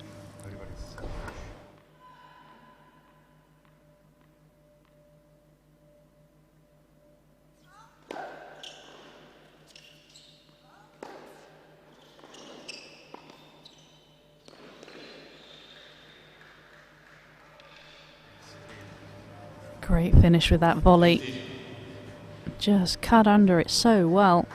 Great finish with that volley. Just cut under it so well.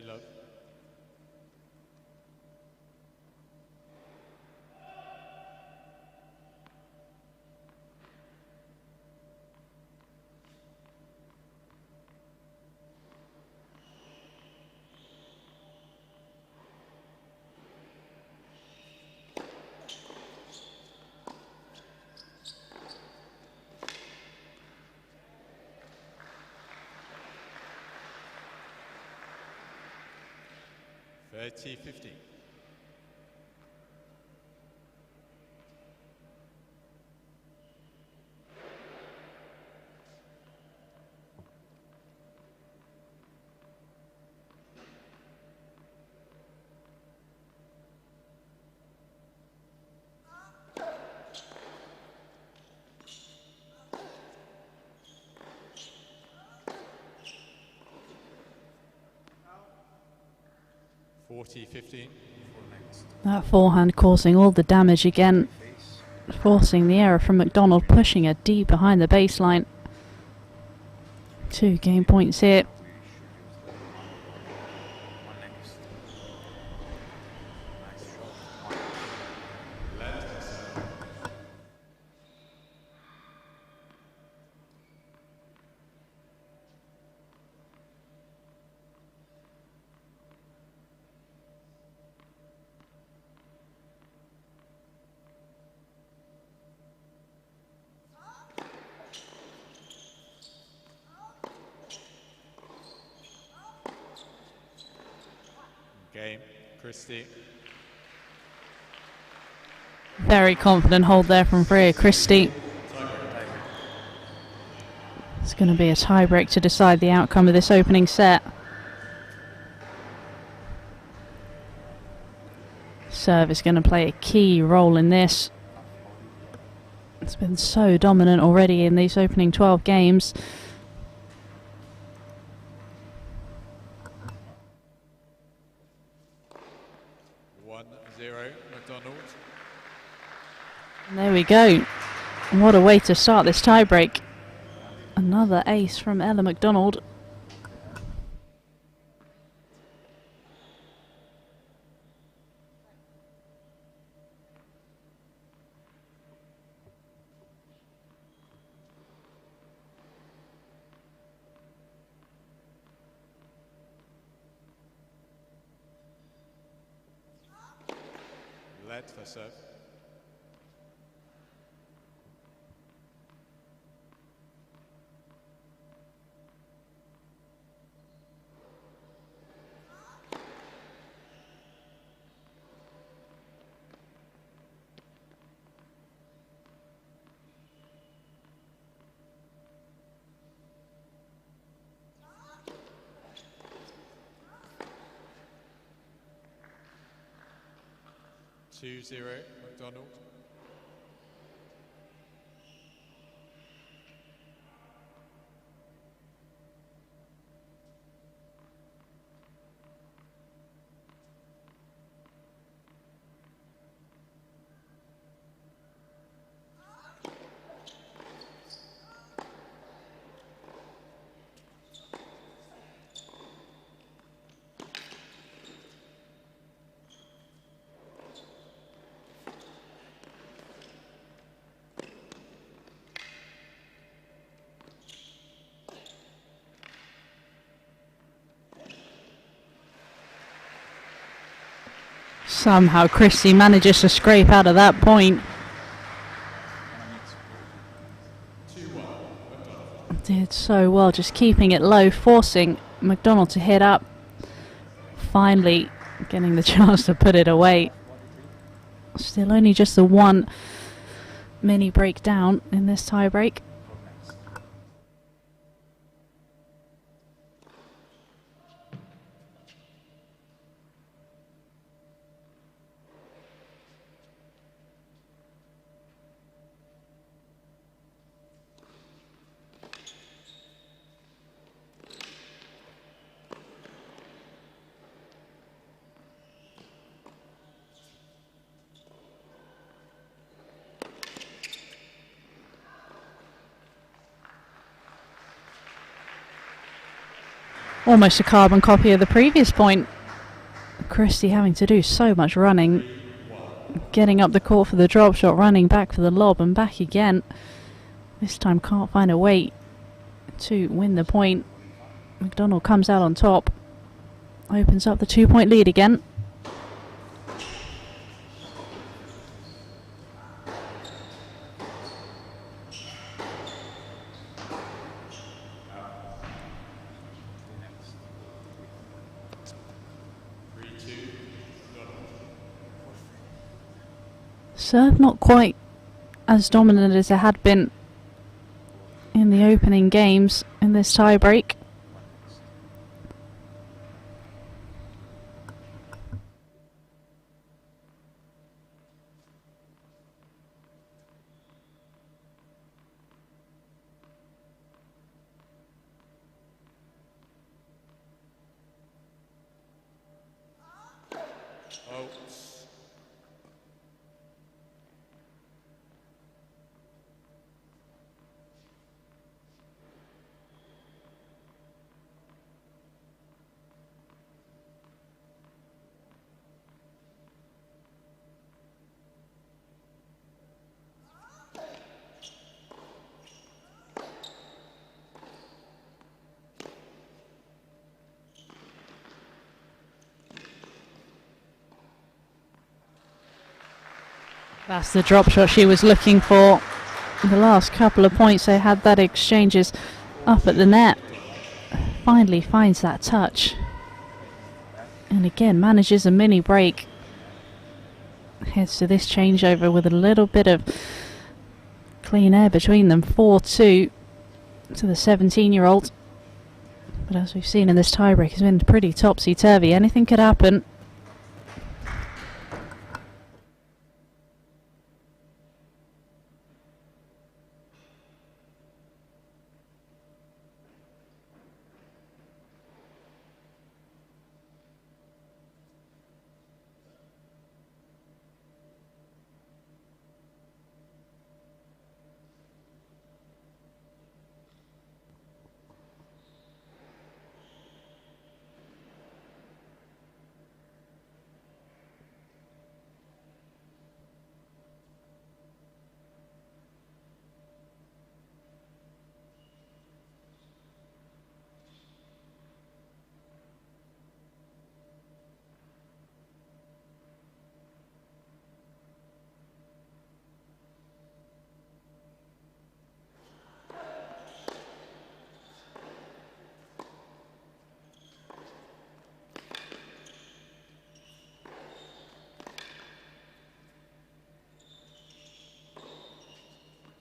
Love. 30-15. That forehand causing all the damage again, forcing the error from McDonald, pushing her deep behind the baseline. 2 game points here. Game, Christie. Very confident hold there from Freya Christie. It's going to be a tiebreak to decide the outcome of this opening set. Serve is going to play a key role in this. It's been so dominant already in these opening 12 games. And there we go. What a way to start this tiebreak. Another ace from Ella McDonald. Led for serve. Two zero, McDonald. Somehow Christie manages to scrape out of that point. Did so well, just keeping it low, forcing McDonald to hit up. Finally getting the chance to put it away. Still only just the one mini breakdown in this tie break. Almost a carbon copy of the previous point. Christie having to do so much running. Getting up the court for the drop shot, running back for the lob and back again. This time can't find a way to win the point. McDonald comes out on top. Opens up the 2-point lead again. Serve not quite as dominant as it had been in the opening games in this tie-break. That's the drop shot she was looking for. The last couple of points they had that exchanges up at the net. Finally finds that touch. And again manages a mini break. Heads to this changeover with a little bit of clean air between them. 4-2 to the 17-year-old. But as we've seen in this tiebreak, it's been pretty topsy-turvy. Anything could happen.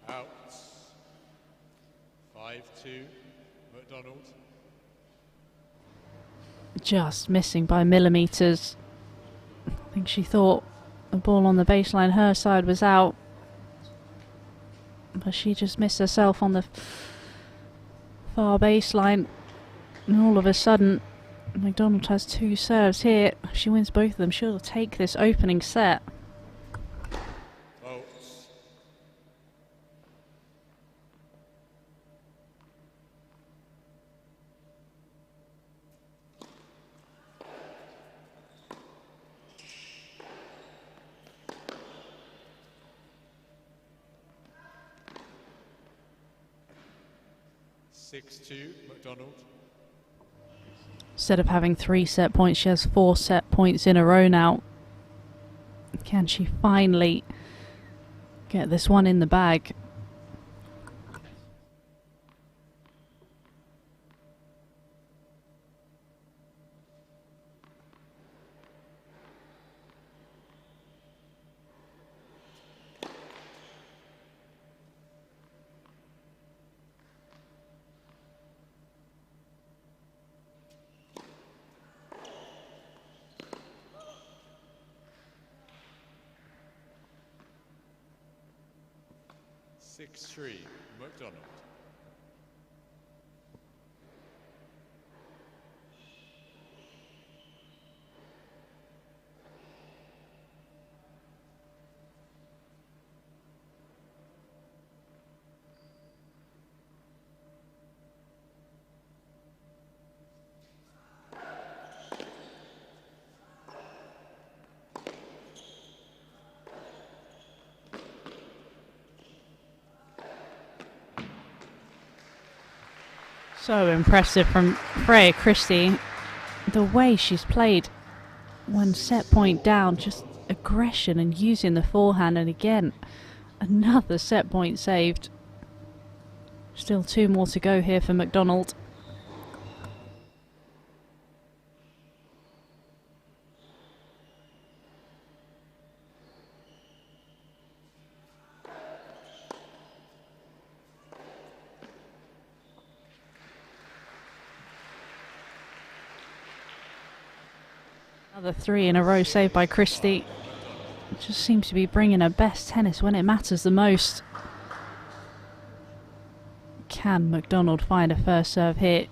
Out. 5-2, McDonald. Just missing by millimetres. I think she thought the ball on the baseline her side was out, but she just missed herself on the far baseline, and all of a sudden McDonald has two serves here. If she wins both of them, she'll take this opening set. 6-2, McDonald. Instead of having 3 set points, she has 4 set points in a row now. Can she finally get this one in the bag? McDonald. So impressive from Freya Christie. The way she's played one set point down, just aggression and using the forehand, and again another set point saved. Still 2 more to go here for McDonald. Another 3 in a row saved by Christie. Just seems to be bringing her best tennis when it matters the most. Can McDonald find a first serve hit?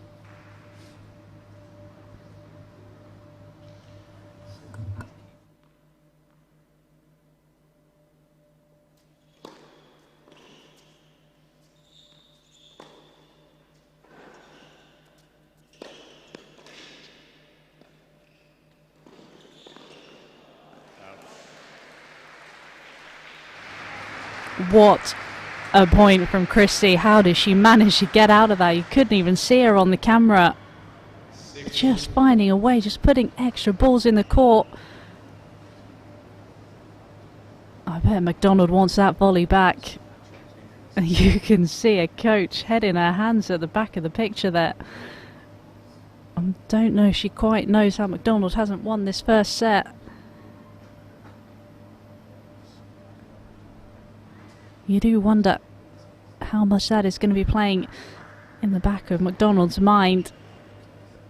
What a point from Christie. How did she manage to get out of that? You couldn't even see her on the camera. Just finding a way, just putting extra balls in the court. I bet McDonald wants that volley back. And you can see a coach head in her hands at the back of the picture there. I don't know if she quite knows how McDonald hasn't won this first set. You do wonder how much that is going to be playing in the back of McDonald's mind.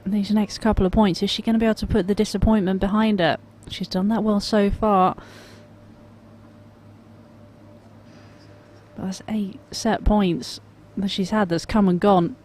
These next couple of points, is she going to be able to put the disappointment behind her? She's done that well so far. But that's 8 set points that she's had that's come and gone.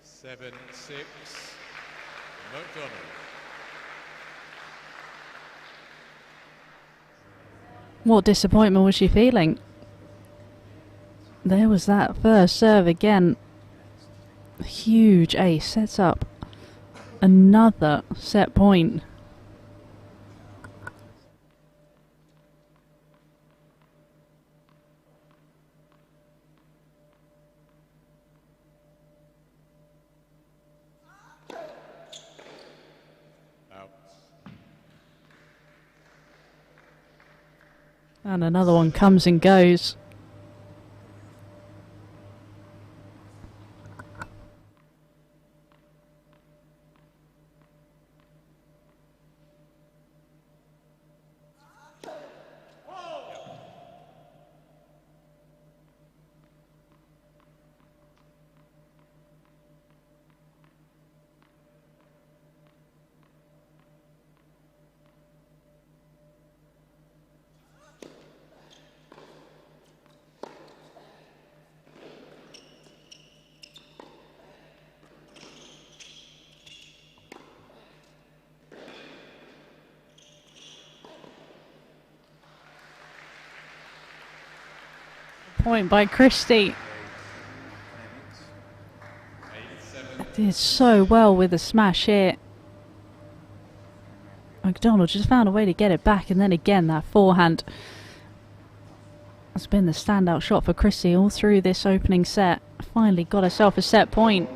Seven, 6, McDonald. What disappointment was she feeling? There was that first serve again. Huge ace sets up another set point. And another one comes and goes. Point by Christie. Did so well with the smash here. McDonald just found a way to get it back, and then again that forehand has been the standout shot for Christie all through this opening set. Finally got herself a set point.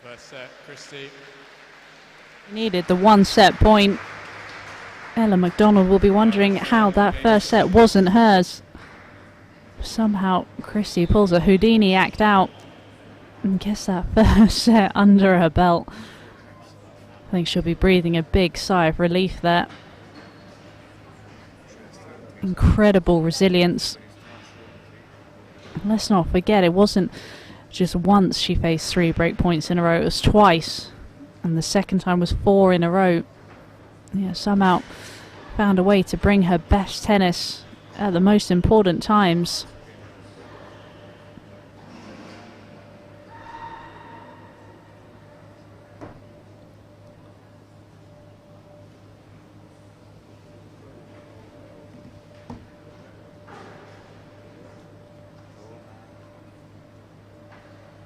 First set, Christie. Needed the 1 set point. Ella McDonald will be wondering how that first set wasn't hers. Somehow Christie pulls a Houdini act out and gets that first set under her belt. I think she'll be breathing a big sigh of relief there. Incredible resilience. Let's not forget, it wasn't just once she faced 3 break points in a row, it was twice, and the second time was 4 in a row. Yeah, somehow found a way to bring her best tennis at the most important times.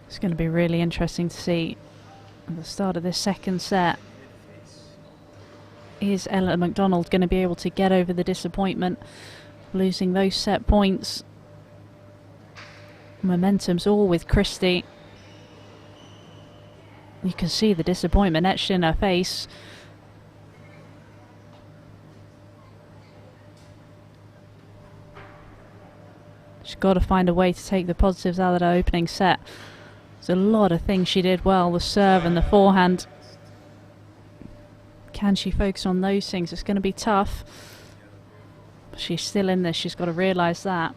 It's going to be really interesting to see at the start of this second set. Is Ella McDonald going to be able to get over the disappointment, losing those set points? Momentum's all with Christie. You can see the disappointment etched in her face. She's got to find a way to take the positives out of that opening set. There's a lot of things she did well, the serve and the forehand. Can she focus on those things? It's going to be tough. She's still in this, she's got to realise that.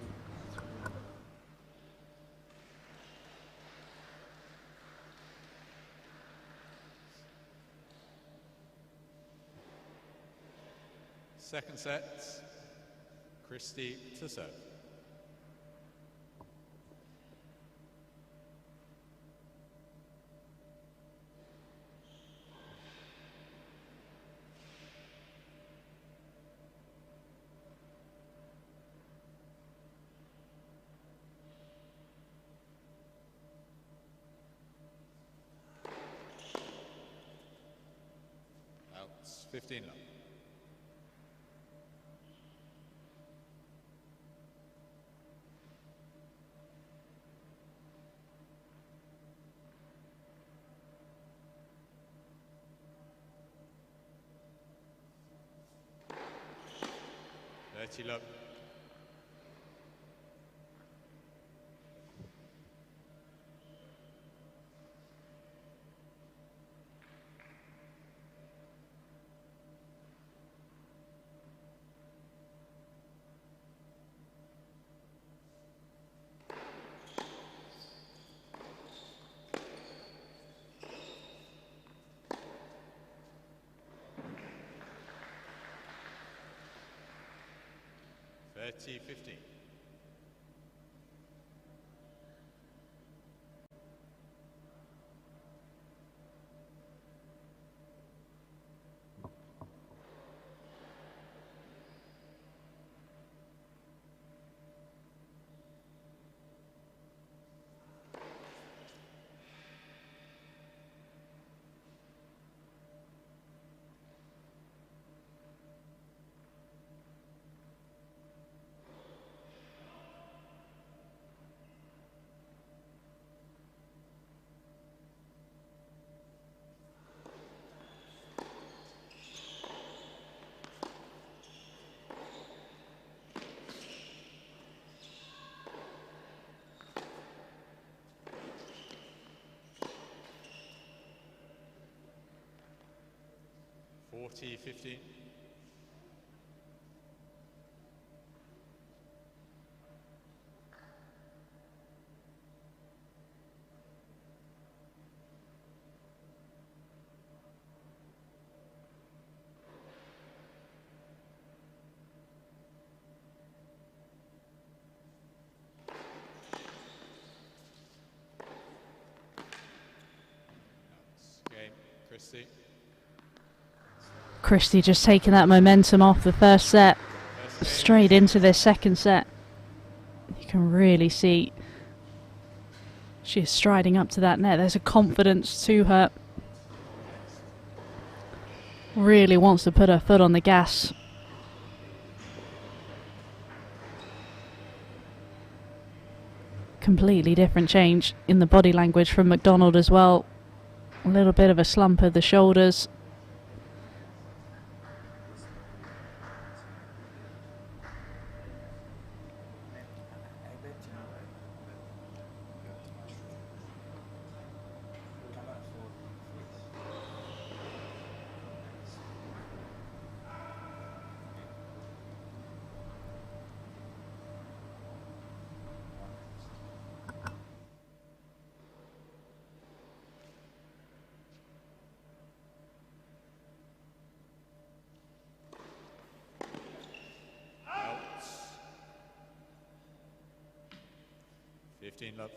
Second set, Christie to serve. Outs, 15 love. Love. T15. T15. Game, Christie. Christie just taking that momentum off the first set, straight into this second set. You can really see she's striding up to that net. There's a confidence to her. Really wants to put her foot on the gas. Completely different change in the body language from McDonald as well. A little bit of a slump of the shoulders. Outs. 15 love.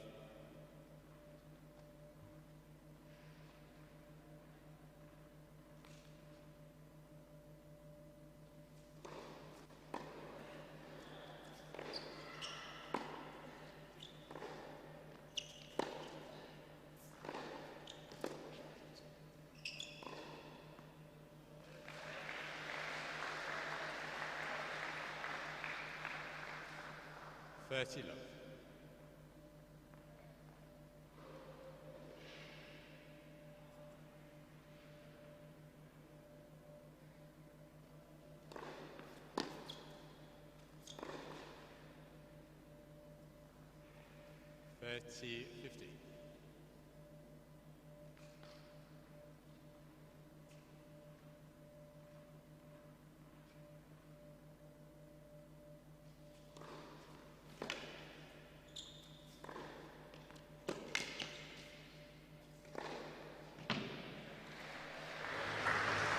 Love. 30-50.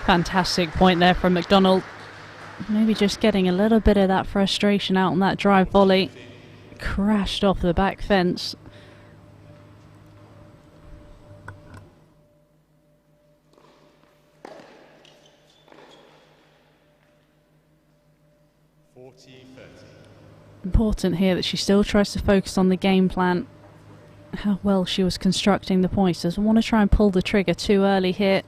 Fantastic point there from McDonald. Maybe just getting a little bit of that frustration out on that drive volley. Crashed off the back fence. Important here that she still tries to focus on the game plan. How well she was constructing the points. Doesn't want to try and pull the trigger too early here.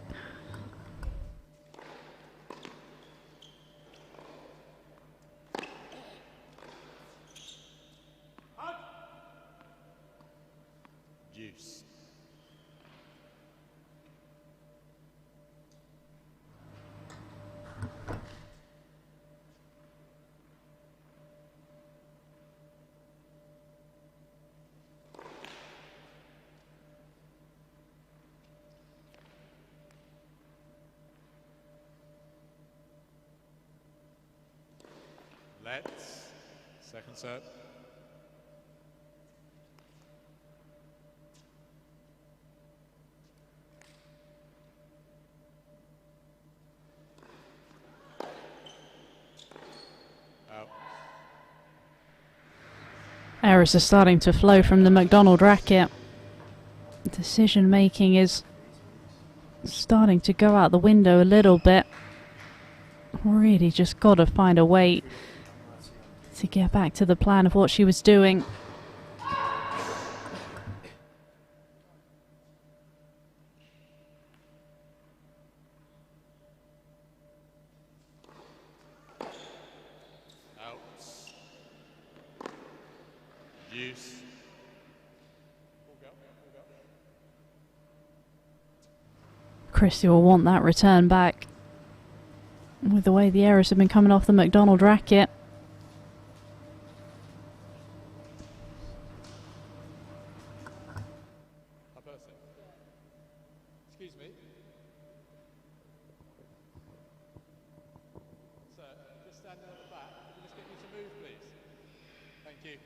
Juice. Let's. Second serve. Out. Errors are starting to flow from the McDonald racket. Decision making is starting to go out the window a little bit. Really just got to find a way to get back to the plan of what she was doing. Out. Juice. Christie will want that return back with the way the errors have been coming off the McDonald racket. Excuse me. Sir, just stand there at the back. Can we just get you to move, please? Thank you.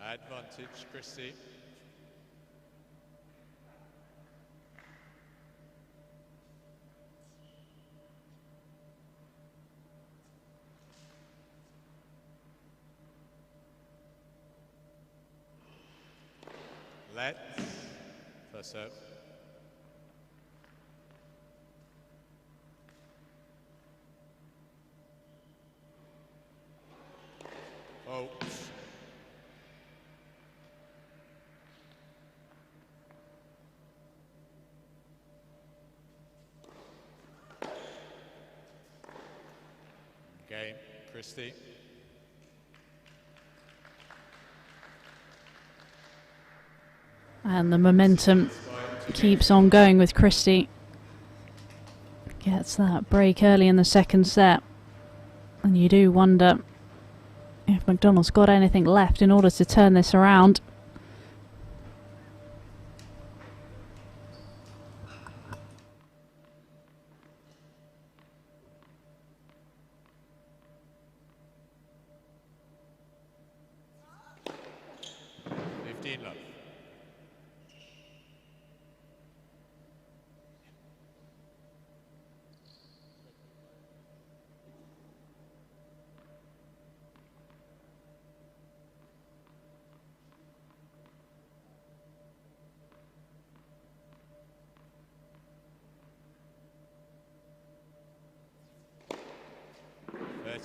Advantage, Christie. Let's. First serve. Oh. Game, Christie. And the momentum keeps on going with Christie. Gets that break early in the second set. And you do wonder if McDonald's got anything left in order to turn this around. Love.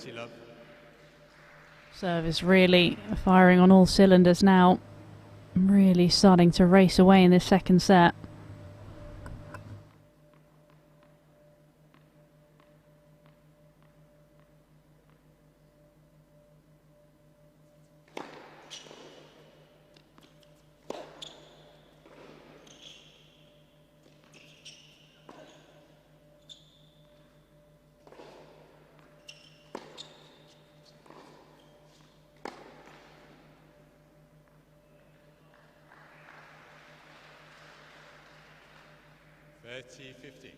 30 love. Serve is really firing on all cylinders now. Really starting to race away in this second set. $30-50.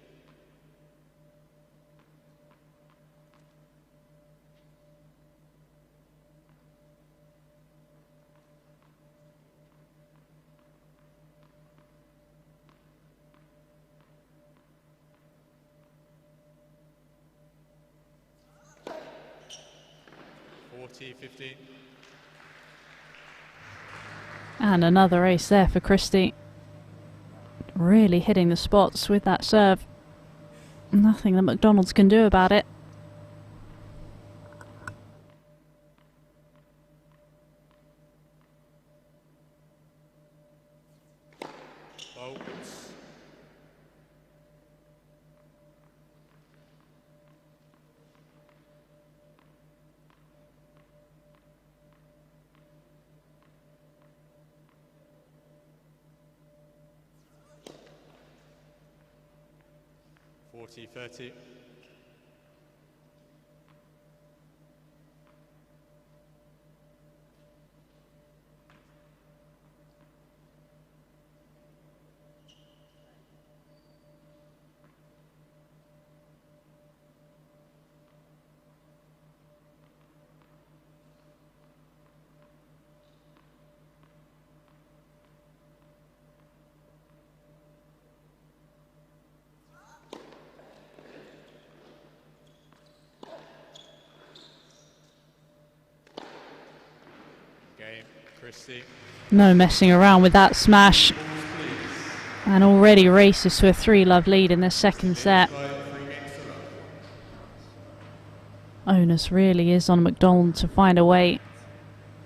$40-15. And another ace there for Christie. Really hitting the spots with that serve. Nothing that McDonald's can do about it. Bolts. $40-30. Game, Christie. No messing around with that smash. And already races to a 3-love lead in this second set. Onus really is on McDonald to find a way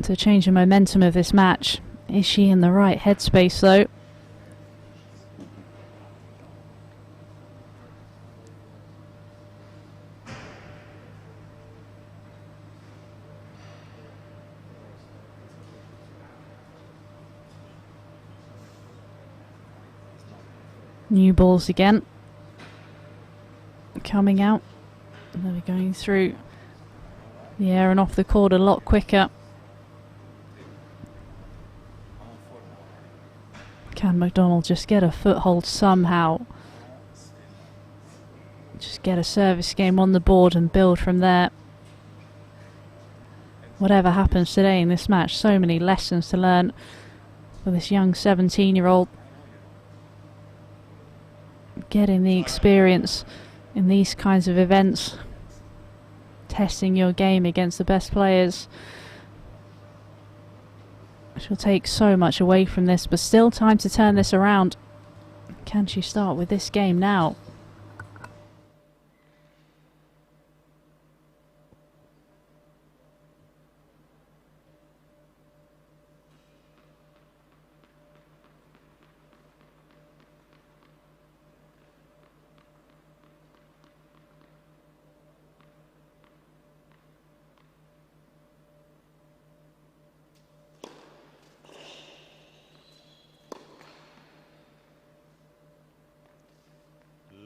to change the momentum of this match. Is she in the right headspace though? New balls again. Coming out. They're going through the air and off the court a lot quicker. Can McDonald just get a foothold somehow? Just get a service game on the board and build from there. Whatever happens today in this match, so many lessons to learn for this young 17-year-old. Getting the experience in these kinds of events, testing your game against the best players. She'll take so much away from this, but still time to turn this around. Can she start with this game now?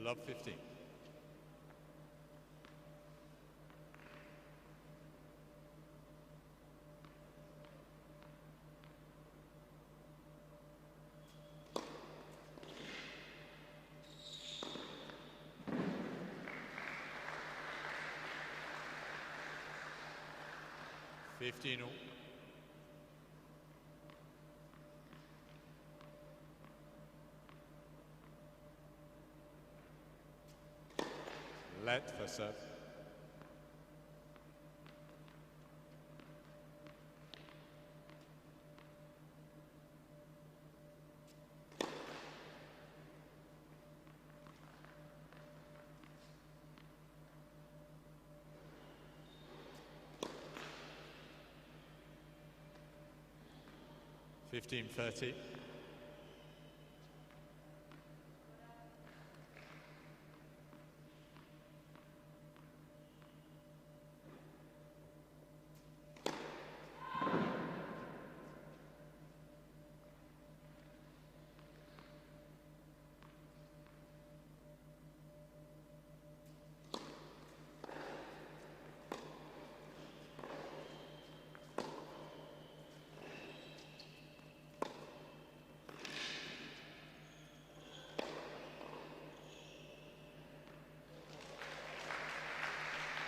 Love 15. $15 all. Let for serve. 15-30.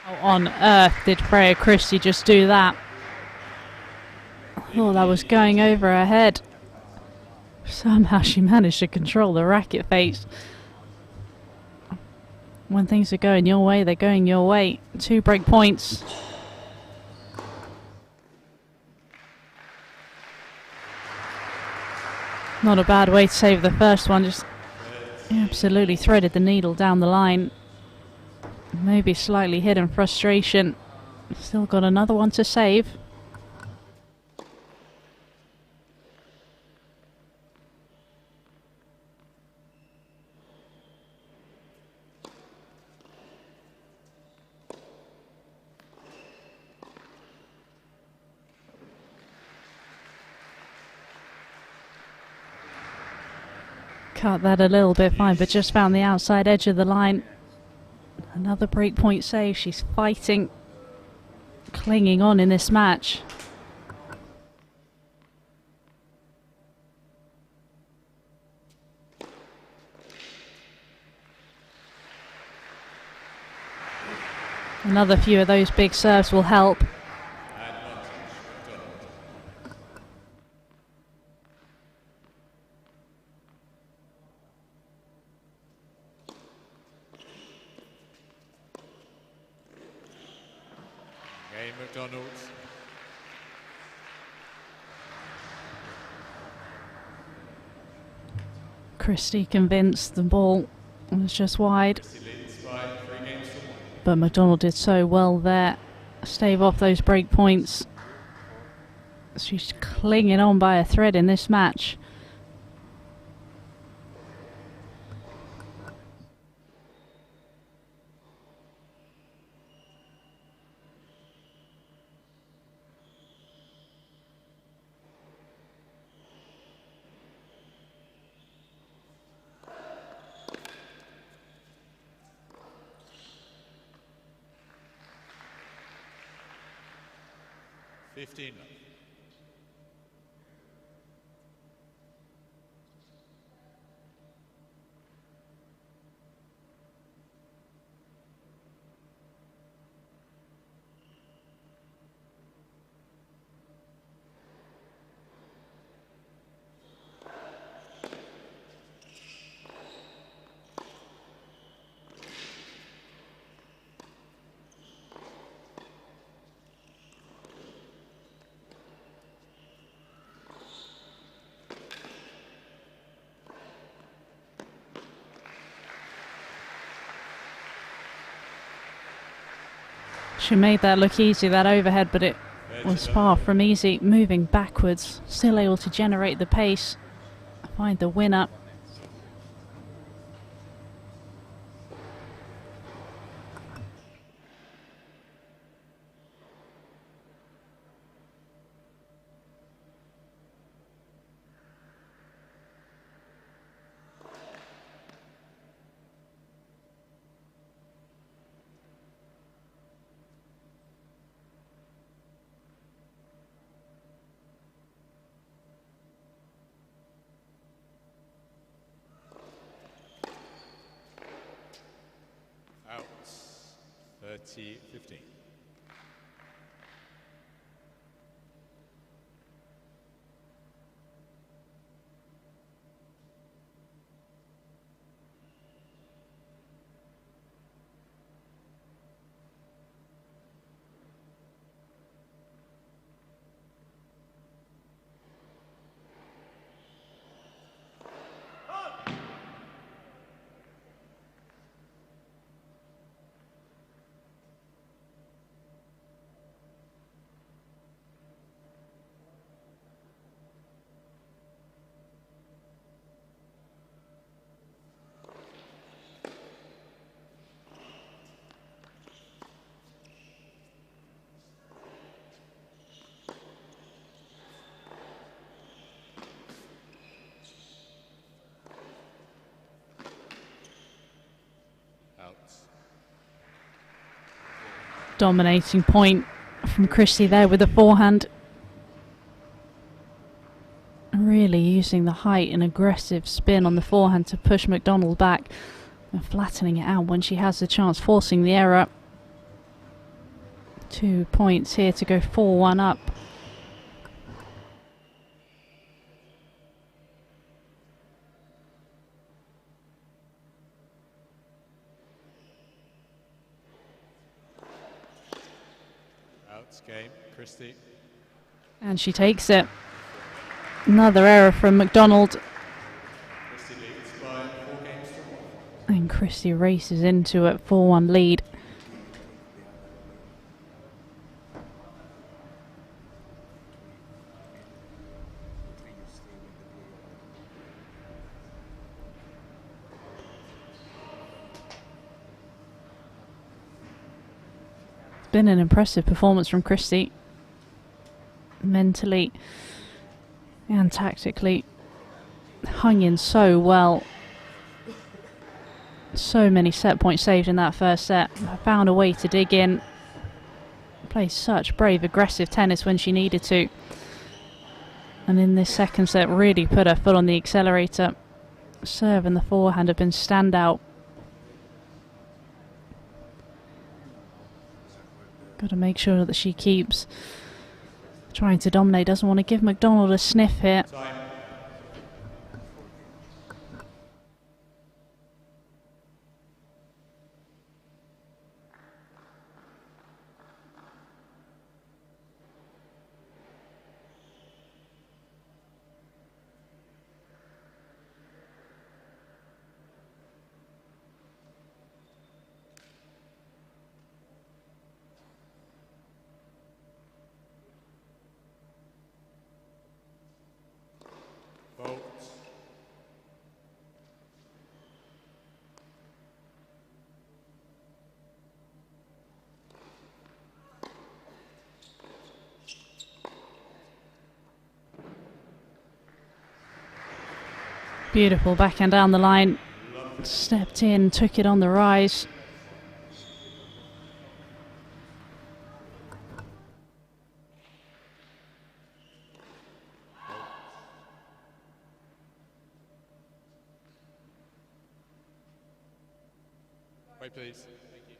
How on earth did Freya Christie just do that? Oh, that was going over her head. Somehow she managed to control the racket face. When things are going your way, they're going your way. 2 break points. Not a bad way to save the first one, just absolutely threaded the needle down the line. Maybe slightly hidden frustration. Still got another one to save. Cut that a little bit fine, but just found the outside edge of the line. Another breakpoint save. She's fighting, clinging on in this match. Another few of those big serves will help. McDonald's. Christie convinced the ball was just wide. But McDonald did so well there. Stave off those break points. She's clinging on by a thread in this match. She made that look easy, that overhead, but it was far from easy. Moving backwards, still able to generate the pace, find the winner. Out. 30-15. Dominating point from Christie there with the forehand. Really using the height and aggressive spin on the forehand to push McDonald back and flattening it out when she has the chance, forcing the error. 2 points here to go 4-1 up. Outs game, Christie. And she takes it. Another error from McDonald. Christie leads by 4 games to 1. And Christie races into it, 4-1 lead. It's been an impressive performance from Christie. Mentally and tactically hung in so well. So many set points saved in that first set. Found a way to dig in. Played such brave, aggressive tennis when she needed to. And in this second set really put her foot on the accelerator. Serve and the forehand have been standout. Got to make sure that she keeps trying to dominate. Doesn't want to give McDonald a sniff here. Beautiful backhand down the line. Stepped in, took it on the rise. Wait, please. Thank you.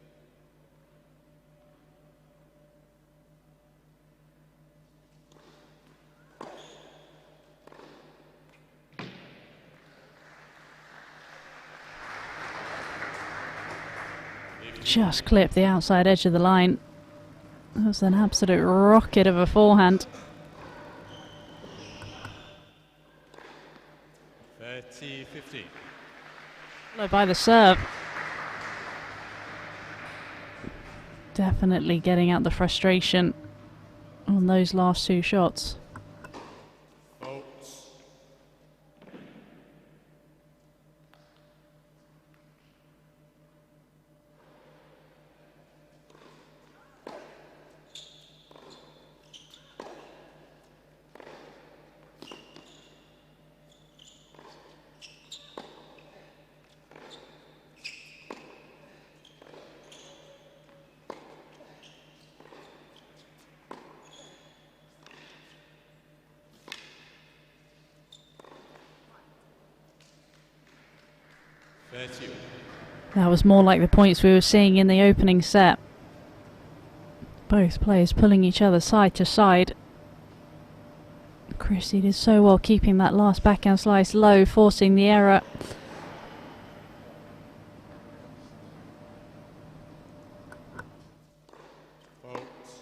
Just clipped the outside edge of the line. That was an absolute rocket of a forehand. 30-15. Followed by the serve. Definitely getting out the frustration on those last 2 shots. Faults. That was more like the points we were seeing in the opening set. Both players pulling each other side to side. Christie did so well keeping that last backhand slice low, forcing the error. Faults.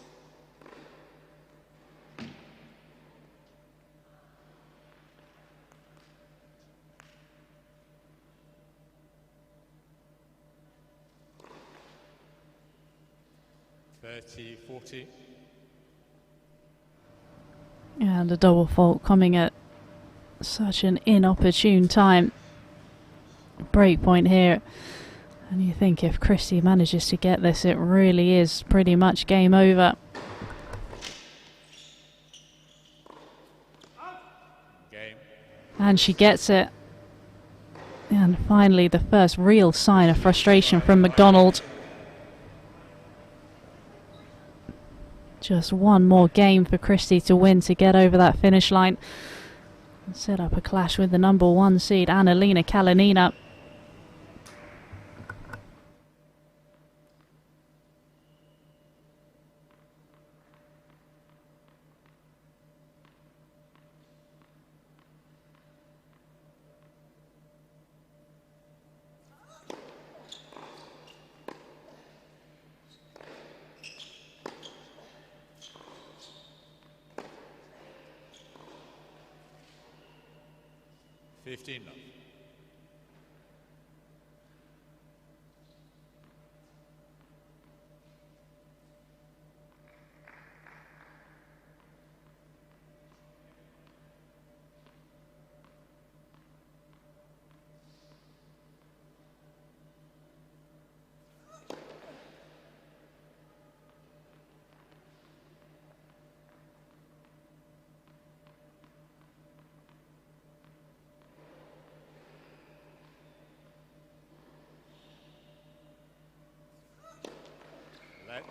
$30-40. And a double fault coming at such an inopportune time. Break point here. And you think if Christie manages to get this, it really is pretty much game over. Game. And she gets it. And finally the first real sign of frustration from McDonald. Just one more game for Christie to win to get over that finish line and set up a clash with the number 1 seed, Annalena Kalinina.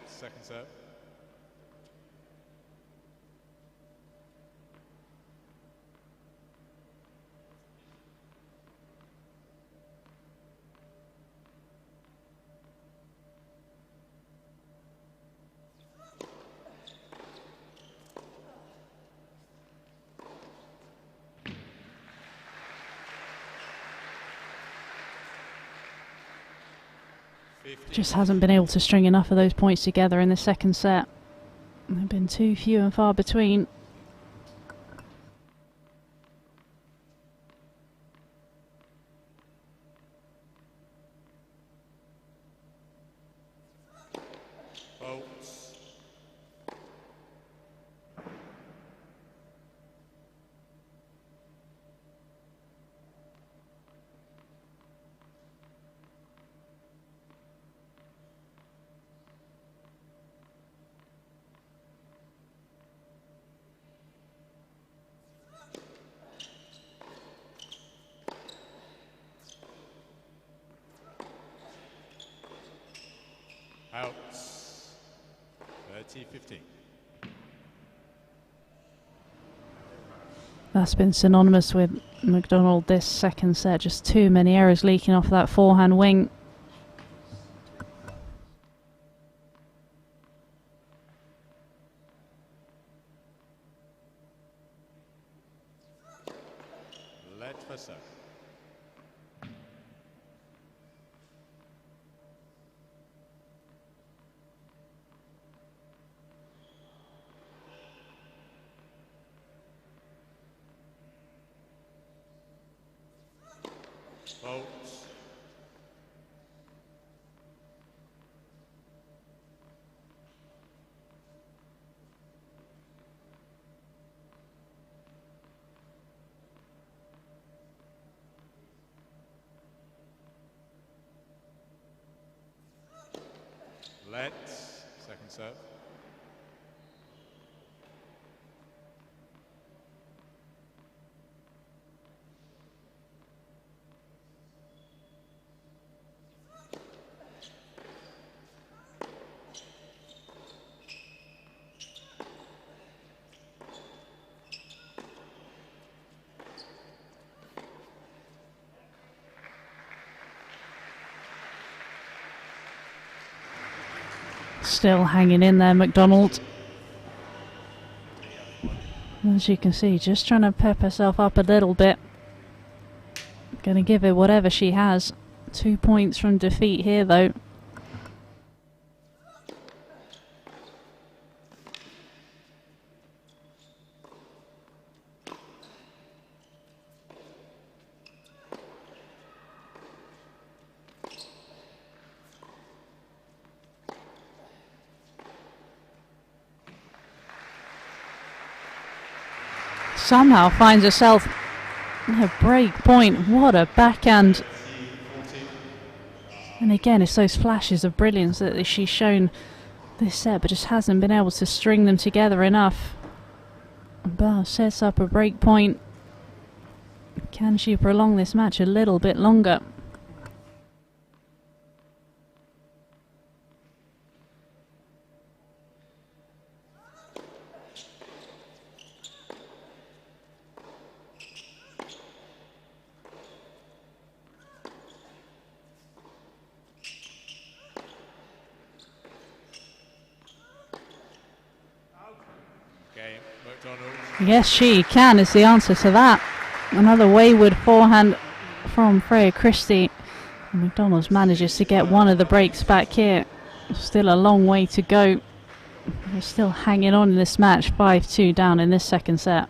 Second serve. Just hasn't been able to string enough of those points together in the second set. They've been too few and far between. Out. 30-15. That's been synonymous with McDonald this second set. Just too many errors leaking off that forehand wing. Let for serve. Votes. Let. Second serve. Still hanging in there, McDonald. As you can see, just trying to pep herself up a little bit. Going to give it whatever she has. 2 points from defeat here, though. Somehow finds herself a break point. What a backhand. And again, it's those flashes of brilliance that she's shown this set, but just hasn't been able to string them together enough. Bow sets up a break point. Can she prolong this match a little bit longer? Yes, she can is the answer to that. Another wayward forehand from Freya Christie. McDonald's manages to get one of the breaks back here. Still a long way to go. They're still hanging on in this match, 5-2 down in this second set.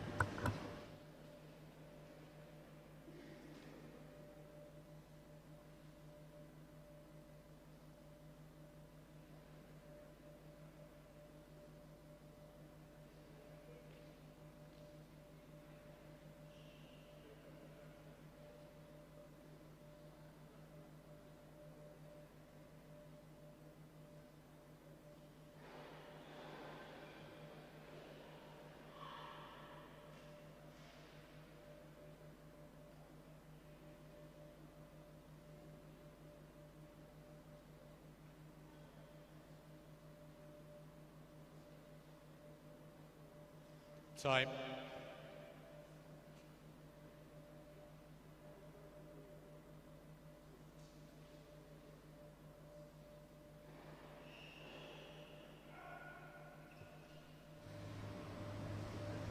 Time.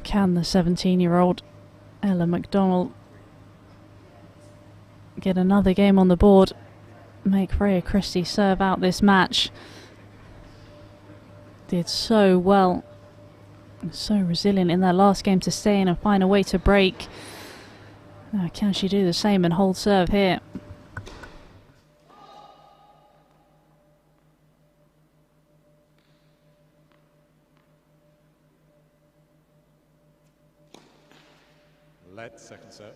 Can the 17-year-old Ella McDonald get another game on the board, make Freya Christie serve out this match? Did so well, so resilient in that last game to stay in and find a way to break. Now, can she do the same and hold serve here? Led second serve.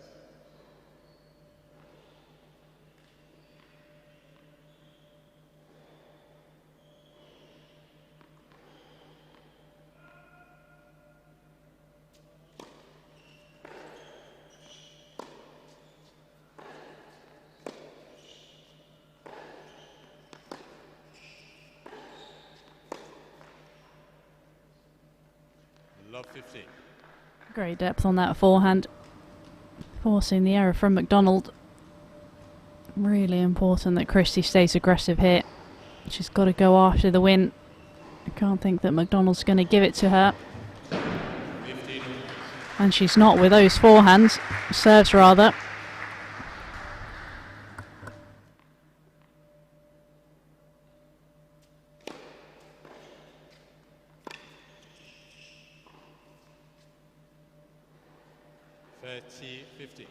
Love 15. Great depth on that forehand, forcing the error from McDonald. Really important that Christie stays aggressive here. She's got to go after the win. I can't think that McDonald's going to give it to her. 15. And she's not with those forehands, serves rather. $30.50.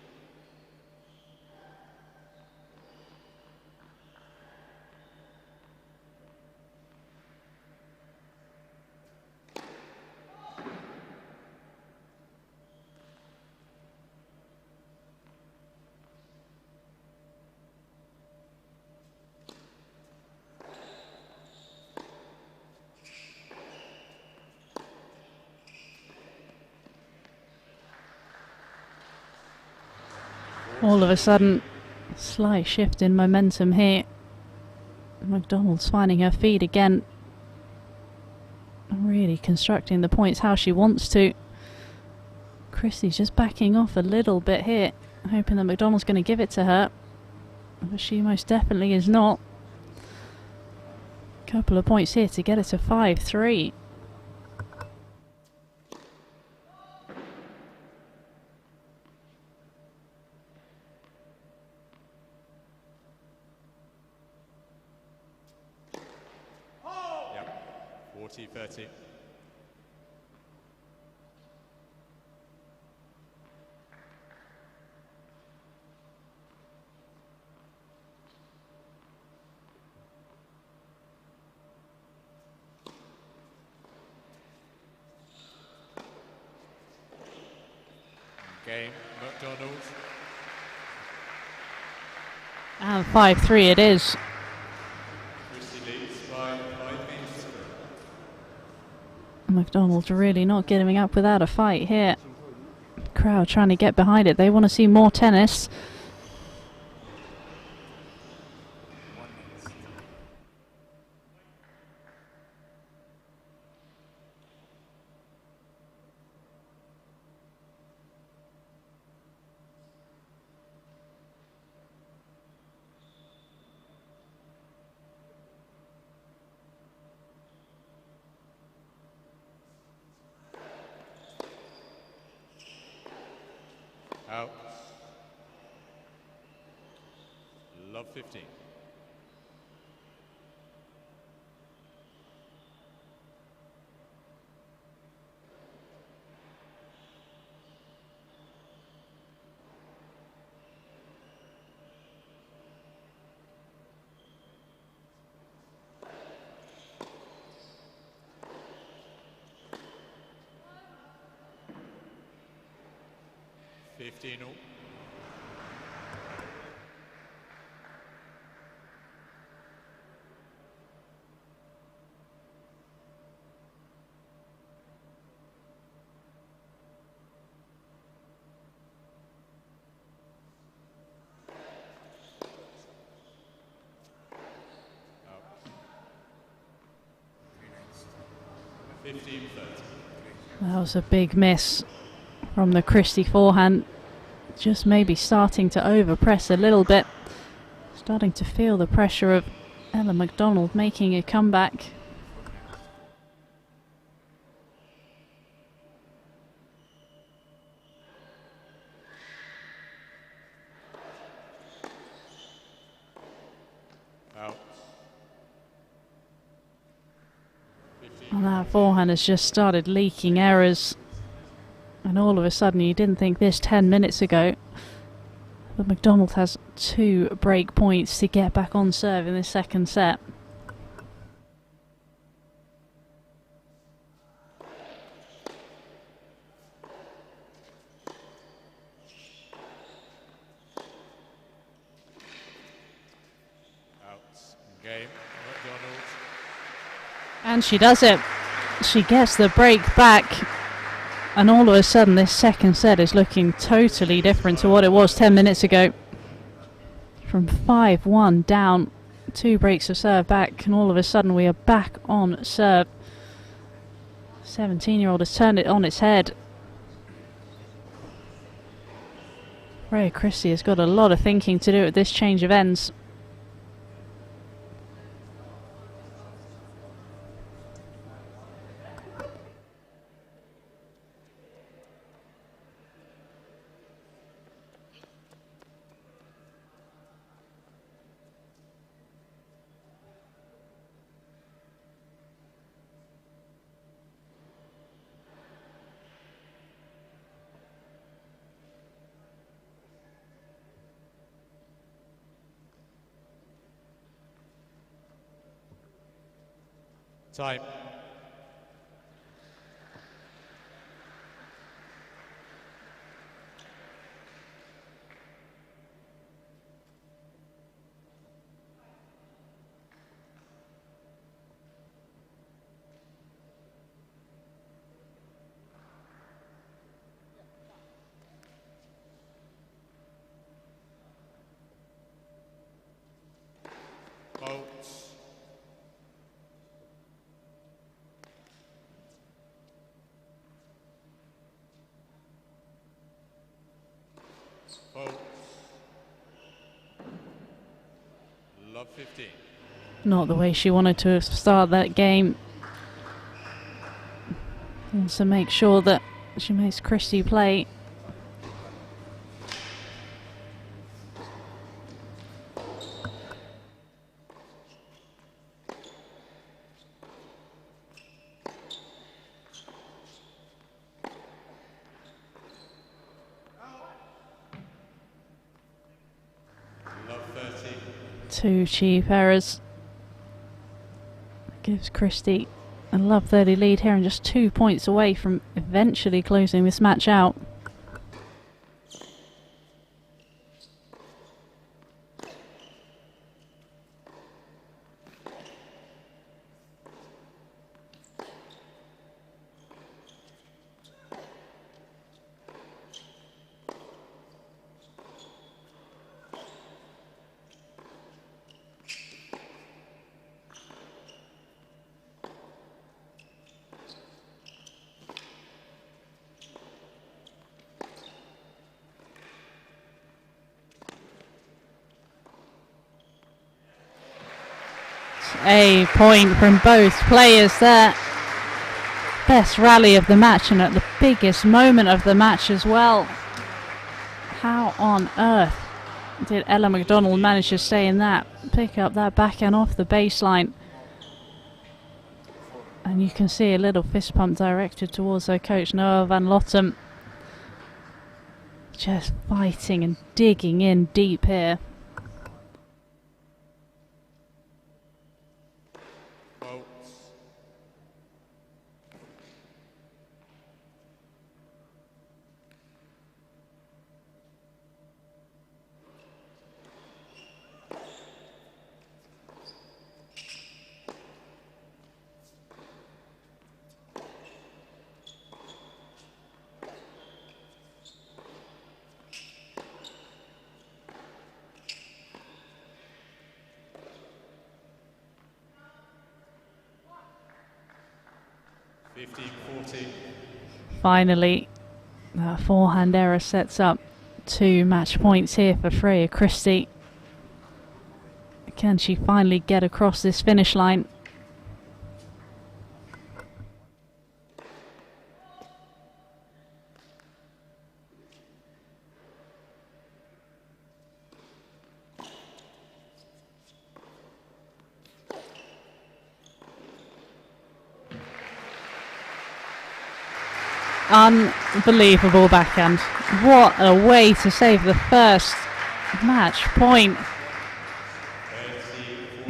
All of a sudden, slight shift in momentum here. McDonald's finding her feet again. Really constructing the points how she wants to. Christie's just backing off a little bit here, hoping that McDonald's going to give it to her. But she most definitely is not. Couple of points here to get it to 5-3. Yep. 40-30. Game, McDonald's. And 5-3 it is. Christie leads by 5 minutes. McDonald's really not giving up without a fight here. Crowd trying to get behind it. They want to see more tennis. Love 15. All. That was a big miss from the Christie forehand. Just maybe starting to overpress a little bit. Starting to feel the pressure of Ella McDonald making a comeback. And that forehand has just started leaking errors. And all of a sudden, you didn't think this 10 minutes ago. But McDonald has 2 break points to get back on serve in this second set. Game, McDonald. And she does it. She gets the break back. And all of a sudden, this second set is looking totally different to what it was 10 minutes ago. From 5-1 down, 2 breaks of serve back, and all of a sudden we are back on serve. 17-year-old has turned it on its head. Freya Christie has got a lot of thinking to do at this change of ends. Time. Votes. Love 15. Not the way she wanted to start that game. Wants to make sure that she makes Christie play. Love 30. 2 cheap errors. Gives Christie a love 30 lead here and just 2 points away from eventually closing this match out. A point from both players there. Best rally of the match and at the biggest moment of the match as well. How on earth did Ella McDonald manage to stay in that, pick up that backhand off the baseline. And you can see a little fist pump directed towards her coach, Noelle van Lottem. Just fighting and digging in deep here. Finally, that forehand error sets up 2 match points here for Freya Christie. Can she finally get across this finish line? Unbelievable backhand. What a way to save the first match point.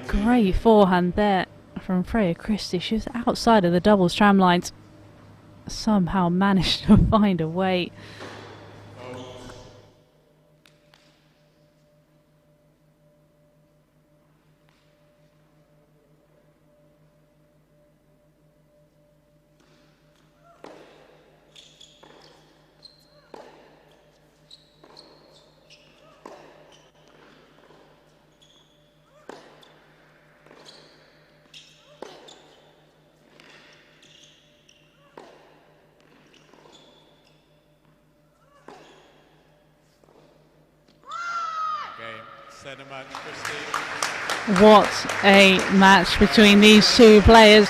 Great forehand there from Freya Christie. She was outside of the doubles tram lines. Somehow managed to find a way. What a match between these two players.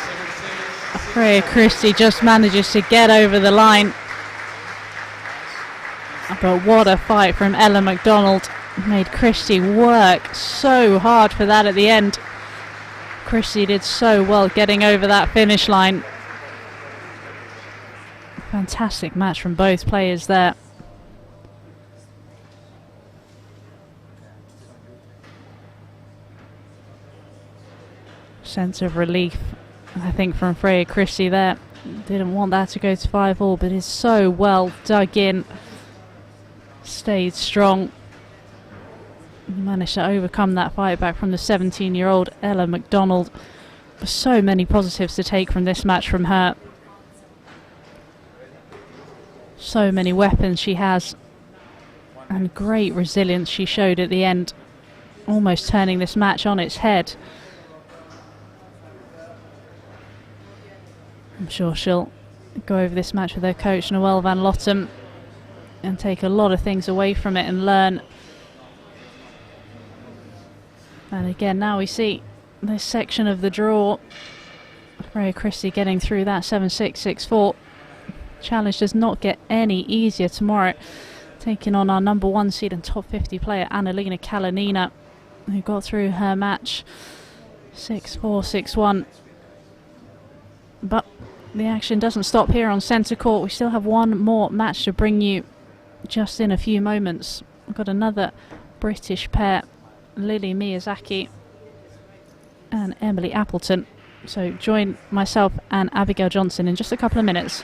Freya Christie just manages to get over the line. But what a fight from Ella McDonald. Made Christie work so hard for that at the end. Christie did so well getting over that finish line. Fantastic match from both players there. Sense of relief, I think, from Freya Christie there. Didn't want that to go to 5-all, but is so well dug in. Stayed strong. Managed to overcome that fight back from the 17-year-old Ella McDonald. So many positives to take from this match from her. So many weapons she has. And great resilience she showed at the end. Almost turning this match on its head. I'm sure she'll go over this match with her coach Noelle van Lottem and take a lot of things away from it and learn. And again, now we see this section of the draw. Freya Christie getting through that 7-6, 6-4. Challenge does not get any easier tomorrow. Taking on our number 1 seed and top 50 player Annalena Kalinina, who got through her match 6-4, 6-1. But the action doesn't stop here on centre court. We still have one more match to bring you just in a few moments. We've got another British pair, Lily Miyazaki and Emily Appleton. So join myself and Abigail Johnson in just a couple of minutes.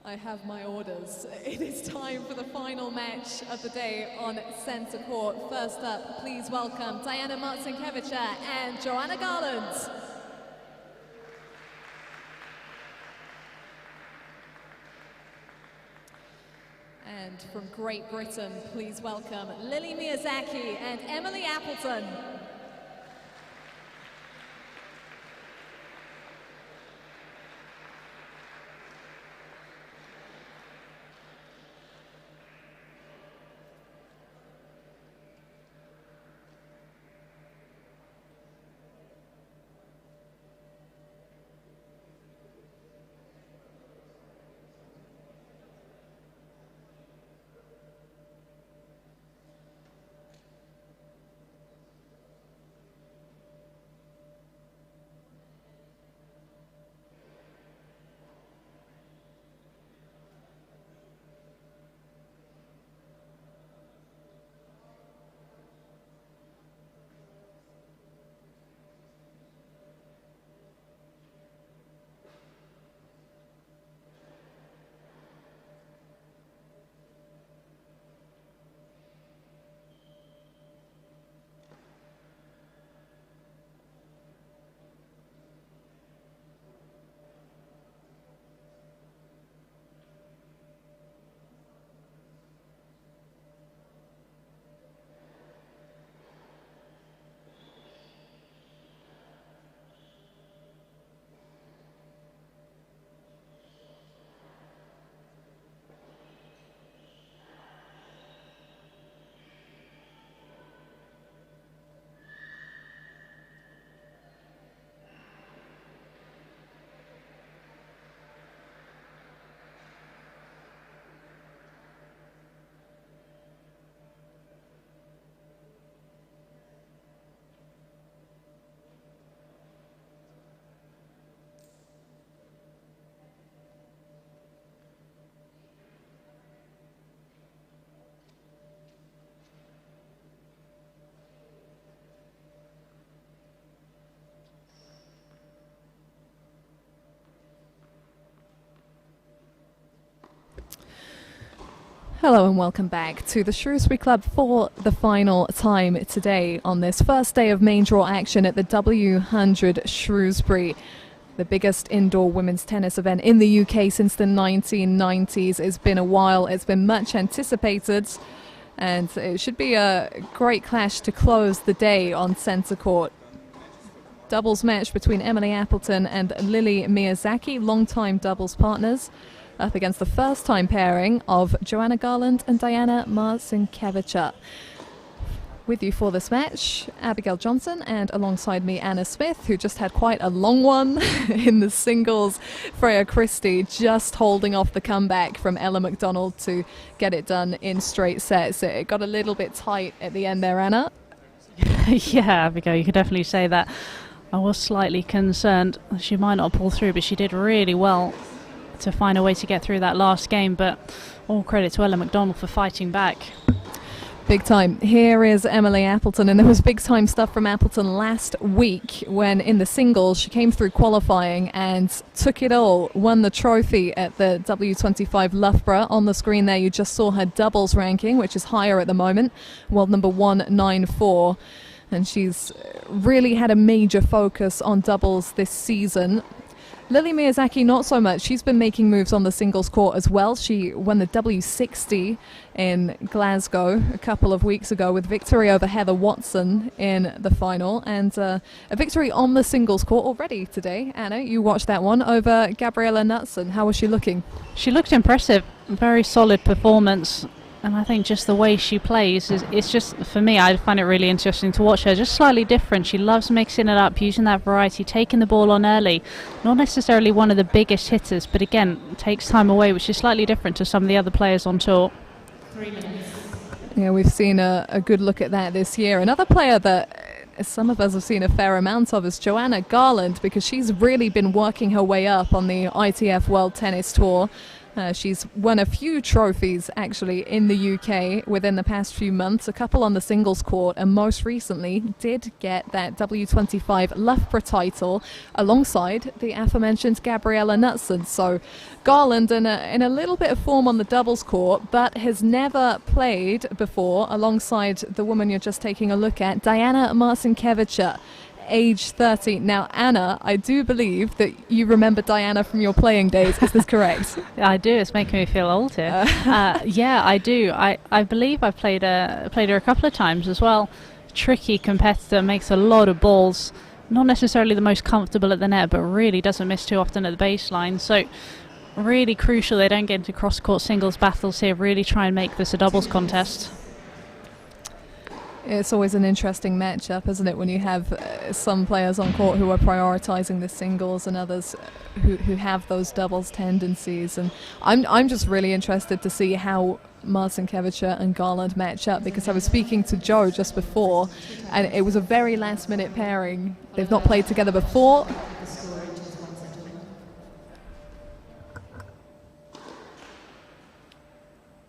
I have my orders. It is time for the final match of the day on centre court. First up, please welcome Diana Marcinkiewicz and Joanna Garland. And from Great Britain, please welcome Lily Miyazaki and Emily Appleton. Hello and welcome back to the Shrewsbury Club for the final time today on this first day of main draw action at the W100 Shrewsbury, the biggest indoor women's tennis event in the UK since the 1990s. It's been a while, it's been much anticipated, and it should be a great clash to close the day on centre court. Doubles match between Emily Appleton and Lily Miyazaki, long-time doubles partners, up against the first-time pairing of Joanna Garland and Diana Marcinkiewicz. With you for this match, Abigail Johnson, and alongside me, Anna Smith, who just had quite a long one in the singles. Freya Christie just holding off the comeback from Ella McDonald to get it done in straight sets. It got a little bit tight at the end there, Anna. Yeah, Abigail, you could definitely say that. I was slightly concerned she might not pull through, but she did really well to find a way to get through that last game, but all credit to Ella McDonald for fighting back. Big time. Here is Emily Appleton, and there was big time stuff from Appleton last week when in the singles she came through qualifying and took it all, won the trophy at the W25 Loughborough. On the screen there you just saw her doubles ranking, which is higher at the moment, world number 194, and she's really had a major focus on doubles this season. Lily Miyazaki, not so much. She's been making moves on the singles court as well. She won the W60 in Glasgow a couple of weeks ago with victory over Heather Watson in the final, and a victory on the singles court already today. Anna, you watched that one over Gabriella Knutson. How was she looking? She looked impressive. Very solid performance. And I think just the way she plays, it's just, for me, I find it really interesting to watch her. Just slightly different. She loves mixing it up, using that variety, taking the ball on early. Not necessarily one of the biggest hitters, but again, takes time away, which is slightly different to some of the other players on tour. 3 minutes. Yeah, we've seen a good look at that this year. Another player that some of us have seen a fair amount of is Joanna Garland, because she's really been working her way up on the ITF World Tennis Tour. She's won a few trophies actually in the UK within the past few months, a couple on the singles court, and most recently did get that W25 Loughborough title alongside the aforementioned Gabriella Knutson. So Garland in a little bit of form on the doubles court, but has never played before alongside the woman you're just taking a look at, Diana Marcinkiewicz, age 30. Now, Anna, I do believe that you remember Diana from your playing days. Is this correct? I do. It's making me feel old here. Yeah, I do. I believe I've played her a couple of times as well. Tricky competitor, makes a lot of balls. Not necessarily the most comfortable at the net, but really doesn't miss too often at the baseline. So really crucial they don't get into cross-court singles battles here. Really try and make this a doubles contest. It's always an interesting matchup, isn't it, when you have some players on court who are prioritising the singles and others who have those doubles tendencies. And I'm just really interested to see how Marcinkiewicz and Garland match up, because I was speaking to Joe just before, and it was a very last-minute pairing. They've not played together before.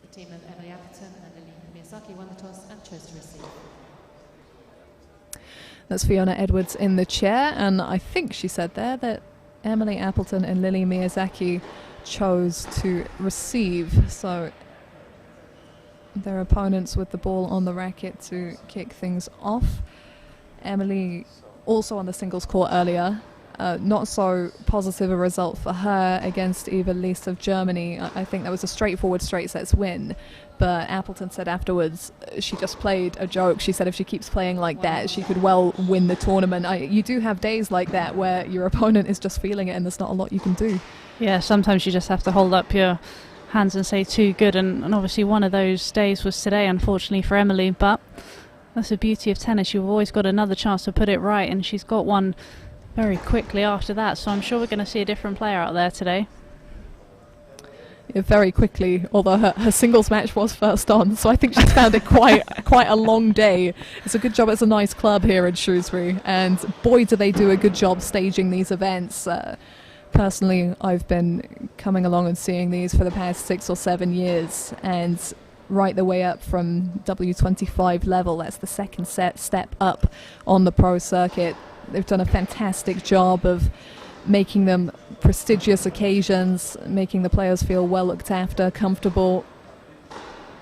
The team of Emily Appleton and Lily Miyazaki won the toss and chose to receive. That's Fiona Edwards in the chair, and I think she said there that Emily Appleton and Lily Miyazaki chose to receive, so their opponents with the ball on the racket to kick things off. Emily also on the singles court earlier. Not so positive a result for her against Eva Lies of Germany. I think that was a straightforward straight sets win, but Appleton said afterwards she just played a joke. She said if she keeps playing like that, she could well win the tournament. You do have days like that where your opponent is just feeling it and there's not a lot you can do. Yeah, sometimes you just have to hold up your hands and say too good, and obviously one of those days was today, unfortunately for Emily, but that's the beauty of tennis. You've always got another chance to put it right, and she's got one very quickly after that, so I'm sure we're going to see a different player out there today. Yeah, very quickly, although her singles match was first on, so I think she's found it quite a long day. It's a good job. It's a nice club here in Shrewsbury, and boy do they do a good job staging these events. Personally, I've been coming along and seeing these for the past 6 or 7 years, and right the way up from W25 level, that's the second step up on the pro circuit. They've done a fantastic job of making them prestigious occasions, making the players feel well looked after, comfortable.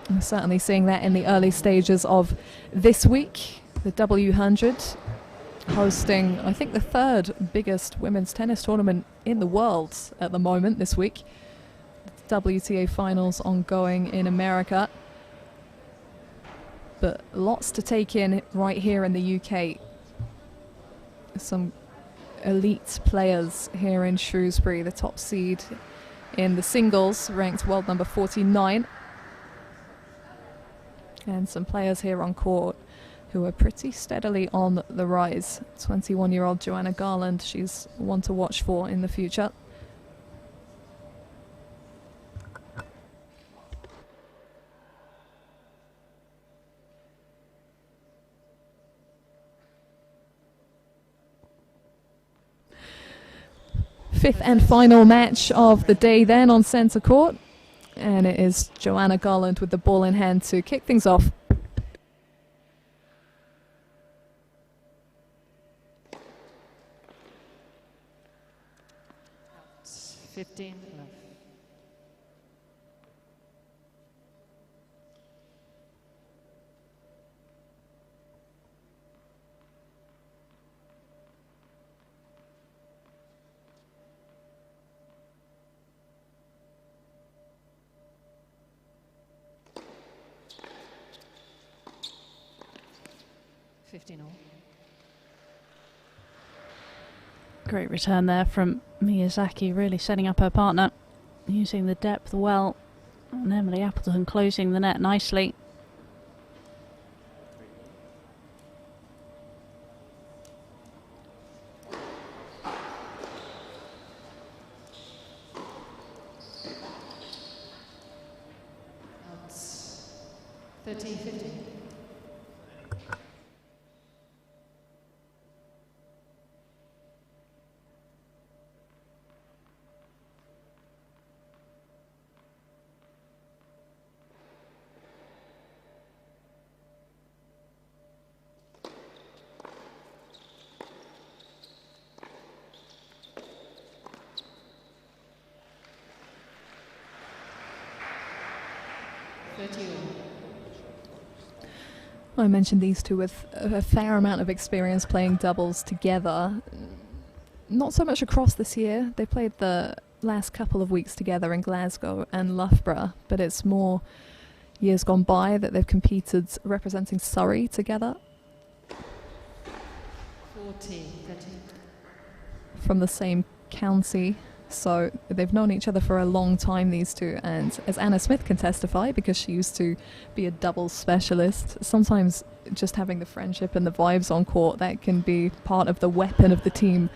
I'm certainly seeing that in the early stages of this week. The W100 hosting, I think, the third biggest women's tennis tournament in the world at the moment this week. The WTA finals ongoing in America. But lots to take in right here in the UK. Some elite players here in Shrewsbury. The top seed in the singles, ranked world number 49. And some players here on court who are pretty steadily on the rise. 21-year-old Joanna Garland, she's one to watch for in the future. Fifth and final match of the day then on centre court, and it is Joanna Garland with the ball in hand to kick things off. Out 15 love. Great return there from Miyazaki, really setting up her partner, using the depth well, and Emily Appleton closing the net nicely. Out 13-15. I mentioned these two with a fair amount of experience playing doubles together. Not so much across this year. They played the last couple of weeks together in Glasgow and Loughborough, but it's more years gone by that they've competed representing Surrey together. 40, 30. From the same county, so they've known each other for a long time, these two. And as Anna Smith can testify, because she used to be a doubles specialist, sometimes just having the friendship and the vibes on court, that can be part of the weapon of the team.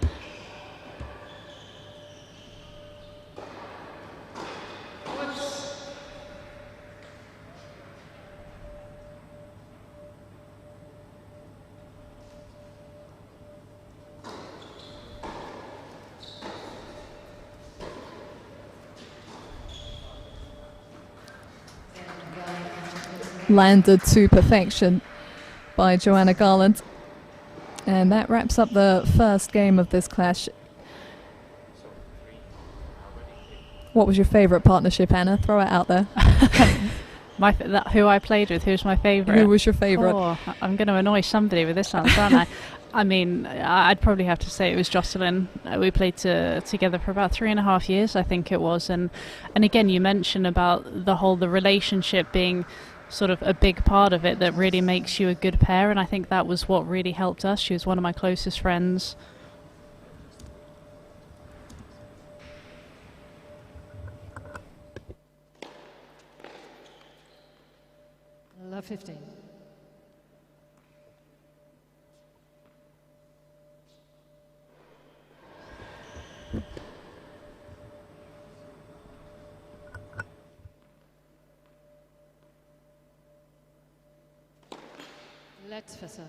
Landed to perfection by Joanna Garland. And that wraps up the first game of this clash. What was your favourite partnership, Anna? Throw it out there. Who I played with, who's my favourite? Who was your favourite? Oh, I'm going to annoy somebody with this answer, aren't I? I mean, I'd probably have to say it was Jocelyn. We played together for about 3.5 years, I think it was. And again, you mentioned about the relationship being sort of a big part of it that really makes you a good pair, and I think that was what really helped us. She was one of my closest friends. Love 15. Let's for serve.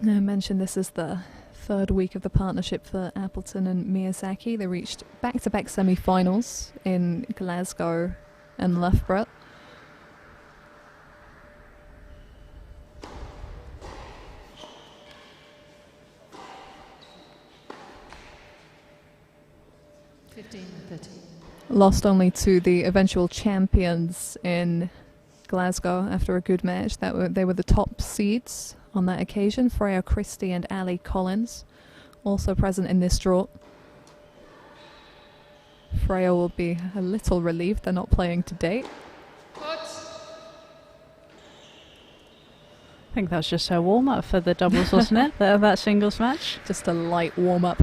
I mentioned this is the third week of the partnership for Appleton and Miyazaki. They reached back-to-back semi-finals in Glasgow and Loughborough. Lost only to the eventual champions in Glasgow after a good match. They were the top seeds on that occasion. Freya Christie and Ali Collins also present in this draw. Freya will be a little relieved they're not playing today. I think that was just her warm-up for the doubles, wasn't it? That singles match. Just a light warm-up.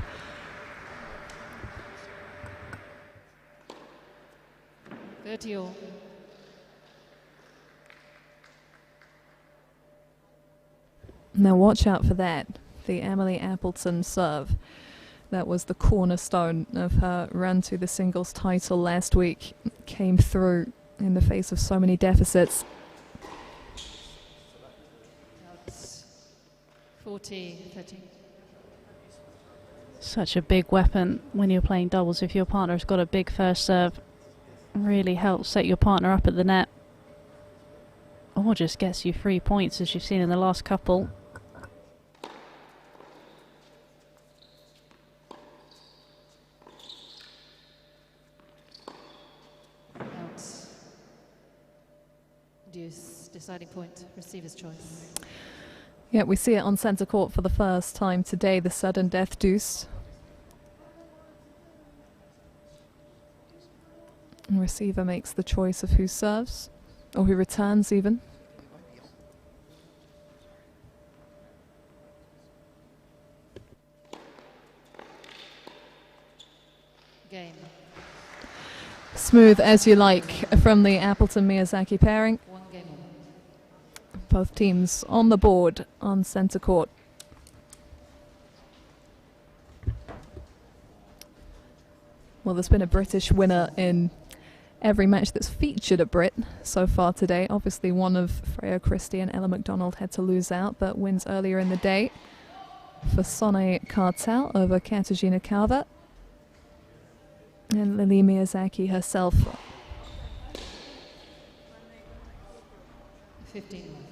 Now watch out for that. The Emily Appleton serve. That was the cornerstone of her run to the singles title last week. Came through in the face of so many deficits. 40-30. Such a big weapon when you're playing doubles. If your partner's got a big first serve, really helps set your partner up at the net. Or just gets you 3 points, as you've seen in the last couple. Deuce, deciding point, receiver's choice. Yeah, we see it on centre court for the first time today, the sudden death deuce. And receiver makes the choice of who serves, or who returns even. Game. Smooth as you like from the Appleton-Miyazaki pairing. One game on. Both teams on the board on centre court. Well, there's been a British winner in every match that's featured a Brit so far today. Obviously one of Freya Christie and Ella McDonald had to lose out, but wins earlier in the day for Sonne Kartal over Katarzyna Karwa. And Lili Miyazaki herself 15 left.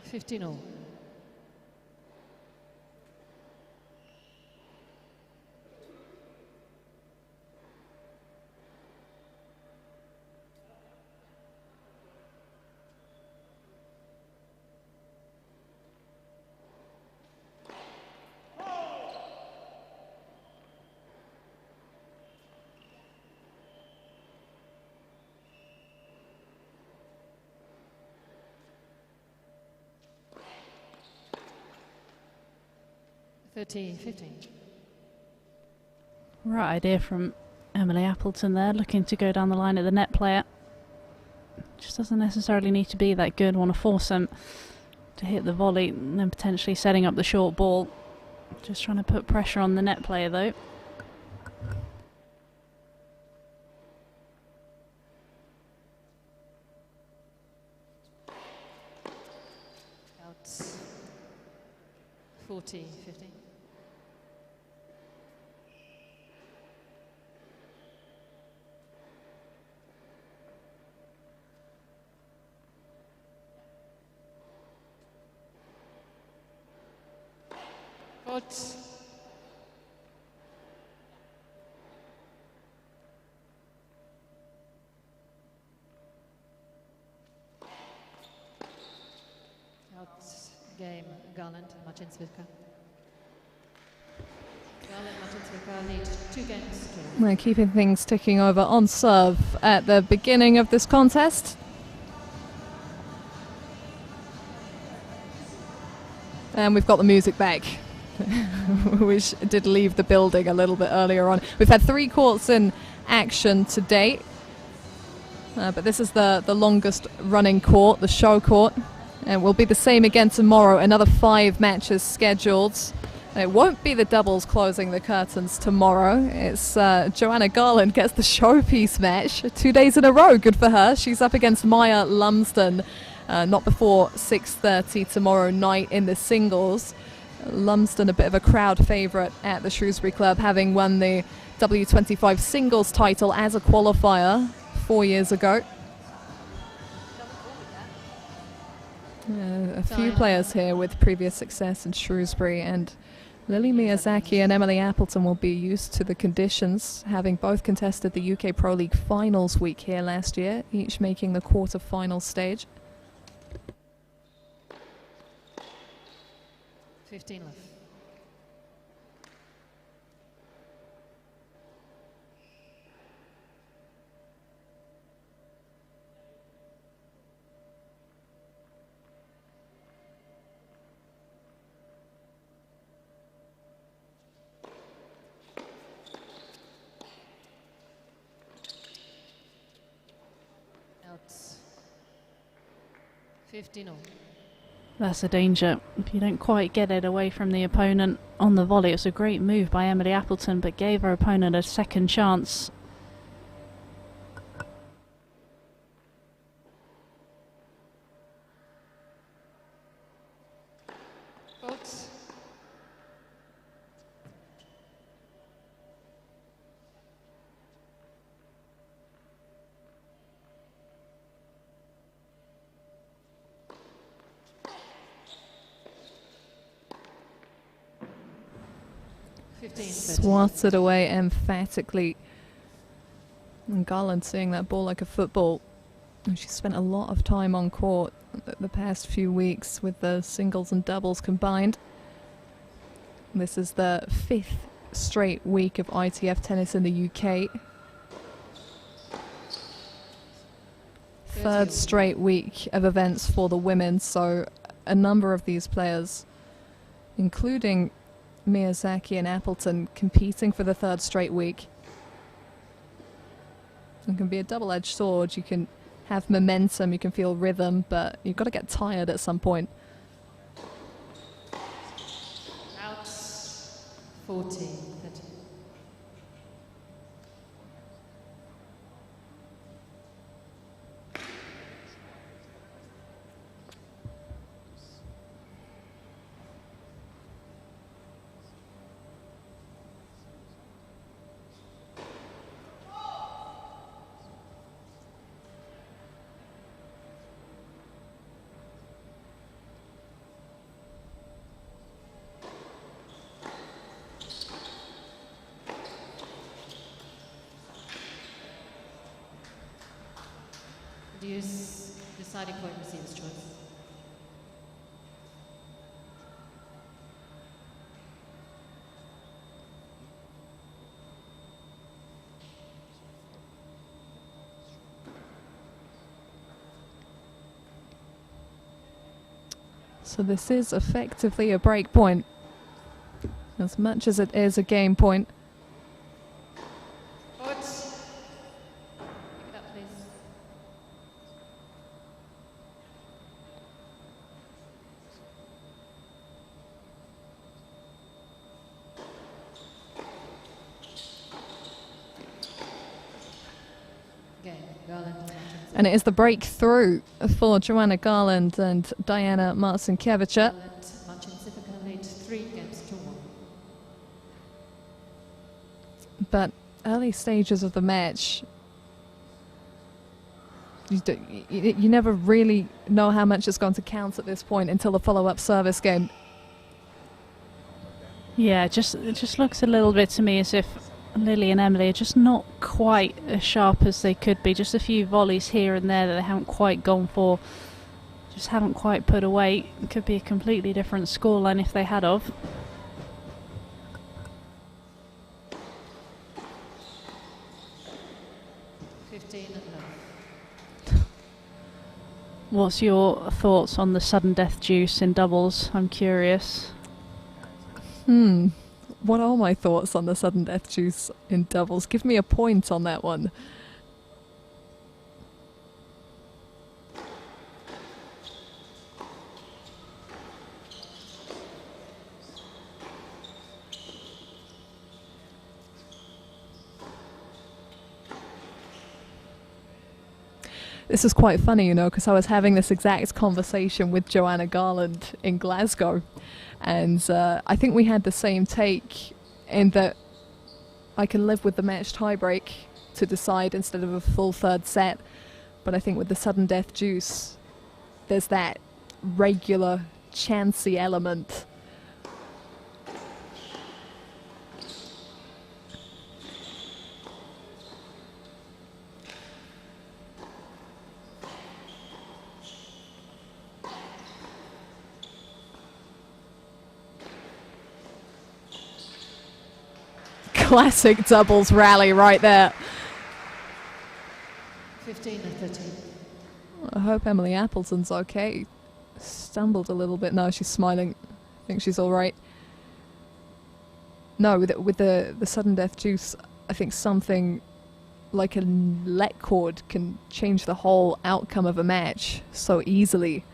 Fifteen all. Thirteen, 15. Right idea from Emily Appleton there, looking to go down the line at the net player. Just doesn't necessarily need to be that good. Want to force them to hit the volley and then potentially setting up the short ball. Just trying to put pressure on the net player though. Out 40, 15. Out. Out game, Garland and Martin Svitka. Garland and Martin Svitka lead 2 games to 1. We're keeping things ticking over on serve at the beginning of this contest. And we've got the music back, which did leave the building a little bit earlier on. We've had 3 courts in action to date, but this is the longest running court, the show court, and will be the same again tomorrow. Another 5 matches scheduled. It won't be the doubles closing the curtains tomorrow. It's Joanna Garland gets the showpiece match 2 days in a row. Good for her. She's up against Maya Lumsden. Not before 6:30 tomorrow night in the singles. Lumsden, a bit of a crowd favourite at the Shrewsbury Club, having won the W25 singles title as a qualifier 4 years ago. A few players here with previous success in Shrewsbury, and Lily Miyazaki and Emily Appleton will be used to the conditions, having both contested the UK Pro League finals week here last year, each making the quarter-final stage. 15 left. Out 15 all. That's a danger. If you don't quite get it away from the opponent on the volley. It was a great move by Emily Appleton, but gave her opponent a second chance. Votes. Swatted away emphatically. And Garland seeing that ball like a football. And she spent a lot of time on court the past few weeks with the singles and doubles combined. This is the 5th straight week of ITF tennis in the UK. 3rd straight week of events for the women, so a number of these players, including Miyazaki and Appleton, competing for the 3rd straight week. It can be a double-edged sword. You can have momentum, you can feel rhythm, but you've got to get tired at some point. Out 14, 30. Use deciding point receiver's choice. So this is effectively a break point, as much as it is a game point. Forward. Pick it up, please. Okay, Garland. And it is the breakthrough for Joanna Garland and Diana Marcinkiewicz. Garland, Marcinkiewicz lead 3 games to 1. But early stages of the match, you never really know how much it's going to count at this point until the follow-up service game. Yeah, it just looks a little bit to me as if Lily and Emily are just not quite as sharp as they could be. Just a few volleys here and there that they haven't quite gone for. Just haven't quite put away. It could be a completely different scoreline if they had of. What's your thoughts on the sudden death juice in doubles? I'm curious. What are my thoughts on the sudden death juice in doubles? Give me a point on that one. This is quite funny, you know, because I was having this exact conversation with Joanna Garland in Glasgow. And I think we had the same take in that I can live with the match tiebreak to decide instead of a full third set. But I think with the sudden death juice, there's that regular chancy element. Classic doubles rally right there. 15 and 13. I hope Emily Appleton's okay. Stumbled a little bit. No, she's smiling. I think she's all right. No, with the sudden death juice, I think something like a let cord can change the whole outcome of a match so easily.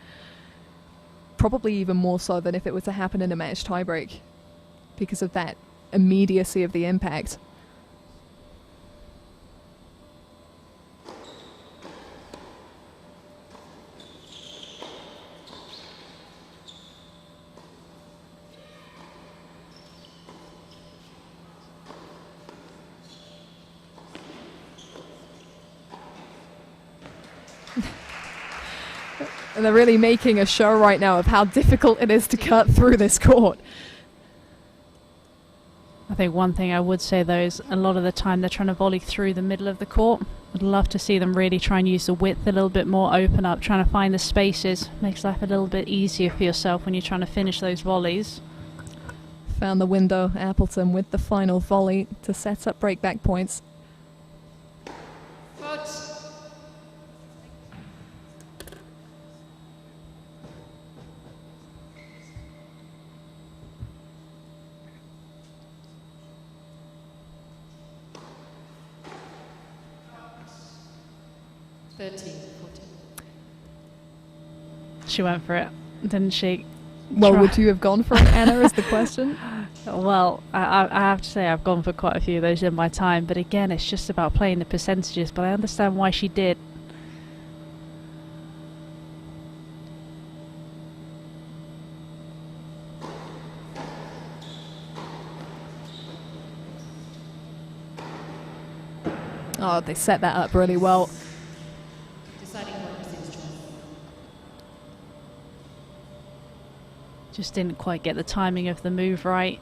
Probably even more so than if it were to happen in a match tiebreak, because of that immediacy of the impact. And they're really making a show right now of how difficult it is to cut through this court. I think one thing I would say though is a lot of the time they're trying to volley through the middle of the court. I'd love to see them really try and use the width a little bit more, open up, trying to find the spaces. Makes life a little bit easier for yourself when you're trying to finish those volleys. Found the window, Appleton, with the final volley to set up breakback points. Foot. 13, 14. She went for it, didn't she? Well, Try- would you have gone for it, Anna, is the question? Well, I have to say I've gone for quite a few of those in my time, but again, it's just about playing the percentages, but I understand why she did. Oh, they set that up really well. Deciding what is choice. Just didn't quite get the timing of the move right.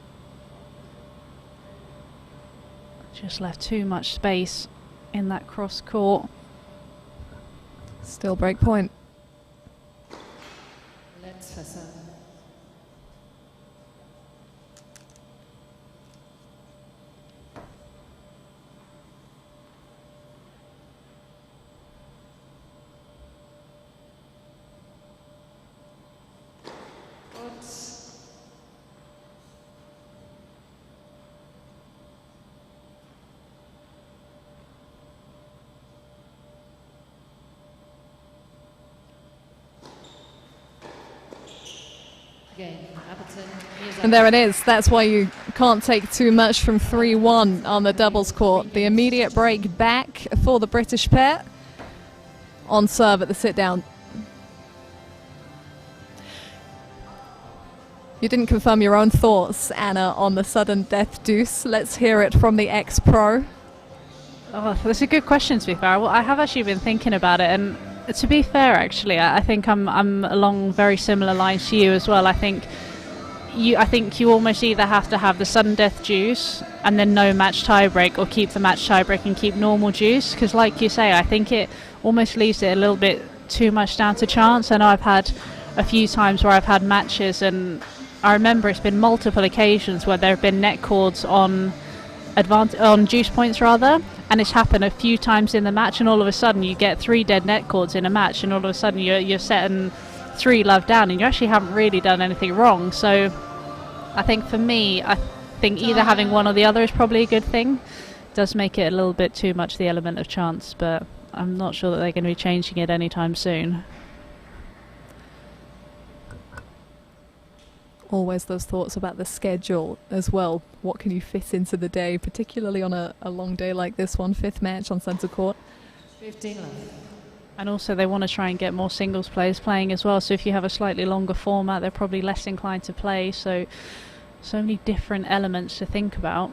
Just left too much space in that cross court. Still break point. Let's Hassan. And there it is. That's why you can't take too much from 3-1 on the doubles court. The immediate break back for the British pair on serve at the sit-down. You didn't confirm your own thoughts, Anna, on the sudden death deuce. Let's hear it from the ex-pro. Oh, that's a good question, to be fair. Well, I have actually been thinking about it, and to be fair, actually, I think I'm along very similar lines to you as well. I think you almost either have to have the sudden death deuce and then no match tiebreak, or keep the match tiebreak and keep normal deuce. Because, like you say, I think it almost leaves it a little bit too much down to chance. I know I've had a few times where I've had matches, and I remember it's been multiple occasions where there have been net cords on juice points rather, and it's happened a few times in the match, and all of a sudden you get 3 dead net cords in a match, and all of a sudden you're setting 3 love down, and you actually haven't really done anything wrong. So I think for me, I think either having one or the other is probably a good thing. It does make it a little bit too much the element of chance, but I'm not sure that they're going to be changing it anytime soon. Always those thoughts about the schedule as well. What can you fit into the day, particularly on a long day like this one, 5th match on centre court. 15 love. And also they want to try and get more singles players playing as well, so if you have a slightly longer format, they're probably less inclined to play, so many different elements to think about.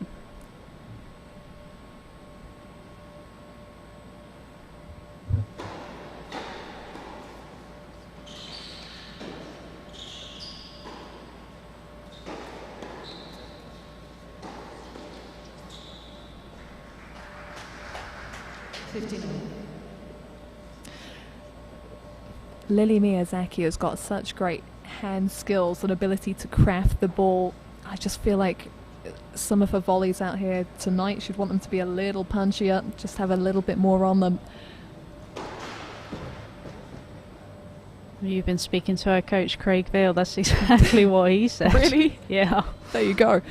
Lily Miyazaki has got such great hand skills and ability to craft the ball. I just feel like some of her volleys out here tonight, she'd want them to be a little punchier, just have a little bit more on them. You've been speaking to our coach Craig Vail, that's exactly what he said. Really? Yeah. There you go.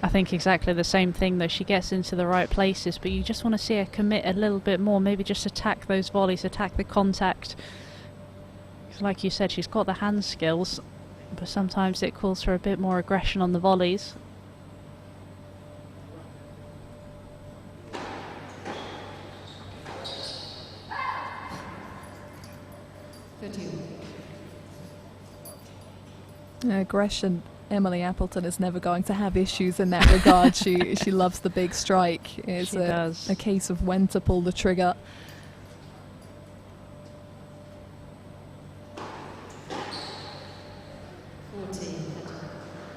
I think exactly the same thing, though. She gets into the right places, but you just want to see her commit a little bit more, maybe just attack those volleys, attack the contact. 'Cause like you said, she's got the hand skills, but sometimes it calls for a bit more aggression on the volleys. Aggression. Emily Appleton is never going to have issues in that regard. She loves the big strike. It's a case of when to pull the trigger.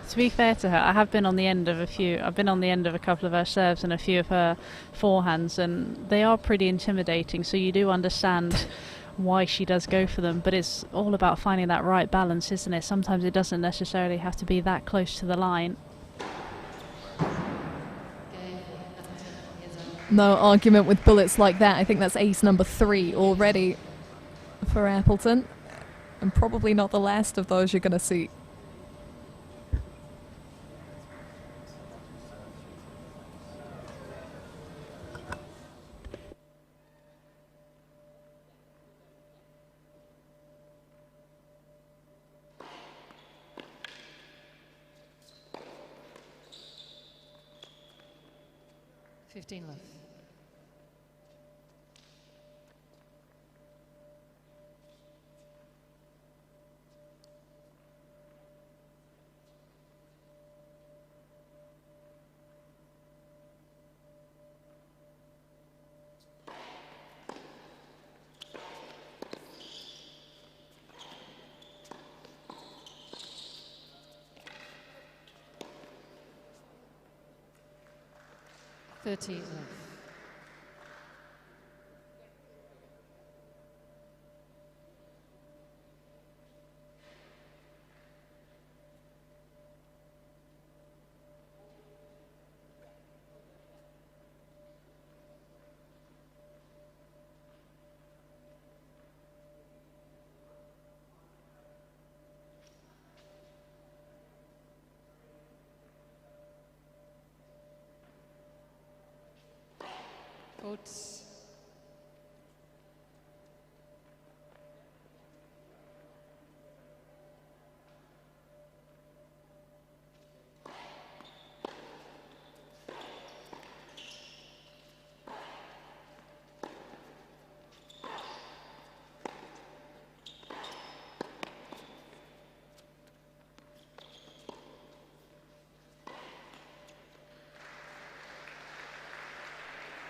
To be fair to her, I have been on the end of a few. I've been on the end of a couple of her serves and a few of her forehands, and they are pretty intimidating. So you do understand why she does go for them, but it's all about finding that right balance, isn't it? Sometimes it doesn't necessarily have to be that close to the line. No argument with bullets like that. I think that's ace number 3 already for Appleton, and probably not the last of those you're going to see. 15 love. Thirty love. Votes.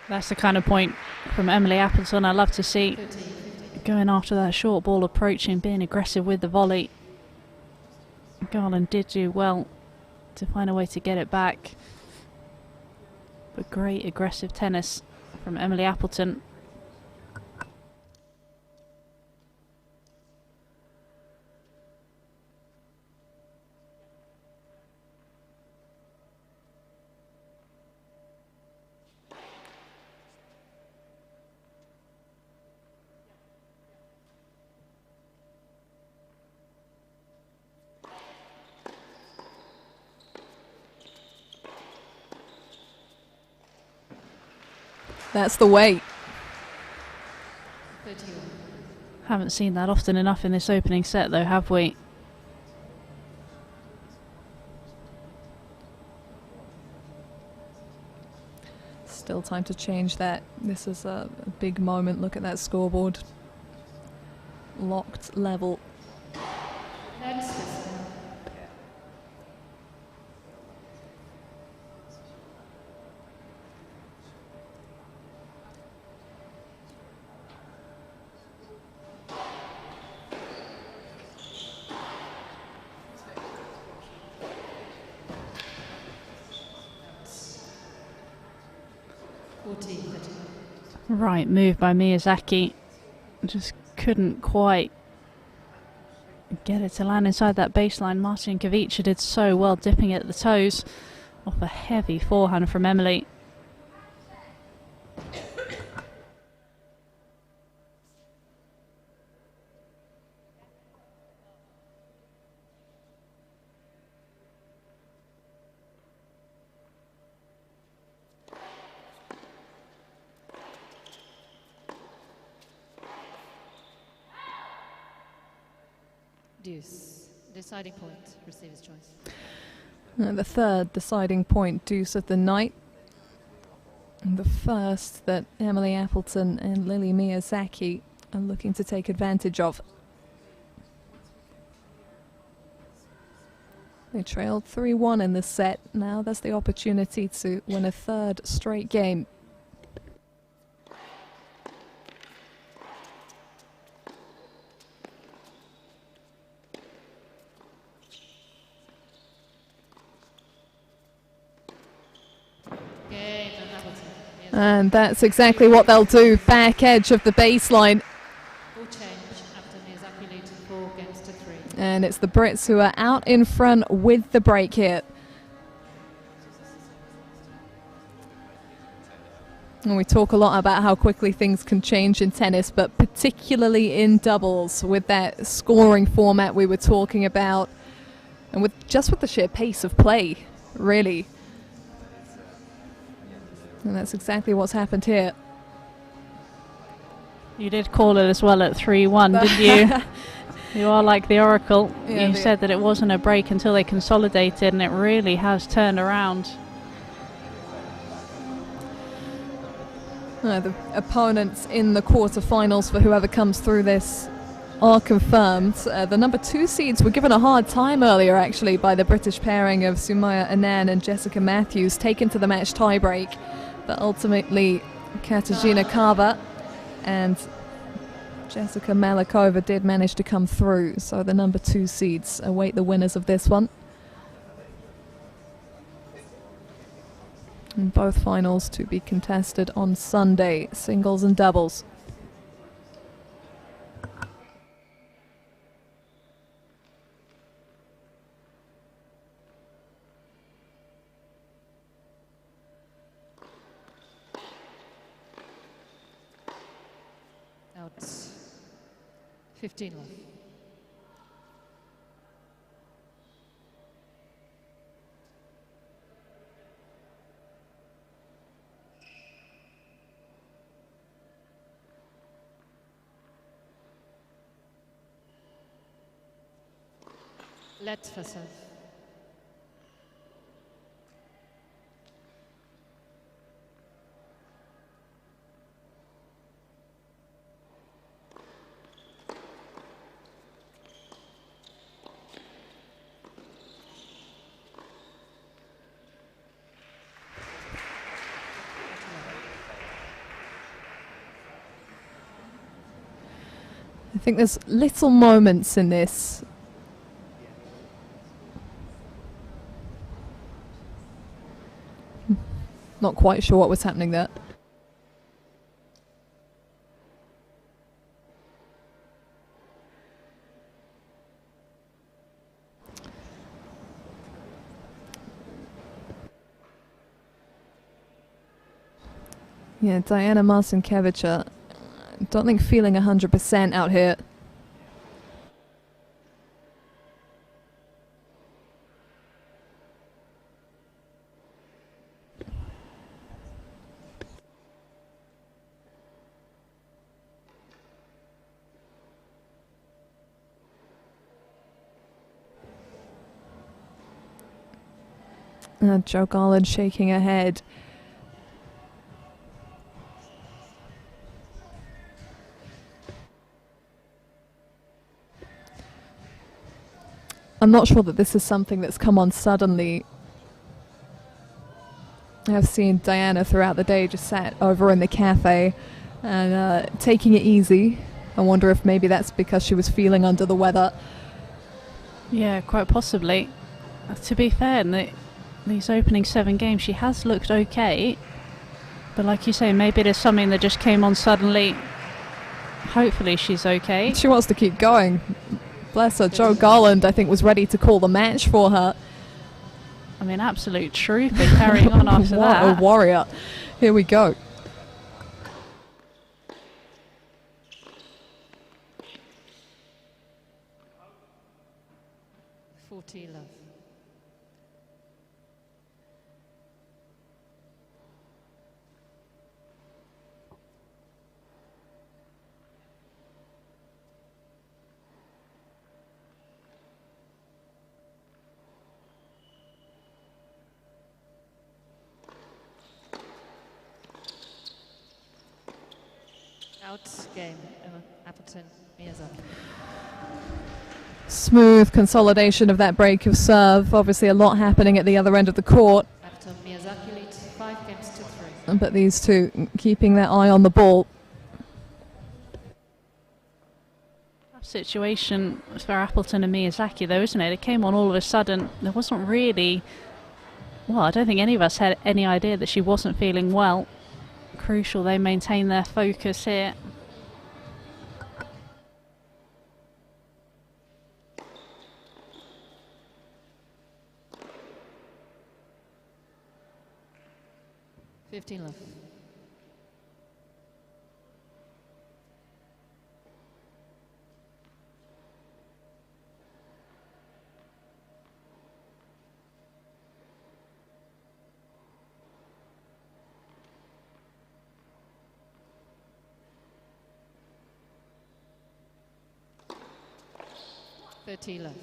That's the kind of point from Emily Appleton I love to see. Going after that short ball, approaching, being aggressive with the volley. Garland did do well to find a way to get it back. But great aggressive tennis from Emily Appleton. That's the weight. 31. Haven't seen that often enough in this opening set though, have we? Still time to change that. This is a big moment. Look at that scoreboard. Locked level. Next is Right move by Miyazaki. Just couldn't quite get it to land inside that baseline. Martin Kavica did so well dipping it at the toes off a heavy forehand from Emily. deuce. Deciding point, receiver's choice. And the third deciding point, deuce of the night. And the first that Emily Appleton and Lily Miyazaki are looking to take advantage of. They trailed 3-1 in this set. Now there's the opportunity to win a third straight game. And that's exactly what they'll do. Back edge of the baseline. All change after Miyazaki lead to 4 games to 3. And it's the Brits who are out in front with the break here. And we talk a lot about how quickly things can change in tennis, but particularly in doubles with that scoring format we were talking about. And with the sheer pace of play, really. And that's exactly what's happened here. You did call it as well at 3-1, didn't you? You are like the oracle. Yeah, you said that it wasn't a break until they consolidated, and it really has turned around. The opponents in the quarterfinals for whoever comes through this are confirmed. The number 2 seeds were given a hard time earlier, actually, by the British pairing of Sumaya Anand and Jessica Matthews, taken to the match tiebreak. But ultimately, Katarzyna Kawa and Jessica Malikova did manage to come through. So the number 2 seeds await the winners of this one. And both finals to be contested on Sunday, singles and doubles. Out 15 love. Let for serve. I think there's little moments in this. Not quite sure what was happening there. Yeah, Diana Marcinkiewicz, don't think feeling 100% out here. Jo Garland shaking her head. I'm not sure that this is something that's come on suddenly. I've seen Diana throughout the day just sat over in the cafe and taking it easy. I wonder if maybe that's because she was feeling under the weather. Yeah, quite possibly. To be fair, in these opening 7 games, she has looked okay. But like you say, maybe there's something that just came on suddenly. Hopefully she's okay. She wants to keep going. Bless her. Jo Garland, I think, was ready to call the match for her. I mean, absolute trooper carrying on after what that. a warrior. Here we go. Love. Out game, Appleton, Miyazaki. Smooth consolidation of that break of serve. Obviously a lot happening at the other end of the court. Appleton, Miyazaki leads 5 games to 3. But these two keeping their eye on the ball. Situation for Appleton and Miyazaki though, isn't it? It came on all of a sudden. There wasn't really... Well, I don't think any of us had any idea that she wasn't feeling well. Crucial they maintain their focus here. Love. Love.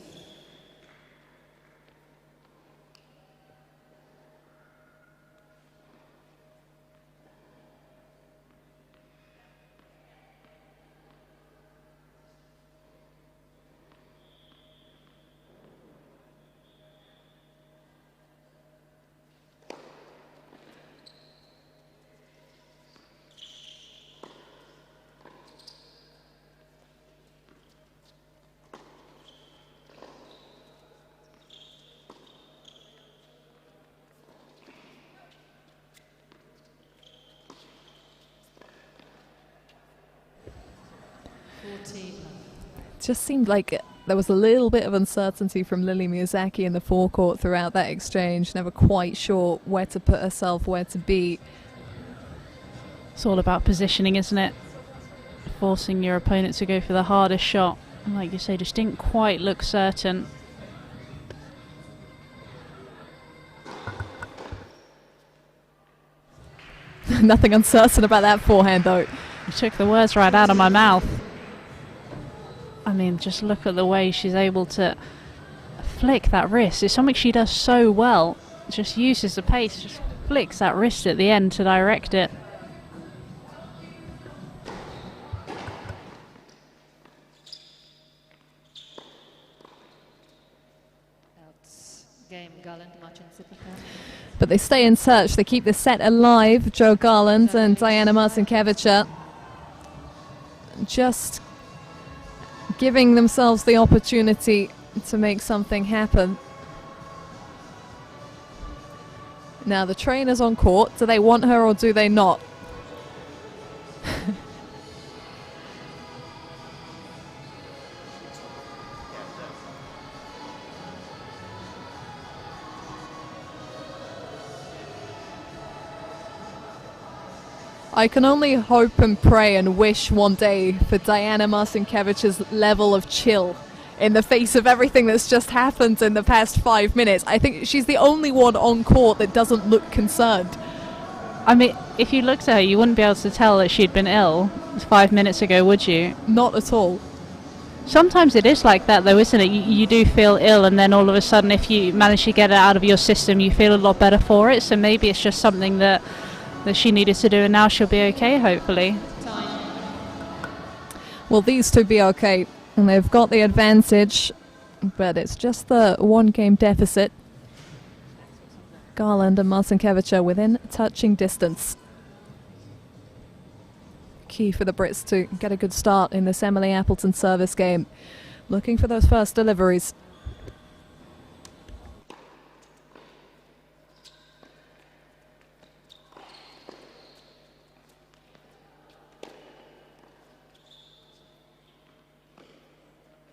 Just seemed like there was a little bit of uncertainty from Lily Miyazaki in the forecourt throughout that exchange. Never quite sure where to put herself, where to be. It's all about positioning, isn't it? Forcing your opponent to go for the hardest shot. And like you say, just didn't quite look certain. Nothing uncertain about that forehand, though. You took the words right out of my mouth. I mean, just look at the way she's able to flick that wrist. It's something she does so well. Just uses the pace, just flicks that wrist at the end to direct it. But they stay in touch. They keep the set alive. Joe Garland and Diana Marcinkiewicz just giving themselves the opportunity to make something happen. Now the trainer's on court. Do they want her or do they not? I can only hope and pray and wish one day for Diana Marcinkiewicz's level of chill in the face of everything that's just happened in the past 5 minutes. I think she's the only one on court that doesn't look concerned. I mean, if you looked at her, you wouldn't be able to tell that she'd been ill 5 minutes ago, would you? Not at all. Sometimes it is like that, though, isn't it? You do feel ill, and then all of a sudden, if you manage to get it out of your system, you feel a lot better for it. So maybe it's just something that she needed to do, and now she'll be okay, hopefully. Will these two be okay? And they've got the advantage, but it's just the 1-game deficit. Garland and Marcinkiewicz are within touching distance. Key for the Brits to get a good start in this Emily Appleton service game. Looking for those first deliveries.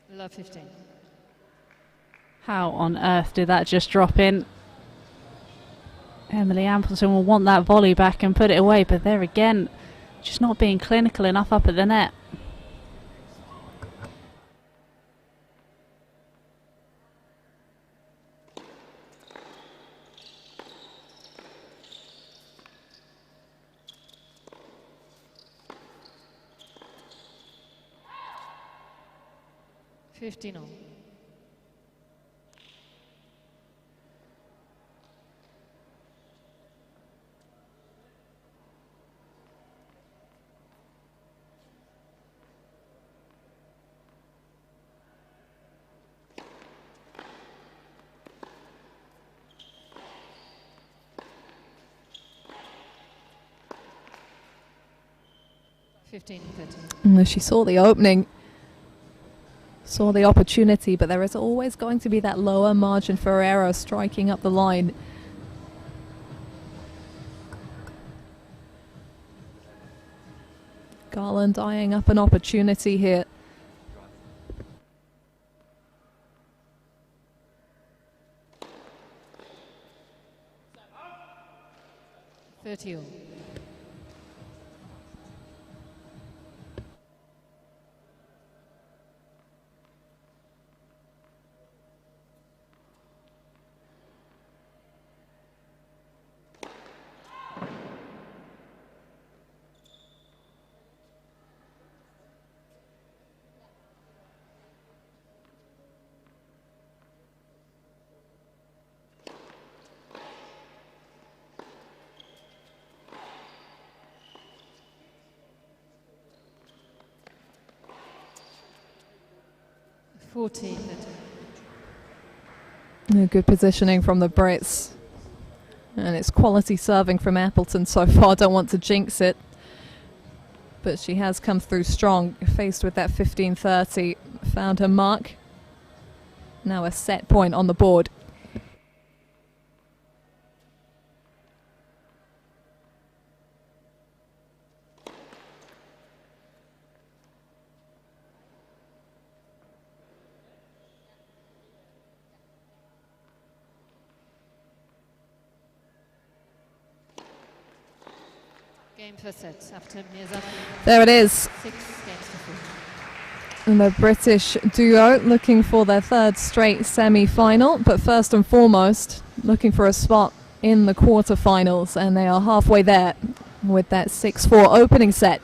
Love 15. How on earth did that just drop in? Emily Appleton will want that volley back and put it away, but there again, just not being clinical enough up at the net. Fifteen all. She saw the opening, saw the opportunity, but there is always going to be that lower margin for error striking up the line. Garland eyeing up an opportunity here. All. Good positioning from the Brits. And it's quality serving from Appleton so far. Don't want to jinx it. But she has come through strong, faced with that 15-30. Found her mark. Now a set point on the board. Game first set after Miyazaki. There it is. 6 games to 4. And the British duo looking for their third straight semi-final, but first and foremost looking for a spot in the quarterfinals, and they are halfway there with that 6-4 opening set.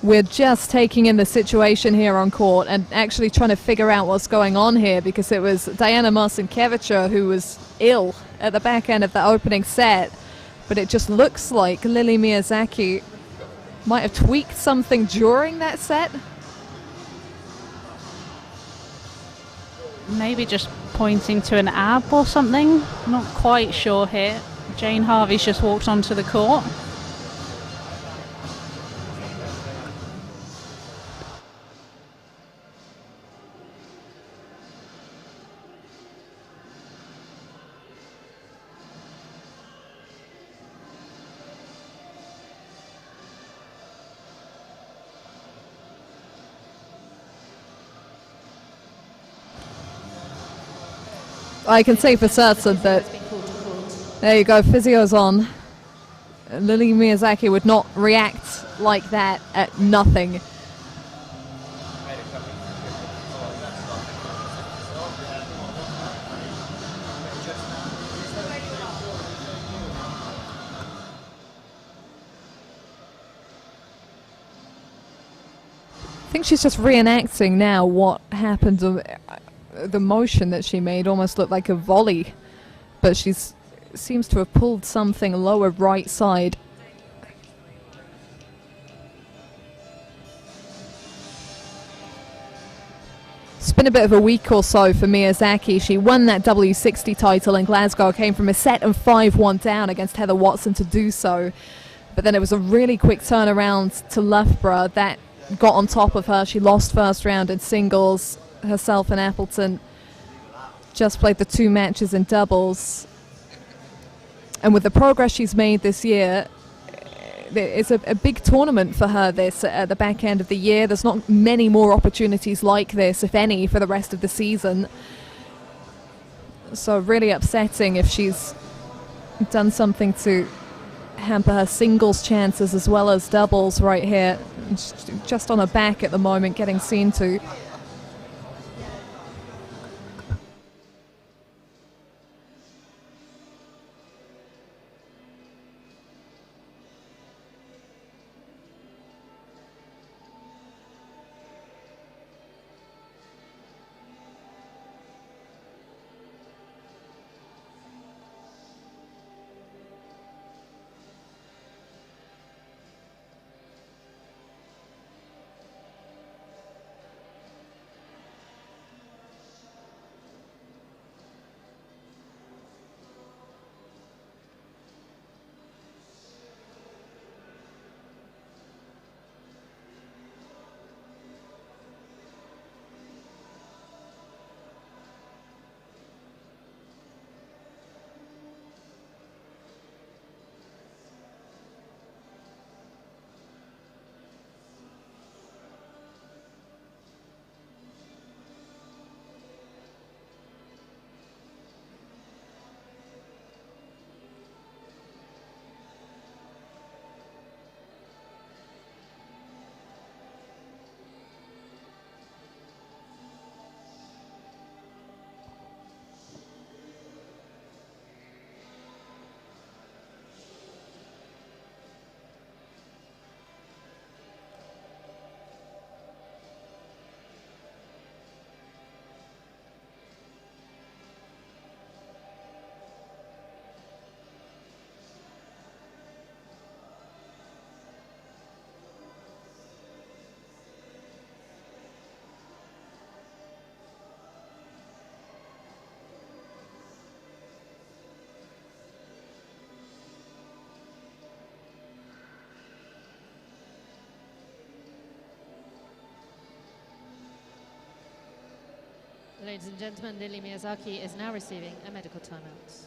We're just taking in the situation here on court and actually trying to figure out what's going on here, because it was Diana Marcinkiewicz who was ill at the back end of the opening set, but it just looks like Lily Miyazaki might have tweaked something during that set. Maybe just pointing to an ab or something. Not quite sure here. Jane Harvey's just walked onto the court. I can say for certain that, there you go, physio's on. Lily Miyazaki would not react like that at nothing. I think she's just reenacting now what happened. The motion that she made almost looked like a volley, but she seems to have pulled something lower right side. It's been a bit of a week or so for Miyazaki. She won that W60 title in Glasgow, came from a set of 5-1 down against Heather Watson to do so, but then it was a really quick turnaround to Loughborough that got on top of her. She lost first round in singles. Herself and Appleton just played the 2 matches in doubles. And with the progress she's made this year, it's a big tournament for her this at the back end of the year. There's not many more opportunities like this, if any, for the rest of the season. So really upsetting if she's done something to hamper her singles chances as well as doubles right here. Just on her back at the moment, getting seen to. Ladies and gentlemen, Lily Miyazaki is now receiving a medical timeout.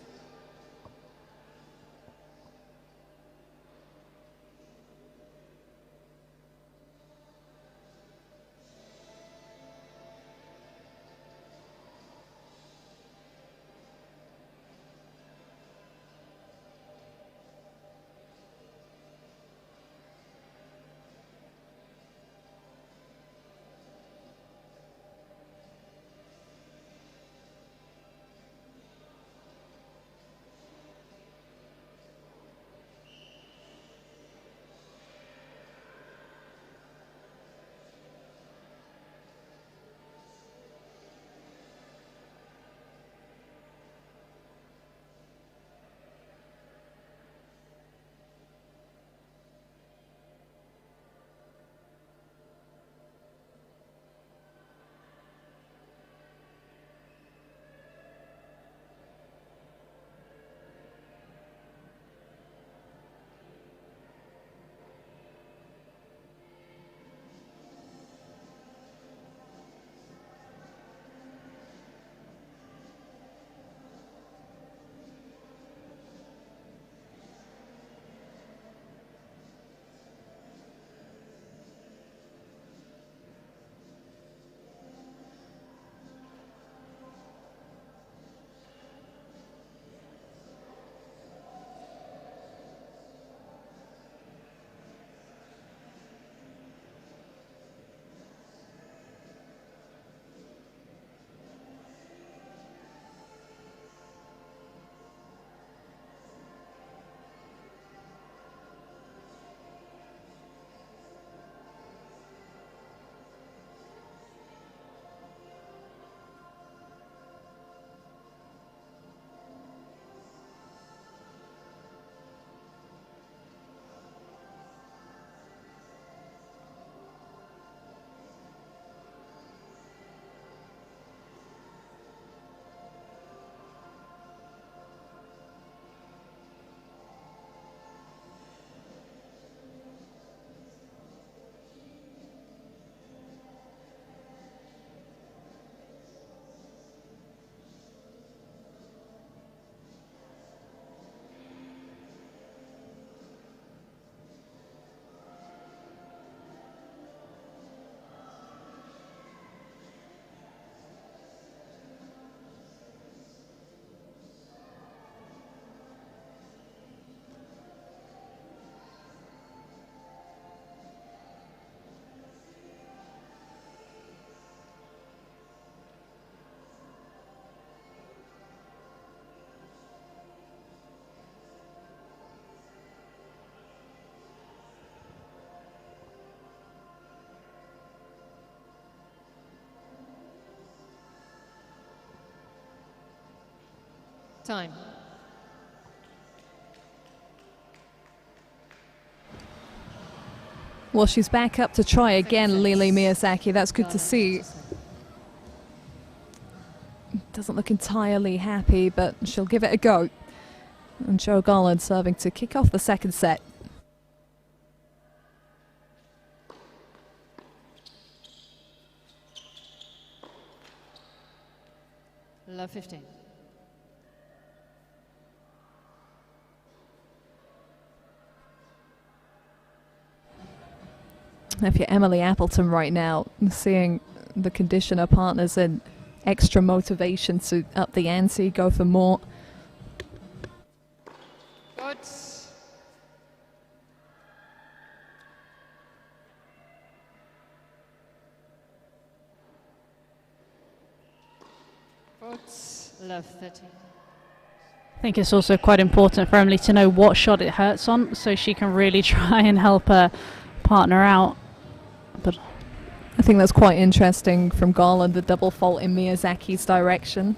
Time. Well, she's back up to try again, Lili Miyazaki. That's good to see. Doesn't look entirely happy, but she'll give it a go. And Jo Garland serving to kick off the second set. Love 15. If you're Emily Appleton right now, seeing the condition her partner's in, extra motivation to up the ante, go for more. Good. Good. Love 13. I think it's also quite important for Emily to know what shot it hurts on, so she can really try and help her partner out. But I think that's quite interesting from Garland, the double fault in Miyazaki's direction.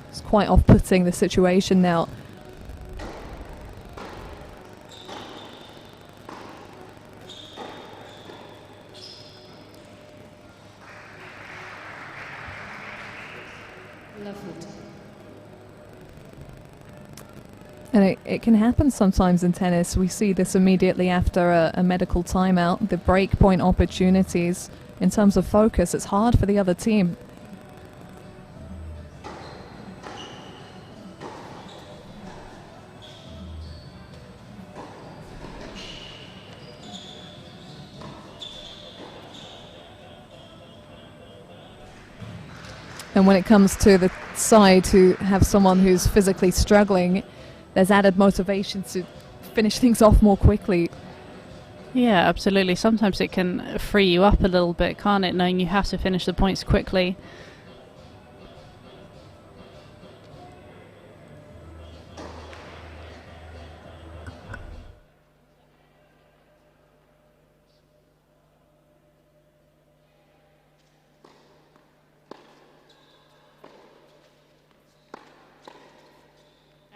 It's quite off-putting, the situation now. Love 14. And it can happen sometimes in tennis. We see this immediately after a medical timeout. The break point opportunities, in terms of focus, it's hard for the other team. And when it comes to the side who have someone who's physically struggling, there's added motivation to finish things off more quickly. yeah, absolutely. Sometimes it can free you up a little bit, can't it, knowing you have to finish the points quickly.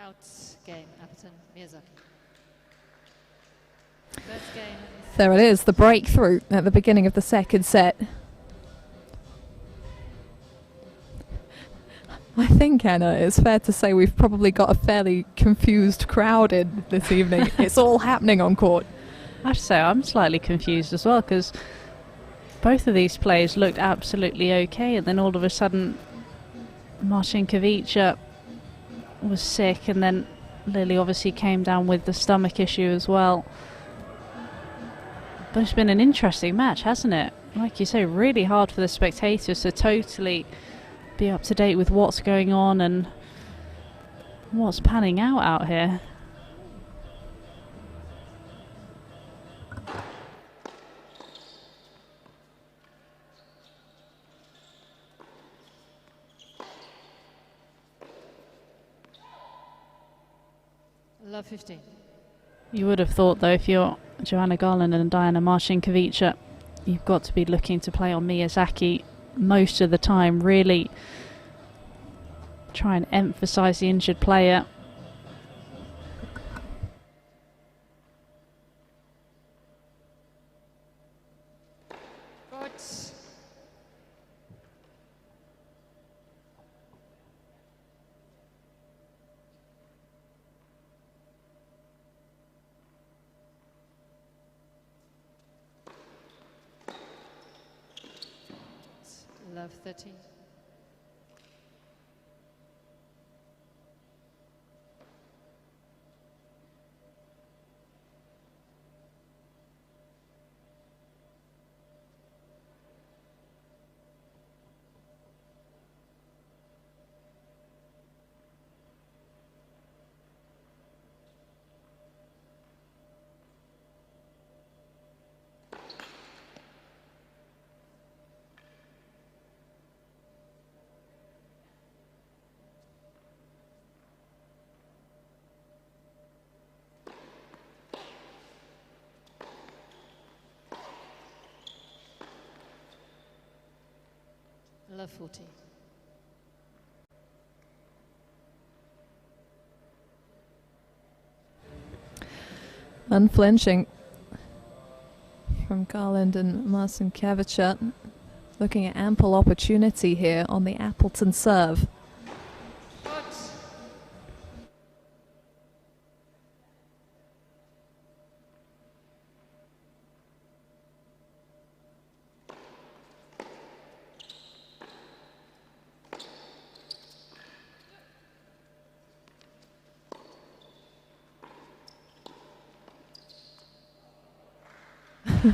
Out game, Appleton, Miyazaki. First game. There it is, the breakthrough at the beginning of the second set. I think, Anna, it's fair to say we've probably got a fairly confused crowd in this evening. It's all happening on court. I have to say, I'm slightly confused as well, because both of these players looked absolutely okay, and then all of a sudden Marcinkiewicz was sick, and then Lily obviously came down with the stomach issue as well. But it's been an interesting match, hasn't it? Like you say, really hard for the spectators to totally be up to date with what's going on and what's panning out here. Love 15. You would have thought, though, if you're Joanna Garland and Diana Marcinkiewicz, you've got to be looking to play on Miyazaki most of the time, really try and emphasize the injured player. Good. Love 13. Love 40. Unflinching from Garland and Marcinkiewicz, looking at ample opportunity here on the Appleton serve.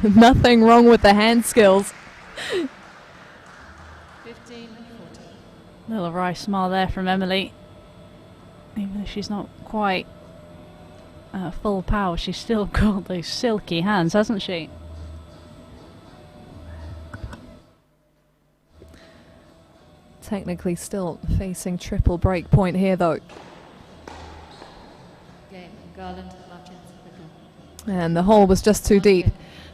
Nothing wrong with the hand skills. 15, 40. Little wry smile there from Emily. Even though she's not quite full power, she's still got those silky hands, hasn't she? Technically still facing triple break point here though. Game, Garland, Martins, Rickle. And the hole was just too deep.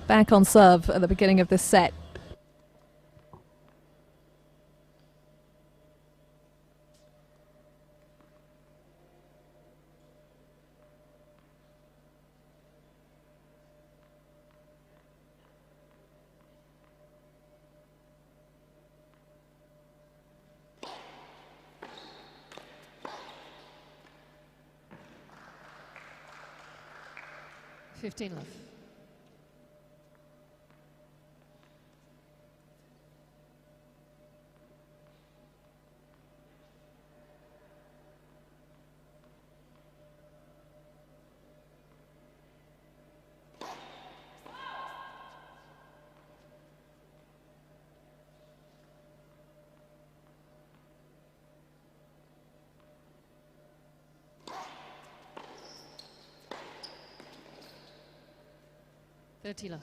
Back on serve at the beginning of this set. Fifteen love. Thirty love.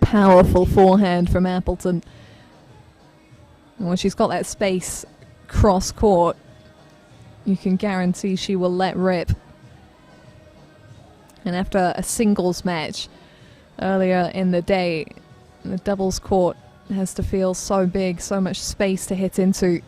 Powerful forehand from Appleton. And when she's got that space cross court, you can guarantee she will let rip. And after a singles match earlier in the day, the doubles court has to feel so big, so much space to hit into.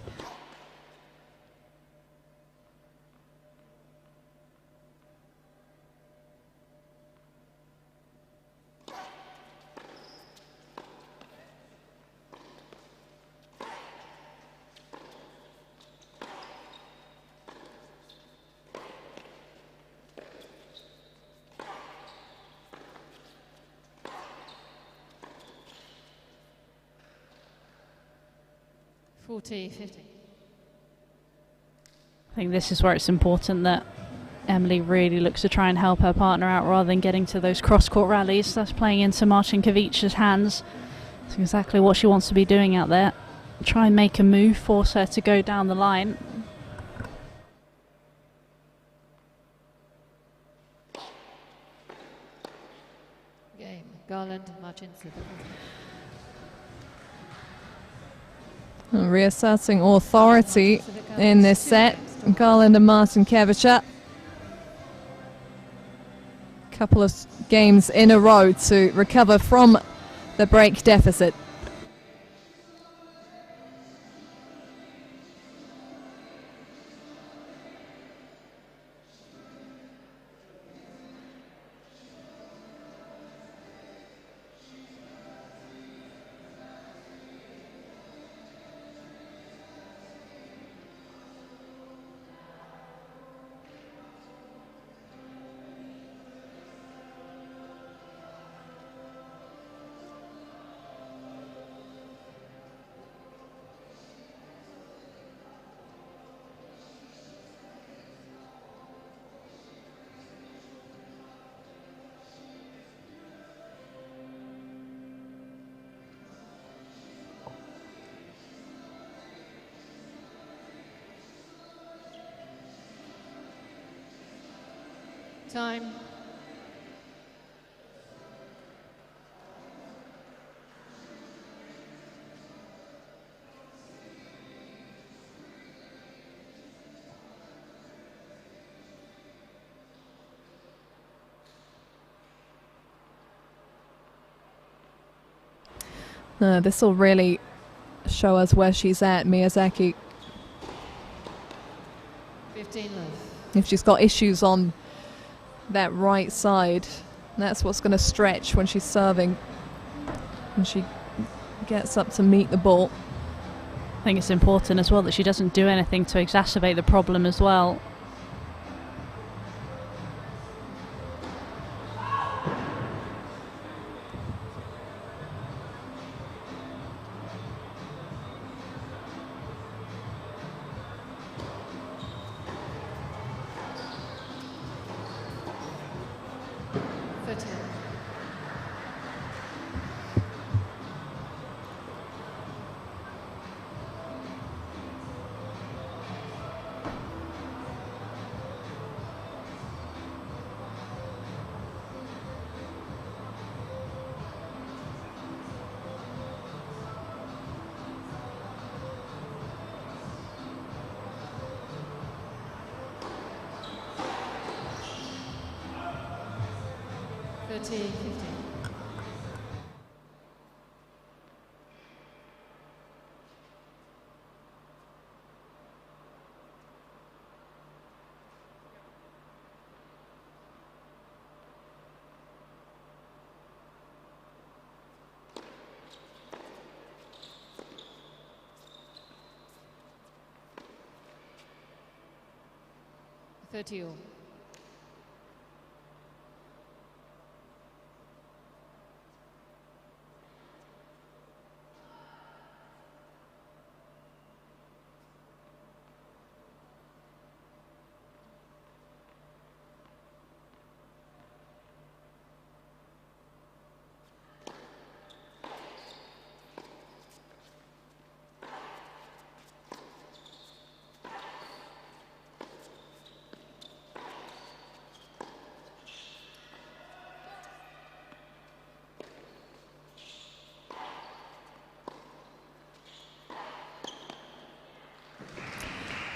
$40.50. I think this is where it's important that Emily really looks to try and help her partner out rather than getting to those cross-court rallies. That's playing into Marcinkiewicz' hands. That's exactly what she wants to be doing out there. Try and make a move, force her to go down the line. Game, Garland, Martins, Reasserting authority in this set, Garland and Marcinkiewicz. Couple of games in a row to recover from the break deficit. Time. This will really show us where she's at, Miyazaki. 15 love. If she's got issues on that right side, that's what's going to stretch when she's serving. When she gets up to meet the ball. I think it's important as well that she doesn't do anything to exacerbate the problem as well. Thirty all.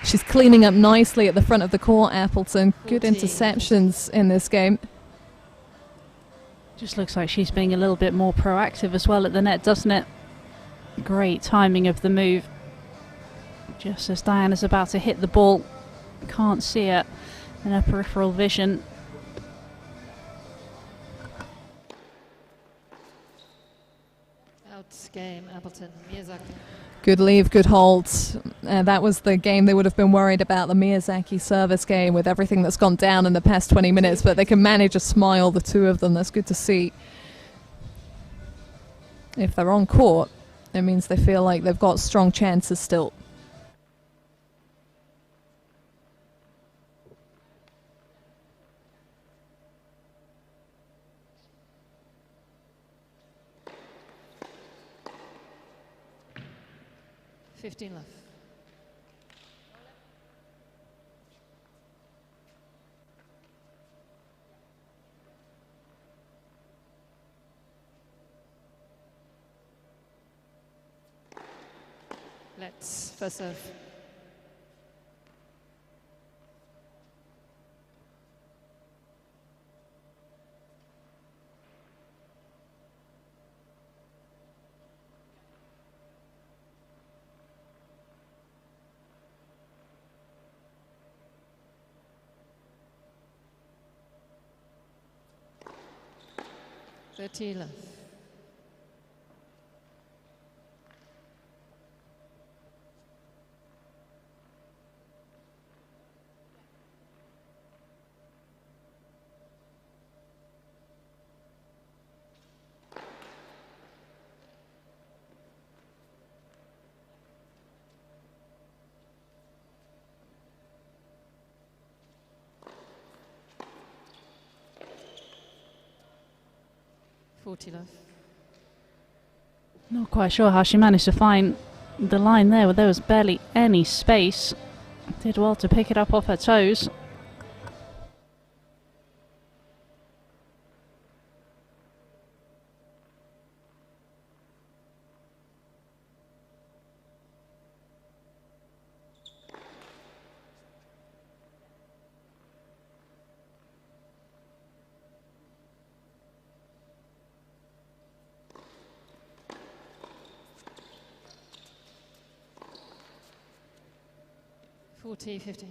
She's cleaning up nicely at the front of the court, Appleton. Good 14. interceptions in this game. Just looks like she's being a little bit more proactive as well at the net, doesn't it? Great timing of the move. Just as Diana's about to hit the ball, can't see it in her peripheral vision. Out game, Appleton, Miyazaki. Good leave, good hold. That was the game they would have been worried about, the Miyazaki service game, with everything that's gone down in the past 20 minutes, but they can manage a smile, the two of them. That's good to see. If they're on court, it means they feel like they've got strong chances still. Fifteen left. Let's first serve. Love. Love. Not quite sure how she managed to find the line there where there was barely any space. Did well to pick it up off her toes. 40-15.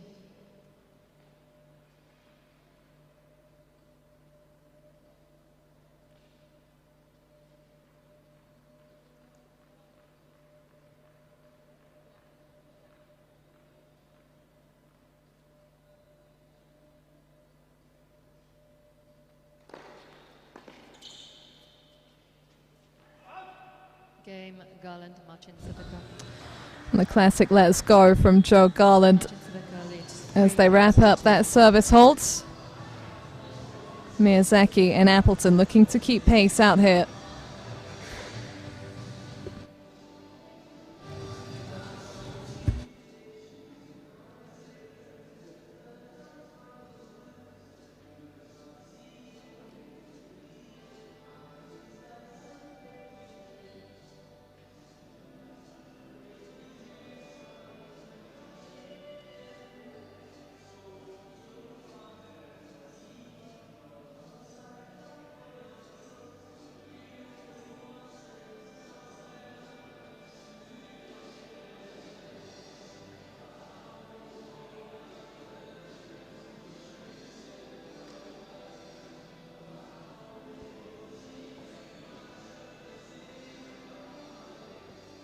Game, Garland, Martin Sedaka. And the classic Let's Go from Joe Garland Martin Sedaka leads as they wrap up that service hold. Miyazaki and Appleton looking to keep pace out here.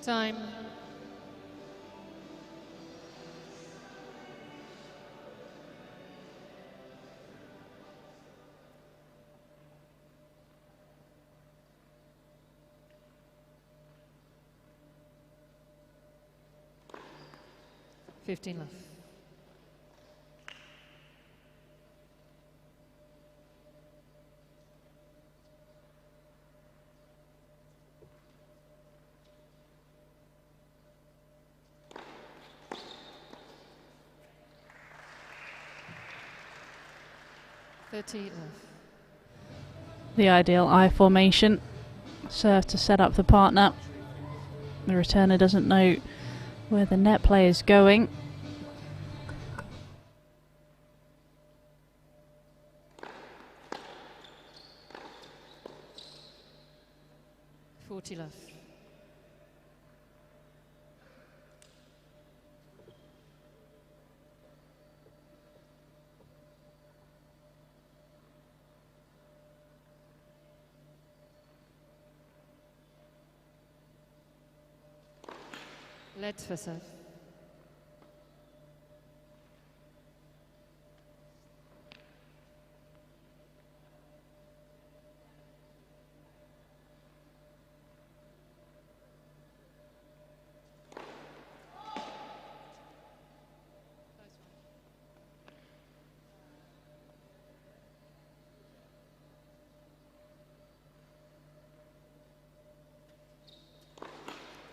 time. Fifteen left. The ideal I formation. Serve to set up the partner. The returner doesn't know where the net play is going. Left. Let's for serve.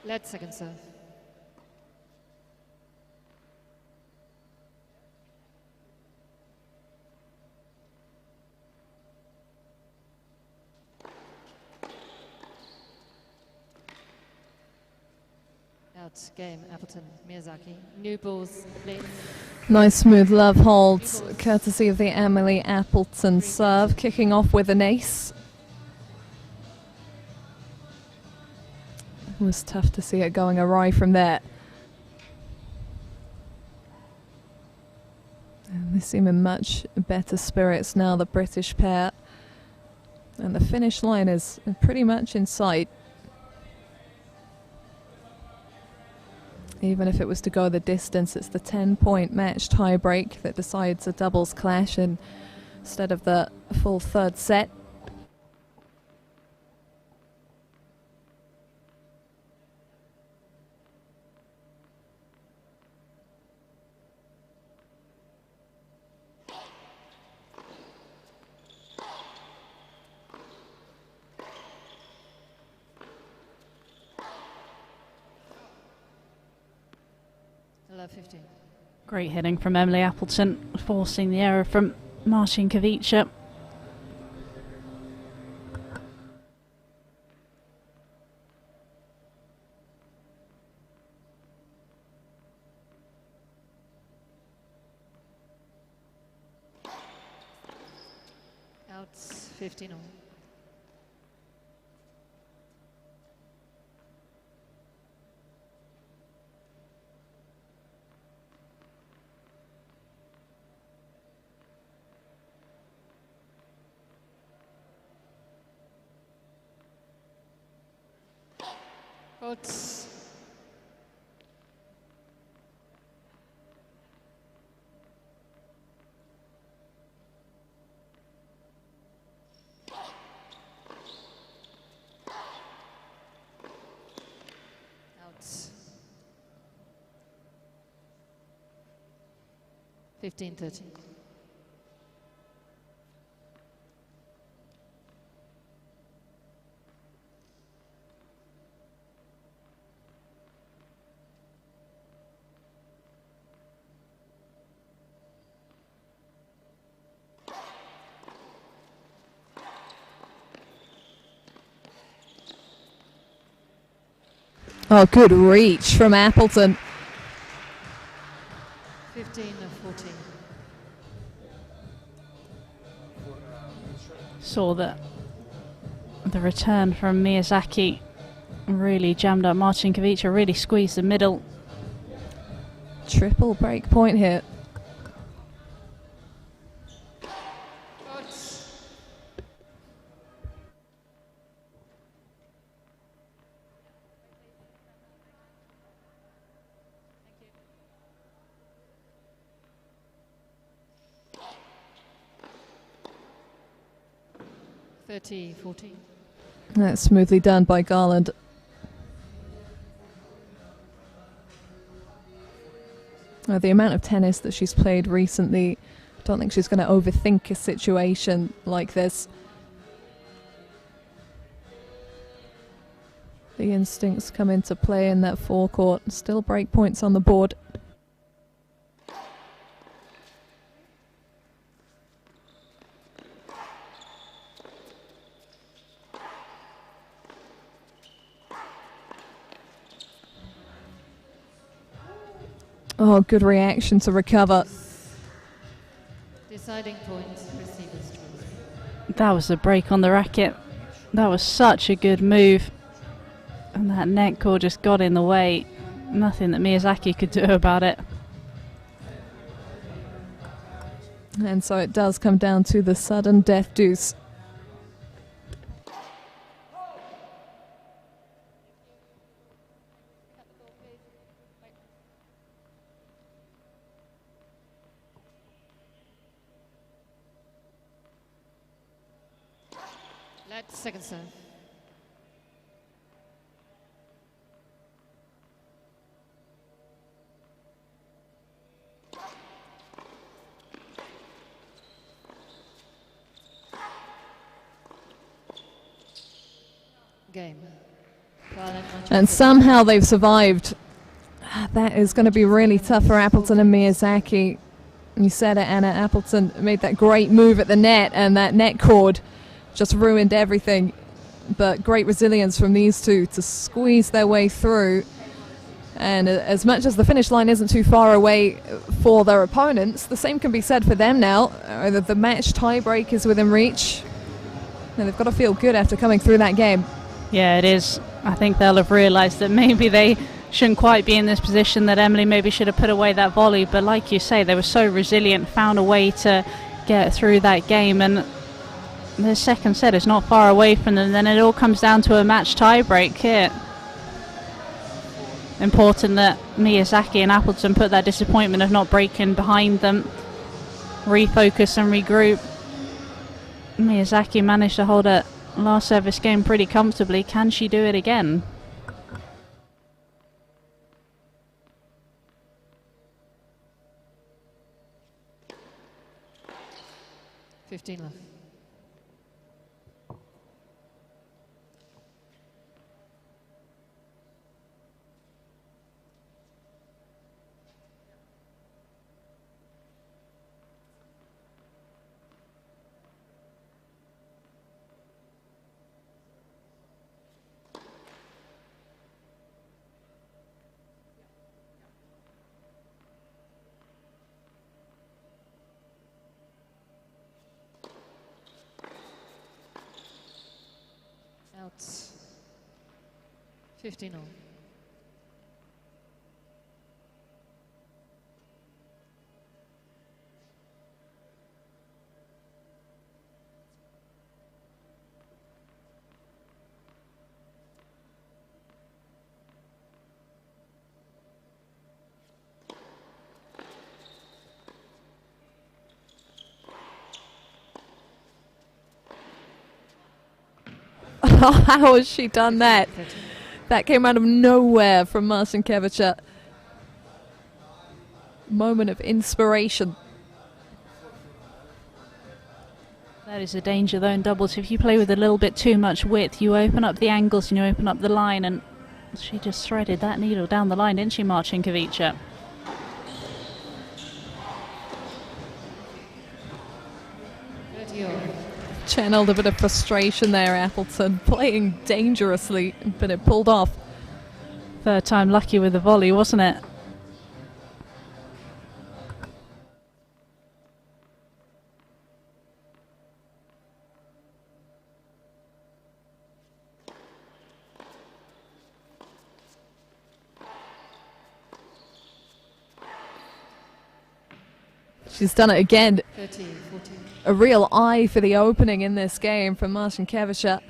Let's second serve. Out game, Appleton, Miyazaki. New balls, please. Nice smooth love holds, courtesy of the Emily Appleton serve, kicking off with an ace. It was tough to see it going awry from there. And they seem in much better spirits now, the British pair. And the finish line is pretty much in sight. Even if it was to go the distance, it's the 10-point match tiebreak that decides a doubles clash instead of the full third set. Great hitting from Emily Appleton, forcing the error from Marcin Kavica. Out 15 all. Courts. Out. 15-13. Oh, good reach from Appleton. 15-14. Saw that the return from Miyazaki really jammed up Marcinkovic, really squeezed the middle. Triple break point here. Courts. Thank you. 30-14. That's smoothly done by Garland. The amount of tennis that she's played recently, I don't think she's going to overthink a situation like this. The instincts come into play in that forecourt. Still break points on the board. Oh, good reaction to recover. Deciding points, receiver's choice. That was a break on the racket. That was such a good move. And that net cord just got in the way. Nothing that Miyazaki could do about it. And so it does come down to the sudden death deuce. Let's second serve. Game. And somehow they've survived. That is going to be really tough for Appleton and Miyazaki. You said it, Anna. Appleton made that great move at the net, and that net cord just ruined everything. But great resilience from these two to squeeze their way through. And as much as the finish line isn't too far away for their opponents, the same can be said for them now. The match tiebreak is within reach. And they've got to feel good after coming through that game. Yeah, it is. I think they'll have realised that maybe they shouldn't quite be in this position, that Emily maybe should have put away that volley. But like you say, they were so resilient, found a way to get through that game. And the second set is not far away from them. Then it all comes down to a match tiebreak here. Important that Miyazaki and Appleton put that disappointment of not breaking behind them, refocus and regroup. Miyazaki managed to hold a last service game pretty comfortably. Can she do it again? Fifteen left. Out. 15 all. How has she done that? That came out of nowhere from Marcinkiewicz. Moment of inspiration. That is a danger though in doubles. If you play with a little bit too much width, you open up the angles and you open up the line, and she just threaded that needle down the line, didn't she, Marcinkiewicz? Channeled a bit of frustration there, Appleton, playing dangerously, but it pulled off. Third time lucky with the volley, wasn't it? She's done it again. 13, 14. A real eye for the opening in this game from Marcinkiewicz.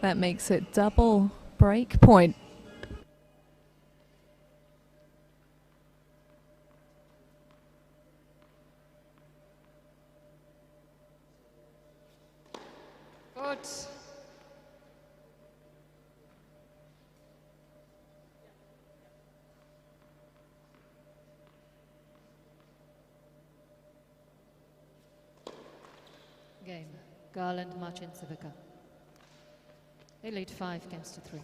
That makes it double break point. Good. Game. Garland, Marcin, Civica. They lead 5 games to 3.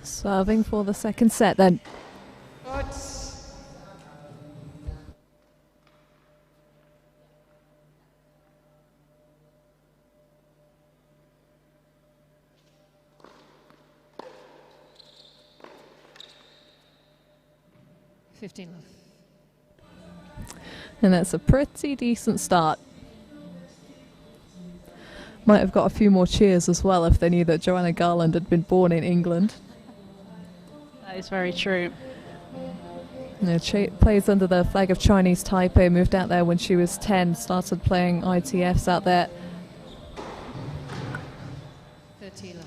Serving for the second set then. Good. $15 love. And that's a pretty decent start. Might have got a few more cheers as well if they knew that Joanna Garland had been born in England. That is very true. Plays under the flag of Chinese Taipei, moved out there when she was 10, started playing ITFs out there. 30 love.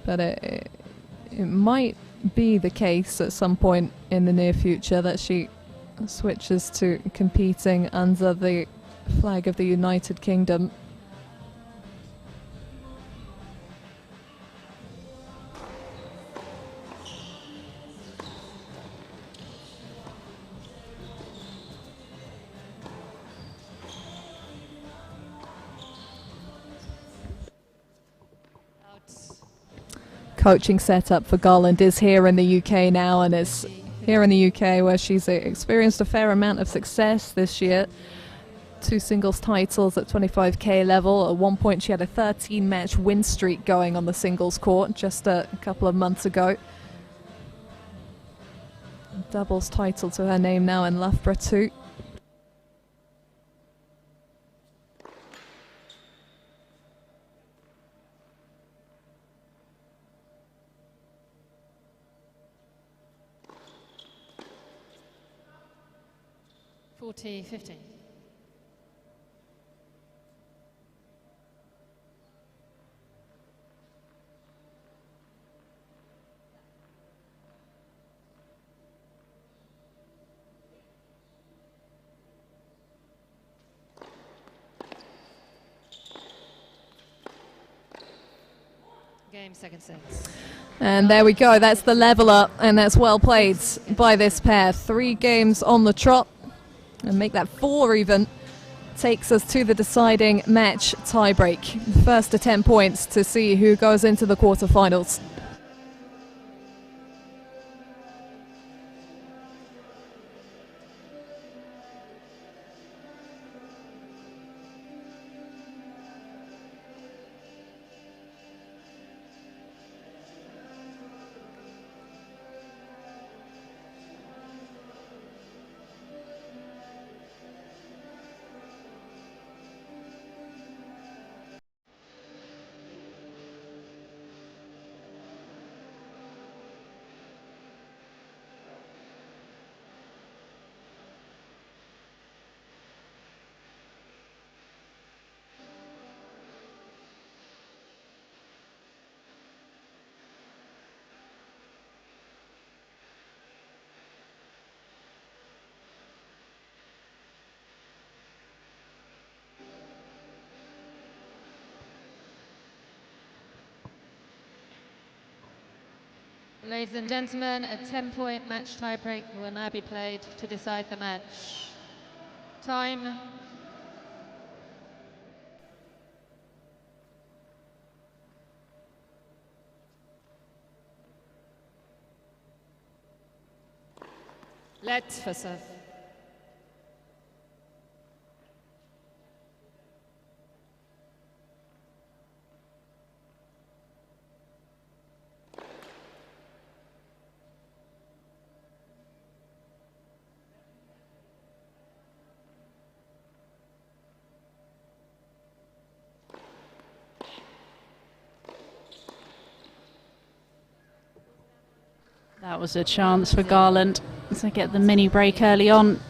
But it might be the case at some point in the near future that she switches to competing under the flag of the United Kingdom. Coaching setup for Garland is here in the UK now, and it's here in the UK where she's experienced a fair amount of success this year. 2 singles titles at 25k level. At one point she had a 13-match win streak going on the singles court just a couple of months ago. Doubles title to her name now in Loughborough too. $40-15. Game, second set. And there we go, that's the leveler, and that's well played by this pair. 3 games on the trot, and make that 4 even. Takes us to the deciding match tiebreak. First to 10 points to see who goes into the quarterfinals. Ladies and gentlemen, a 10-point match tiebreak will now be played to decide the match. Time. Let for serve. That was a chance for Garland to get the mini break early on.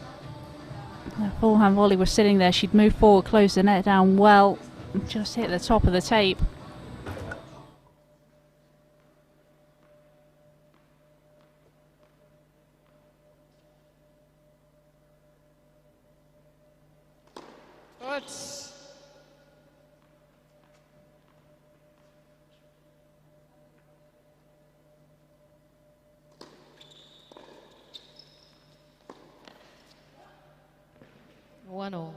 The forehand volley was sitting there. She'd move forward, close the net down well, and just hit the top of the tape. Good. 1-1.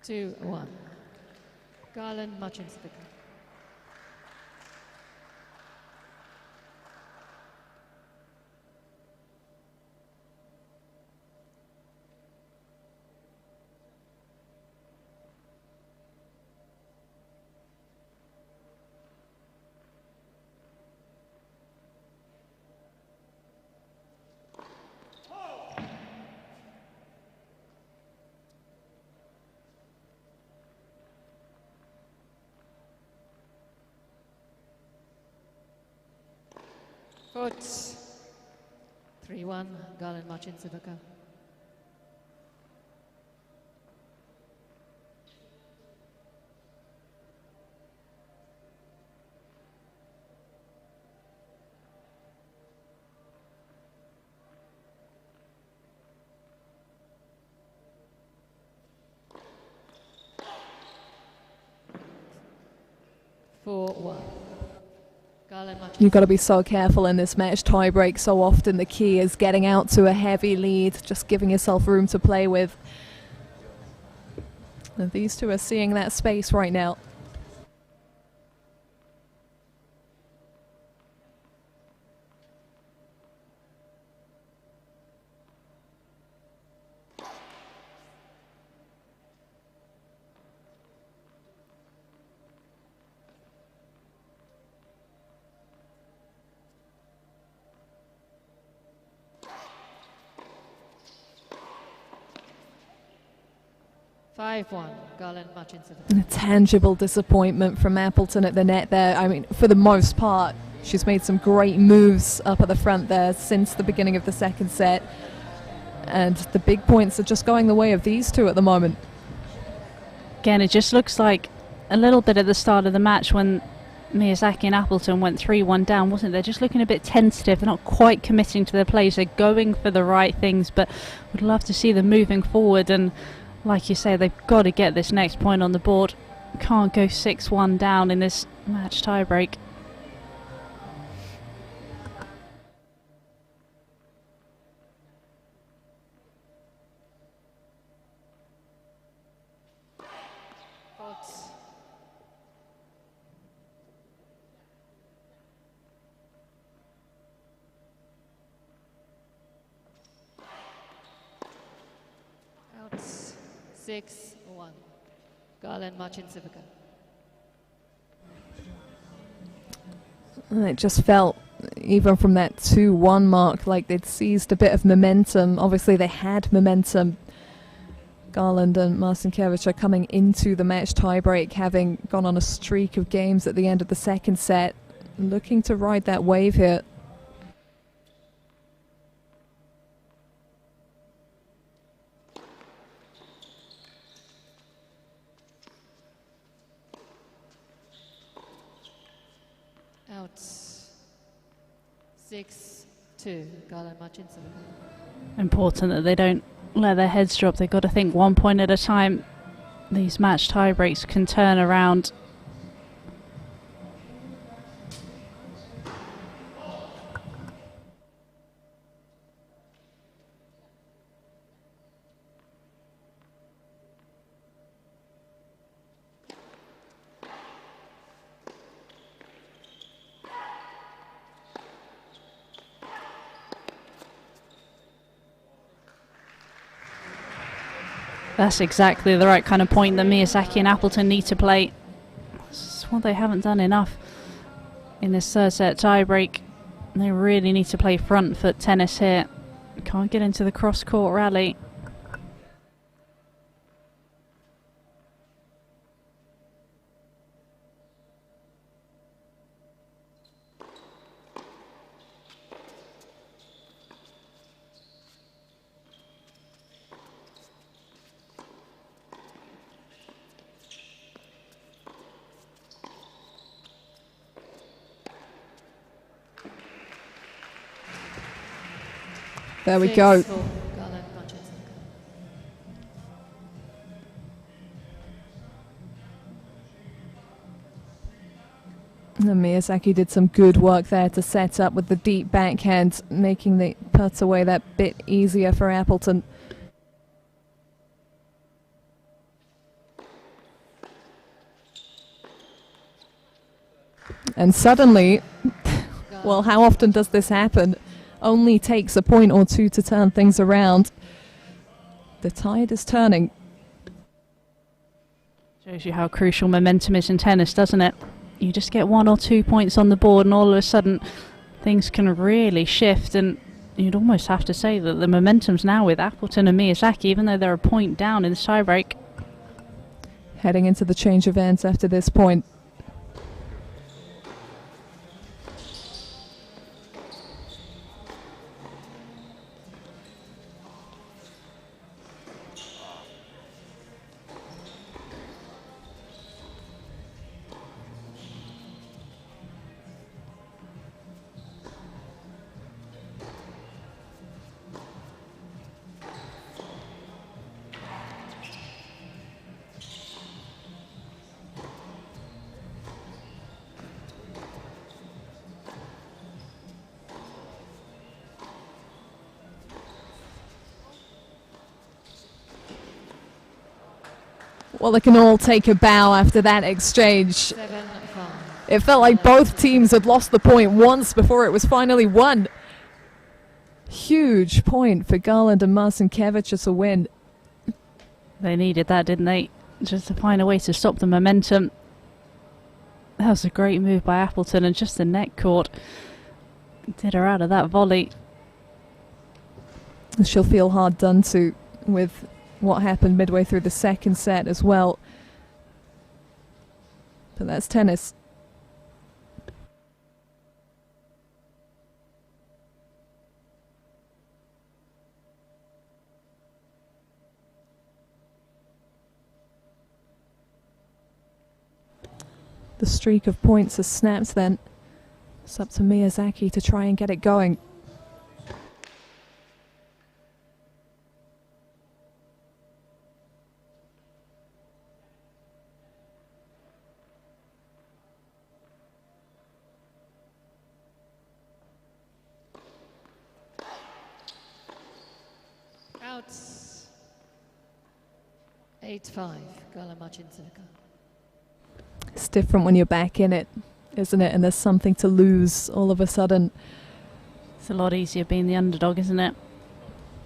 Two, one. Garland, much into the 3-1, Garland Marcin Civica. You've got to be so careful in this match tiebreak. So often the key is getting out to a heavy lead, just giving yourself room to play with. And these two are seeing that space right now. Garland Marcin Civica. A tangible disappointment from Appleton at the net there. I mean, for the most part, she's made some great moves up at the front there since the beginning of the second set. And the big points are just going the way of these two at the moment. Again, it just looks like a little bit at the start of the match when Miyazaki and Appleton went 3-1 down, wasn't they? Just looking a bit tentative. They're not quite committing to their plays. They're going for the right things, but would love to see them moving forward. And like you say, they've got to get this next point on the board. Can't go 6-1 down in this match tiebreak. Out 6-1. Garland Marcin Civica. And it just felt, even from that 2-1 mark, like they'd seized a bit of momentum. Obviously they had momentum. Garland and Marcinkiewicz are coming into the match tiebreak, having gone on a streak of games at the end of the second set, looking to ride that wave here. Out. 6-2. Garland Marcinkiewicz. Important that they don't let their heads drop. They've got to think 1 point at a time. These match tie breaks can turn around. That's exactly the right kind of point that Miyazaki and Appleton need to play. It's what they haven't done enough in this third set tiebreak. They really need to play front foot tennis here. Can't get into the cross-court rally. There we go. And Miyazaki did some good work there to set up with the deep backhand, making the put away that bit easier for Appleton. And suddenly, well, how often does this happen? Only takes a point or two to turn things around. The tide is turning. Shows you how crucial momentum is in tennis, doesn't it? You just get 1 or 2 points on the board and all of a sudden things can really shift, and you'd almost have to say that the momentum's now with Appleton and Miyazaki, even though they're a point down in the tiebreak. Heading into the change of ends after this point. Well, they can all take a bow after that exchange. 7-5. It felt like both teams had lost the point once before it was finally won. Huge point for Garland and Marcinkiewicz to win. They needed that, didn't they? Just to find a way to stop the momentum. That was a great move by Appleton, and just the net caught. Did her out of that volley. She'll feel hard done to with what happened midway through the second set as well. But that's tennis. The streak of points has snapped then. It's up to Miyazaki to try and get it going. Out. 8-5. Garland Marcinkiewicz. It's different when you're back in it, isn't it? And there's something to lose all of a sudden. It's a lot easier being the underdog, isn't it?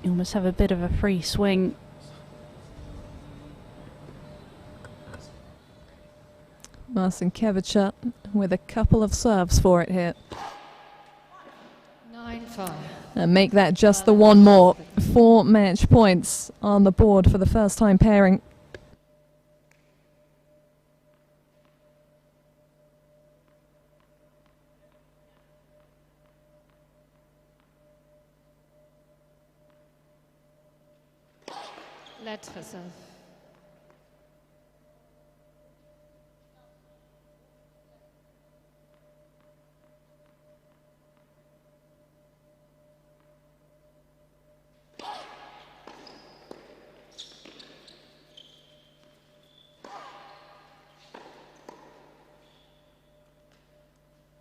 You almost have a bit of a free swing. Marcinkiewicz with a couple of serves for it here. 9-5. And make that just the one more. 4 match points on the board for the first time pairing. Let herself.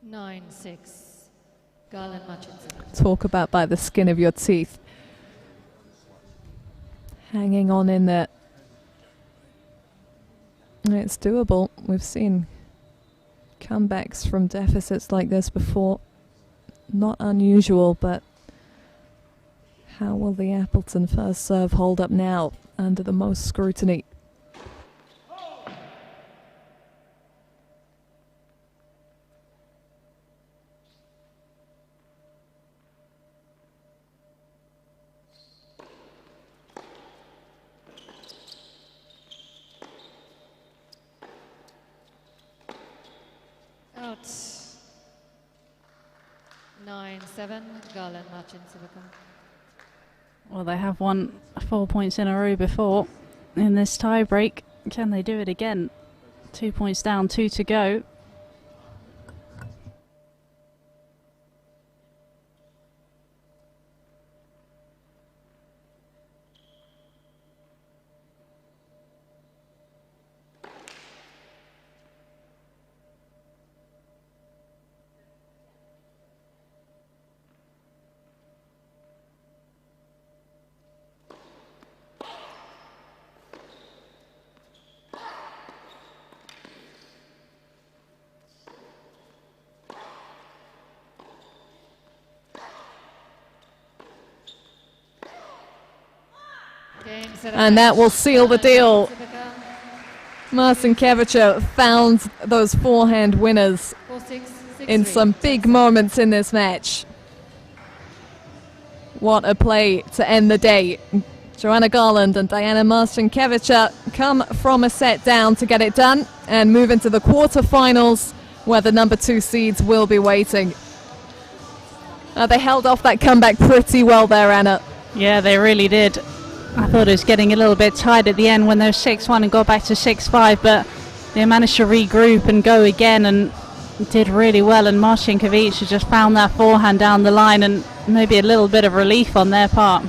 Nine, 6. Garland Mutchinson. Talk about by the skin of your teeth. Hanging on in there. It's doable. We've seen comebacks from deficits like this before. Not unusual, but how will the Appleton first serve hold up now under the most scrutiny? Out. 9-7. Garland Mutchinson. Well, they have won 4 points in a row before in this tie break. Can they do it again? 2 points down, 2 to go. And that will seal the deal. Marcinkiewicz found those forehand winners in some big moments in this match. What a play to end the day. Joanna Garland and Diana Marcinkiewicz come from a set down to get it done and move into the quarterfinals where the number 2 seeds will be waiting. They held off that comeback pretty well there, Anna. Yeah, they really did. I thought it was getting a little bit tight at the end when they were 6-1 and got back to 6-5, but they managed to regroup and go again and did really well. And Marcinkiewicz just found that forehand down the line and maybe a little bit of relief on their part.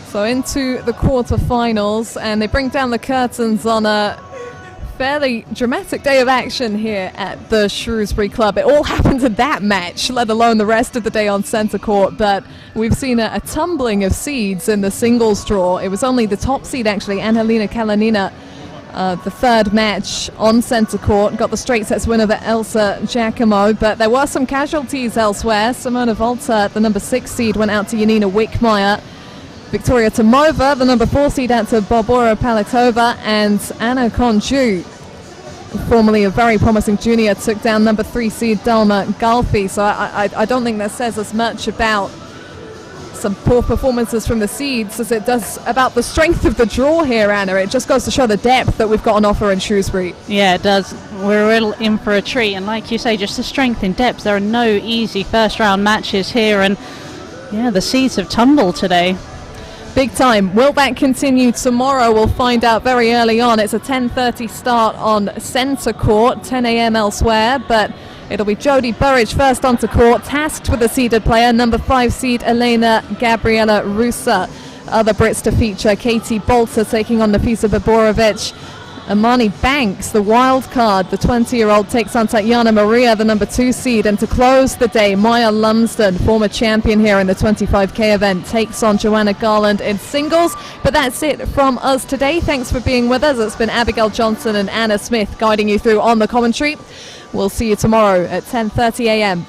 So into the quarterfinals, and they bring down the curtains on a fairly dramatic day of action here at the Shrewsbury Club. It all happened in that match, let alone the rest of the day on centre court, but we've seen a tumbling of seeds in the singles draw. It was only the top seed, actually, Angelina Kalinina, the third match on centre court, got the straight sets win over Elsa Giacomo, but there were some casualties elsewhere. Simona Volta, the number 6 seed, went out to Janina Wickmeyer. Victoria Tomova, the number 4 seed, out to Barbora Palatova, and Anna Konju, formerly a very promising junior, took down number 3 seed Dalma Galfi. So I don't think that says as much about some poor performances from the seeds as it does about the strength of the draw here, Anna. It just goes to show the depth that we've got on offer in Shrewsbury. Yeah, it does. We're real in for a treat, and like you say, just the strength in depth. There are no easy first round matches here, and yeah, the seeds have tumbled today. Big time. Will that continue tomorrow? We'll find out very early on. It's a 10:30 start on centre court, 10 a.m. elsewhere, but it'll be Jodie Burridge first onto court, tasked with a seeded player, number 5 seed Elena Gabriela Rusa. Other Brits to feature, Katie Bolter taking on Nafisa Boborovic. Amani Banks, the wild card, the 20-year-old, takes on Tatiana Maria, the number 2 seed. And to close the day, Maya Lumsden, former champion here in the 25k event, takes on Joanna Garland in singles. But that's it from us today. Thanks for being with us. It's been Abigail Johnson and Anna Smith guiding you through on the commentary. We'll see you tomorrow at 10:30 a.m.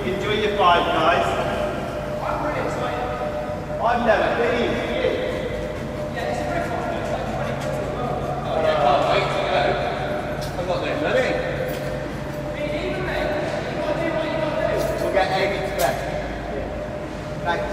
Enjoy your 5, guys. I'm really excited. I've never been. Can't wait to go. I've got no money. We'll get Amy to bed. Thanks.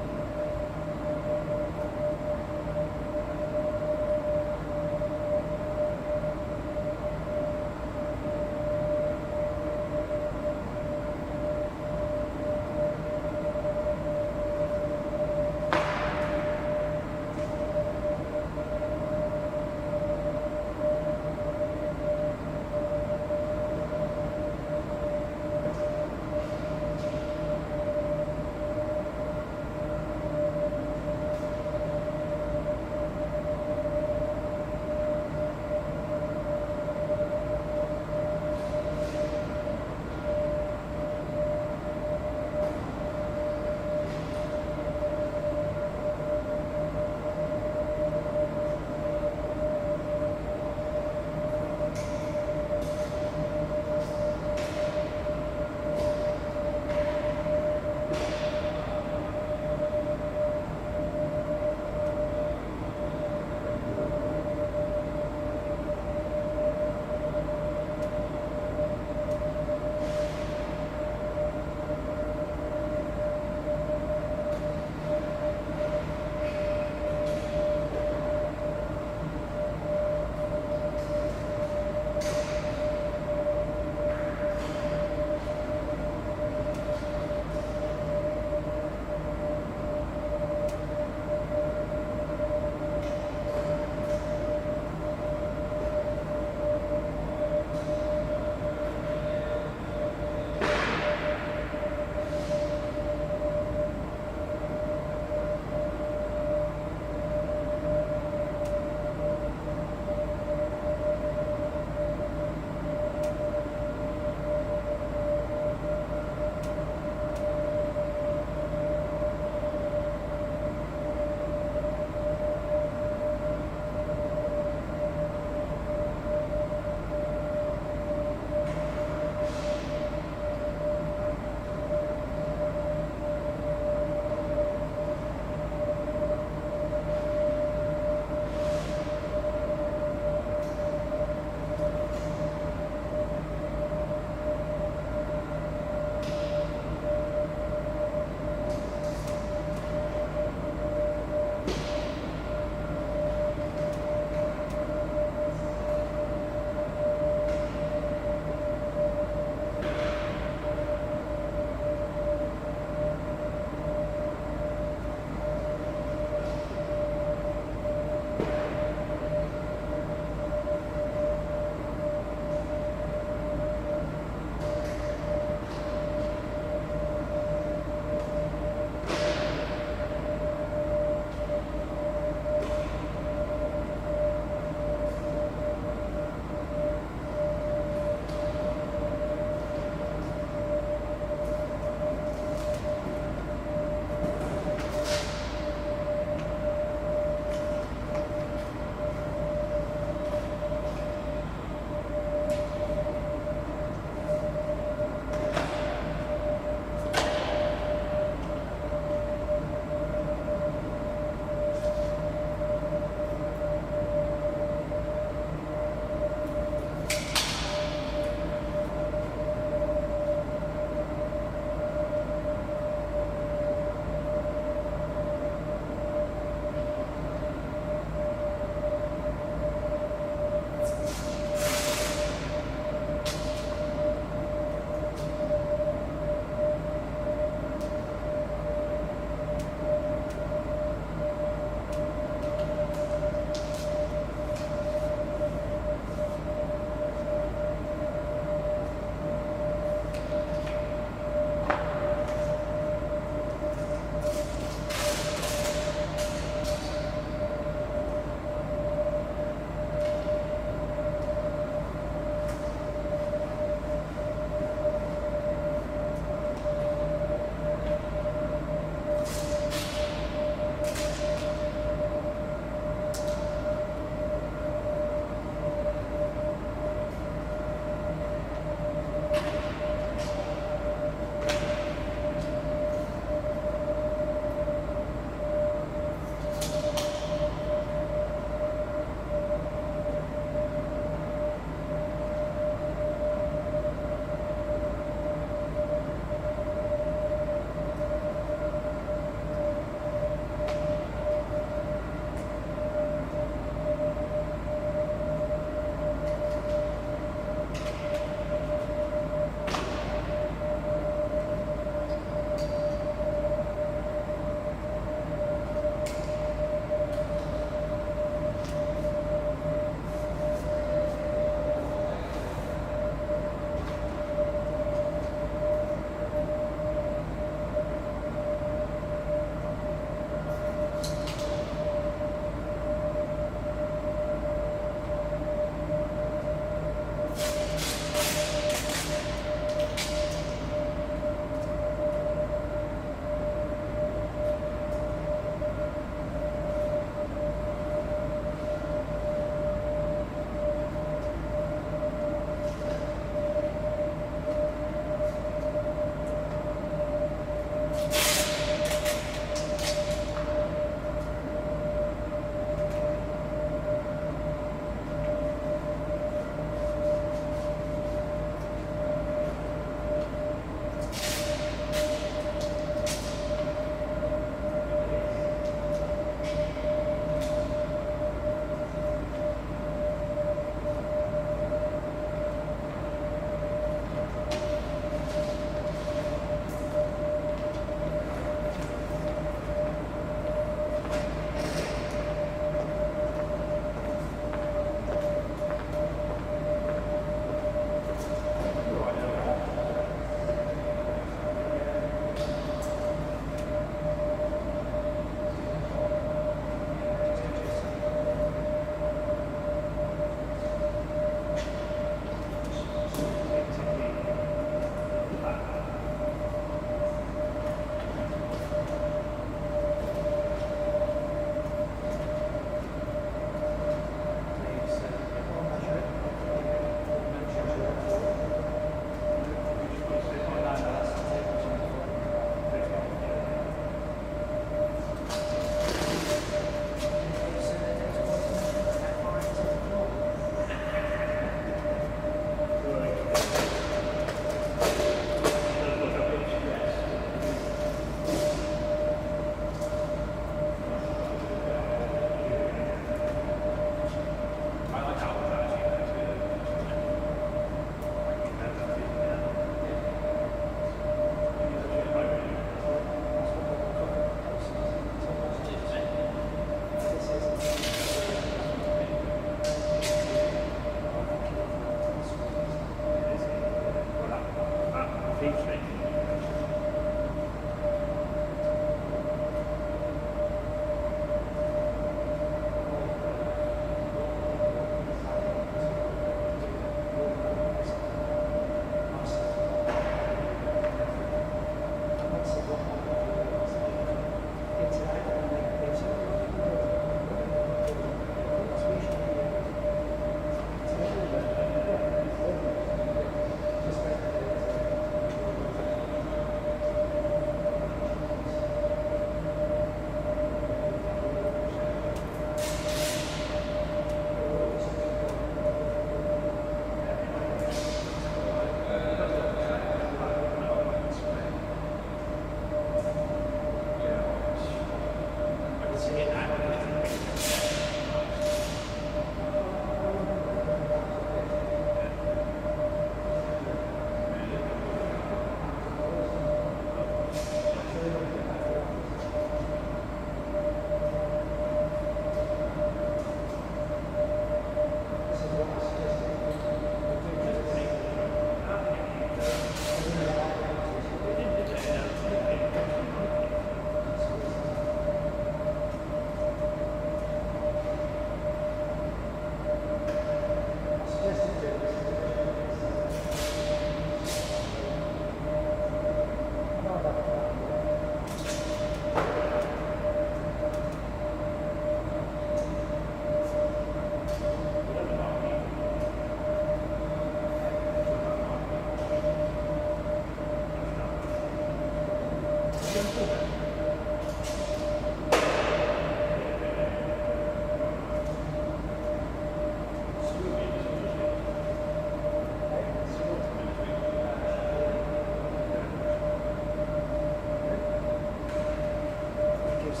Gives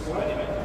that